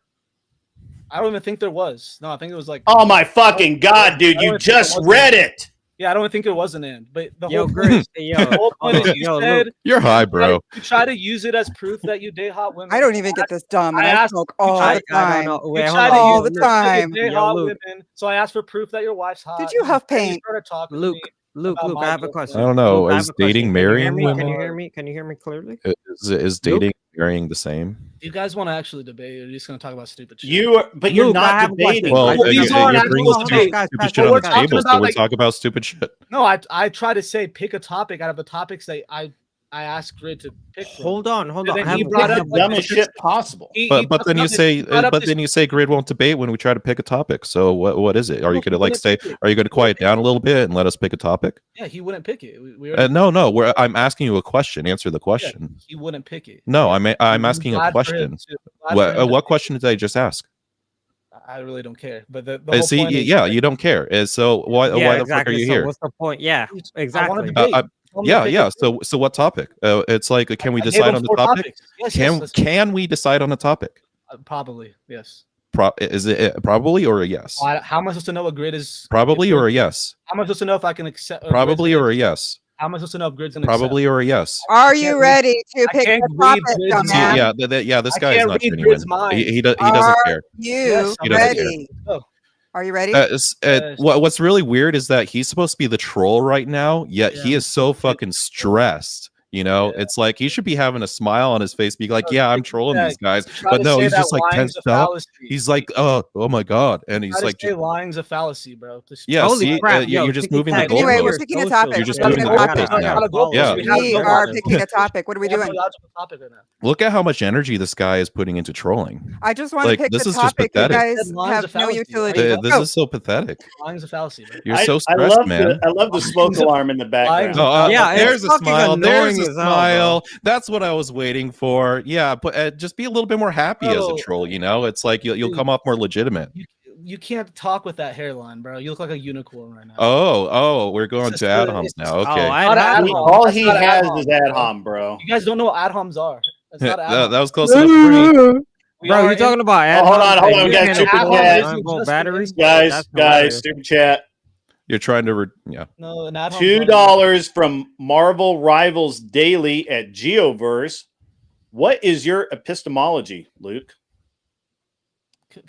I don't even think there was. No, I think it was like. Oh my fucking God, dude! You just read it. Yeah, I don't think it was an and. But the Yo, whole Grizz, hey, the whole point is you yo, said Luke. You're high, bro. you try to use it as proof that you date hot women. I don't even get this dumb, and I I asked- smoke all I the don't time. know. You Wait, hold try on. to all use the it that time. you date Yo, hot Luke. women. So I asked for proof that your wife's hot. Did you huff and paint? started talking to Luke, me. Luke, about Luke, my I have a girlfriend. question. I don't know. Luke, I have Is a question. dating Can you hear marrying me? Can women? you hear me? Can you hear me clearly? Is dating marrying the same? You guys want to actually debate? Or are you just going to talk about stupid shit? But you're Luke, I not have a question. debating. Well, Well, these aren't you're actual bringing debates. stupid Guys, stupid guys, shit on we're the talking table, about, so we like- talk about stupid shit. No, I try to say pick a topic out of the topics that I asked Grid to pick from. Hold on. And I then have he a brought question. up, The dumbest shit possible. But then you say Grid won't debate when we try to pick a topic. So what is it? Are you gonna like say? Are you gonna quiet down a little bit and let us pick a topic? Yeah, he wouldn't pick it. We already- No. I'm asking you a question. Answer the question. he wouldn't pick it. No, I'm I'm asking a glad for him question. to- glad for him to What pick question did I just ask? it. I really don't care. But the whole See, point is, yeah, you don't care. So why Yeah, the exactly. fuck are you So here? what's the point? Yeah, I want exactly. to debate. Tell him to pick Yeah. it. So what topic? It's like, can we I gave decide him on the 4 topic? topics. Yes, Can we decide on a topic? probably yes. Is it probably or a yes? How am I supposed to know what Grid is? Probably or a yes? How am I supposed to know if I can accept? Probably or a yes? How am I supposed to know if Grid's gonna Probably or a yes. Are you can't ready to I pick can't the read topic, Grid's See, dumbass? mind. yeah, this I guy is can't not read genuine. Grid's mind. He doesn't care. You Yes, He doesn't care. ready? Oh, Are you ready? Yes. What's really weird is that he's supposed to be the troll right now, yet he Yeah. is so fucking stressed. You know, Yeah. it's like he should be having a smile on his face, be like, "Yeah, I'm trolling these guys," Try but to no, say he's that just like lying's tensed a up. fallacy. He's like, "Oh my god," and he's Try like, to say lying's a fallacy, bro. Just- "Yeah, Holy see, crap, yo, you're just Tiki moving the Tat, Anyway, share we're your picking a socials, topic. You're just We're moving picking the a topic. goalposts now. Yeah. We are picking a topic. What are we have no doing? logical topic right now. Look at how much energy this guy is putting into trolling. I just want to Like, pick this the is just topic. You pathetic. guys Lying's a have no fallacy. utility. Hey, This is so pathetic. Lying's a fallacy, bro. You're so I stressed, love man. I love the smoke alarm in the background. Oh, Yeah, it's there's a fucking smile. There's annoying a as hell, bro. smile. That's what I was waiting for. Yeah, but just be a little bit more happy as a Bro. troll. You know, it's like you'll Dude. come off more legitimate. You can't talk with that hairline, bro. You look like a unicorn right now. Oh, we're going It's to just ad good. homs It's now. just- Okay, Oh, Not ad ad hom. homs. All That's he not ad has homs, is ad bro. hom, bro. You guys don't know what ad homs are. That's not ad that homs. was close enough for me. We Bro, are you're in- talking about ad hold homs on, hold that on, we you got can't super afford chat. a 9-volt battery? Guys, That's hilarious. super chat. You're trying to, yeah. No, an ad hom. $2 from Marvel Rivals Daily at Geoverse. What is your epistemology, Luke?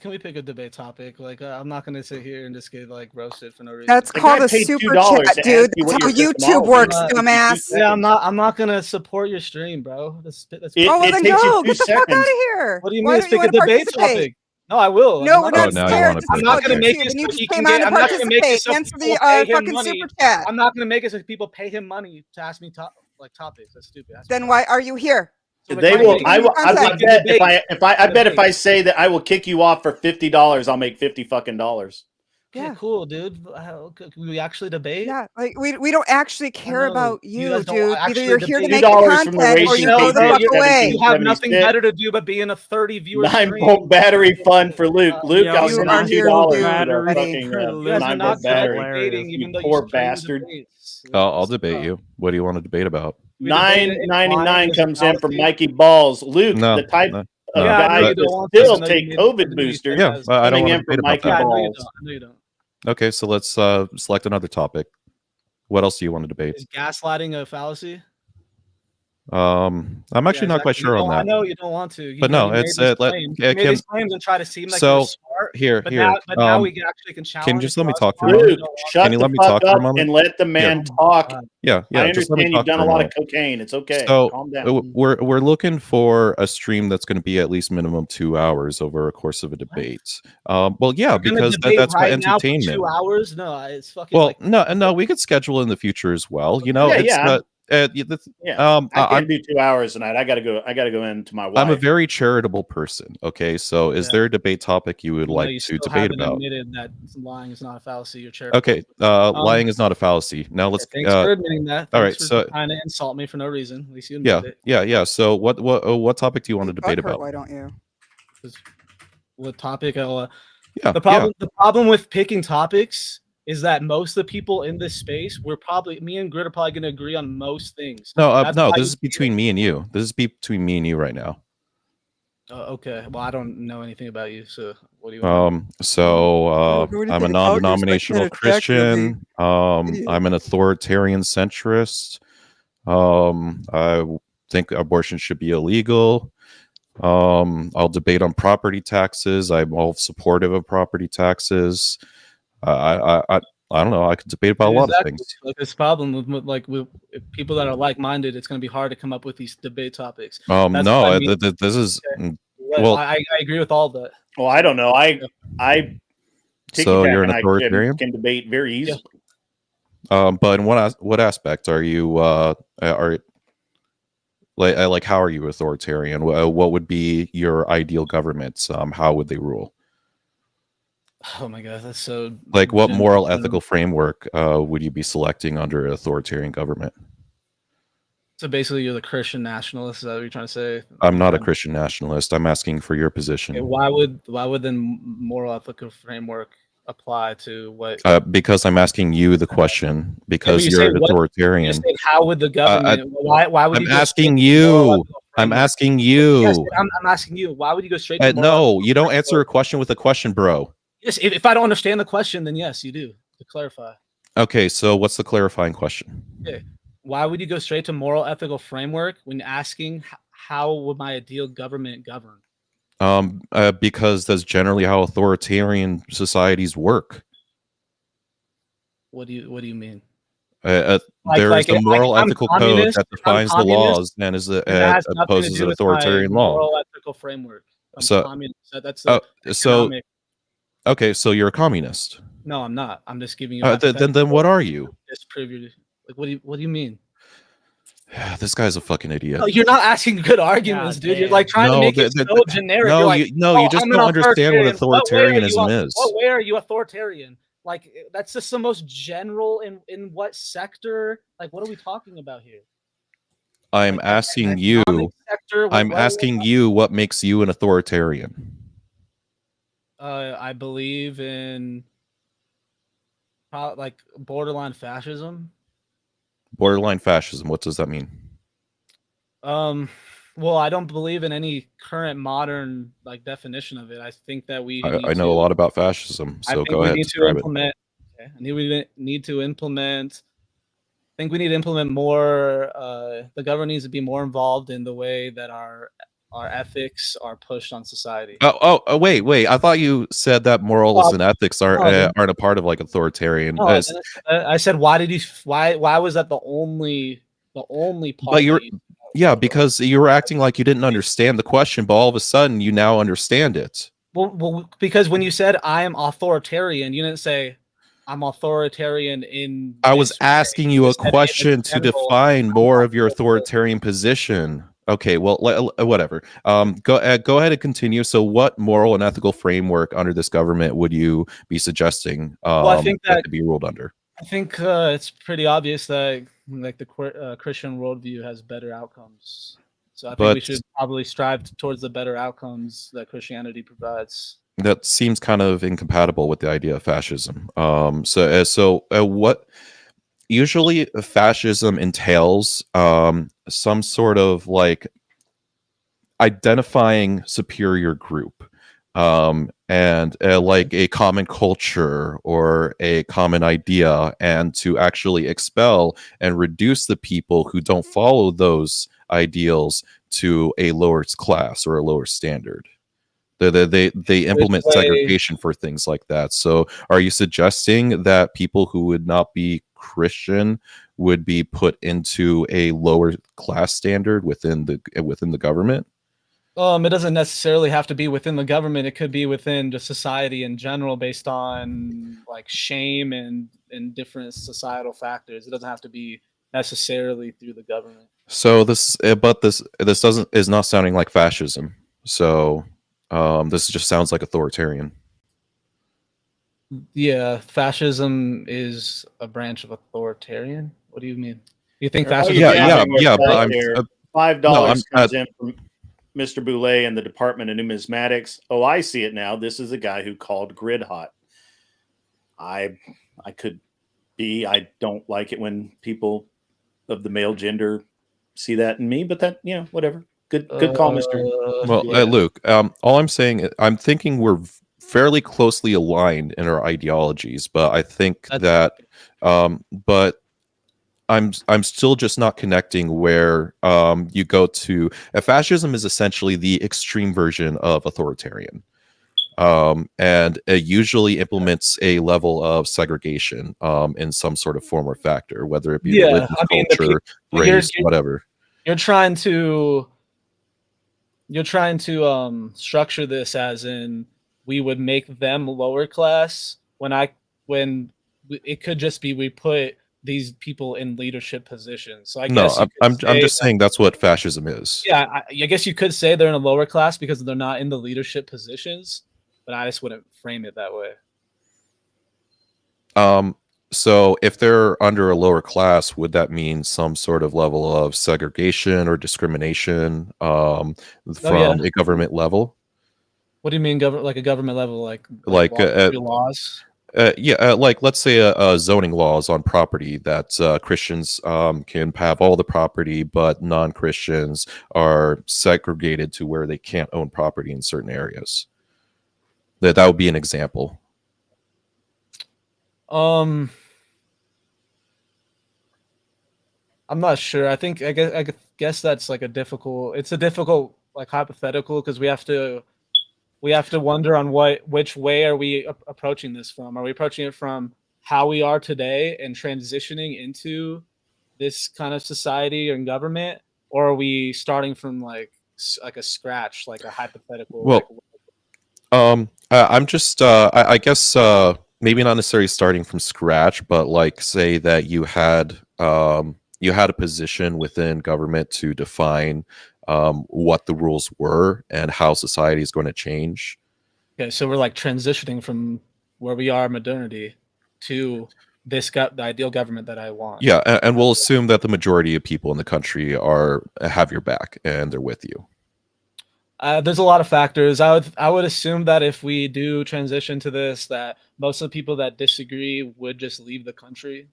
Can we pick a debate topic? Like, I'm not gonna sit here and just get like roasted for no reason. That's The called guy a paid super $2 chat, to dude. ask you That's what how your YouTube epistemology works, is. dumbass. Yeah, I'm not gonna support your stream, bro. That's It- Oh, well, it then takes you go. 2 Get the fuck out of seconds. here. What do you Why mean? don't Let's pick a you wanna debate participate? topic. No, I will. No, we're Oh, not now you scared. wanna This pick is a about I'm not gonna debate. make YouTube, it and you so just he came can on get. to I'm not gonna make it participate. so Answer people the pay him fucking money. super chat. I'm not gonna make it so people pay him money to ask me topics. That's stupid. That's Then why are you here? So They why will. you- I will. I Contact would me. bet if I bet if Debate. I say that I will kick you off for $50, I'll make $50. Okay, Yeah. cool, dude. Can we actually debate? Yeah, like we don't actually care know. about You you, guys don't dude. Either actually you're here to debate. make the $2 from the content or Racing you go the Patriot fuck away. You have nothing 1776. better to do but be in a 30 viewer 9-volt battery fund for Luke. Luke, Yo, I'll you send are you here $2 to for the battery fucking for You Luke. guys are 9-volt not good at battery. debating, You even though poor you stream bastard. debates. I'll debate you. What do you want to debate about? We debated if lying $9.99 is a comes in from fallacy. Mikey Balls. Luke, No, the type no, of no, Yeah, I know guy you to don't want still to. I know you take made- COVID I know you boosters. Yeah, I don't Coming want in to from debate about Mikey Yeah, I that. know you Balls. don't. I know you don't. Okay, so let's select another topic. What else do you want to debate? Is gaslighting a fallacy? I'm actually not quite sure on I that. know you don't want to. You But know, no, you it's, made these let- claims. yeah, You made Kim- these claims and try to seem like so, you're smart. Here. Now we can challenge. Can you just let me us talk for a why we Luke, don't want shut Can you the let me fuck talk for a up moment? and let the man to. talk. Yeah, I just let me understand you've talk done for a lot of moment. cocaine. It's okay. So Calm down. we're looking for a stream that's going to be at least minimum 2 hours over a course of a debate. Well, yeah, We're gonna because debate that's my right now for entertainment. 2 hours. No, it's fucking. Well, like, no, we could schedule in the future as well. You know, Yeah, it's yeah. I I'm can't do 2 hours tonight. I gotta go into my wife. I'm a very charitable person. Okay, so is Yeah. there a debate topic you would you like you to still debate haven't about? admitted that lying is not a fallacy. You're charitable. Okay, lying is not a fallacy. Now let's. Thanks for admitting that. all Thanks right, for so trying to insult me for no reason. At least you yeah, admitted it. yeah. So what topic do you want to debate Butthurt, about? why don't you? What topic? Yeah, The problem with picking topics is that most of the people in this space, me and Grit are probably going to agree on most things. No, That's no. why This you is between me and you. This is between me and you right now. Okay. Well, I don't know anything about you, so what do you want? What do you I'm a think about your non-denominational spectator tracking Christian. I'm an authoritarian centrist. I think abortion should be illegal. I'll debate on property taxes. I'm all supportive of property taxes. I don't know. I could debate about a lot of things. Like this problem with people that are like-minded, it's going to be hard to come up with these debate topics. No, That's what I mean. this is Well, I agree with all that. Well, I don't know. I so you're an Ticky-Tack and I authoritarian. can debate very easily. But in what aspect are you like how are you authoritarian? What would be your ideal government? How would they rule? Oh my god, that's so. Like, what general. moral ethical framework would you be selecting under an authoritarian government? So basically, you're the Christian nationalist. Is that what you're trying to say? I'm not a Christian nationalist. I'm asking for your position. Okay, why would then moral ethical framework apply to what? Because I'm asking you the question. Because you you're say an what- authoritarian. You say, how would the government? Why would I'm you go asking straight to moral you. ethical I'm framework? asking you. Yes, I'm asking you. Why would you go straight to moral No, ethical you don't framework? answer a question with a question, bro. Yes, if I don't understand the question, then yes, you do to clarify. Okay, so what's the clarifying question? Okay. Why would you go straight to moral ethical framework when asking how would my ideal government govern? Because that's generally how authoritarian societies work. What do you mean? There is a moral I'm ethical code communist. that I'm defines the communist. laws and is And that has nothing to opposes do an with my authoritarian law. moral ethical framework. I'm So- communist. That's Oh, the so economic. okay, so you're a communist. No, I'm not. I'm just giving you. Then what are you? Disprove your. Like, what do you mean? This guy's a fucking idiot. No, you're not asking good arguments, dude. You're like trying to make it so generic. No, You're like, you just I'm an don't understand what authoritarian. authoritarianism is. What way are you authoritarian? Like, that's just the most general. In what sector? Like, what are we talking about here? I'm asking you. Sector, I'm asking you what makes you an authoritarian. I believe in like borderline fascism. Borderline fascism. What does that mean? Well, I don't believe in any current modern like definition of it. I think that we. I know a lot about fascism, so go ahead. Describe it. Okay. We need to implement. I think we need to implement more. The government needs to be more involved in the way that our ethics are pushed on society. Oh, wait! I thought you said that morals and ethics aren't a part of like authoritarian. No, I said, why did you? Why was that the only part? But yeah, because you were acting like you didn't understand the question, but all of a sudden you now understand it. Well, because when you said I am authoritarian, you didn't say I'm authoritarian in. I was asking you a question to define more of your authoritarian position. Okay, well, whatever. Go ahead and continue. So, what moral and ethical framework under this government would you be suggesting? Well, I think that to be ruled under. I think it's pretty obvious that like the Christian worldview has better outcomes. So I think we should probably strive towards the better outcomes that Christianity provides. That seems kind of incompatible with the idea of fascism. So what usually fascism entails some sort of like identifying superior group. And like a common culture or a common idea, and to actually expel and reduce the people who don't follow those ideals to a lower class or a lower standard. They implement segregation for things like that. So are you suggesting that people who would not be Christian would be put into a lower class standard within the government? It doesn't necessarily have to be within the government. It could be within just society in general, based on like shame and different societal factors. It doesn't have to be necessarily through the government. So this is not sounding like fascism. So this just sounds like authoritarian. Yeah, fascism is a branch of authoritarian. What do you mean? You think fascism? Yeah. But I'm $5 comes in from Mr. Boulay and the Department of Numismatics. Oh, I see it now. This is a guy who called grid hot. I could be. I don't like it when people of the male gender see that in me, but that, whatever. Good call, Mr. Well, Luke, all I'm saying, I'm thinking we're fairly closely aligned in our ideologies, but I think but I'm still just not connecting where you go to. Fascism is essentially the extreme version of authoritarian, and it usually implements a level of segregation in some sort of form or factor, whether it be religion, culture, race, whatever. You're trying to structure this as in we would make them lower class when it could just be we put these people in leadership positions. So I'm just saying that's what fascism is. Yeah, I guess you could say they're in a lower class because they're not in the leadership positions, but I just wouldn't frame it that way. So if they're under a lower class, would that mean some sort of level of segregation or discrimination from a government level? What do you mean, like a government level, like laws? Like let's say zoning laws on property that Christians can have all the property, but non-Christians are segregated to where they can't own property in certain areas. That would be an example. I'm I'm not sure. I guess that's like it's a difficult like hypothetical because we have to wonder on which way are we approaching this from? Are we approaching it from how we are today and transitioning into this kind of society and government, or are we starting from like a scratch, like a hypothetical? Well, I'm just I guess maybe not necessarily starting from scratch, but like say that you had a position within government to define what the rules were and how society is going to change. Okay, so we're like transitioning from where we are modernity to the ideal government that I want. Yeah, and we'll assume that the majority of people in the country have your back and they're with you. There's a lot of factors. I would assume that if we do transition to this, that most of the people that disagree would just leave the country.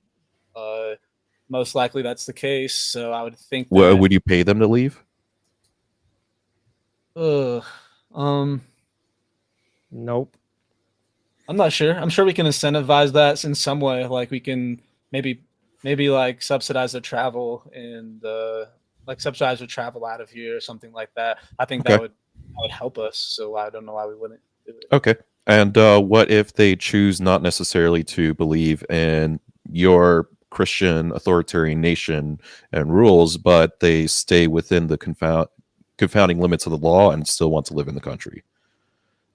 Most likely that's the case. So I would think that. Would you pay them to leave? Nope. I'm not sure. I'm sure we can incentivize that in some way. Like we can maybe like subsidize their travel and like subsidize their travel out of here or something like that. I think that would help us. So I don't know why we wouldn't do it. Okay. And what if they choose not necessarily to believe in your Christian authoritarian nation and rules, but they stay within the confounding limits of the law and still want to live in the country?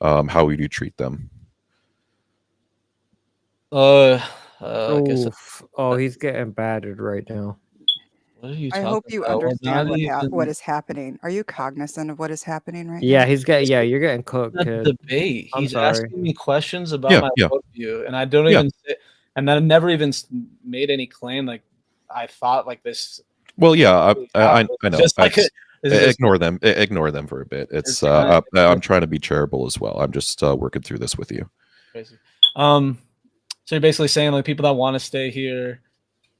How would you treat them? I guess. He's getting battered right now. What are you I talking hope you about? We're understand not what even- is happening. Are you cognizant of what is happening right Yeah, now? you're getting cooked, Not kid. debate. I'm He's sorry. asking me questions about Yeah, my yeah. worldview, and I don't Yeah. even say, and I've never even made any claim like I thought like this. Well, yeah, I know. Just like Ignore them. Ignore them for a bit. It's I'm trying to be charitable as well. I'm just working through this with you. crazy. So you're basically saying like people that want to stay here,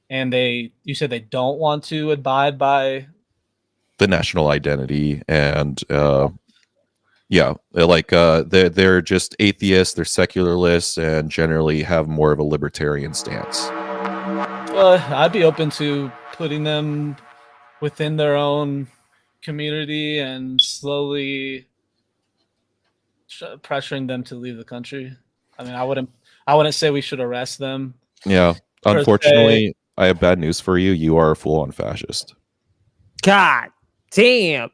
and you said they don't want to abide by The national identity and yeah, they're just atheists, they're secularists, and generally have more of a libertarian stance. I'd be open to putting them within their own community and slowly pressuring them to leave the country. I mean, I wouldn't say we should arrest them. Yeah, Per unfortunately, I have bad news for you. You are a full-on fascist. God damn.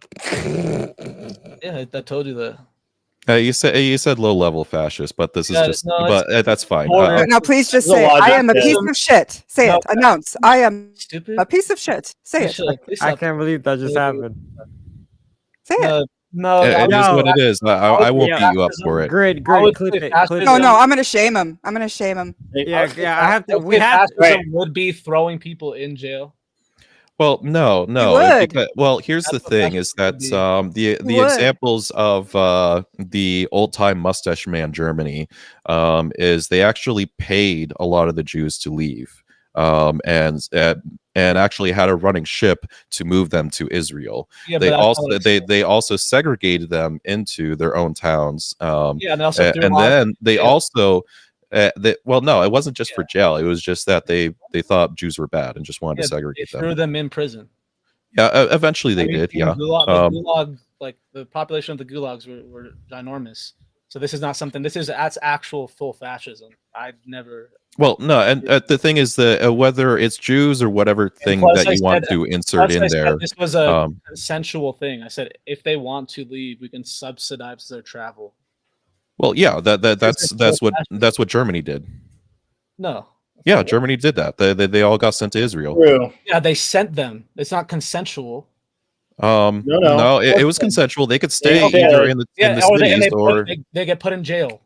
Yeah, I told you that. You said low-level fascist, but this is Yeah, just. no, but that's fine. Now, please just There's a say, lot I of am a that. piece of shit. Say No. it. Announce, I am Stupid. a piece of shit. Say it. I can't believe that just happened. Say it. No, It is what it is. I won't Yeah. beat you up for it. Grid, would clip say it. fascism- Clip No, it. no, I'm going to shame him. I'm going to shame him. Yeah, I have to. We Okay, have to. fascism would be throwing people in jail. Well, no. would. Well, here's the That's what thing: is that fascism would the Would. examples of the old time mustache man Germany is they actually paid a lot of the Jews to leave, and actually had a running ship to move them to Israel. Yeah, They but that's also not what they also segregated them into their own towns. Yeah, and also threw And them then they jail. also. Well, no, it wasn't just for jail. It was just that they thought Jews were bad and just wanted to They segregate them. threw them in prison. Yeah, eventually they I mean, did. the Yeah. Gulag, like the population of the gulags were ginormous. So this is not something. That's actual full fascism. I'd never. Well, no, and the thing is that whether it's Jews or whatever thing plus that I you want said- to insert Plus, in I said there, this was a consensual thing. I said if they want to leave, we can subsidize their travel. well, yeah, This is full that's what Germany did. No. Yeah, Germany did that. They all got sent to Israel. True. Yeah, they sent them. It's not consensual. No, it was consensual. They could stay Okay. either in the or cities or. they get put in jail.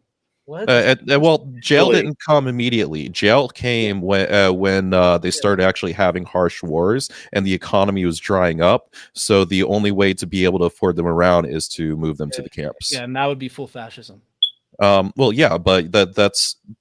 What? Well, jail Really? didn't come immediately. Jail came when they started actually having harsh wars and the economy was drying up. So the only way to be able to afford them around is to move them to the camps. Yeah, and that would be full fascism. Well, yeah, but that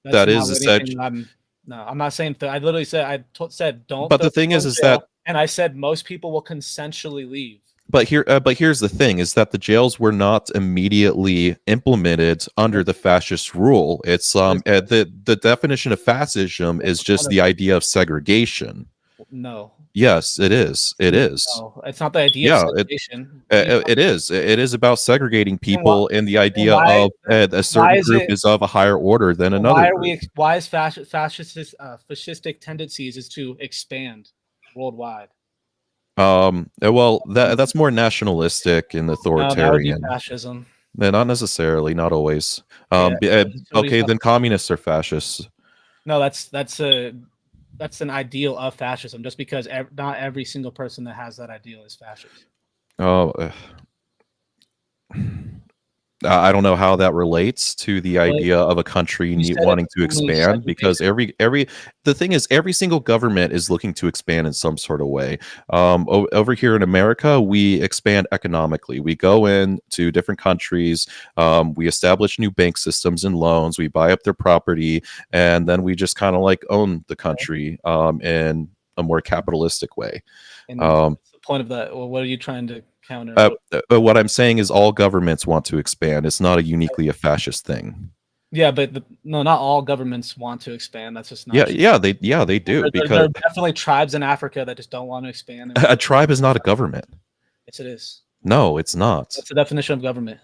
not is what essentially. anything I'm not saying. I literally said said don't. But the throw thing people in is jail, that- and I said most people will consensually leave. But here's the thing: is that the jails were not immediately implemented under the fascist rule. It's the definition of fascism is just the idea of segregation. No, Yes, it is. It is. No, it's not the idea Yeah, of segregation. it is. It is about segregating people and the idea why- of a certain is group it- is of a higher order than another Why are group. why is fascistic tendencies is to expand worldwide? Well, that's more nationalistic and That would be authoritarian. fascism. Not necessarily, not always. Yeah, Okay, then communists are fascists. No, that's an ideal of fascism. Just because not every single person that has that ideal is fascist. Oh, I don't know how that relates to the idea of a country wanting to expand, because the thing is, every single government is looking to expand in some sort of way. Over here in America, we expand economically. We go into different countries, we establish new bank systems and loans, we buy up their property, and then we just kind of like own the country in a more capitalistic way. And what's the point of that? Well, what are you trying to counter? What I'm saying is all governments want to expand. It's not uniquely a fascist thing. Yeah, but no, not all governments want to expand. That's just not true. They do. There Because are definitely tribes in Africa that just don't want to expand. a tribe is not a government. Yes, it is. No, it's not. That's the definition of government.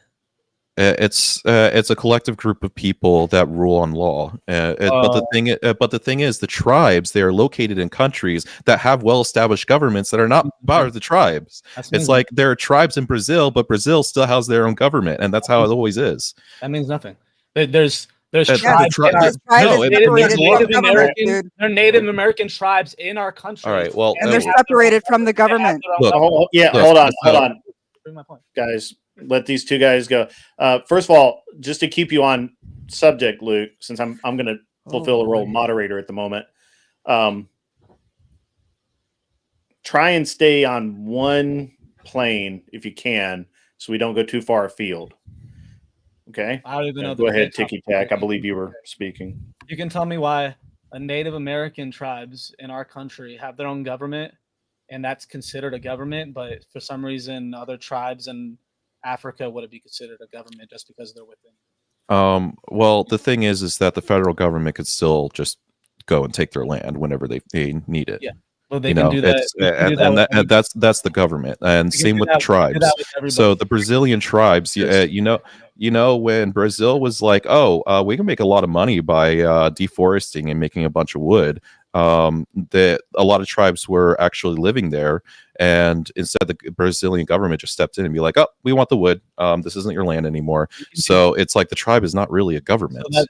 It's a collective group of people that rule on law. But the thing is, the tribes, they are located in countries that have well-established governments that are not part of the tribes. It's like there are tribes in Brazil, but Brazil still has their own government, and that's how it always is. That means nothing. There's That's tribes. They're Native American tribes in our country. All right. Well, and they're separated from the government. Hold on, guys. Let these two guys go. First of all, just to keep you on subject, Luke, since I'm going to fulfill the role of moderator at the moment. Try and stay on one plane if you can, so we don't go too far afield. Okay. I don't even know. Go ahead, Ticky Tack. I believe you were speaking. You can tell me why a Native American tribes in our country have their own government, and that's considered a government, but for some reason, other tribes in Africa wouldn't be considered a government just because they're within. Well, the thing is that the federal government could still just go and take their land whenever they need it. Yeah. Well, they can do that. That's the government, and same with the tribes. So the Brazilian tribes, you know, when Brazil was like, we can make a lot of money by deforesting and making a bunch of wood. That a lot of tribes were actually living there, and instead the Brazilian government just stepped in and be like, we want the wood, this isn't your land anymore. So it's like the tribe is not really a government. So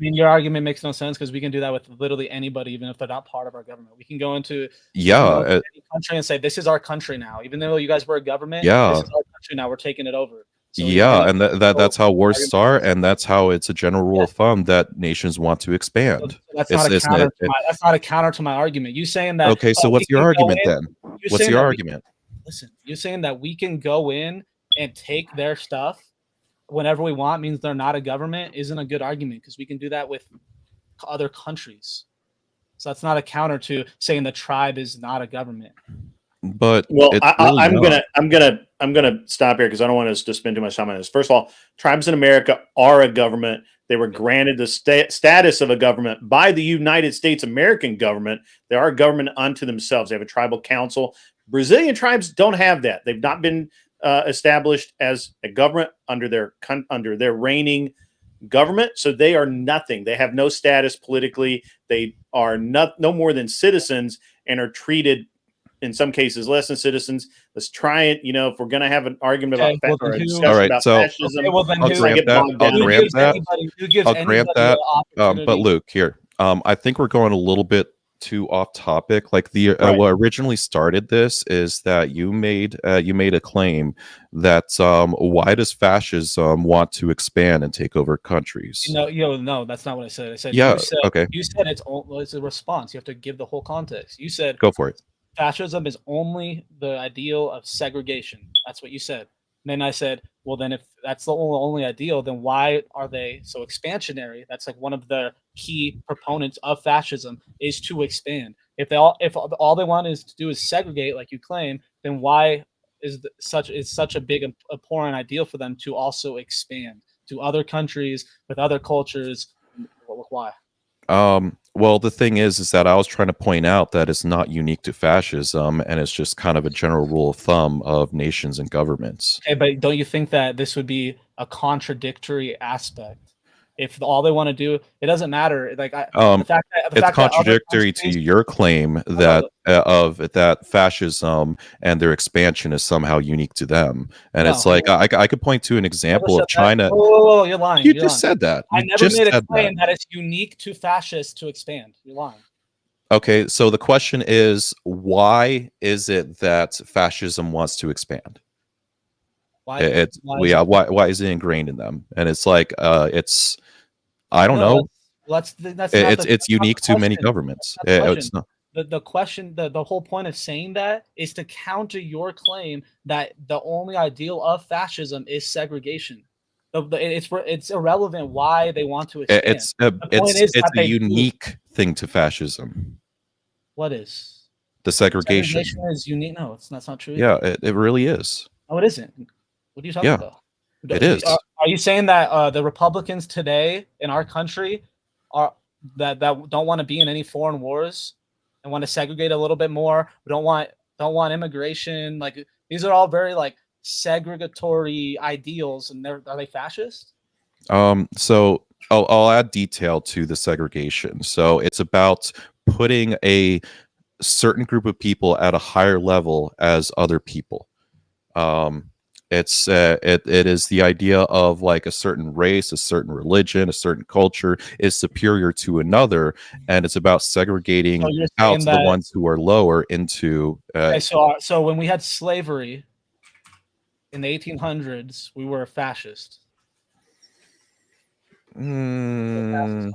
your argument makes no sense, because we can do that with literally anybody, even if they're not part of our government. We can go into any country and say, this is our country now, even though you guys were a government. This is our country now, we're taking it over. So and that's how wars start, and that's how it's a general rule of thumb that nations want to expand. So that's not a counter to my argument. You saying that? Okay, so what's your argument then? What's your argument? Listen, you're saying that we can go in and take their stuff whenever we want means they're not a government isn't a good argument, because we can do that with other countries. So that's not a counter to saying the tribe is not a government. But I'm gonna stop here because I don't want us to spend too much time on this. First of all, tribes in America are a government. They were granted the status of a government by the United States American government. They are a government unto themselves. They have a tribal council. Brazilian tribes don't have that. They've not been established as a government under their reigning government, so they are nothing. They have no status politically. They are no more than citizens and are treated, in some cases, less than citizens. Let's try it. If we're going to have an argument about fascism, I'll grant that. But Luke, here, I think we're going a little bit too off topic. Like what originally started this is that you made a claim that why does fascism want to expand and take over countries? No, that's not what I said. I said okay. You said it's a response. You have to give the whole context. You said go for it. Fascism is only the ideal of segregation. That's what you said. And then I said, well, then if that's the only ideal, then why are they so expansionary? That's like one of the key proponents of fascism is to expand. If all they want is to do is segregate, like you claim, then why is such a big abhorrent ideal for them to also expand to other countries with other cultures? Why? Well, the thing is that I was trying to point out that it's not unique to fascism, and it's just kind of a general rule of thumb of nations and governments. Okay, but don't you think that this would be a contradictory aspect? If all they want to do, it doesn't matter. Like the fact that It's other contradictory to countries, your claim that that fascism and their expansion is somehow unique to them, and it's No. like I could point to an Never example said of that. China. Whoa, you're lying. You You're just lying. said that. I You never just made a said claim that. that it's unique to fascists to expand. You're lying. Okay, so the question is, why is it that fascism wants to expand? Why? It's why is it ingrained in them? And it's like it's I don't know. That's not It's unique to many governments. It's not. The question, the whole point of saying that is to counter your claim that the only ideal of fascism is segregation. It's irrelevant why they want to expand. It's a unique thing to fascism. What is the segregation? Segregation is unique. No, that's not true. Yeah, it really is. No, it isn't. What are you talking about? It is. Are you saying that the Republicans today in our country are that don't want to be in any foreign wars and want to segregate a little bit more? Don't want immigration. Like these are all very like segregatory ideals, and are they fascist? So I'll add detail to the segregation. So it's about putting a certain group of people at a higher level as other people. It is the idea of like a certain race, a certain religion, a certain culture is superior to another, and it's about segregating out the ones who are lower into. Okay, so when we had slavery in the 1800s, we were a fascist. No,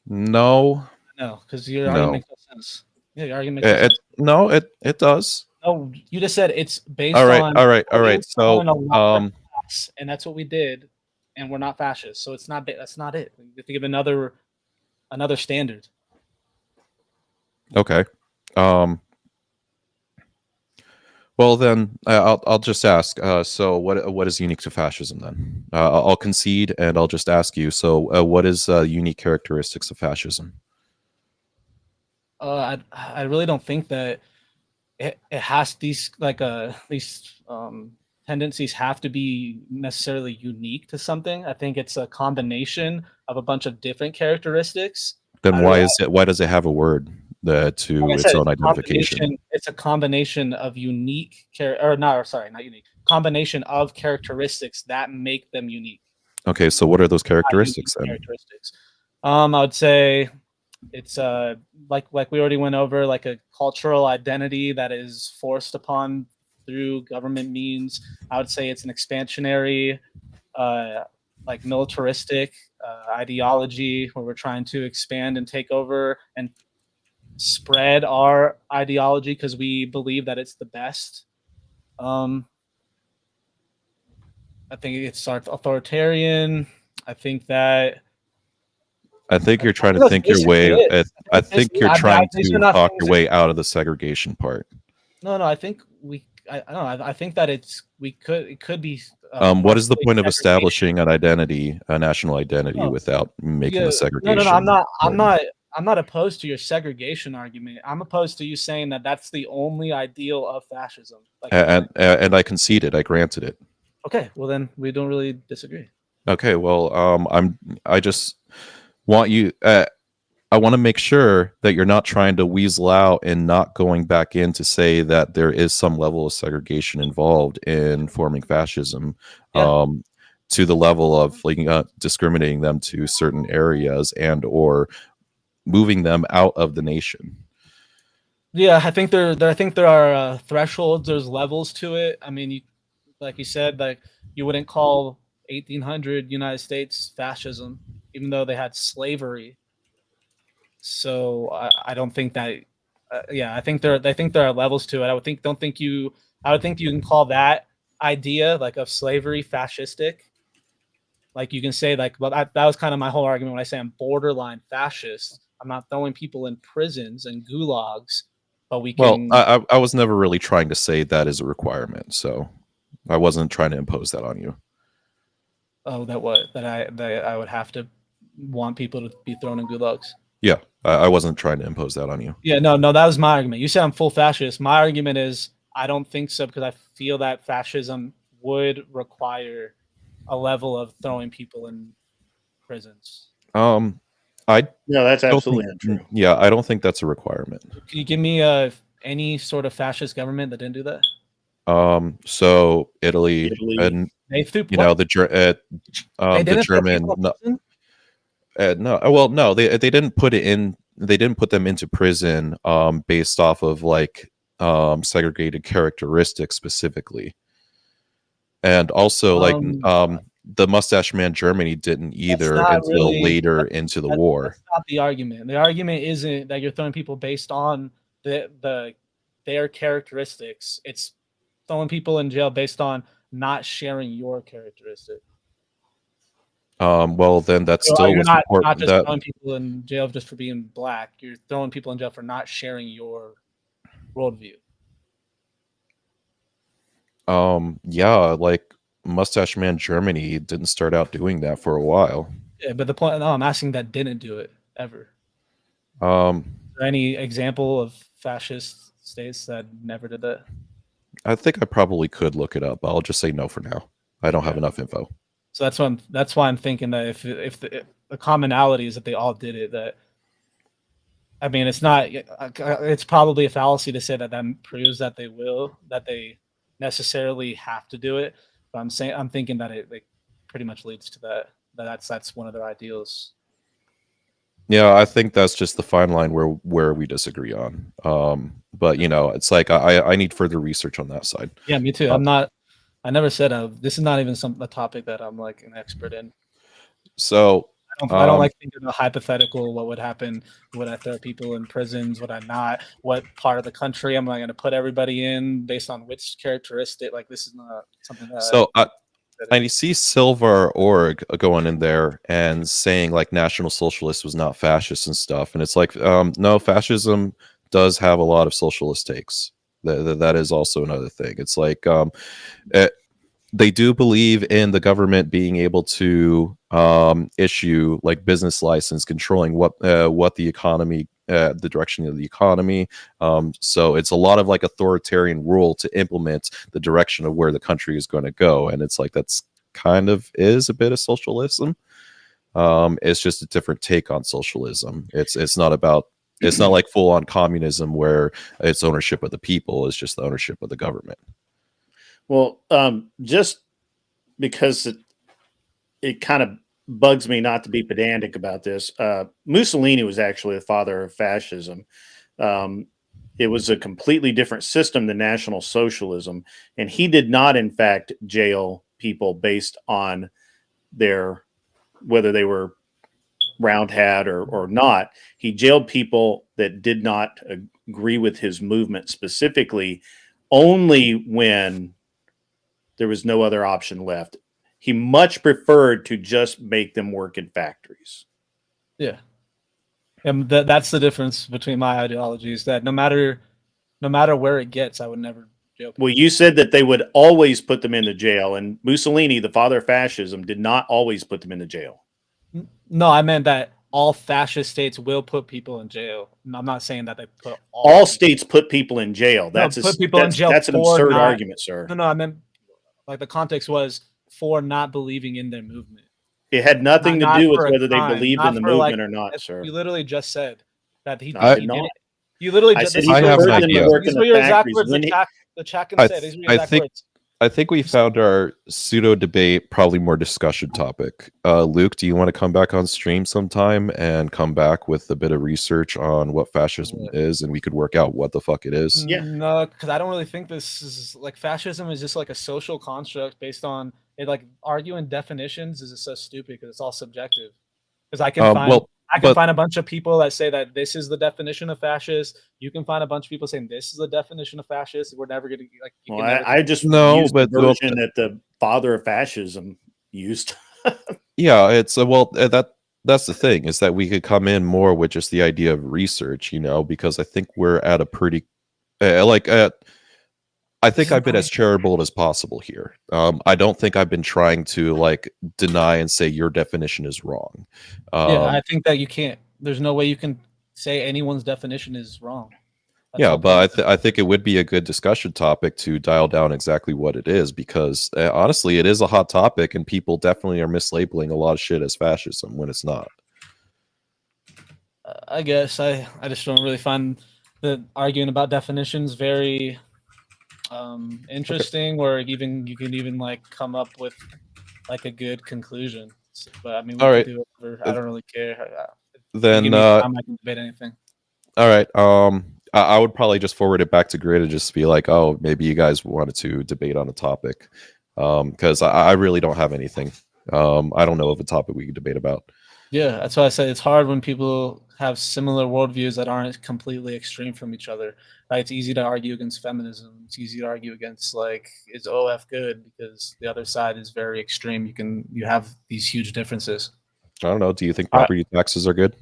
because your argument makes no sense. Yeah, your argument makes no sense. It does. No, you just said it's based all right. So, class, and that's what we did, and we're not fascist. So it's not. That's not it. We have to give another standard. Okay. Well, then I'll just ask. So what is unique to fascism then? I'll concede, and I'll just ask you. So what is unique characteristics of fascism? I really don't think that it has these tendencies have to be necessarily unique to something. I think it's a combination of a bunch of different characteristics. Then why does it have a word to its own identification? It's a combination of combination of characteristics that make them unique. Okay, so what are those characteristics then? I would say it's like we already went over, like a cultural identity that is forced upon through government means. I would say it's an expansionary, like militaristic ideology where we're trying to expand and take over and spread our ideology because we believe that it's the best. I think it's authoritarian. I think you're trying to think your way. I think you're trying to talk your way out of the segregation part. No, I think I don't know. I think that it could be. What is the point of establishing an identity, a national identity, without making the segregation? No. I'm not opposed to your segregation argument. I'm opposed to you saying that that's the only ideal of fascism. And I conceded. I granted it. Okay, well then we don't really disagree. Okay, well, I just want you. I want to make sure that you're not trying to weasel out and not going back in to say that there is some level of segregation involved in forming fascism, to the level of like discriminating them to certain areas and or moving them out of the nation. Yeah, I think there are thresholds. There's levels to it. I mean, like you said, like you wouldn't call 1800 United States fascism, even though they had slavery. So I don't think that. I think there are levels to it. I would think you can call that idea like of slavery fascistic. Like you can say like, well, that was kind of my whole argument when I say I'm borderline fascist. I'm not throwing people in prisons and gulags, but we can. Well, I was never really trying to say that is a requirement, so I wasn't trying to impose that on you. Oh, that I would have to want people to be thrown in gulags. Yeah, I wasn't trying to impose that on you. Yeah, no, that was my argument. You said I'm full fascist. My argument is I don't think so because I feel that fascism would require a level of throwing people in prisons. I No, that's don't absolutely think, untrue. yeah, I don't think that's a requirement. Can you give me any sort of fascist government that didn't do that? So Italy, Italy. and They threw you know the they the didn't throw German. people in No, prison? no, well, no, they didn't put it in. They didn't put them into prison based off of like segregated characteristics specifically, and also like the Mustache Man Germany didn't either not until really- later into the war. That's not the argument. The argument isn't that you're throwing people based on their characteristics. It's throwing people in jail based on not sharing your characteristic. Well, then that still You're was not important. just That throwing people in jail just for being black. You're throwing people in jail for not sharing your worldview. yeah, like Mustache Man Germany didn't start out doing that for a while. Yeah, but the point. No, I'm asking that didn't do it ever. Um, Is there any example of fascist states that never did that? I think I probably could look it up. I'll just say no for now. I don't have enough info. So that's why I'm thinking that if the commonality is that they all did it, that I mean, it's not. It's probably a fallacy to say that proves that they necessarily have to do it. But I'm thinking that it pretty much leads to that. That's one of their ideals. Yeah, I think that's just the fine line where we disagree on. But you know, it's like I need further research on that side. Yeah, me too. I never said this is not even a topic that I'm like an expert in. So I don't like thinking of a hypothetical. What would happen? Would I throw people in prisons? Would I not? What part of the country am I going to put everybody in based on which characteristic? Like this is not something that. So I see Silver.org going in there and saying like National Socialist was not fascist and stuff, and it's like no, fascism does have a lot of socialist takes. That is also another thing. It's like they do believe in the government being able to issue like business license, controlling what the economy, the direction of the economy. So it's a lot of like authoritarian rule to implement the direction of where the country is going to go, and it's like that's kind of is a bit of socialism. It's just a different take on socialism. It's not about. It's not like full on communism where it's ownership of the people. It's just the ownership of the government. Well, just because it kind of bugs me not to be pedantic about this. Mussolini was actually the father of fascism. It was a completely different system than National Socialism, and he did not, in fact, jail people based on whether they were round hat or not. He jailed people that did not agree with his movement specifically only when there was no other option left. He much preferred to just make them work in factories. Yeah. And that's the difference between my ideologies, that no matter where it gets, I would never jail people. Well, you said that they would always put them into jail, and Mussolini, the father of fascism, did not always put them into jail. No, I meant that all fascist states will put people in jail. I'm not saying that they put all states put people in jail. That's put people in jail. That's an for absurd not- argument, sir. No, I meant like the context was for not believing in their movement. It had nothing Not to do with for a whether they crime, believed not in the for, like, movement or not, sir. You literally just said that he. No, I did he not. did it. You literally I just said these he were preferred your them to exact- work these in were the your exact factories. words. When The chat can say these were your exact words. I think we found our pseudo debate probably more discussion topic. Luke, do you want to come back on stream sometime and come back with a bit of research on what fascism is, and we could work out what the fuck it is? Yeah. No, because I don't really think this is like fascism is just like a social construct based on it. Like arguing definitions is just so stupid because it's all subjective. Because I can find a bunch of people that say that this is the definition of fascist. You can find a bunch of people saying this is the definition of fascist. We're never going to like. Well, I just used the version that the father of fascism used. Yeah, it's that's the thing, is that we could come in more with just the idea of research, you know, because I think we're at a pretty I I think I've been as charitable as possible here. I don't think I've been trying to like deny and say your definition is wrong. Yeah, I think that you can't. There's no way you can say anyone's definition is wrong. That's all but I think it would be a good discussion topic to dial down exactly what it is, because honestly, it is a hot topic, and people definitely are mislabeling a lot of shit as fascism when it's not. I guess I just don't really find the arguing about definitions very interesting, or even you can even like come up with like a good conclusion. But I mean, we All can right. do whatever. I don't really care. Then give me time, I can debate anything. All right. I would probably just forward it back to Grid and just be like, oh, maybe you guys wanted to debate on a topic, because I really don't have anything. I don't know of a topic we could debate about. Yeah, that's why I say it's hard when people have similar worldviews that aren't completely extreme from each other. Like, it's easy to argue against feminism. It's easy to argue against like, is OF good, because the other side is very extreme. You have these huge differences. I don't know. Do you think property taxes are good?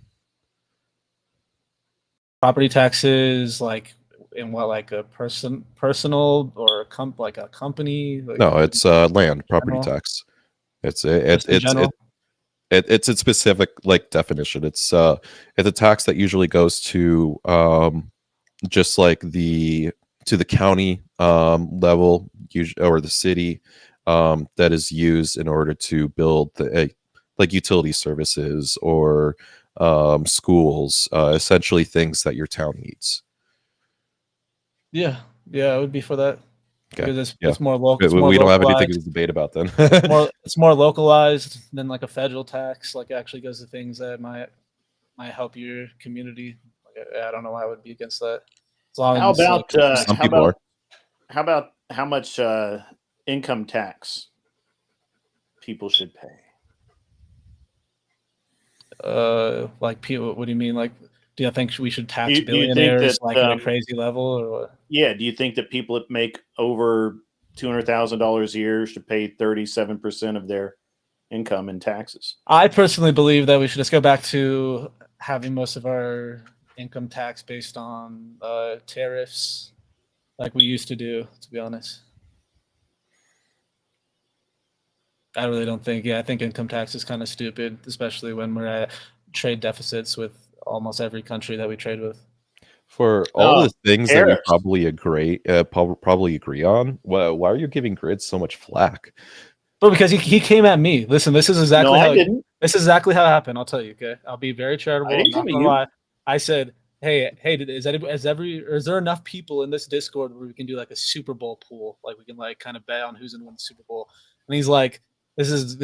Property taxes, like in what, like a personal or a company? Like, No, it's land property general? tax. It's a specific like definition. It's a tax that usually goes to just like to the county level, or the city, that is used in order to build like utility services or schools, essentially things that your town needs. Yeah, I would be for that. Okay. Because it's more local. We don't have anything to debate about then. It's more localized than like a federal tax. Like, it actually goes to things that might help your community. Like, I don't know why I would be against that. As long How as, about some people are. how about how much income tax people should pay? Like, people, what do you mean? Like, do you think we should tax Do you think billionaires that, like at a crazy level, or what? Yeah, do you think that people that make over $200,000 a year should pay 37% of their income in taxes? I personally believe that we should just go back to having most of our income tax based on tariffs, like we used to do, to be honest. I really don't think. Yeah, I think income tax is kind of stupid, especially when we're at trade deficits with almost every country that we trade with. For all the things that we tariffs. probably agree on, why are you giving Grid so much flack? But because he came at me. Listen, this is exactly No, how I didn't. This is exactly how it happened. I'll tell you. Okay, I'll be very charitable. I didn't I'm come not at gonna you. lie. I said, hey, is there enough people in this Discord where we can do like a Super Bowl pool? Like, we can like kind of bet on who's gonna win the Super Bowl. And he's like, this is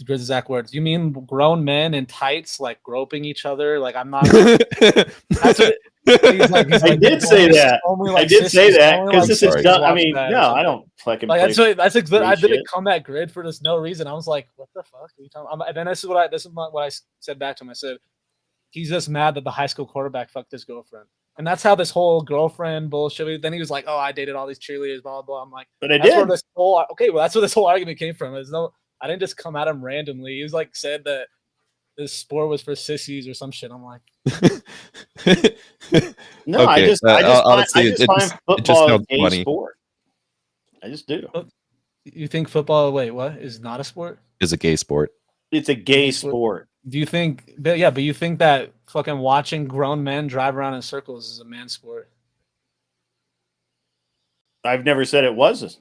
Grid's exact words. You mean grown men in tights like groping each other? Like, I'm not. That's what. I did say that. I did say that because this is dumb. I mean, no, I don't fucking. Like, I didn't shit. come at Grid for this no reason. I was like, what the fuck are you talking about? And then this is what I said back to him. I said, he's just mad that the high school quarterback fucked his girlfriend. And that's how this whole girlfriend bullshit. Then he was like, oh, I dated all these cheerleaders, blah, blah, blah. I'm like, but I that's did. where this whole, okay, well, that's where this whole argument came from. I didn't just come at him randomly. He was like, said that this sport was for sissies or some shit. I'm like, no, okay, I just honestly, find football a gay funny. sport. I just do. You think football, wait, what, is not a sport? Is a gay sport. It's a gay sport. Do you think, but you think that fucking watching grown men drive around in circles is a man sport? I've never said it wasn't.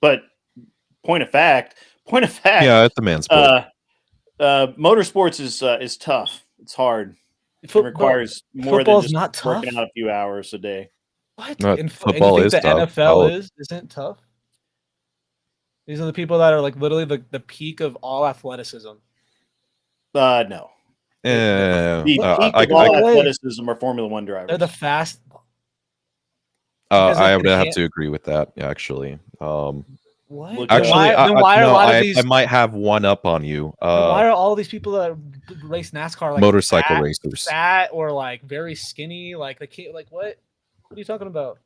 But point of fact, Yeah, it's a man sport. Motorsports is tough. It's hard. It requires more than just not tough. working out a few hours a day. What? Football is the tough. NFL isn't tough? These are the people that are like literally the peak of all athleticism. No. The peak of all athleticism are Formula One drivers. They're the fast. I would have to agree with that, actually. What? Actually, I might have one up on you. Why are all these people that race NASCAR like motorcycle racers fat or like very skinny? Like, they can't, like, what? What are you talking about?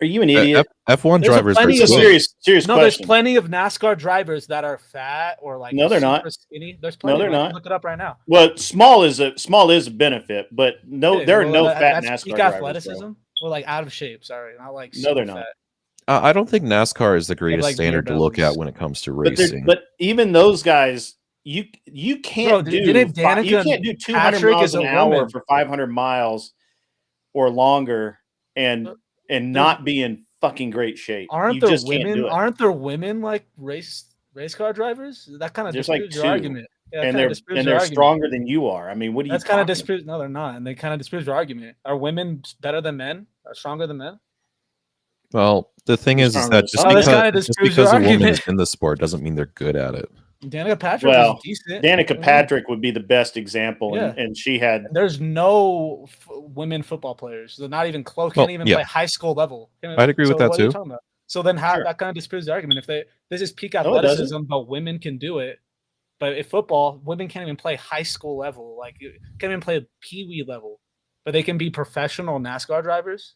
Are you an idiot? F1 drivers are serious no, question. There's plenty of NASCAR drivers that are fat or like no, they're not skinny. There's plenty. No, they're not. Look it up right now. Well, small is a benefit, but no, there are no fat NASCAR peak drivers. athleticism Bro. or like out of shape. Sorry, not like no, they're not. Fat. I don't think NASCAR is the greatest like beer standard to look at bellies. when it comes to But racing. but even those guys, you can't Bro, do didn't you Danica can't do 200 Patrick miles is an a hour woman. for 500 miles or longer and not be in fucking great shape. Aren't You there just can't women? do it. Aren't there women like race car drivers? That kind of There's disproves like your 2, argument. Yeah, and they're argument. stronger than you are. I mean, what do you? That's kind of disproves. No, they're not, and they kind of disproves your argument. Are women better than men? Are stronger than men? Well, the thing They're is stronger that than just some. this kinda because, disproves your a woman argument. is in the sport doesn't mean they're good at it. Danica Patrick Well, is decent. Danica Patrick would be the best example, Yeah. and she had. There's no women football players. They're not even close. Well, Can't even yeah. play high school level. I'd agree with that what are you too. talking about? So then how Sure. that kind of disproves the argument. If this is peak No, it doesn't. athleticism, but women can do it. But if football, women can't even play high school level. Like you can't even play Pee Wee level. But they can be professional NASCAR drivers.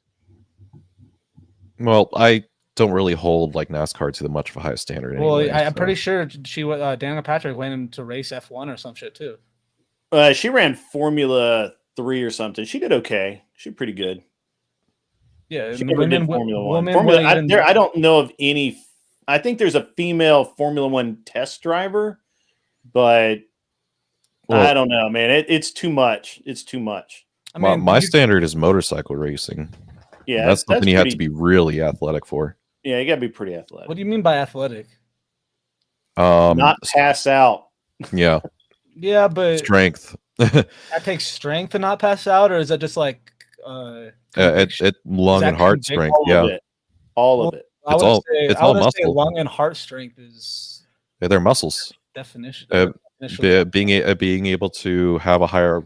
Well, I don't really hold like NASCAR to the much of a high standard. Well, Anyway, I'm so. pretty sure Danica Patrick went in to race F1 or some shit too. She ran Formula 3 or something. She did okay. She did pretty good. Yeah, She never did women, Formula 1. women will even, I don't know of any. I think there's a female Formula 1 test driver, but Well, I don't know, man. It's too much. It's too much. I mean, my standard is motorcycle racing. Yeah, That's something you have to pretty- be really athletic for. Yeah, you gotta be pretty athletic. What do you mean by athletic? Not pass out. Yeah, Yeah, but strength. that takes strength to not pass out, or is that just like It lung that and heart conviction? strength. All Yeah, of it. All of it. I It's would all- say, it's I all would say muscle. lung and heart strength is they're muscles. definition. Being able to have a higher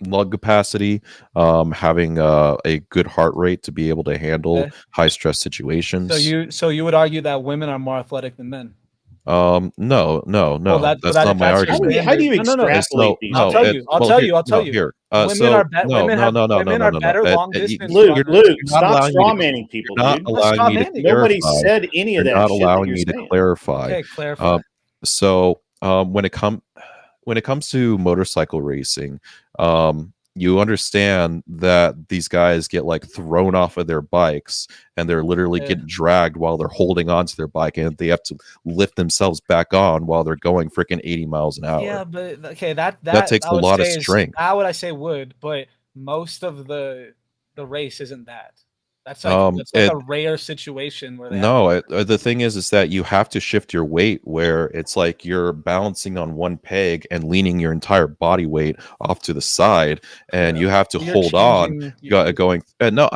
lung capacity, having a good heart rate to be able to handle Okay. high stress situations. So you would argue that women are more athletic than men? No, that's that's not my your argument. How do you standard. No, no, no. extrapolate these? I'll tell you. I'll tell you. Here, Women so are no, women no, have no, no, women no, are no, better no. long distance. Luke, runners. Luke, You're not stop allowing me to- straw manning people, You're not dude. allowing me to Nobody Nobody clarify. said any of You're that not shit that allowing you're me to saying. clarify. Okay, clarify. So when it comes to motorcycle racing, you understand that these guys get like thrown off of their bikes and they're literally Yeah. getting dragged while they're holding onto their bike, and they have to lift themselves back on while they're going freaking 80 miles an hour. Yeah, but okay, that takes I a would lot of say is- strength. That would I say would, but most of the race isn't that. That's like a rare situation where they No, the thing is that you have to shift your weight where it's like you're balancing on one peg and leaning your entire body weight off to the side, and you have to You're hold on. changing- Going no,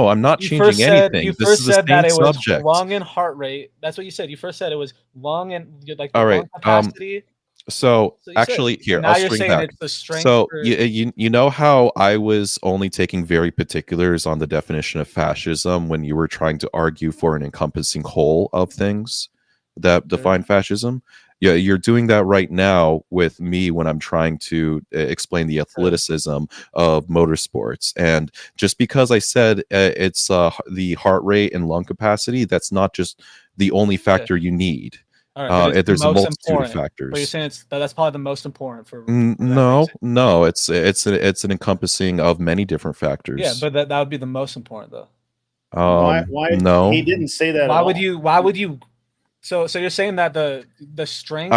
I'm not You changing first said anything. you This first is the said that same it was subject. lung and heart rate. That's what you said. You first said it was lung and like the All lung right, capacity. So So you said- actually, here now I'll you're swing saying back. it's the strength. So for- you know how I was only taking very particulars on the definition of fascism when you were trying to argue for an encompassing whole of things that define fascism? Yeah, you're doing that right now with me when I'm trying to explain the athleticism of motorsports. And just because I said it's the heart rate and lung capacity, that's not just the only factor you need. All right, but it's There's the a most multitude of important. factors. But you're saying that's probably the most important for. No, it's an encompassing of many different factors. Yeah, but that would be the most important though. Why? No, He didn't say that. Why at would all. you? Why would you? So you're saying that the strength.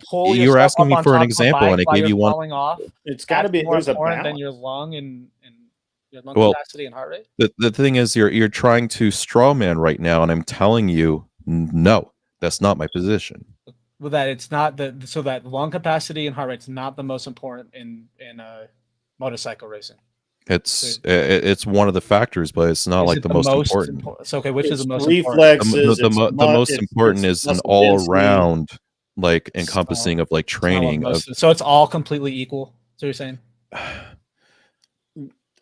Pull you were yourself asking up me on for an top of a example, bike and I while gave you're you one. falling off. It's got to That's be. more There's a important balance. than your lung and your lung Well, capacity and heart rate. The thing is, you're trying to straw man right now, and I'm telling you, no, that's not my position. Well, that it's not so that lung capacity and heart rate's not the most important in motorcycle racing. It's one of the factors, but it's not Is like it the most important. So okay, which is the most reflexes, important? The most important is an muscle all density. around like encompassing of like training of So it's all completely equal. So you're saying?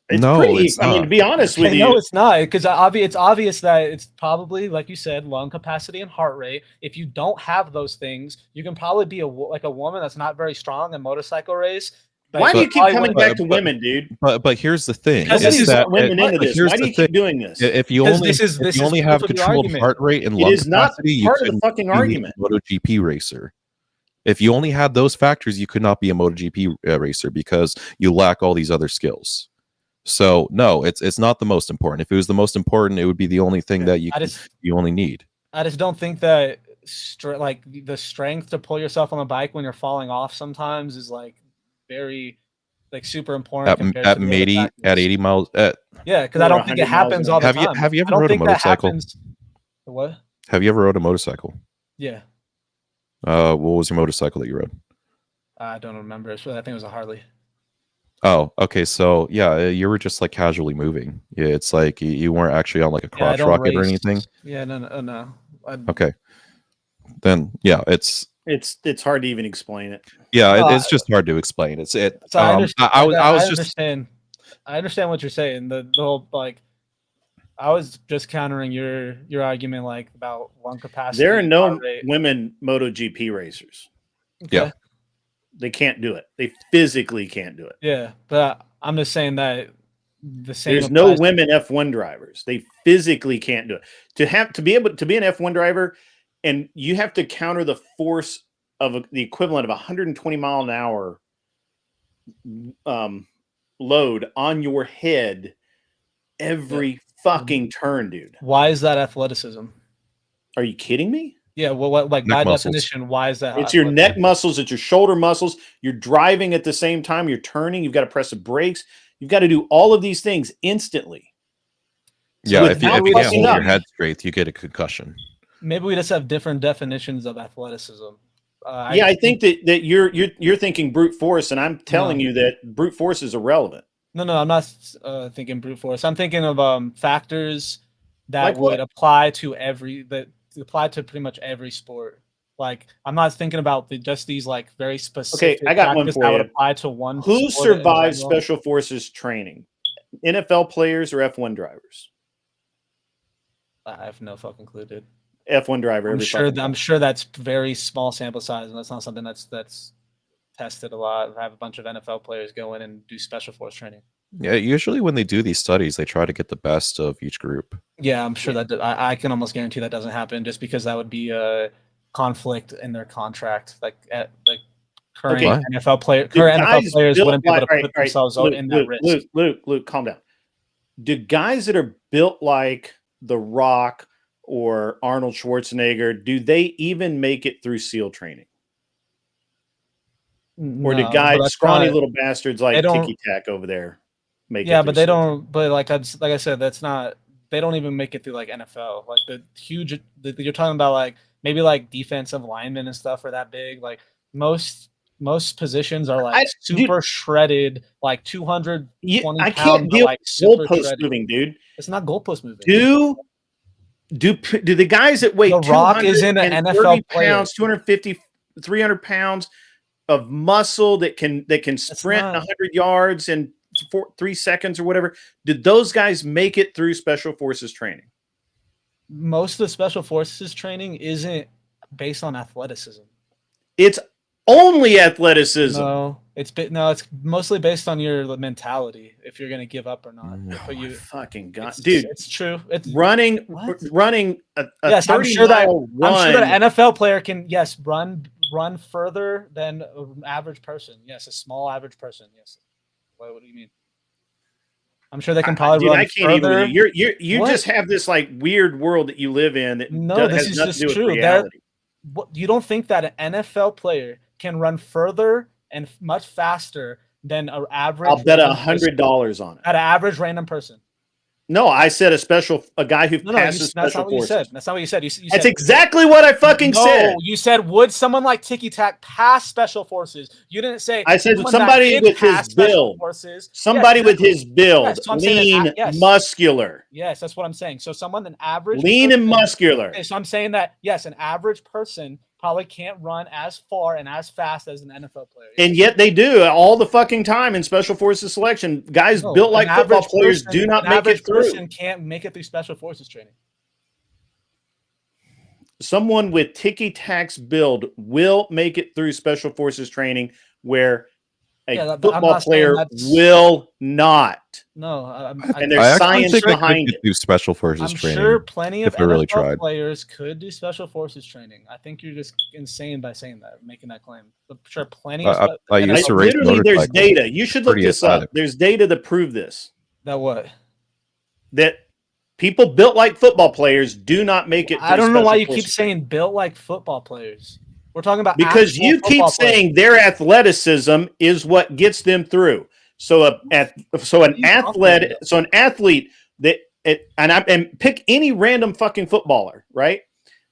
It's No, pretty. it's I mean, not. to be honest with you, No, it's not, because it's obvious that it's probably, like you said, lung capacity and heart rate. If you don't have those things, you can probably be a woman that's not very strong in motorcycle race. but why do you keep probably coming wouldn't- back to women, dude? But here's the thing: Because This this is is not women into this. here's Why do the you keep doing this? If you Because only this is have proof of your controlled argument. heart rate and It lung is not capacity, you part of the couldn't fucking be a argument. MotoGP racer. If you only had those factors, you could not be a MotoGP racer because you lack all these other skills. So no, it's not the most important. If it was the most important, it would be the only thing that you only need. I just don't think that like the strength to pull yourself on the bike when you're falling off sometimes is like very like super important compared At to the other 80 factors. at 80 miles. Yeah, because I don't think it happens all the time. Have you I ever don't rode a think that motorcycle? happens. What? Have you ever rode a motorcycle? Yeah. What was your motorcycle that you rode? I don't remember. I think it was a Harley. Oh, okay. So yeah, you were just like casually moving. Yeah, it's like you weren't actually on like a crotch rocket or anything. Yeah, no. Okay. Then yeah, it's hard to even explain it. Yeah, it's just hard to explain. So I understand. I was just understand. I understand what you're saying. The whole like, I was just countering your argument like about lung capacity. There are no women MotoGP racers. Okay. Yeah. They can't do it. They physically can't do it. Yeah, but I'm just saying that the same. There's no women F1 drivers. They physically can't do it. To be able to be an F1 driver, and you have to counter the force of the equivalent of 120 mile an hour load on your head every fucking turn, dude. Why is that athleticism? Are you kidding me? Yeah, well, what, like by muscles. definition, why is that? It's your neck muscles, it's your shoulder muscles. You're driving at the same time, you're turning, you've got to press the brakes. You've got to do all of these things instantly. Yeah, if you can't hold up. your head straight, you get a concussion. Maybe we just have different definitions of athleticism. I think that you're thinking brute force, and I'm telling you that brute force is irrelevant. No, I'm not thinking brute force. I'm thinking of factors that would apply to apply to pretty much every sport. Like, I'm not thinking about just these like very specific. Okay, I got one for that you. would apply to one. Who sport survives special forces training? NFL players or F1 drivers? I have no fucking clue, dude. F1 driver. I'm sure that's very small sample size, and that's not something that's tested a lot. I have a bunch of NFL players go in and do special force training. Yeah, usually when they do these studies, they try to get the best of each group. Yeah, I'm sure that I can almost guarantee that doesn't happen, just because that would be a conflict in their contract. Like current NFL players wouldn't be able to put themselves in that risk. Luke, calm down. Do guys that are built like The Rock or Arnold Schwarzenegger, do they even make it through SEAL training? Or do guys, scrawny little bastards like Tiki Tack over there, make it? Yeah, but they don't. But like I said, that's not. They don't even make it through like NFL. Like the huge. You're talking about like maybe like defensive linemen and stuff are that big. Like most positions are like super shredded, like 220 pounds. I can't deal with goalpost moving, dude. It's not goalpost moving. Do the guys that weigh The Rock is in an NFL pounds, 250, 300 pounds of muscle that can sprint 100 yards in 3 seconds or whatever? Did those guys make it through special forces training? Most of the special forces training isn't based on athleticism. It's only athleticism. No, it's mostly based on your mentality, if you're going to give up or not. Oh, but fucking God, dude, it's true. It's running a yes, I'm sure that an NFL player can run further than an average person. Yes, a small average person. Yes. What do you mean? I'm sure they can probably run further. You just have this like weird world that you live in that this is just true. You don't think that an NFL player can run further and much faster than an average? I'll bet $100 on it. At an average random person. No, I said a guy who passes that's special not what you forces. said. That's not what you said. That's exactly what I fucking said. You said, would someone like Tiki Tack pass special forces? You didn't say. I said somebody with his build. Somebody with his build, lean, muscular. Yes, that's what I'm saying. So someone, an average, lean and muscular. Okay, so I'm saying that yes, an average person probably can't run as far and as fast as an NFL player. And yet they do all the fucking time in special forces selection. Guys built like football players do not make it through. An average person can't make it through special forces training. Someone with Tiki Tack's build will make it through special forces training, where a football player will not. No, and there's science behind it. Do special forces training. I'm sure plenty of NFL really players could do special forces training. I think you're just insane by saying that, making that claim. I'm sure plenty of I used to race literally, there's motorcycles. data. You should look this up. There's data to prove this. That what? That people built like football players do not make it. To I don't know why you special keep forces. saying built like football players. We're talking about Because actual you keep football players. saying their athleticism is what gets them through. So an athlete and pick any random fucking footballer, right?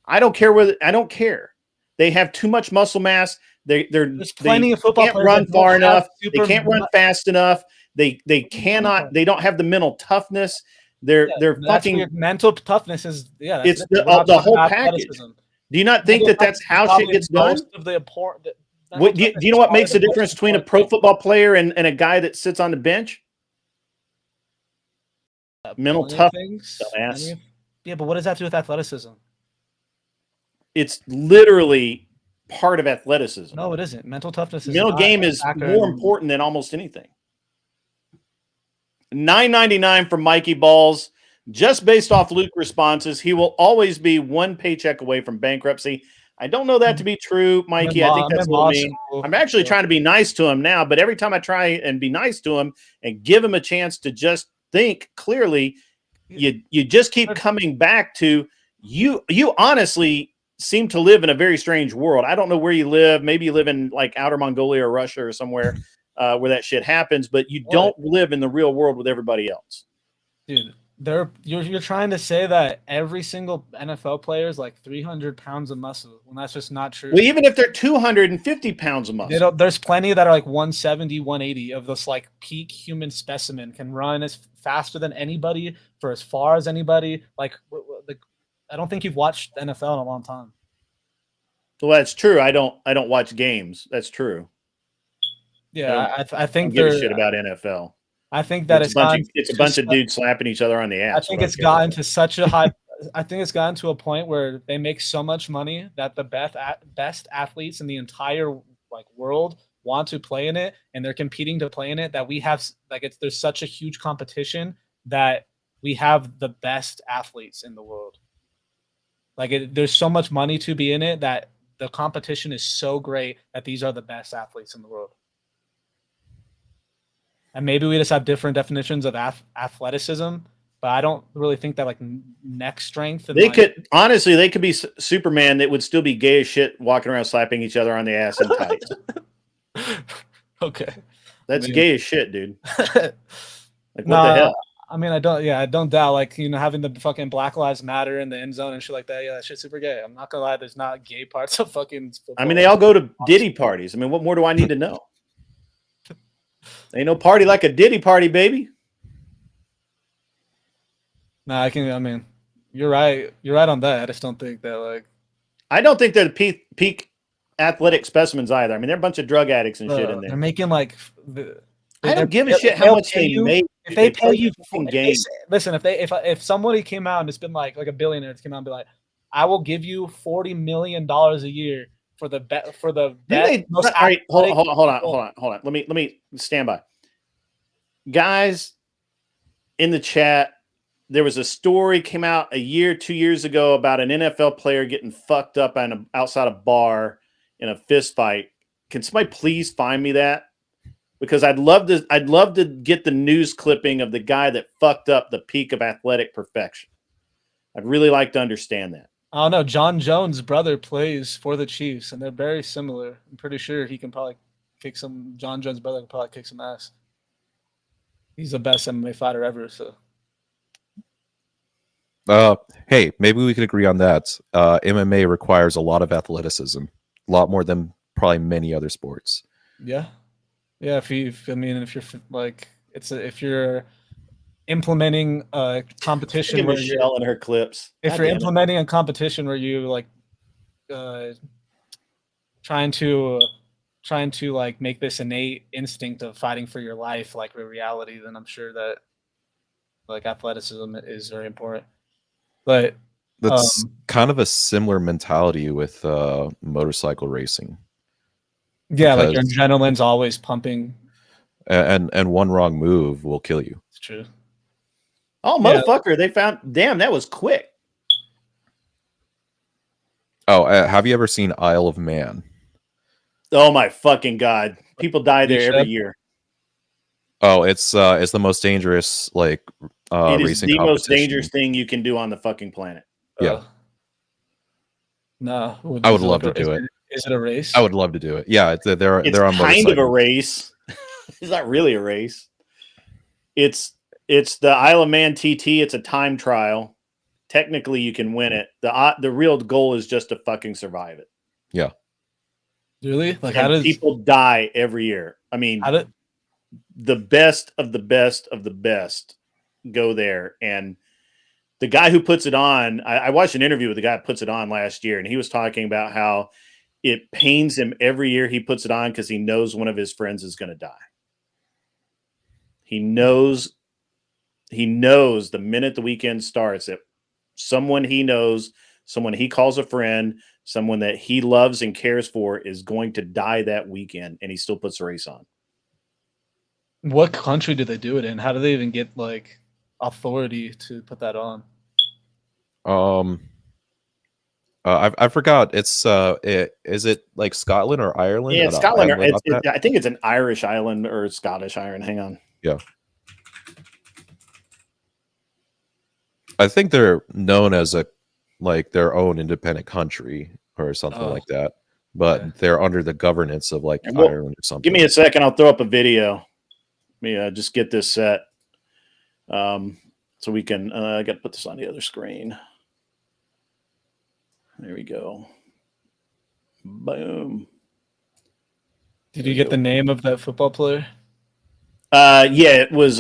I don't care. They have too much muscle mass. There's plenty of football can't players run that don't far have enough. They super can't run fast enough. They cannot. They don't have the mental toughness. They're That's fucking. weird. Mental toughness is that's It's different. We're not the talking whole about package. athleticism. Do you not think Mental that's toughness is how shit probably gets done? most of the important. What, do you know what makes the difference between a pro football player and a guy that sits on the bench? Mental toughness. Yeah, but what does that do with athleticism? It's literally part of athleticism. No, it isn't. Mental toughness is Mental not game a is factor more in- important than almost anything. $9.99 for Mikey Balls. Just based off Luke responses, he will always be one paycheck away from bankruptcy. I don't know that to be true, Mikey. I think that's a little mean. I'm actually trying to be nice to him now, but every time I try and be nice to him and give him a chance to just think clearly, you just keep coming back to you. You honestly seem to live in a very strange world. I don't know where you live. Maybe you live in like outer Mongolia or Russia or somewhere where that shit happens, but you don't live in the real world with everybody else. Dude, you're trying to say that every single NFL player is like 300 pounds of muscle when that's just not true. Well, even if they're 250 pounds of muscle, there's plenty that are like 170, 180 of this like peak human specimen, can run as faster than anybody for as far as anybody. Like I don't think you've watched the NFL in a long time. Well, that's true. I don't watch games. That's true. Yeah, I think give a shit about NFL. I think that it's a bunch of dudes slapping each other on the ass. I think it's gotten to such a high. I think it's gotten to a point where they make so much money that the best athletes in the entire like world want to play in it, and they're competing to play in it. That we have there's such a huge competition that we have the best athletes in the world. There's so much money to be in it that the competition is so great that these are the best athletes in the world. And maybe we just have different definitions of athleticism, but I don't really think that like neck strength. And they could be Superman that would still be gay as shit walking around slapping each other on the ass in tights. Okay. That's gay as shit, dude. Like what the hell? I mean, I don't doubt having the fucking Black Lives Matter in the end zone and shit like that. Yeah, that shit's super gay. I'm not gonna lie, there's not gay parts of fucking football. I mean, they all go to Diddy parties. I mean, what more do I need to know? Ain't no party like a Diddy party, baby. Nah, I mean, you're right. You're right on that. I just don't think that I don't think they're the peak athletic specimens either. I mean, they're a bunch of drug addicts and shit in there. They're making I don't give a shit how much they make. If they pay you listen, if somebody came out and it's been like a billionaire came out and be like, I will give you $40 million a year for the bet. All right, hold on. Let me stand by. Guys in the chat, there was a story came out 2 years ago about an NFL player getting fucked up outside a bar in a fist fight. Can somebody please find me that? Because I'd love to get the news clipping of the guy that fucked up the peak of athletic perfection. I'd really like to understand that. I don't know. John Jones' brother plays for the Chiefs, and they're very similar. I'm pretty sure he can probably kick some. John Jones' brother can probably kick some ass. He's the best MMA fighter ever. So, hey, maybe we could agree on that. MMA requires a lot of athleticism, a lot more than probably many other sports. Yeah. If you're implementing a competition where you're Michelle and her clips. If you're implementing a competition where you trying to make this innate instinct of fighting for your life like a reality, then I'm sure that athleticism is very important. But that's kind of a similar mentality with motorcycle racing. Yeah, your adrenaline's always pumping. And one wrong move will kill you. It's true. Oh, motherfucker. They found... Damn, that was quick. Oh, have you ever seen Isle of Man? Oh, my fucking God. People die there every year. Oh, it's the most dangerous It is racing the most competition. dangerous thing you can do on the fucking planet. Yeah. No, I would love to do it. Is it a race? I would love to do it. Yeah, they're It's on kind of a motorcycles. race. It's not really a race. It's the Isle of Man TT. It's a time trial. Technically, you can win it. The real goal is just to fucking survive it. Yeah. Really? Like, And how does people die every year? I mean, how did the best of the best of the best go there. And the guy who puts it on, I watched an interview with the guy who puts it on last year, and he was talking about how it pains him every year he puts it on because he knows one of his friends is going to die. He knows the minute the weekend starts that someone he knows, someone he calls a friend, someone that he loves and cares for is going to die that weekend, and he still puts the race on. what country do they do it in? How do they even get like authority to put that on? I forgot. Is it like Scotland or Ireland? Yeah, An Scotland. island about that? I think it's an Irish island or Scottish island. Hang on. Yeah. I think they're known as their own independent country or something Oh, like that. But okay. they're under the governance of like And we'll- Ireland or something. Give me a second. I'll throw up a video. Let me just get this set. So we can. I got to put this on the other screen. There we go. Boom. Did you get the name of that football player? Yeah, it was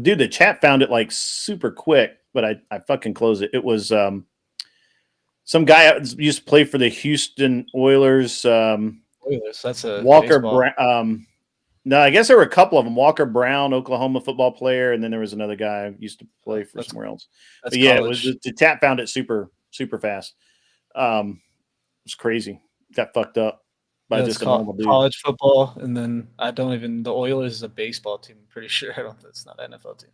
dude, the chat found it like super quick, but I fucking closed it. It was some guy that used to play for the Houston Oilers. Oilers. That's a Walker baseball. Brown. No, I guess there were a couple of them. Walker Brown, Oklahoma football player, and then there was another guy who used to play for somewhere else. That's But yeah, college. it was the chat found it super fast. It was crazy. Got fucked up by Yeah, just it's a normal dude. college football, and then the Oilers is a baseball team. I'm pretty sure. It's not an NFL team.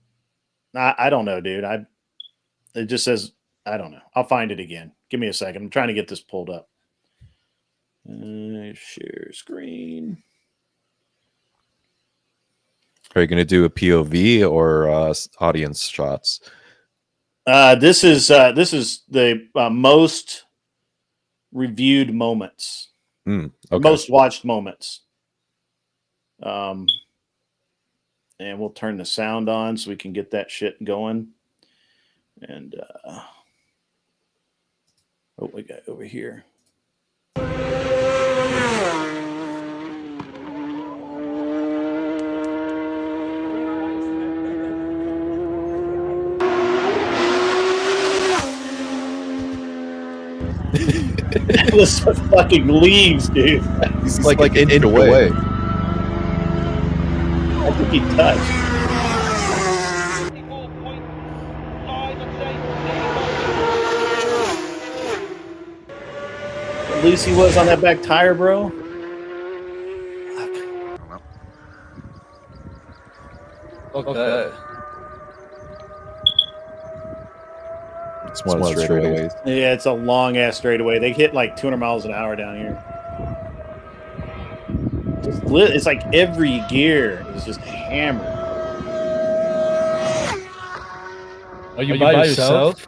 I don't know, dude. It just says I don't know. I'll find it again. Give me a second. I'm trying to get this pulled up. Share screen. Are you going to do a POV or audience shots? This is the most reviewed moments, Okay. most watched moments. And we'll turn the sound on so we can get that shit going. And what we got over here? It was some fucking leaves, dude. He's like an inch away. I think he touched. At least he was on that back tire, bro. Okay. It's one of the straightaways. Yeah, it's a long ass straightaway. They hit like 200 miles an hour down here. It's like every gear is just hammered. Are you by yourself?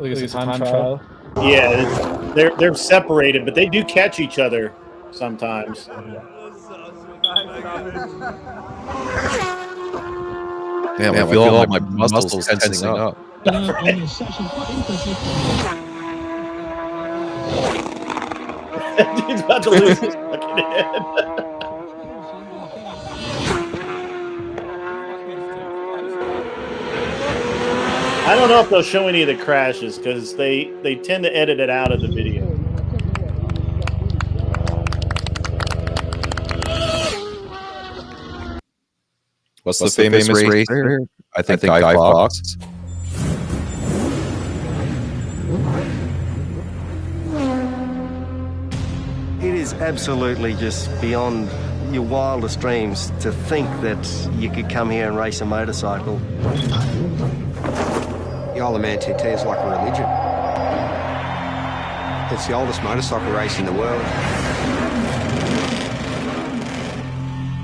Like it's a time trial. Yeah, they're separated, but they do catch each other sometimes. Damn, I feel all my muscles tensing up. Dude's about to lose his fucking head. I don't know if they'll show any of the crashes because they tend to edit it out of the video. What's the famous race there? I think Guy Fawkes. It is absolutely just beyond your wildest dreams to think that you could come here and race a motorcycle. The Isle of Man TT is like a religion. It's the oldest motorcycle race in the world.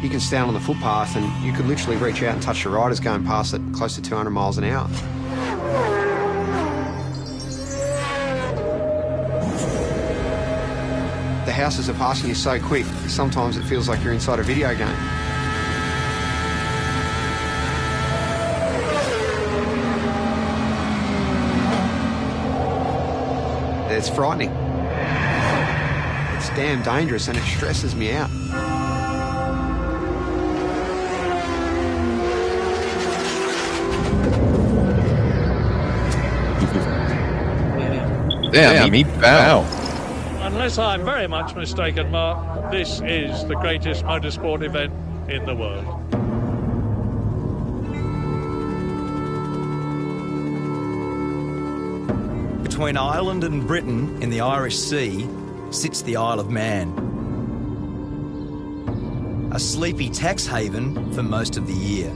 You can stand on the footpath and you could literally reach out and touch your riders going past it close to 200 miles an hour. The houses are passing you so quick, sometimes it feels like you're inside a video game. It's frightening. It's damn dangerous and it stresses me out. Damn, he bowed. Unless I'm very much mistaken, Mark, this is the greatest motorsport event in the world. Between Ireland and Britain in the Irish Sea sits the Isle of Man. A sleepy tax haven for most of the year.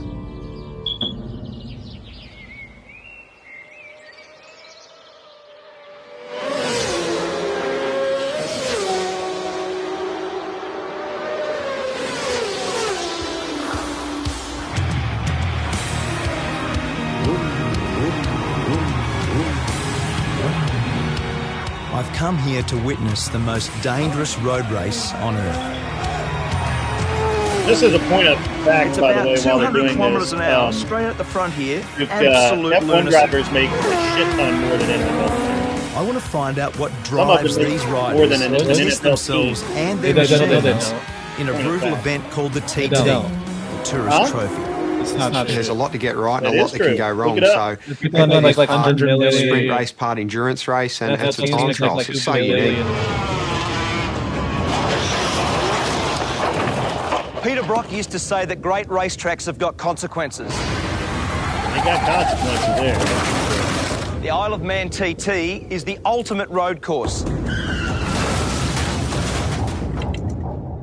I've come here to witness the most dangerous road race on Earth. This is a point of fact, by the way, while they're doing kilometers this. an hour, straight at the front here. F1 Absolute drivers make a shit ton more than NFL. I want to find out what Some of drives them make these more riders than an to test NFL themselves team. and their They don't. machines in a brutal event called the TT, the Tourist Trophy. It's not true. There's a lot to get right and That a lot is that can true. go Look wrong. it up. So People on like 100 million. sprint race, part endurance race, and some time trials. It's so unique. Peter Brock used to say that great racetracks have got consequences. They got consequences there. The Isle of Man TT is the ultimate road course.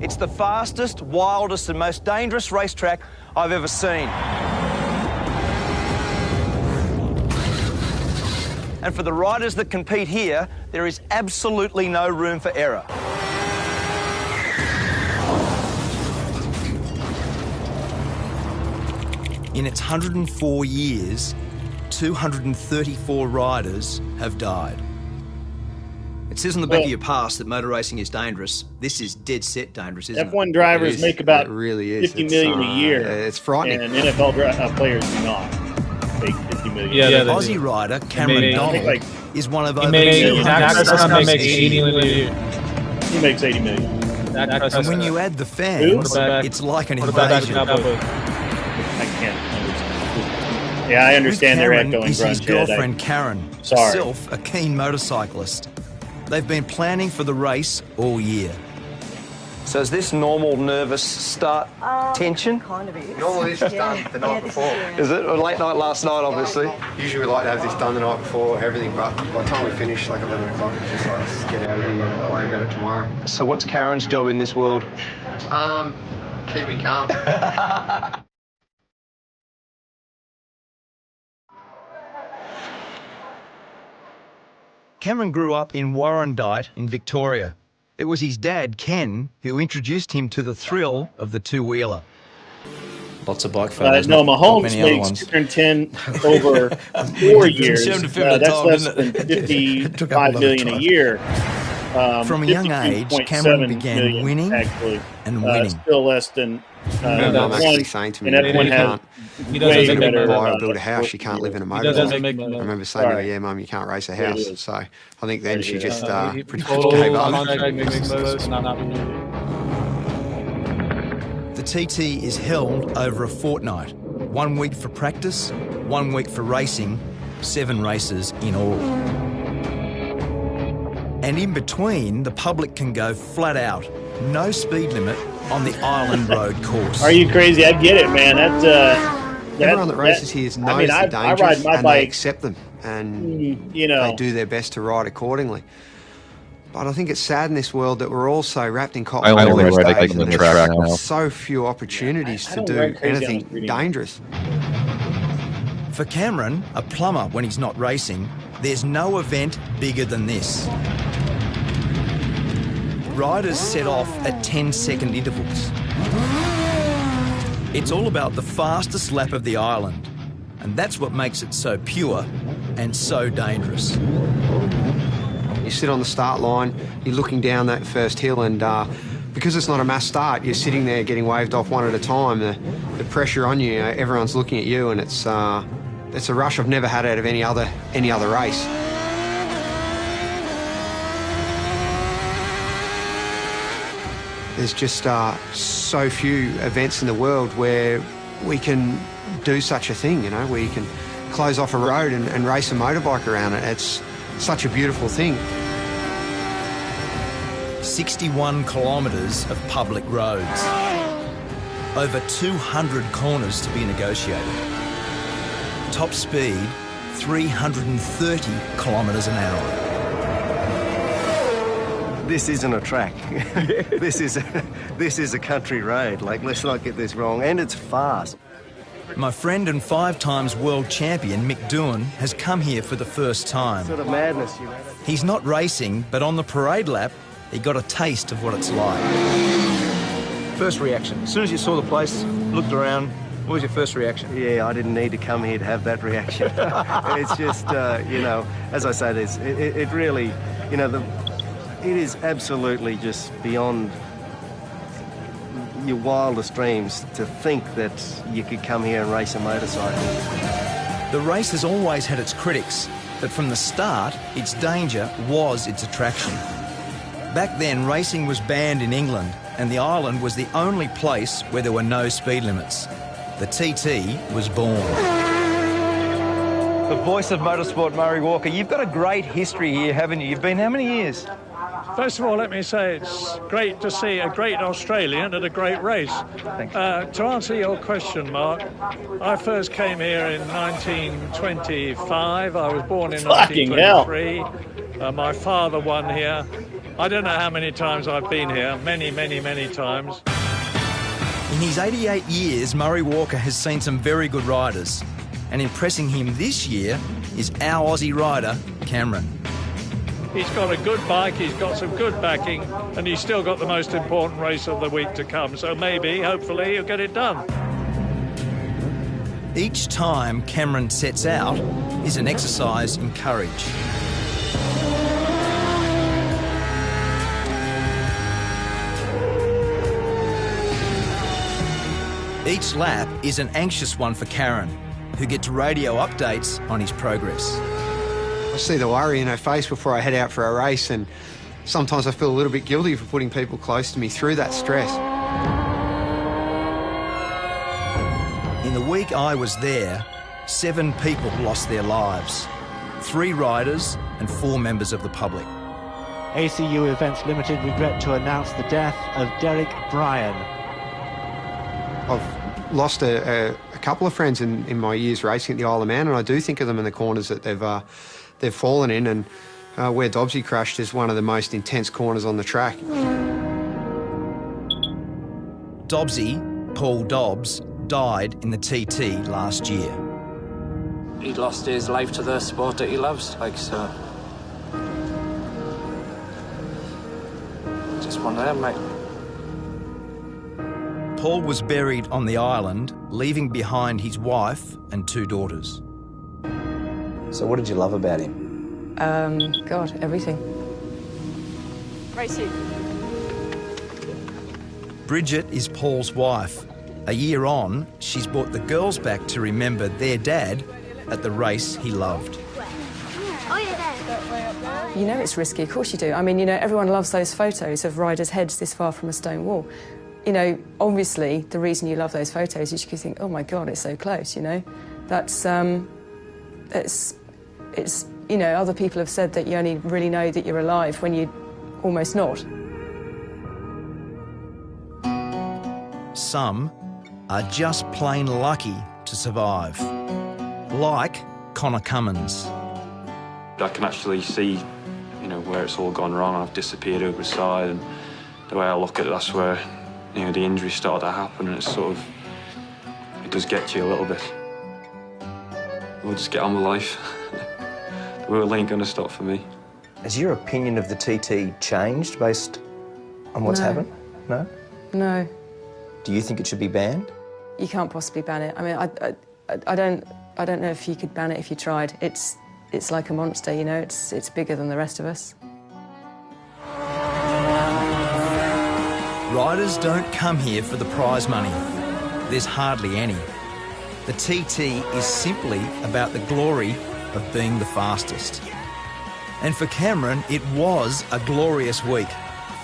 It's the fastest, wildest and most dangerous racetrack I've ever seen. And for the riders that compete here, there is absolutely no room for error. In its 104 years, 234 riders have died. It says on the back of your pass that motor racing is dangerous. This is dead set dangerous, isn't it? F1 drivers make about It really is. 50 million a year. It's frightening. And NFL players do not make 50 million. Yeah, they Aussie do. rider Cameron He Donald like- is one of He over makes 200. makes 80 million a year. He makes 80 million. And when you add the fans, Quarterback- it's like an quarterback invasion. Cowboy. I can't understand. Yeah, I understand their Karen echoing is his grunge head. girlfriend Karen, Sorry. herself a keen motorcyclist. They've been planning for the race all year. So is this normal nervous start tension? Kind of is. Normally this is done the night before. Is it? Or late night last night, obviously. Usually we like to have this done the night before, everything, but by the time we finish, like 11 o'clock, it's just like, let's get out of here and worry about it tomorrow. So what's Karen's job in this world? Keep me calm. Cameron grew up in Warrandyte in Victoria. It was his dad, Ken, who introduced him to the thrill of the two-wheeler. Lots of bike photos. No, not Mahomes many other makes ones. 210 over 4 years. Showed him to film the That's time, less didn't than it? Took up a 55 lot of million a time. year. From a young age, Cameron 52.7 began million, winning actually. and winning. Still less than I'm actually F1, saying to me, and that F1 you has can't, He if doesn't way you're make going to better. buy or build a house, you can't live in a He doesn't motorhome. make I money. remember saying to her, Right. yeah, Mum, you can't race a There it house. is. So I think then she just He pretty much total gave up. contract makes most, not renewed. The TT is held over a fortnight. 1 week for practice, 1 week for racing, 7 races in all. And in between, the public can go flat out. No speed limit on the Island Road course. Are you crazy? I get it, man. Everyone that races here knows I mean, the I dangers ride my and bike. they accept them and You know, they do their best to ride accordingly. But I think it's sad in this world that we're all so wrapped in cotton I only wool these ride days bike on and the there's track now. so few opportunities I to don't do ride crazy on the anything street. dangerous. For Cameron, a plumber when he's not racing, there's no event bigger than this. Riders set off at 10-second intervals. It's all about the fastest lap of the island, and that's what makes it so pure and so dangerous. You sit on the start line, you're looking down that first hill, and because it's not a mass start, you're sitting there getting waved off one at a time. The pressure on you, everyone's looking at you, and it's a rush I've never had out of any other race. There's just so few events in the world where we can do such a thing, you know, where you can close off a road and race a motorbike around it. It's such a beautiful thing. 61 kilometres of public roads. Over 200 corners to be negotiated. Top speed, 330 kilometres an hour. This isn't a track. This is a country road. Like, let's not get this wrong. And it's fast. My friend and 5 times world champion Mick Doohan has come here for the first time. Sort of madness, you know. He's not racing, but on the parade lap, he got a taste of what it's like. First reaction, as soon as you saw the place, looked around, what was your first reaction? Yeah, I didn't need to come here to have that reaction. It's just, you know, as I say, it really, you know, it is absolutely just beyond your wildest dreams to think that you could come here and race a motorcycle. The race has always had its critics, but from the start, its danger was its attraction. Back then, racing was banned in England, and the island was the only place where there were no speed limits. The TT was born. The voice of motorsport, Murray Walker. You've got a great history here, haven't you? You've been how many years? First of all, let me say it's great to see a great Australian at a great race. Thanks. To answer your question, Mark, I first came here in 1925. I was born in Fucking 1923. My father won here. I don't know how many times I've been here. Many, many, many times. In his 88 years, Murray Walker has seen some very good riders. And impressing him this year is our Aussie rider, Cameron. He's got a good bike, he's got some good backing, and he's still got the most important race of the week to come. So maybe, hopefully, he'll get it done. Each time Cameron sets out is an exercise in courage. Each lap is an anxious one for Karen, who gets radio updates on his progress. I see the worry in her face before I head out for a race, and sometimes I feel a little bit guilty for putting people close to me through that stress. In the week I was there, 7 people lost their lives. 3 riders and 4 members of the public. ACU Events Limited regret to announce the death of Derek Bryan. I've lost a couple of friends in my years racing at the Isle of Man, and I do think of them in the corners that they've fallen in, and where Dobbsy crashed is one of the most intense corners on the track. Dobbsy, Paul Dobbs, died in the TT last year. He lost his life to the sport that he loves, like, so. Just one of them, mate. Paul was buried on the island, leaving behind his wife and 2 daughters. So what did you love about him? God, everything. Racing. Bridget is Paul's wife. A year on, she's brought the girls back to remember their dad at the race he loved. You know it's risky, of course you do. I mean, you know, everyone loves those photos of riders' heads this far from a stone wall. You know, obviously, the reason you love those photos is you think, oh my God, it's so close, you know? That's, it's, you know, other people have said that you only really know that you're alive when you're almost not. Some are just plain lucky to survive. Like Connor Cummins. I can actually see, you know, where it's all gone wrong. I've disappeared over the side, and the way I look at it, that's where, you know, the injuries started to happen, and it's sort of, it does get to you a little bit. We'll just get on with life. The world ain't gonna stop for me. Has your opinion of the TT changed based on what's No. happened? No? No. Do you think it should be banned? you can't possibly ban it. I mean, I don't know if you could ban it if you tried. It's like a monster, you know. It's bigger than the rest of us. Riders don't come here for the prize money. There's hardly any. The TT is simply about the glory of being the fastest. And for Cameron, it was a glorious week.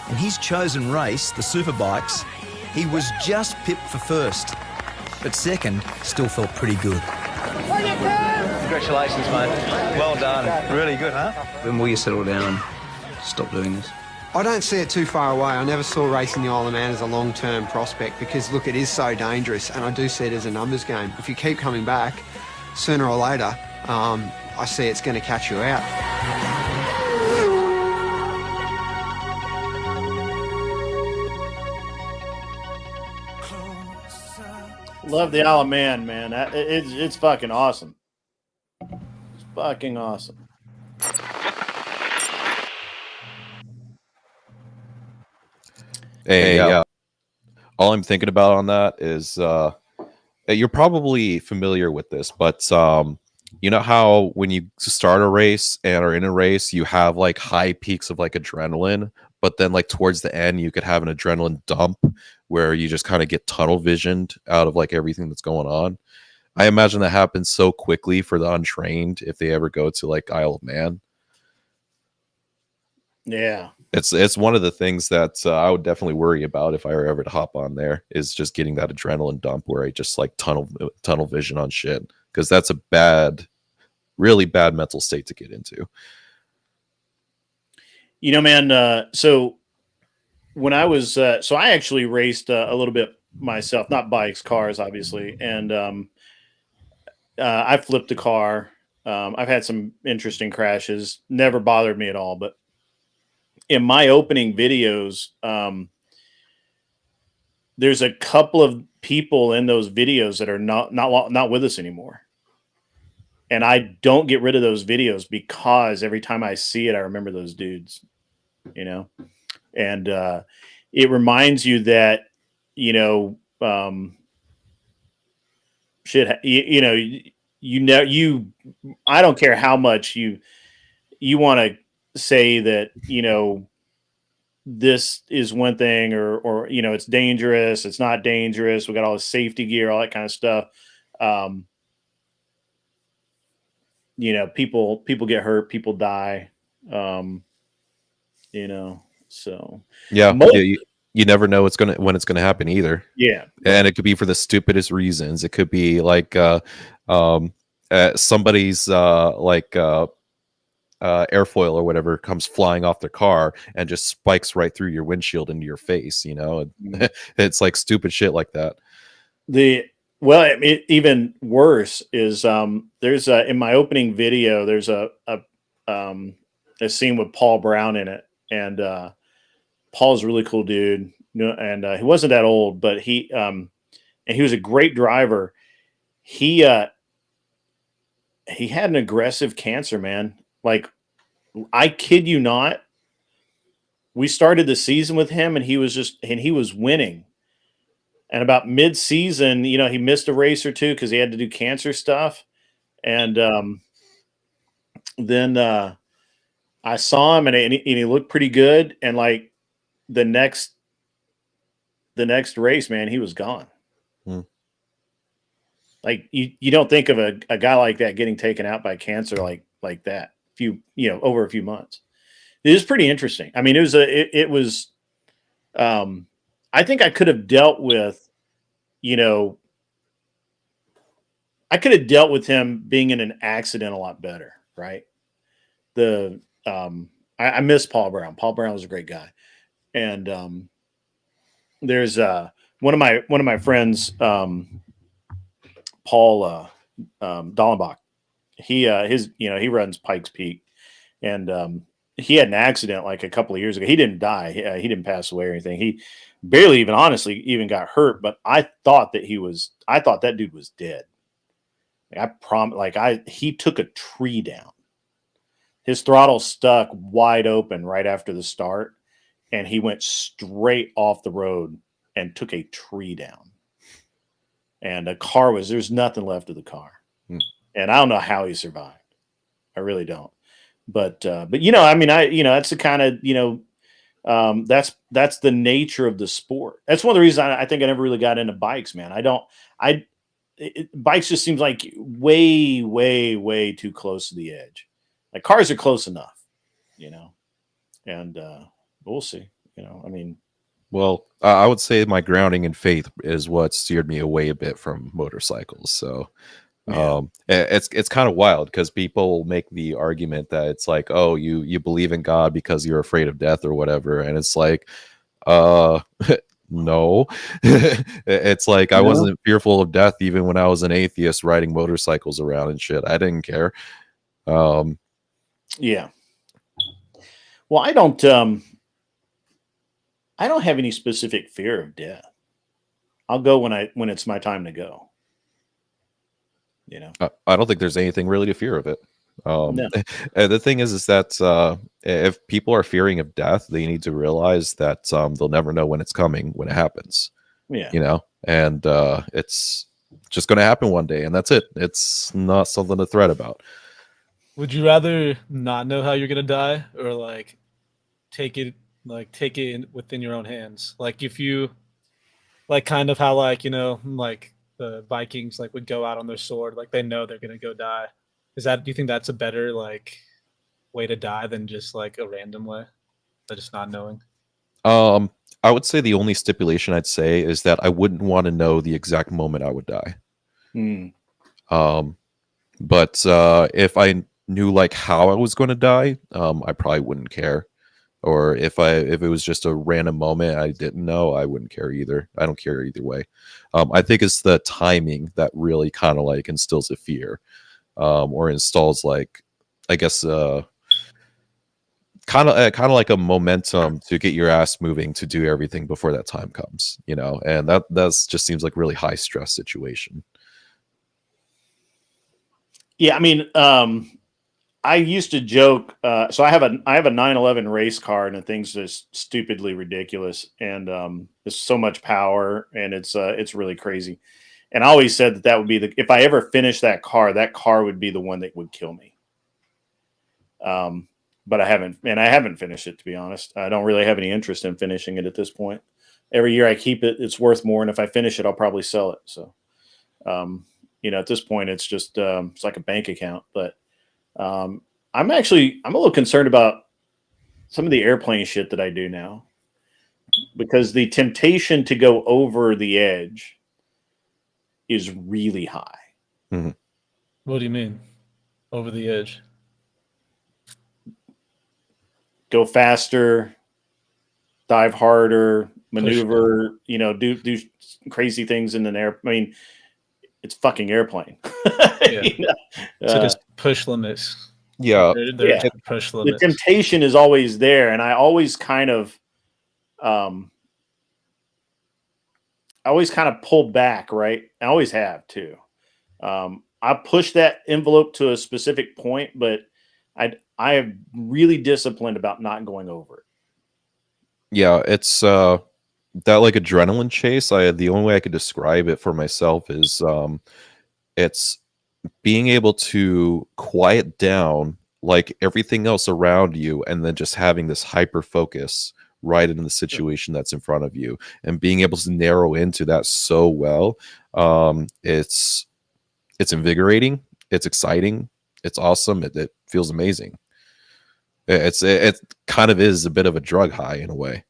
In his chosen race, the Superbikes, he was just pipped for first. But second still felt pretty good. Congratulations, mate. Well done. Really good, huh? When will you settle down and stop doing this? I don't see it too far away. I never saw racing the Isle of Man as a long-term prospect because, look, it is so dangerous, and I do see it as a numbers game. If you keep coming back, sooner or later, I see it's going to catch you out. Love the Isle of Man, man. It's fucking awesome. It's fucking awesome. Hey, yeah. All I'm thinking about on that is you're probably familiar with this, but you know how when you start a race and are in a race, you have like high peaks of like adrenaline, but then like towards the end, you could have an adrenaline dump where you just kind of get tunnel visioned out of like everything that's going on. I imagine that happens so quickly for the untrained if they ever go to like Isle of Man. Yeah. It's one of the things that I would definitely worry about if I were ever to hop on there, is just getting that adrenaline dump where I just like tunnel vision on shit, because that's a really bad mental state to get into. You know, man, so when I was so I actually raced a little bit myself, not bikes, cars obviously, and I flipped a car. I've had some interesting crashes, never bothered me at all, but in my opening videos, there's a couple of people in those videos that are not with us anymore. And I don't get rid of those videos because every time I see it, I remember those dudes, you know, and it reminds you that, you know, shit, I don't care how much you want to say that, you know, this is one thing or, you know, it's dangerous. It's not dangerous. We got all the safety gear, all that kind of stuff. You know, people get hurt, people die, you know, so yeah, you never know when it's gonna happen either. Yeah. And it could be for the stupidest reasons. It could be like somebody's airfoil or whatever comes flying off their car and just spikes right through your windshield into your face, you know. It's like stupid shit like that. Even worse is there's in my opening video there's a scene with Paul Brown in it, and Paul's a really cool dude, and he wasn't that old, but he was a great driver. He had an aggressive cancer, man. Like, I kid you not. We started the season with him, and he was winning. And about mid-season, you know, he missed a race or two because he had to do cancer stuff. And then I saw him, and he looked pretty good. And like the next race, man, he was gone. Like you don't think of a guy like that getting taken out by cancer like that. Over a few months. It was pretty interesting. I mean, it was I think I could have dealt with, you know, I could have dealt with him being in an accident a lot better, right? I miss Paul Brown. Paul Brown was a great guy. And there's one of my friends, Paul Dallenbach. He runs Pikes Peak, and he had an accident like a couple of years ago. He didn't die. He didn't pass away or anything. He barely even got hurt, but I thought that dude was dead. He took a tree down. His throttle stuck wide open right after the start, and he went straight off the road and took a tree down. and there's nothing left of the car. And I don't know how he survived. I really don't. But I mean, that's the kind of, that's the nature of the sport. That's one of the reasons I think I never really got into bikes, man. Bikes just seems like way, way, way too close to the edge. Like cars are close enough, and we'll see, I mean. Well, I would say my grounding in faith is what steered me away a bit from motorcycles. So it's kind of wild because people make the argument that it's like, oh, you believe in God because you're afraid of death or whatever. And it's like, no. It's like I wasn't fearful of death even when I was an atheist riding motorcycles around and shit. I didn't care. Yeah. Well, I don't have any specific fear of death. I'll go when it's my time to go. I don't think there's anything really to fear of it. No. The thing is that if people are fearing of death, they need to realize that they'll never know when it's coming, when it happens. Yeah. And it's just going to happen one day, and that's it. It's not something to fret about. Would you rather not know how you're gonna die, or take it within your own hands? Like if you, kind of how the Vikings would go out on their sword, they know they're gonna go die. Do you think that's a better way to die than just a random way, just not knowing? I would say the only stipulation I'd say is that I wouldn't want to know the exact moment I would die. But if I knew how I was going to die, I probably wouldn't care. Or if it was just a random moment I didn't know, I wouldn't care either. I don't care either way. I think it's the timing that really kind of instills a fear, or installs I guess kind of like a momentum to get your ass moving to do everything before that time comes, and that's just seems like a really high stress situation. Yeah, I mean, I used to joke. So I have a 911 race car, and the thing's just stupidly ridiculous, and there's so much power, and it's really crazy. And I always said that would be if I ever finish that car would be the one that would kill me. But I haven't finished it, to be honest. I don't really have any interest in finishing it at this point. Every year I keep it, it's worth more, and if I finish it, I'll probably sell it. So, at this point, it's just it's like a bank account. But I'm a little concerned about some of the airplane shit that I do now, because the temptation to go over the edge is really high. Mm-hmm. What do you mean, over the edge? Go faster, dive harder, maneuver, do crazy things in an air. I mean, it's fucking airplane. So just push limits. Yeah. They're push limits. The temptation is always there, and I always kind of pull back, right? I always have too. I push that envelope to a specific point, but I am really disciplined about not going over it. Yeah, it's that adrenaline chase. The only way I could describe it for myself is it's being able to quiet down everything else around you, and then just having this hyper focus right in the situation that's in front of you, and being able to narrow into that so well. It's invigorating. It's exciting. It's awesome. It feels amazing. It kind of is a bit of a drug high in a way.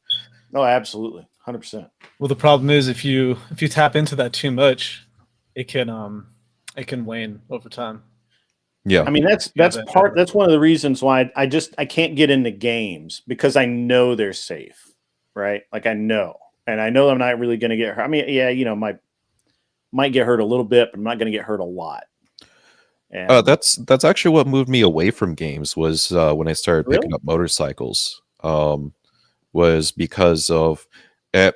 Oh, absolutely. 100%. Well, the problem is if you tap into that too much, it can wane over time. Yeah. I mean, that's one of the reasons why I can't get into games, because I know they're safe, right? I know, and I know I'm not really going to get hurt. I mean, yeah, might get hurt a little bit, but I'm not going to get hurt a lot. And that's actually what moved me away from games was when I started picking up motorcycles. Was because of I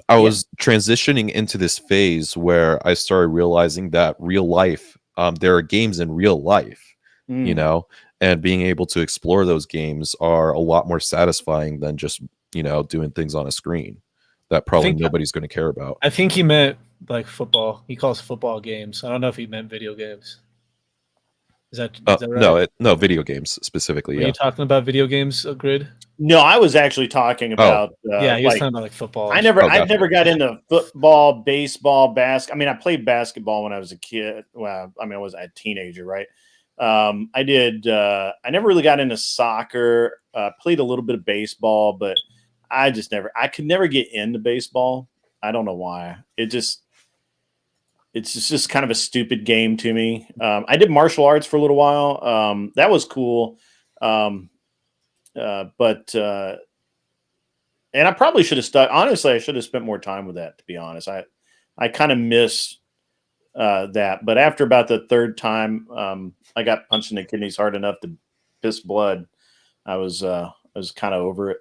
was transitioning into this phase where I started realizing that real life, there are games in real life, and being able to explore those games are a lot more satisfying than just doing things on a screen that probably nobody's going to care about. I think he meant like football. He calls football games. I don't know if he meant video games. Is that right? No, video games specifically. Were Yeah. you talking about video games, Grid? No, I was actually talking about yeah, he was like talking about like football. I never got into football, baseball, basketball. I mean, I played basketball when I was a kid. Well, I mean, I was a teenager, right? I did. I never really got into soccer. Played a little bit of baseball, but I could never get into baseball. I don't know why. It's just kind of a stupid game to me. I did martial arts for a little while. That was cool. But and I probably should have stuck. Honestly, I should have spent more time with that. To be honest, I kind of miss that. But after about the third time, I got punched in the kidneys hard enough to piss blood. I was kind of over it,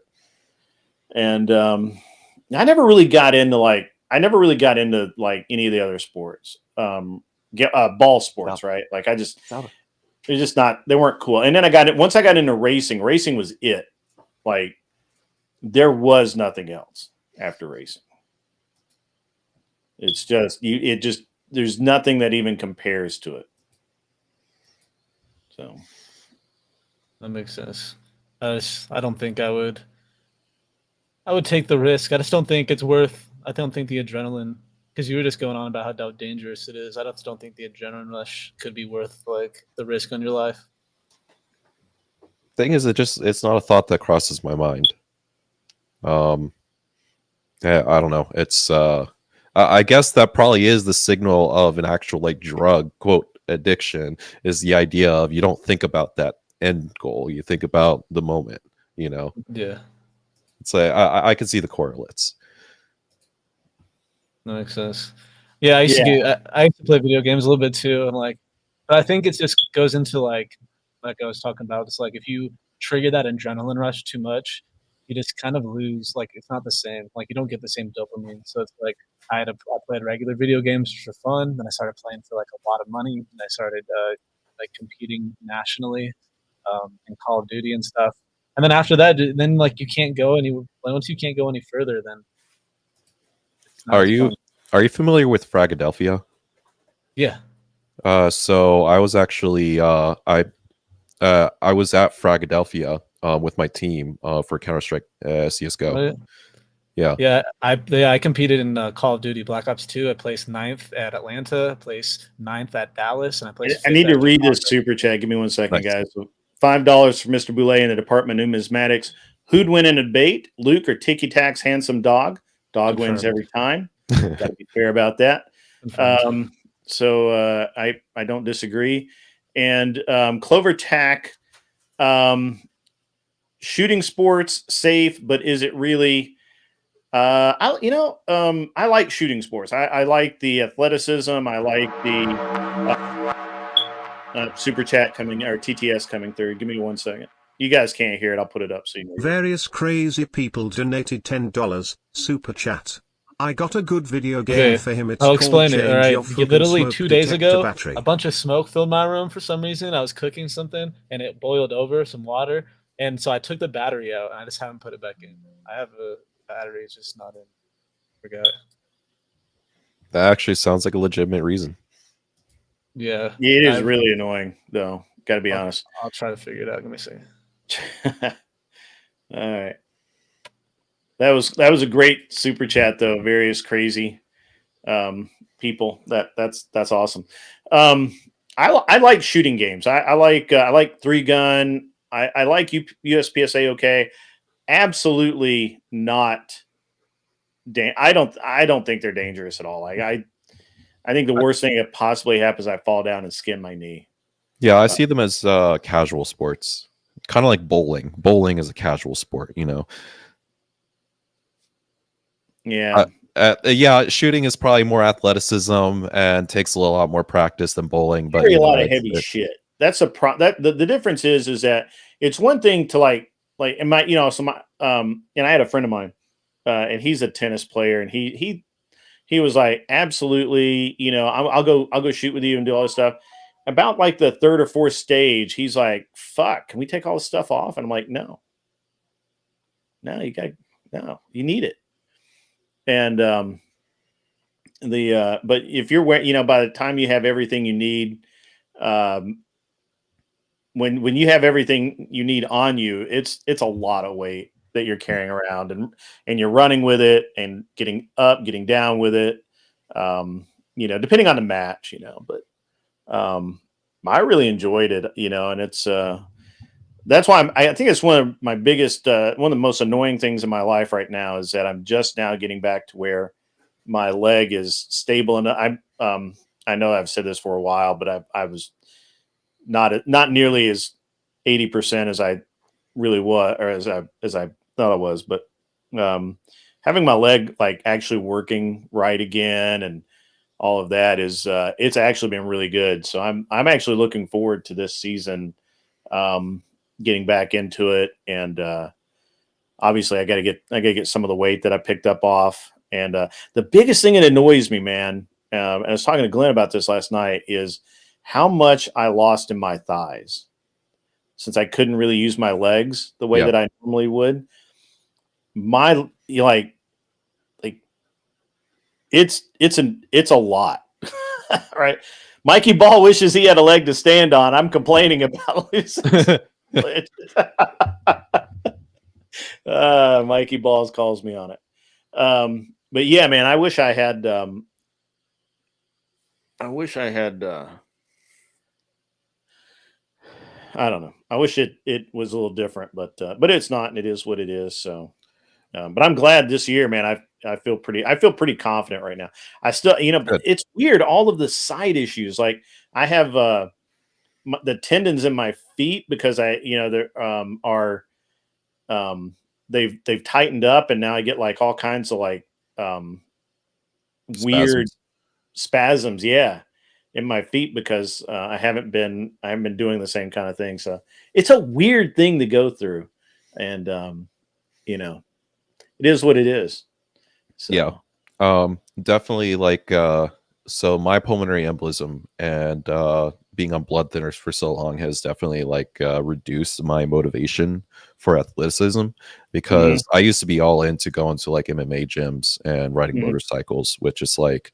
and I never really got into like any of the other sports. Ball sports, right? Like they're just not. They weren't cool. And then once I got into racing. Racing was it. Like there was nothing else after racing. It's just there's nothing that even compares to it. So that makes sense. I don't think I would take the risk. I just don't think it's worth. I don't think the adrenaline, because you were just going on about how dangerous it is. I just don't think the adrenaline rush could be worth like the risk on your life. Thing is, it's not a thought that crosses my mind. Yeah, I don't know. It's I guess that probably is the signal of an actual like drug quote addiction, is the idea of you don't think about that end goal, you think about the moment. Yeah, it's like I can see the correlates. That makes sense. Yeah, I used to play video games a little bit too, and like, but I think it just goes into like I was talking about. It's like if you trigger that adrenaline rush too much, you just kind of lose. Like it's not the same. Like you don't get the same dopamine. So it's like I played regular video games for fun, then I started playing for like a lot of money, and I started like competing nationally in Call of Duty and stuff. And then after that, then like you can't go any. Once you can't go any further, then Are you familiar with Fragadelphia? Yeah. So I was actually I was at Fragadelphia with my team for Counter-Strike CS:GO. Oh, yeah. I competed in Call of Duty Black Ops 2. I placed 9th at Atlanta. I placed 9th at Dallas, and I placed. I need to read this super chat. Give me 1 second, guys. $5 for Mr. Boulay in the Department of Numismatics. Who'd win in a debate, Luke or Tiki Tack's handsome dog? Dog wins every time. Got to be fair about that. So I don't disagree. And Clover Tack, shooting sports safe, but is it really? I like shooting sports. I like the athleticism. I like the super chat coming or TTS coming through. Give me 1 second. You guys can't hear it. I'll put it up so you know. Various crazy people donated $10 super chat. I got a good video game for him. It's I'll called explain it. Change All Your right. Fucking Literally Smoke 2 days Detector ago, Battery. a bunch of smoke filled my room for some reason. I was cooking something and it boiled over, some water. And so I took the battery out and I just haven't put it back in. I have a battery, it's just not in. Forgot. That actually sounds like a legitimate reason. Yeah. It is really annoying, though. Got to be honest. I'll try to figure it out. Let me see. All right. That was a great super chat, though. Various crazy people. That's awesome. I like shooting games. I like 3-gun. I like USPSA. Okay, absolutely not. I don't think they're dangerous at all. Like I think the worst thing that possibly happens is I fall down and skin my knee. Yeah, I see them as casual sports, kind of like bowling. Bowling is a casual sport, Yeah. Yeah, shooting is probably more athleticism and takes a lot more practice than bowling. But a lot of heavy shit. That's a the difference is that it's one thing to like in my and I had a friend of mine and he's a tennis player and he was like absolutely I'll go shoot with you and do all this stuff. About like the third or fourth stage, he's like, "Fuck, can we take all this stuff off?" And I'm like, "No, you need it." And but if you're wearing, by the time you have everything you need, um, when you have everything you need on you, it's a lot of weight that you're carrying around, and you're running with it and getting up, getting down with it. Depending on the match, but I really enjoyed it, and it's that's why I think it's one of my biggest, one of the most annoying things in my life right now is that I'm just now getting back to where my leg is stable. And I know I've said this for a while, but I was not nearly as 80% as I really was, or as I thought I was, but having my leg like actually working right again and all of that is it's actually been really good. So I'm actually looking forward to this season, getting back into it, and obviously I gotta get some of the weight that I picked up off. And the biggest thing that annoys me, man, and I was talking to Glenn about this last night, is how much I lost in my thighs since I couldn't really use my legs the way that I normally would. It's a lot. Right. Mikey Ball wishes he had a leg to stand on. I'm complaining about losing. Mikey Balls calls me on it. But yeah, man, I wish I had I don't know. I wish it was a little different, but it's not, and it is what it is. So, but I'm glad this year, man. I feel pretty confident right now. I still, but it's weird. All of the side issues, like I have the tendons in my feet because there they've tightened up, and now I get like all kinds of like weird spasms. Yeah. In my feet because I haven't been doing the same kind of thing. So it's a weird thing to go through, and it is what it is. So. Yeah, definitely. Like, so my pulmonary embolism and being on blood thinners for so long has definitely like reduced my motivation for athleticism, because I used to be all into going to like MMA gyms and riding motorcycles, which is like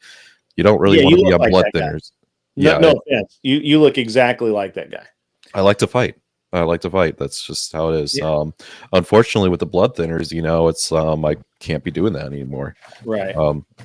you don't really want to be on blood thinners. No offense. You look exactly like that guy. I like to fight. That's just how it is. Yeah. Unfortunately, with the blood thinners, it's I can't be doing that anymore. Right.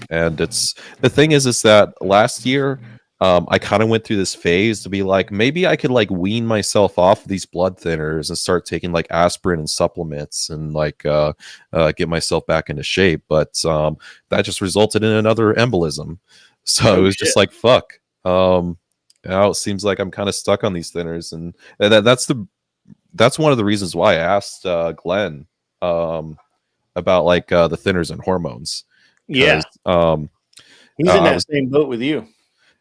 And it's the thing is that last year, I kind of went through this phase to be like, maybe I could like wean myself off of these blood thinners and start taking like aspirin and supplements and like get myself back into shape. But that just resulted in another embolism. So it was just like, fuck. Now it seems like I'm kind of stuck on these thinners, and that's one of the reasons why I asked Glenn about like the thinners and hormones. Yeah. He's in that same boat with you.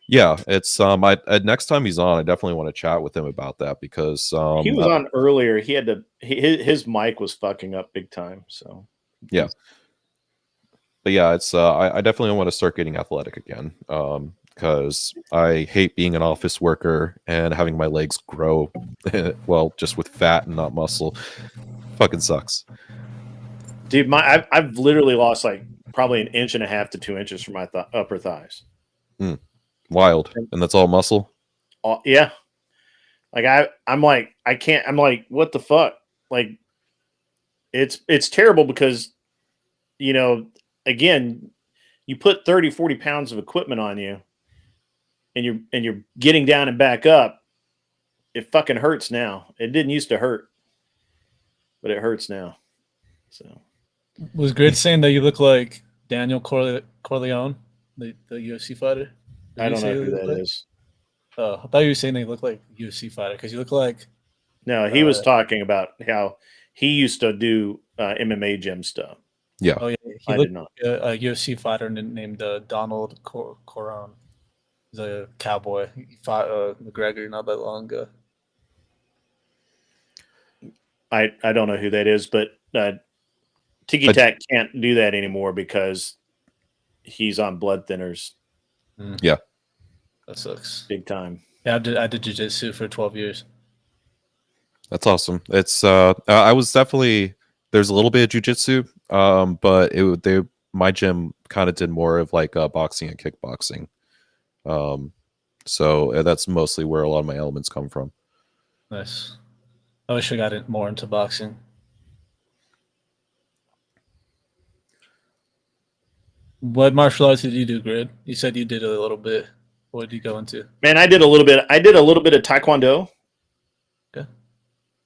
Yeah, it's next time he's on, I definitely want to chat with him about that, because he was on earlier. He had to his mic was fucking up big time. So yeah. But yeah, it's I definitely want to start getting athletic again. Because I hate being an office worker and having my legs grow, well, just with fat and not muscle. Fucking sucks. Dude, I've literally lost like probably 1.5 inches to 2 inches from my upper thighs. Wild. And that's all muscle? Yeah. Like I'm like, I can't, I'm like, what the fuck? Like, it's terrible because, again, you put 30, 40 pounds of equipment on you, and you're getting down and back up. It fucking hurts now. It didn't used to hurt, but it hurts now. So was Grid saying that you look like Daniel Corleone, the UFC fighter? I don't know who that is. Oh, I thought you were saying that you look like a UFC fighter because you look like. No, he was talking about how he used to do MMA gym stuff. Yeah. Oh yeah, he looked like a UFC fighter named Donald Corleone. He's a cowboy. He fought McGregor not that long ago. I don't know who that is, but Tiki Tak can't do that anymore because he's on blood thinners. Yeah, that sucks big time. Yeah, I did jiu-jitsu for 12 years. That's awesome. It's I was definitely there's a little bit of jiu-jitsu, but my gym kind of did more of like boxing and kickboxing. So that's mostly where a lot of my elements come from. Nice. I wish I got it more into boxing. What martial arts did you do, Grid? You said you did a little bit. What did you go into? Man, I did a little bit of Taekwondo. Okay.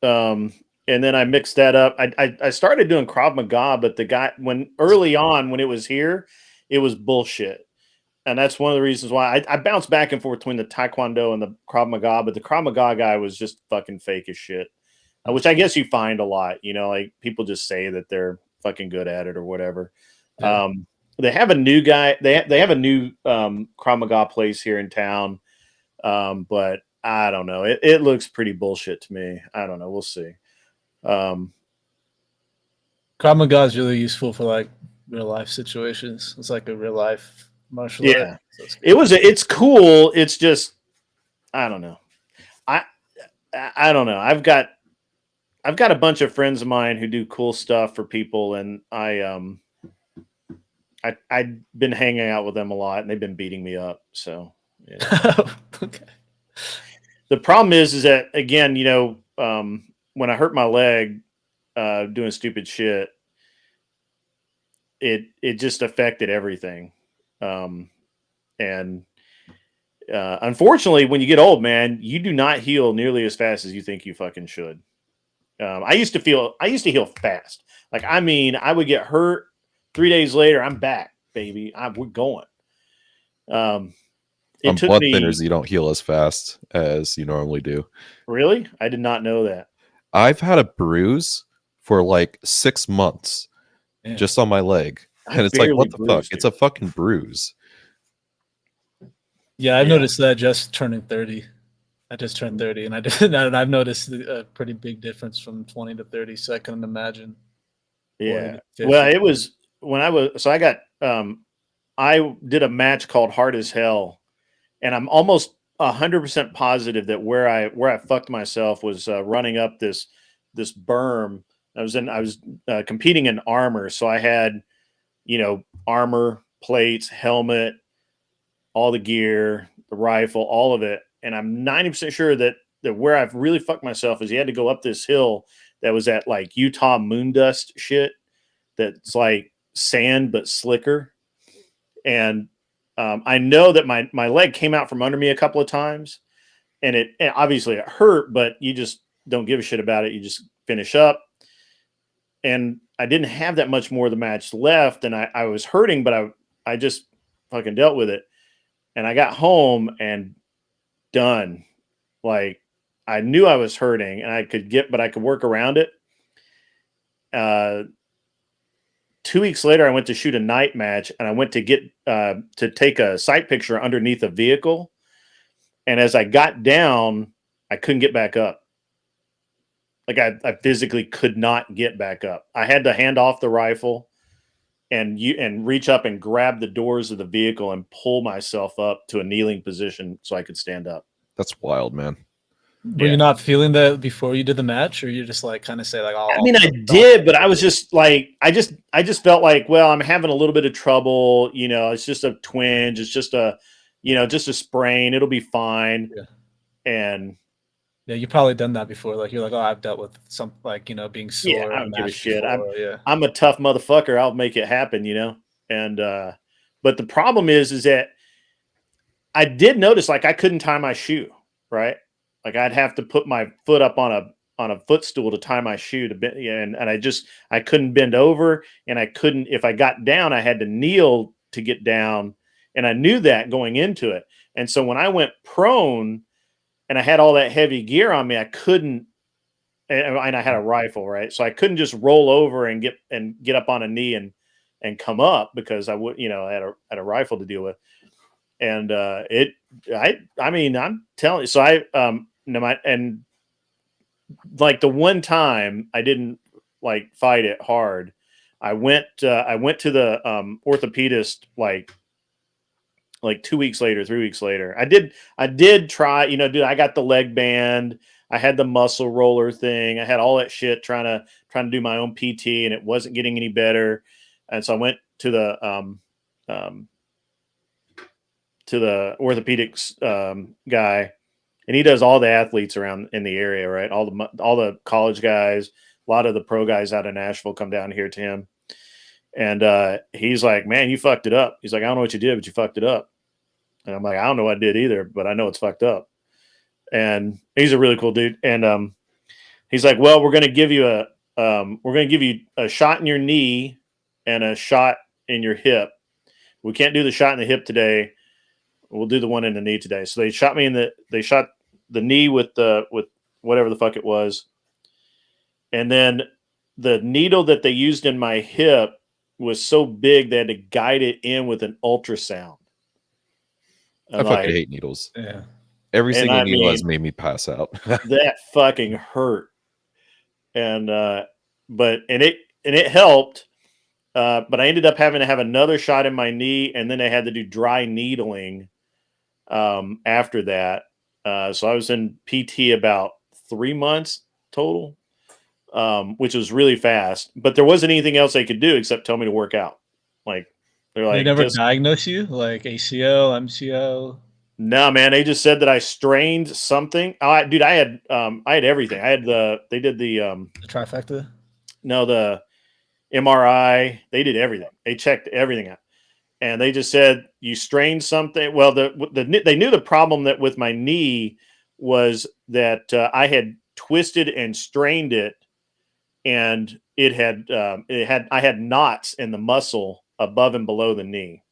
And then I mixed that up. I started doing Krav Maga, but the guy early on when it was here, it was bullshit. And that's one of the reasons why I bounced back and forth between the Taekwondo and the Krav Maga, but the Krav Maga guy was just fucking fake as shit. Which I guess you find a lot, like people just say that they're fucking good at it or whatever. Yeah. They have a new guy. They have a new Krav Maga place here in town, but I don't know. It looks pretty bullshit to me. I don't know. We'll see. Krav Maga is really useful for like real life situations. It's like a real life martial art. Yeah, it's cool. It's just I don't know. I don't know. I've got a bunch of friends of mine who do cool stuff for people, and I've been hanging out with them a lot, and they've been beating me up. So, Okay. The problem is that again, when I hurt my leg doing stupid shit, it just affected everything. And unfortunately, when you get old, man, you do not heal nearly as fast as you think you fucking should. I used to heal fast. Like, I mean, I would get hurt 3 days later, I'm back, baby. We're going. On blood thinners, you don't heal as fast as you normally do. Really? I did not know that. I've had a bruise for like 6 months just on my leg. And it's like, what the fuck? It's a fucking bruise. Yeah, I've noticed that just turning 30. I just turned 30, and I've noticed a pretty big difference from 20 to 30, so I couldn't imagine. Yeah. Well, it was when I did a match called Hard as Hell, and I'm almost 100% positive that where I fucked myself was running up this berm. I was competing in armor, so I had armor, plates, helmet, all the gear, the rifle, all of it, and I'm 90% sure that where I've really fucked myself is you had to go up this hill that was at like Utah moon dust shit that's like sand but slicker, and I know that my leg came out from under me a couple of times, and obviously it hurt, but you just don't give a shit about it. You just finish up. And I didn't have that much more of the match left, and I was hurting, but I just fucking dealt with it. And I got home and done. Like, I knew I was hurting, and I could work around it. 2 weeks later, I went to shoot a night match, and I went to get to take a sight picture underneath a vehicle. And as I got down, I couldn't get back up. Like, I physically could not get back up. I had to hand off the rifle and reach up and grab the doors of the vehicle and pull myself up to a kneeling position so I could stand up. That's wild, man. Were you not feeling that before you did the match, or you just like kind of say like, "Oh"? I mean, I did, but I was just like, I just felt like, well, I'm having a little bit of trouble. It's just a twinge. It's just just a sprain. It'll be fine. Yeah. And yeah, you've probably done that before. Like, you're like, "Oh, I've dealt with some being sore." Yeah, I don't give a shit. Before. I'm a tough motherfucker. I'll make it happen, And but the problem is that I did notice, like, I couldn't tie my shoe, right? Like, I'd have to put my foot up on a footstool to tie my shoe and I couldn't bend over, and I couldn't, if I got down, I had to kneel to get down, and I knew that going into it. And so when I went prone and I had all that heavy gear on me, I couldn't, and I had a rifle, right? So I couldn't just roll over and get up on a knee and come up, because I would, I had a rifle to deal with. And I mean, I'm telling you, so and like the one time I didn't like fight it hard, I went to the orthopedist like 2 weeks later, 3 weeks later. I did try, dude, I got the leg band, I had the muscle roller thing, I had all that shit trying to do my own PT, and it wasn't getting any better. And so I went to the orthopedics guy, and he does all the athletes around in the area, right? All the college guys, a lot of the pro guys out of Nashville come down here to him, and he's like, "Man, you fucked it up." He's like, "I don't know what you did, but you fucked it up." And I'm like, "I don't know what I did either, but I know it's fucked up." And he's a really cool dude. And he's like, "Well, we're going to give you a shot in your knee and a shot in your hip. We can't do the shot in the hip today. We'll do the one in the knee today." So they shot the knee with whatever the fuck it was. And then the needle that they used in my hip was so big they had to guide it in with an ultrasound. I fucking hate needles. Yeah. Every And single I needle has mean, made me pass out. that fucking hurt. And but it helped. But I ended up having to have another shot in my knee, and then I had to do dry needling after that. So I was in PT about 3 months total, which was really fast. But there wasn't anything else they could do except tell me to work out. Like they're like, They never just diagnose you like ACL, MCL. no, man. They just said that I strained something. Dude, I had everything. I had they did the The trifecta. no, the MRI. They did everything. They checked everything out, and they just said you strained something. Well, they knew the problem that with my knee was that I had twisted and strained it, and I had knots in the muscle above and below the knee,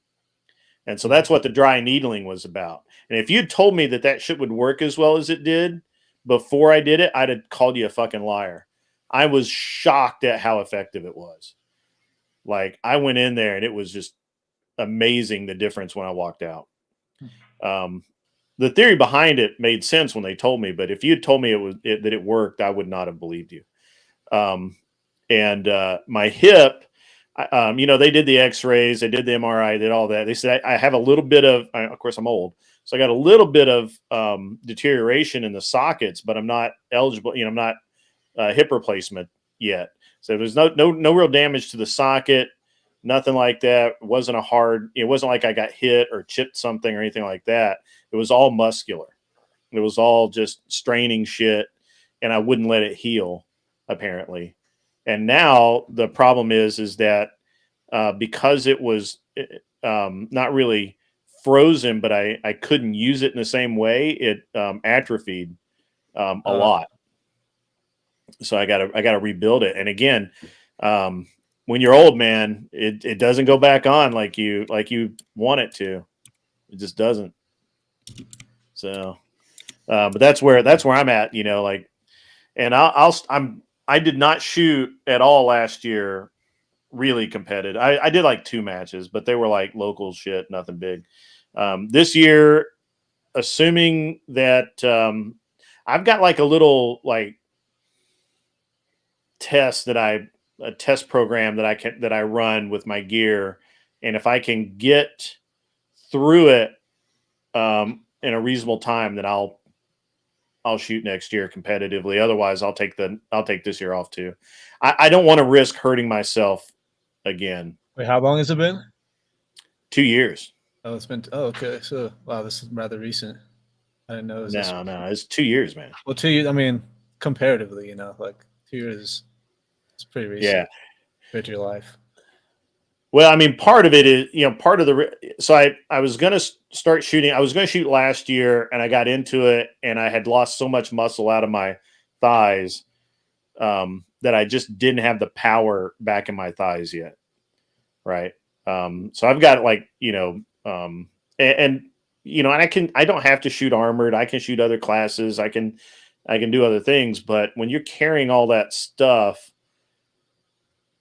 and so that's what the dry needling was about. And if you'd told me that shit would work as well as it did before I did it, I'd have called you a fucking liar. I was shocked at how effective it was. Like I went in there and it was just amazing the difference when I walked out. The theory behind it made sense when they told me, but if you had told me that it worked, I would not have believed you. And my hip, they did the X-rays, they did the MRI, they did all that. They said I have a little bit of course I'm old, so I got a little bit of deterioration in the sockets, but I'm not eligible. I'm not hip replacement yet. So there's no real damage to the socket, nothing like that. It wasn't like I got hit or chipped something or anything like that. It was all muscular. It was all just straining shit, and I wouldn't let it heal, apparently. And now the problem is that because it was not really frozen, but I couldn't use it in the same way, it atrophied a lot. So I gotta rebuild it. And again, when you're old, man, it doesn't go back on like you want it to. It just doesn't. So, but that's where I'm at. And I did not shoot at all last year. Really competitive. I did like 2 matches, but they were like local shit, nothing big. This year, assuming that I've got like a little test program that I run with my gear, and if I can get through it in a reasonable time, then I'll shoot next year competitively. Otherwise, I'll take this year off too. I don't want to risk hurting myself again. Wait, how long has it been? 2 years. Oh, it's been. Oh, okay. So, wow, this is rather recent. I didn't know. No, it's 2 years, man. Well, 2 years. I mean, comparatively, like 2 years. It's pretty recent. Yeah. Compared to your life. Well, I mean, part of it is, part of so I was going to start shooting. I was going to shoot last year, and I got into it, and I had lost so much muscle out of my thighs that I just didn't have the power back in my thighs yet. Right. So I've got and I don't have to shoot armored. I can shoot other classes. I can do other things. But when you're carrying all that stuff,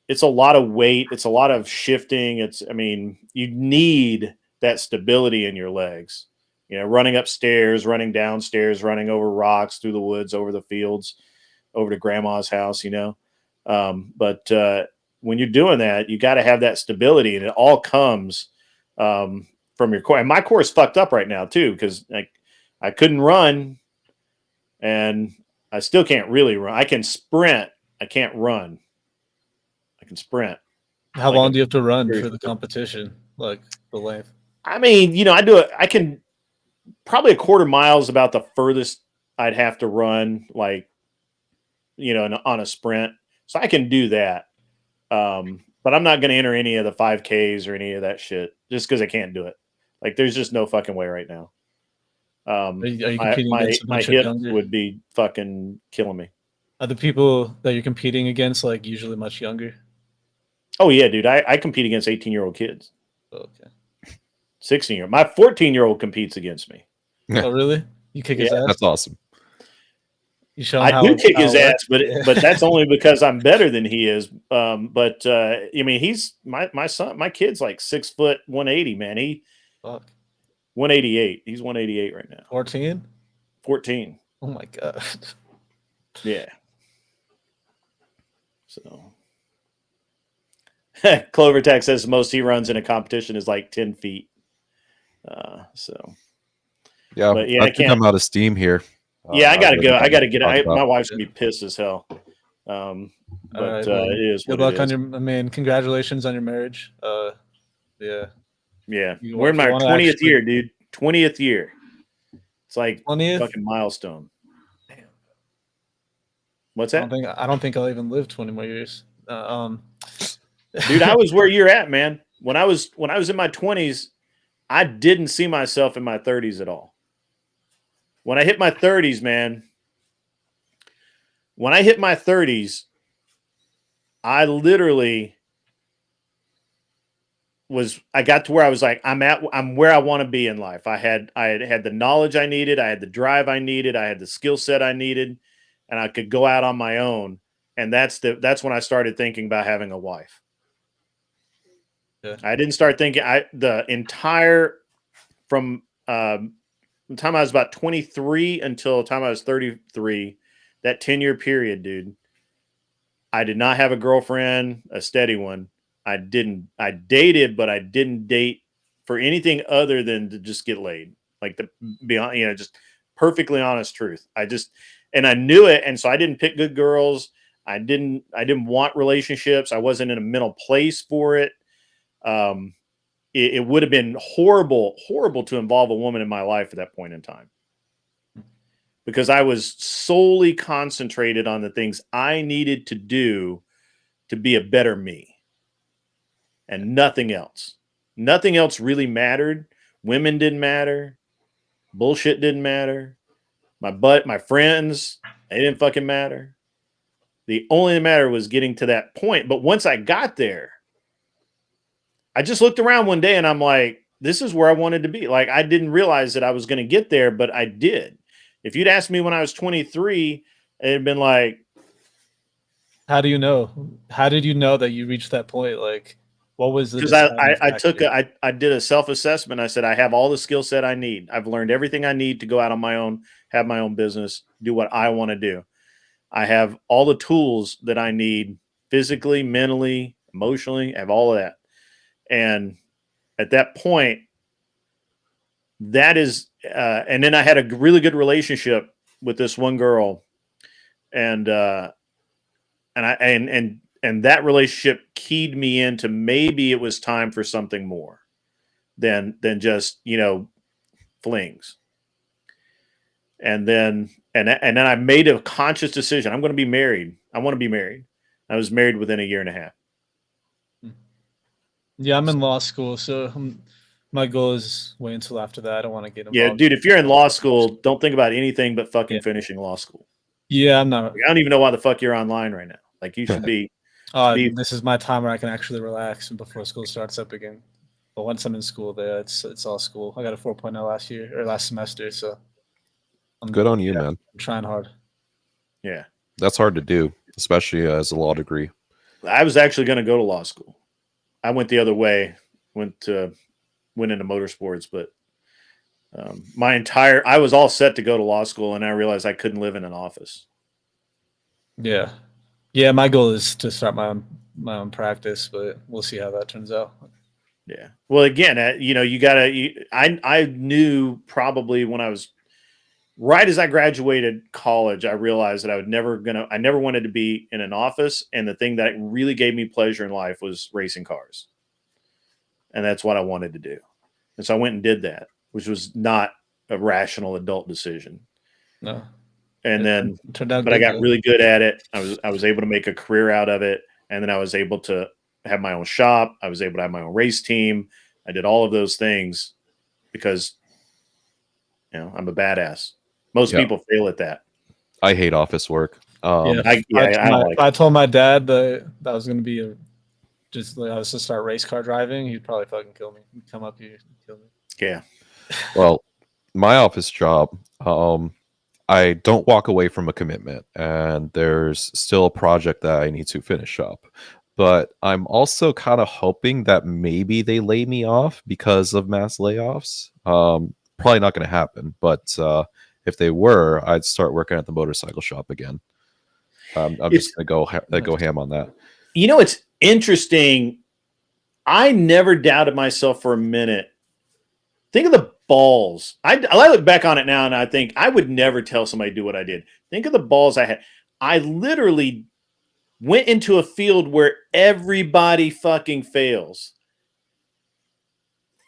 it's a lot of weight. It's a lot of shifting. You need that stability in your legs, running upstairs, running downstairs, running over rocks, through the woods, over the fields, over to grandma's house, but when you're doing that, you got to have that stability, and it all comes from your core. And my core is fucked up right now too, because I couldn't run, and I still can't really run. I can sprint. I can't run. I can sprint. How like long a do you have to run very for the short- competition? Like the length? I mean, you know, I do it. I can probably a quarter mile is about the furthest I'd have to run, like, you know, on a sprint. So I can do that. But I'm not going to enter any of the 5Ks or any of that shit just because I can't do it. Like, there's just no fucking way right now. Are you competing against a My bunch of hip younger? would be fucking killing me. Are the people that you're competing against like usually much younger? Oh yeah, dude. I compete against 18-year-old kids. Okay. 16-year. My 14-year-old competes against me. Oh really? You kick his ass? That's awesome. You show him I do kick how his it ass, works? but Yeah. but that's only because I'm better than he is. But I mean, he's my son. My kid's like 6 foot 180. Man, he Fuck. 188. He's 188 right now. 14? 14. Oh my god. Yeah. So Clover Tech says the most he runs in a competition is like 10 feet. So Yeah, but yeah, I I think can't. I'm out of steam here. Yeah, I gotta Other go. than I gotta get. talk about- My wife's gonna be pissed as hell. But All right, well, it is good what luck it on is. your. I mean, congratulations on your marriage. Yeah. Yeah, You we're in if you my wanna 20th actually- year, dude. 20th year. It's like 20th? fucking milestone. What's I that? don't think I'll even live 20 more years. Dude, I was where you're at, man. When I was in my 20s, I didn't see myself in my 30s at all. When I hit my 30s, man, when I hit my 30s, I literally I got to where I was like, I'm where I want to be in life. I had the knowledge I needed, I had the drive I needed, I had the skill set I needed, and I could go out on my own. And that's when I started thinking about having a wife. Yeah. I didn't start thinking from the time I was about 23 until the time I was 33, that 10-year period, dude. I did not have a girlfriend, a steady one. I dated, but I didn't date for anything other than to just get laid. Like the beyond, just perfectly honest truth. And I knew it. And so I didn't pick good girls. I didn't want relationships. I wasn't in a mental place for it. It would have been horrible to involve a woman in my life at that point in time, because I was solely concentrated on the things I needed to do to be a better me, and nothing else. Nothing else really mattered. Women didn't matter. Bullshit didn't matter. My friends, they didn't fucking matter. The only matter was getting to that point. But once I got there, I just looked around one day and I'm like, this is where I wanted to be. Like, I didn't realize that I was going to get there, but I did. If you'd asked me when I was 23, it'd been like, how do you know? How did you know that you reached that point? Like, what was the? Because I did a self-assessment. I said, I have all the skill set I need. I've learned everything I need to go out on my own, have my own business, do what I want to do. I have all the tools that I need physically, mentally, emotionally. I have all of that. And at that point, that is, and then I had a really good relationship with this one girl, and that relationship keyed me into maybe it was time for something more than just flings. And then I made a conscious decision. I'm going to be married. I want to be married. I was married within a year and a half. Yeah, I'm in law school, so my goal is wait until after that. I don't want to get involved. Yeah, dude, if you're in law school, don't think about anything but fucking finishing law school. Yeah, I'm not. Like, I don't even know why the fuck you're online right now. Like, you should be. This is my time where I can actually relax and before school starts up again. But once I'm in school, there it's all school. I got a 4.0 last semester, so good on you, man. I'm trying hard. Yeah, that's hard to do, especially as a law degree. I was actually going to go to law school. I went the other way, went into motorsports, but I was all set to go to law school, and I realized I couldn't live in an office. Yeah. My goal is to start my own practice, but we'll see how that turns out. Yeah. Well, again, you gotta. I knew probably when I was right as I graduated college, I realized that I never wanted to be in an office. And the thing that really gave me pleasure in life was racing cars. And that's what I wanted to do. And so I went and did that, which was not a rational adult decision. No. And then, turned out but I good, got though. really good at it. I was able to make a career out of it. And then I was able to have my own shop. I was able to have my own race team. I did all of those things because, you know, I'm a badass. Most Yeah. people fail at that. I hate office work. I told my dad that I was going to be I was to start race car driving, he'd probably fucking kill me. He'd come up here and kill me. Yeah. Well, my office job, I don't walk away from a commitment, and there's still a project that I need to finish up. But I'm also kind of hoping that maybe they lay me off because of mass layoffs. Probably not going to happen, but if they were, I'd start working at the motorcycle shop again. I'm just going to go ham on that. You know, it's interesting. I never doubted myself for a minute. Think of the balls. I look back on it now and I think I would never tell somebody to do what I did. Think of the balls I had. I literally went into a field where everybody fucking fails,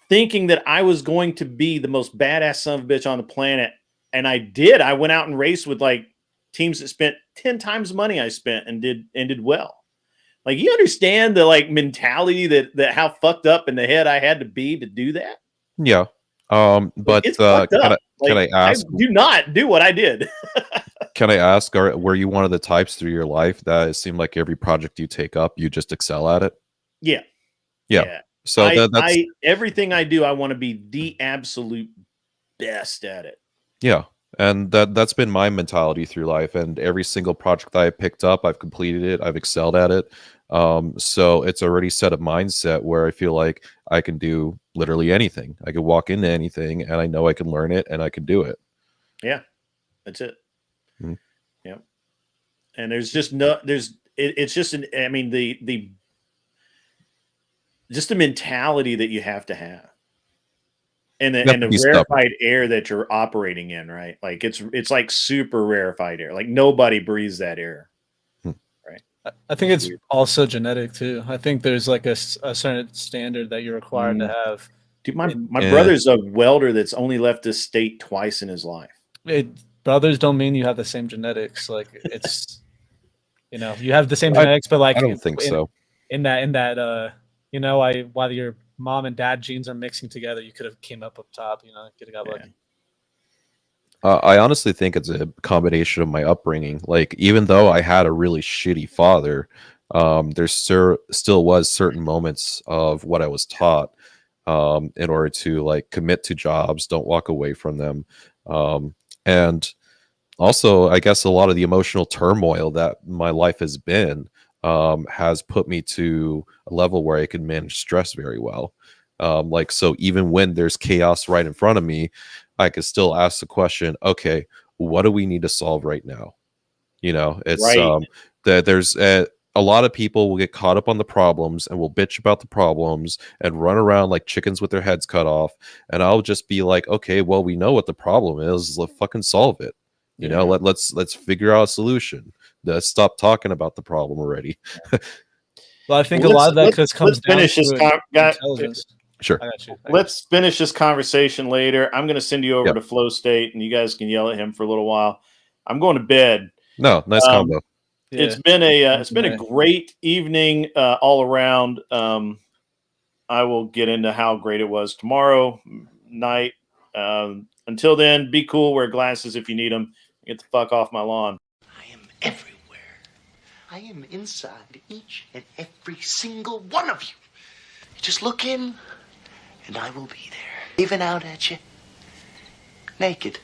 thinking that I was going to be the most badass son of a bitch on the planet. And I did. I went out and raced with like teams that spent 10 times the money I spent and did well. Like, you understand the like mentality that how fucked up in the head I had to be to do that? Yeah. But It's fucked up. Can I ask? I do not do what I did. Can I ask, were you one of the types through your life that it seemed like every project you take up, you just excel at it? Yeah. Yeah. So that's everything I do, I want to be the absolute best at it. yeah. And that's been my mentality through life. And every single project that I picked up, I've completed it. I've excelled at it. So it's already set a mindset where I feel like I can do literally anything. I can walk into anything, and I know I can learn it, and I can do it. Yeah, that's it. Mm-hmm. Yeah, and there's just no, it's just an. I mean, the just the mentality that you have to have. And the rarefied air that you're operating in, right? Like it's like super rarefied air. Like nobody breathes that air, right? I think it's also genetic too. I think there's like a certain standard that you're required to have. Dude, my brother's a welder that's only left this state twice in his life. Brothers don't mean you have the same genetics. Like it's, you have the same genetics, but like I don't think so. In that, while your mom and dad genes are mixing together, you could have came up top. Could have got lucky. I honestly think it's a combination of my upbringing. Like, even though I had a really shitty father, there still was certain moments of what I was taught in order to like commit to jobs, don't walk away from them, and also I guess a lot of the emotional turmoil that my life has been has put me to a level where I can manage stress very well. Like, so even when there's chaos right in front of me, I could still ask the question, okay, what do we need to solve right now? It's right. That there's a lot of people will get caught up on the problems and will bitch about the problems and run around like chickens with their heads cut off. And I'll just be like, okay, well, we know what the problem is. Let's fucking solve it. Let's figure out a solution. Let's stop talking about the problem already. Well, I think a lot of that comes down to intelligence. Sure. I got you. Let's finish this conversation later. I'm going to send you over to Flow State, and you guys can yell at him for a little while. I'm going to bed. No, nice combo. Yeah. It's been a great evening all around. I will get into how great it was tomorrow night. Until then, be cool. Wear glasses if you need them. Get the fuck off my lawn. I am inside each and every single one of you. You just look in, and I will be there, waving out at you, naked.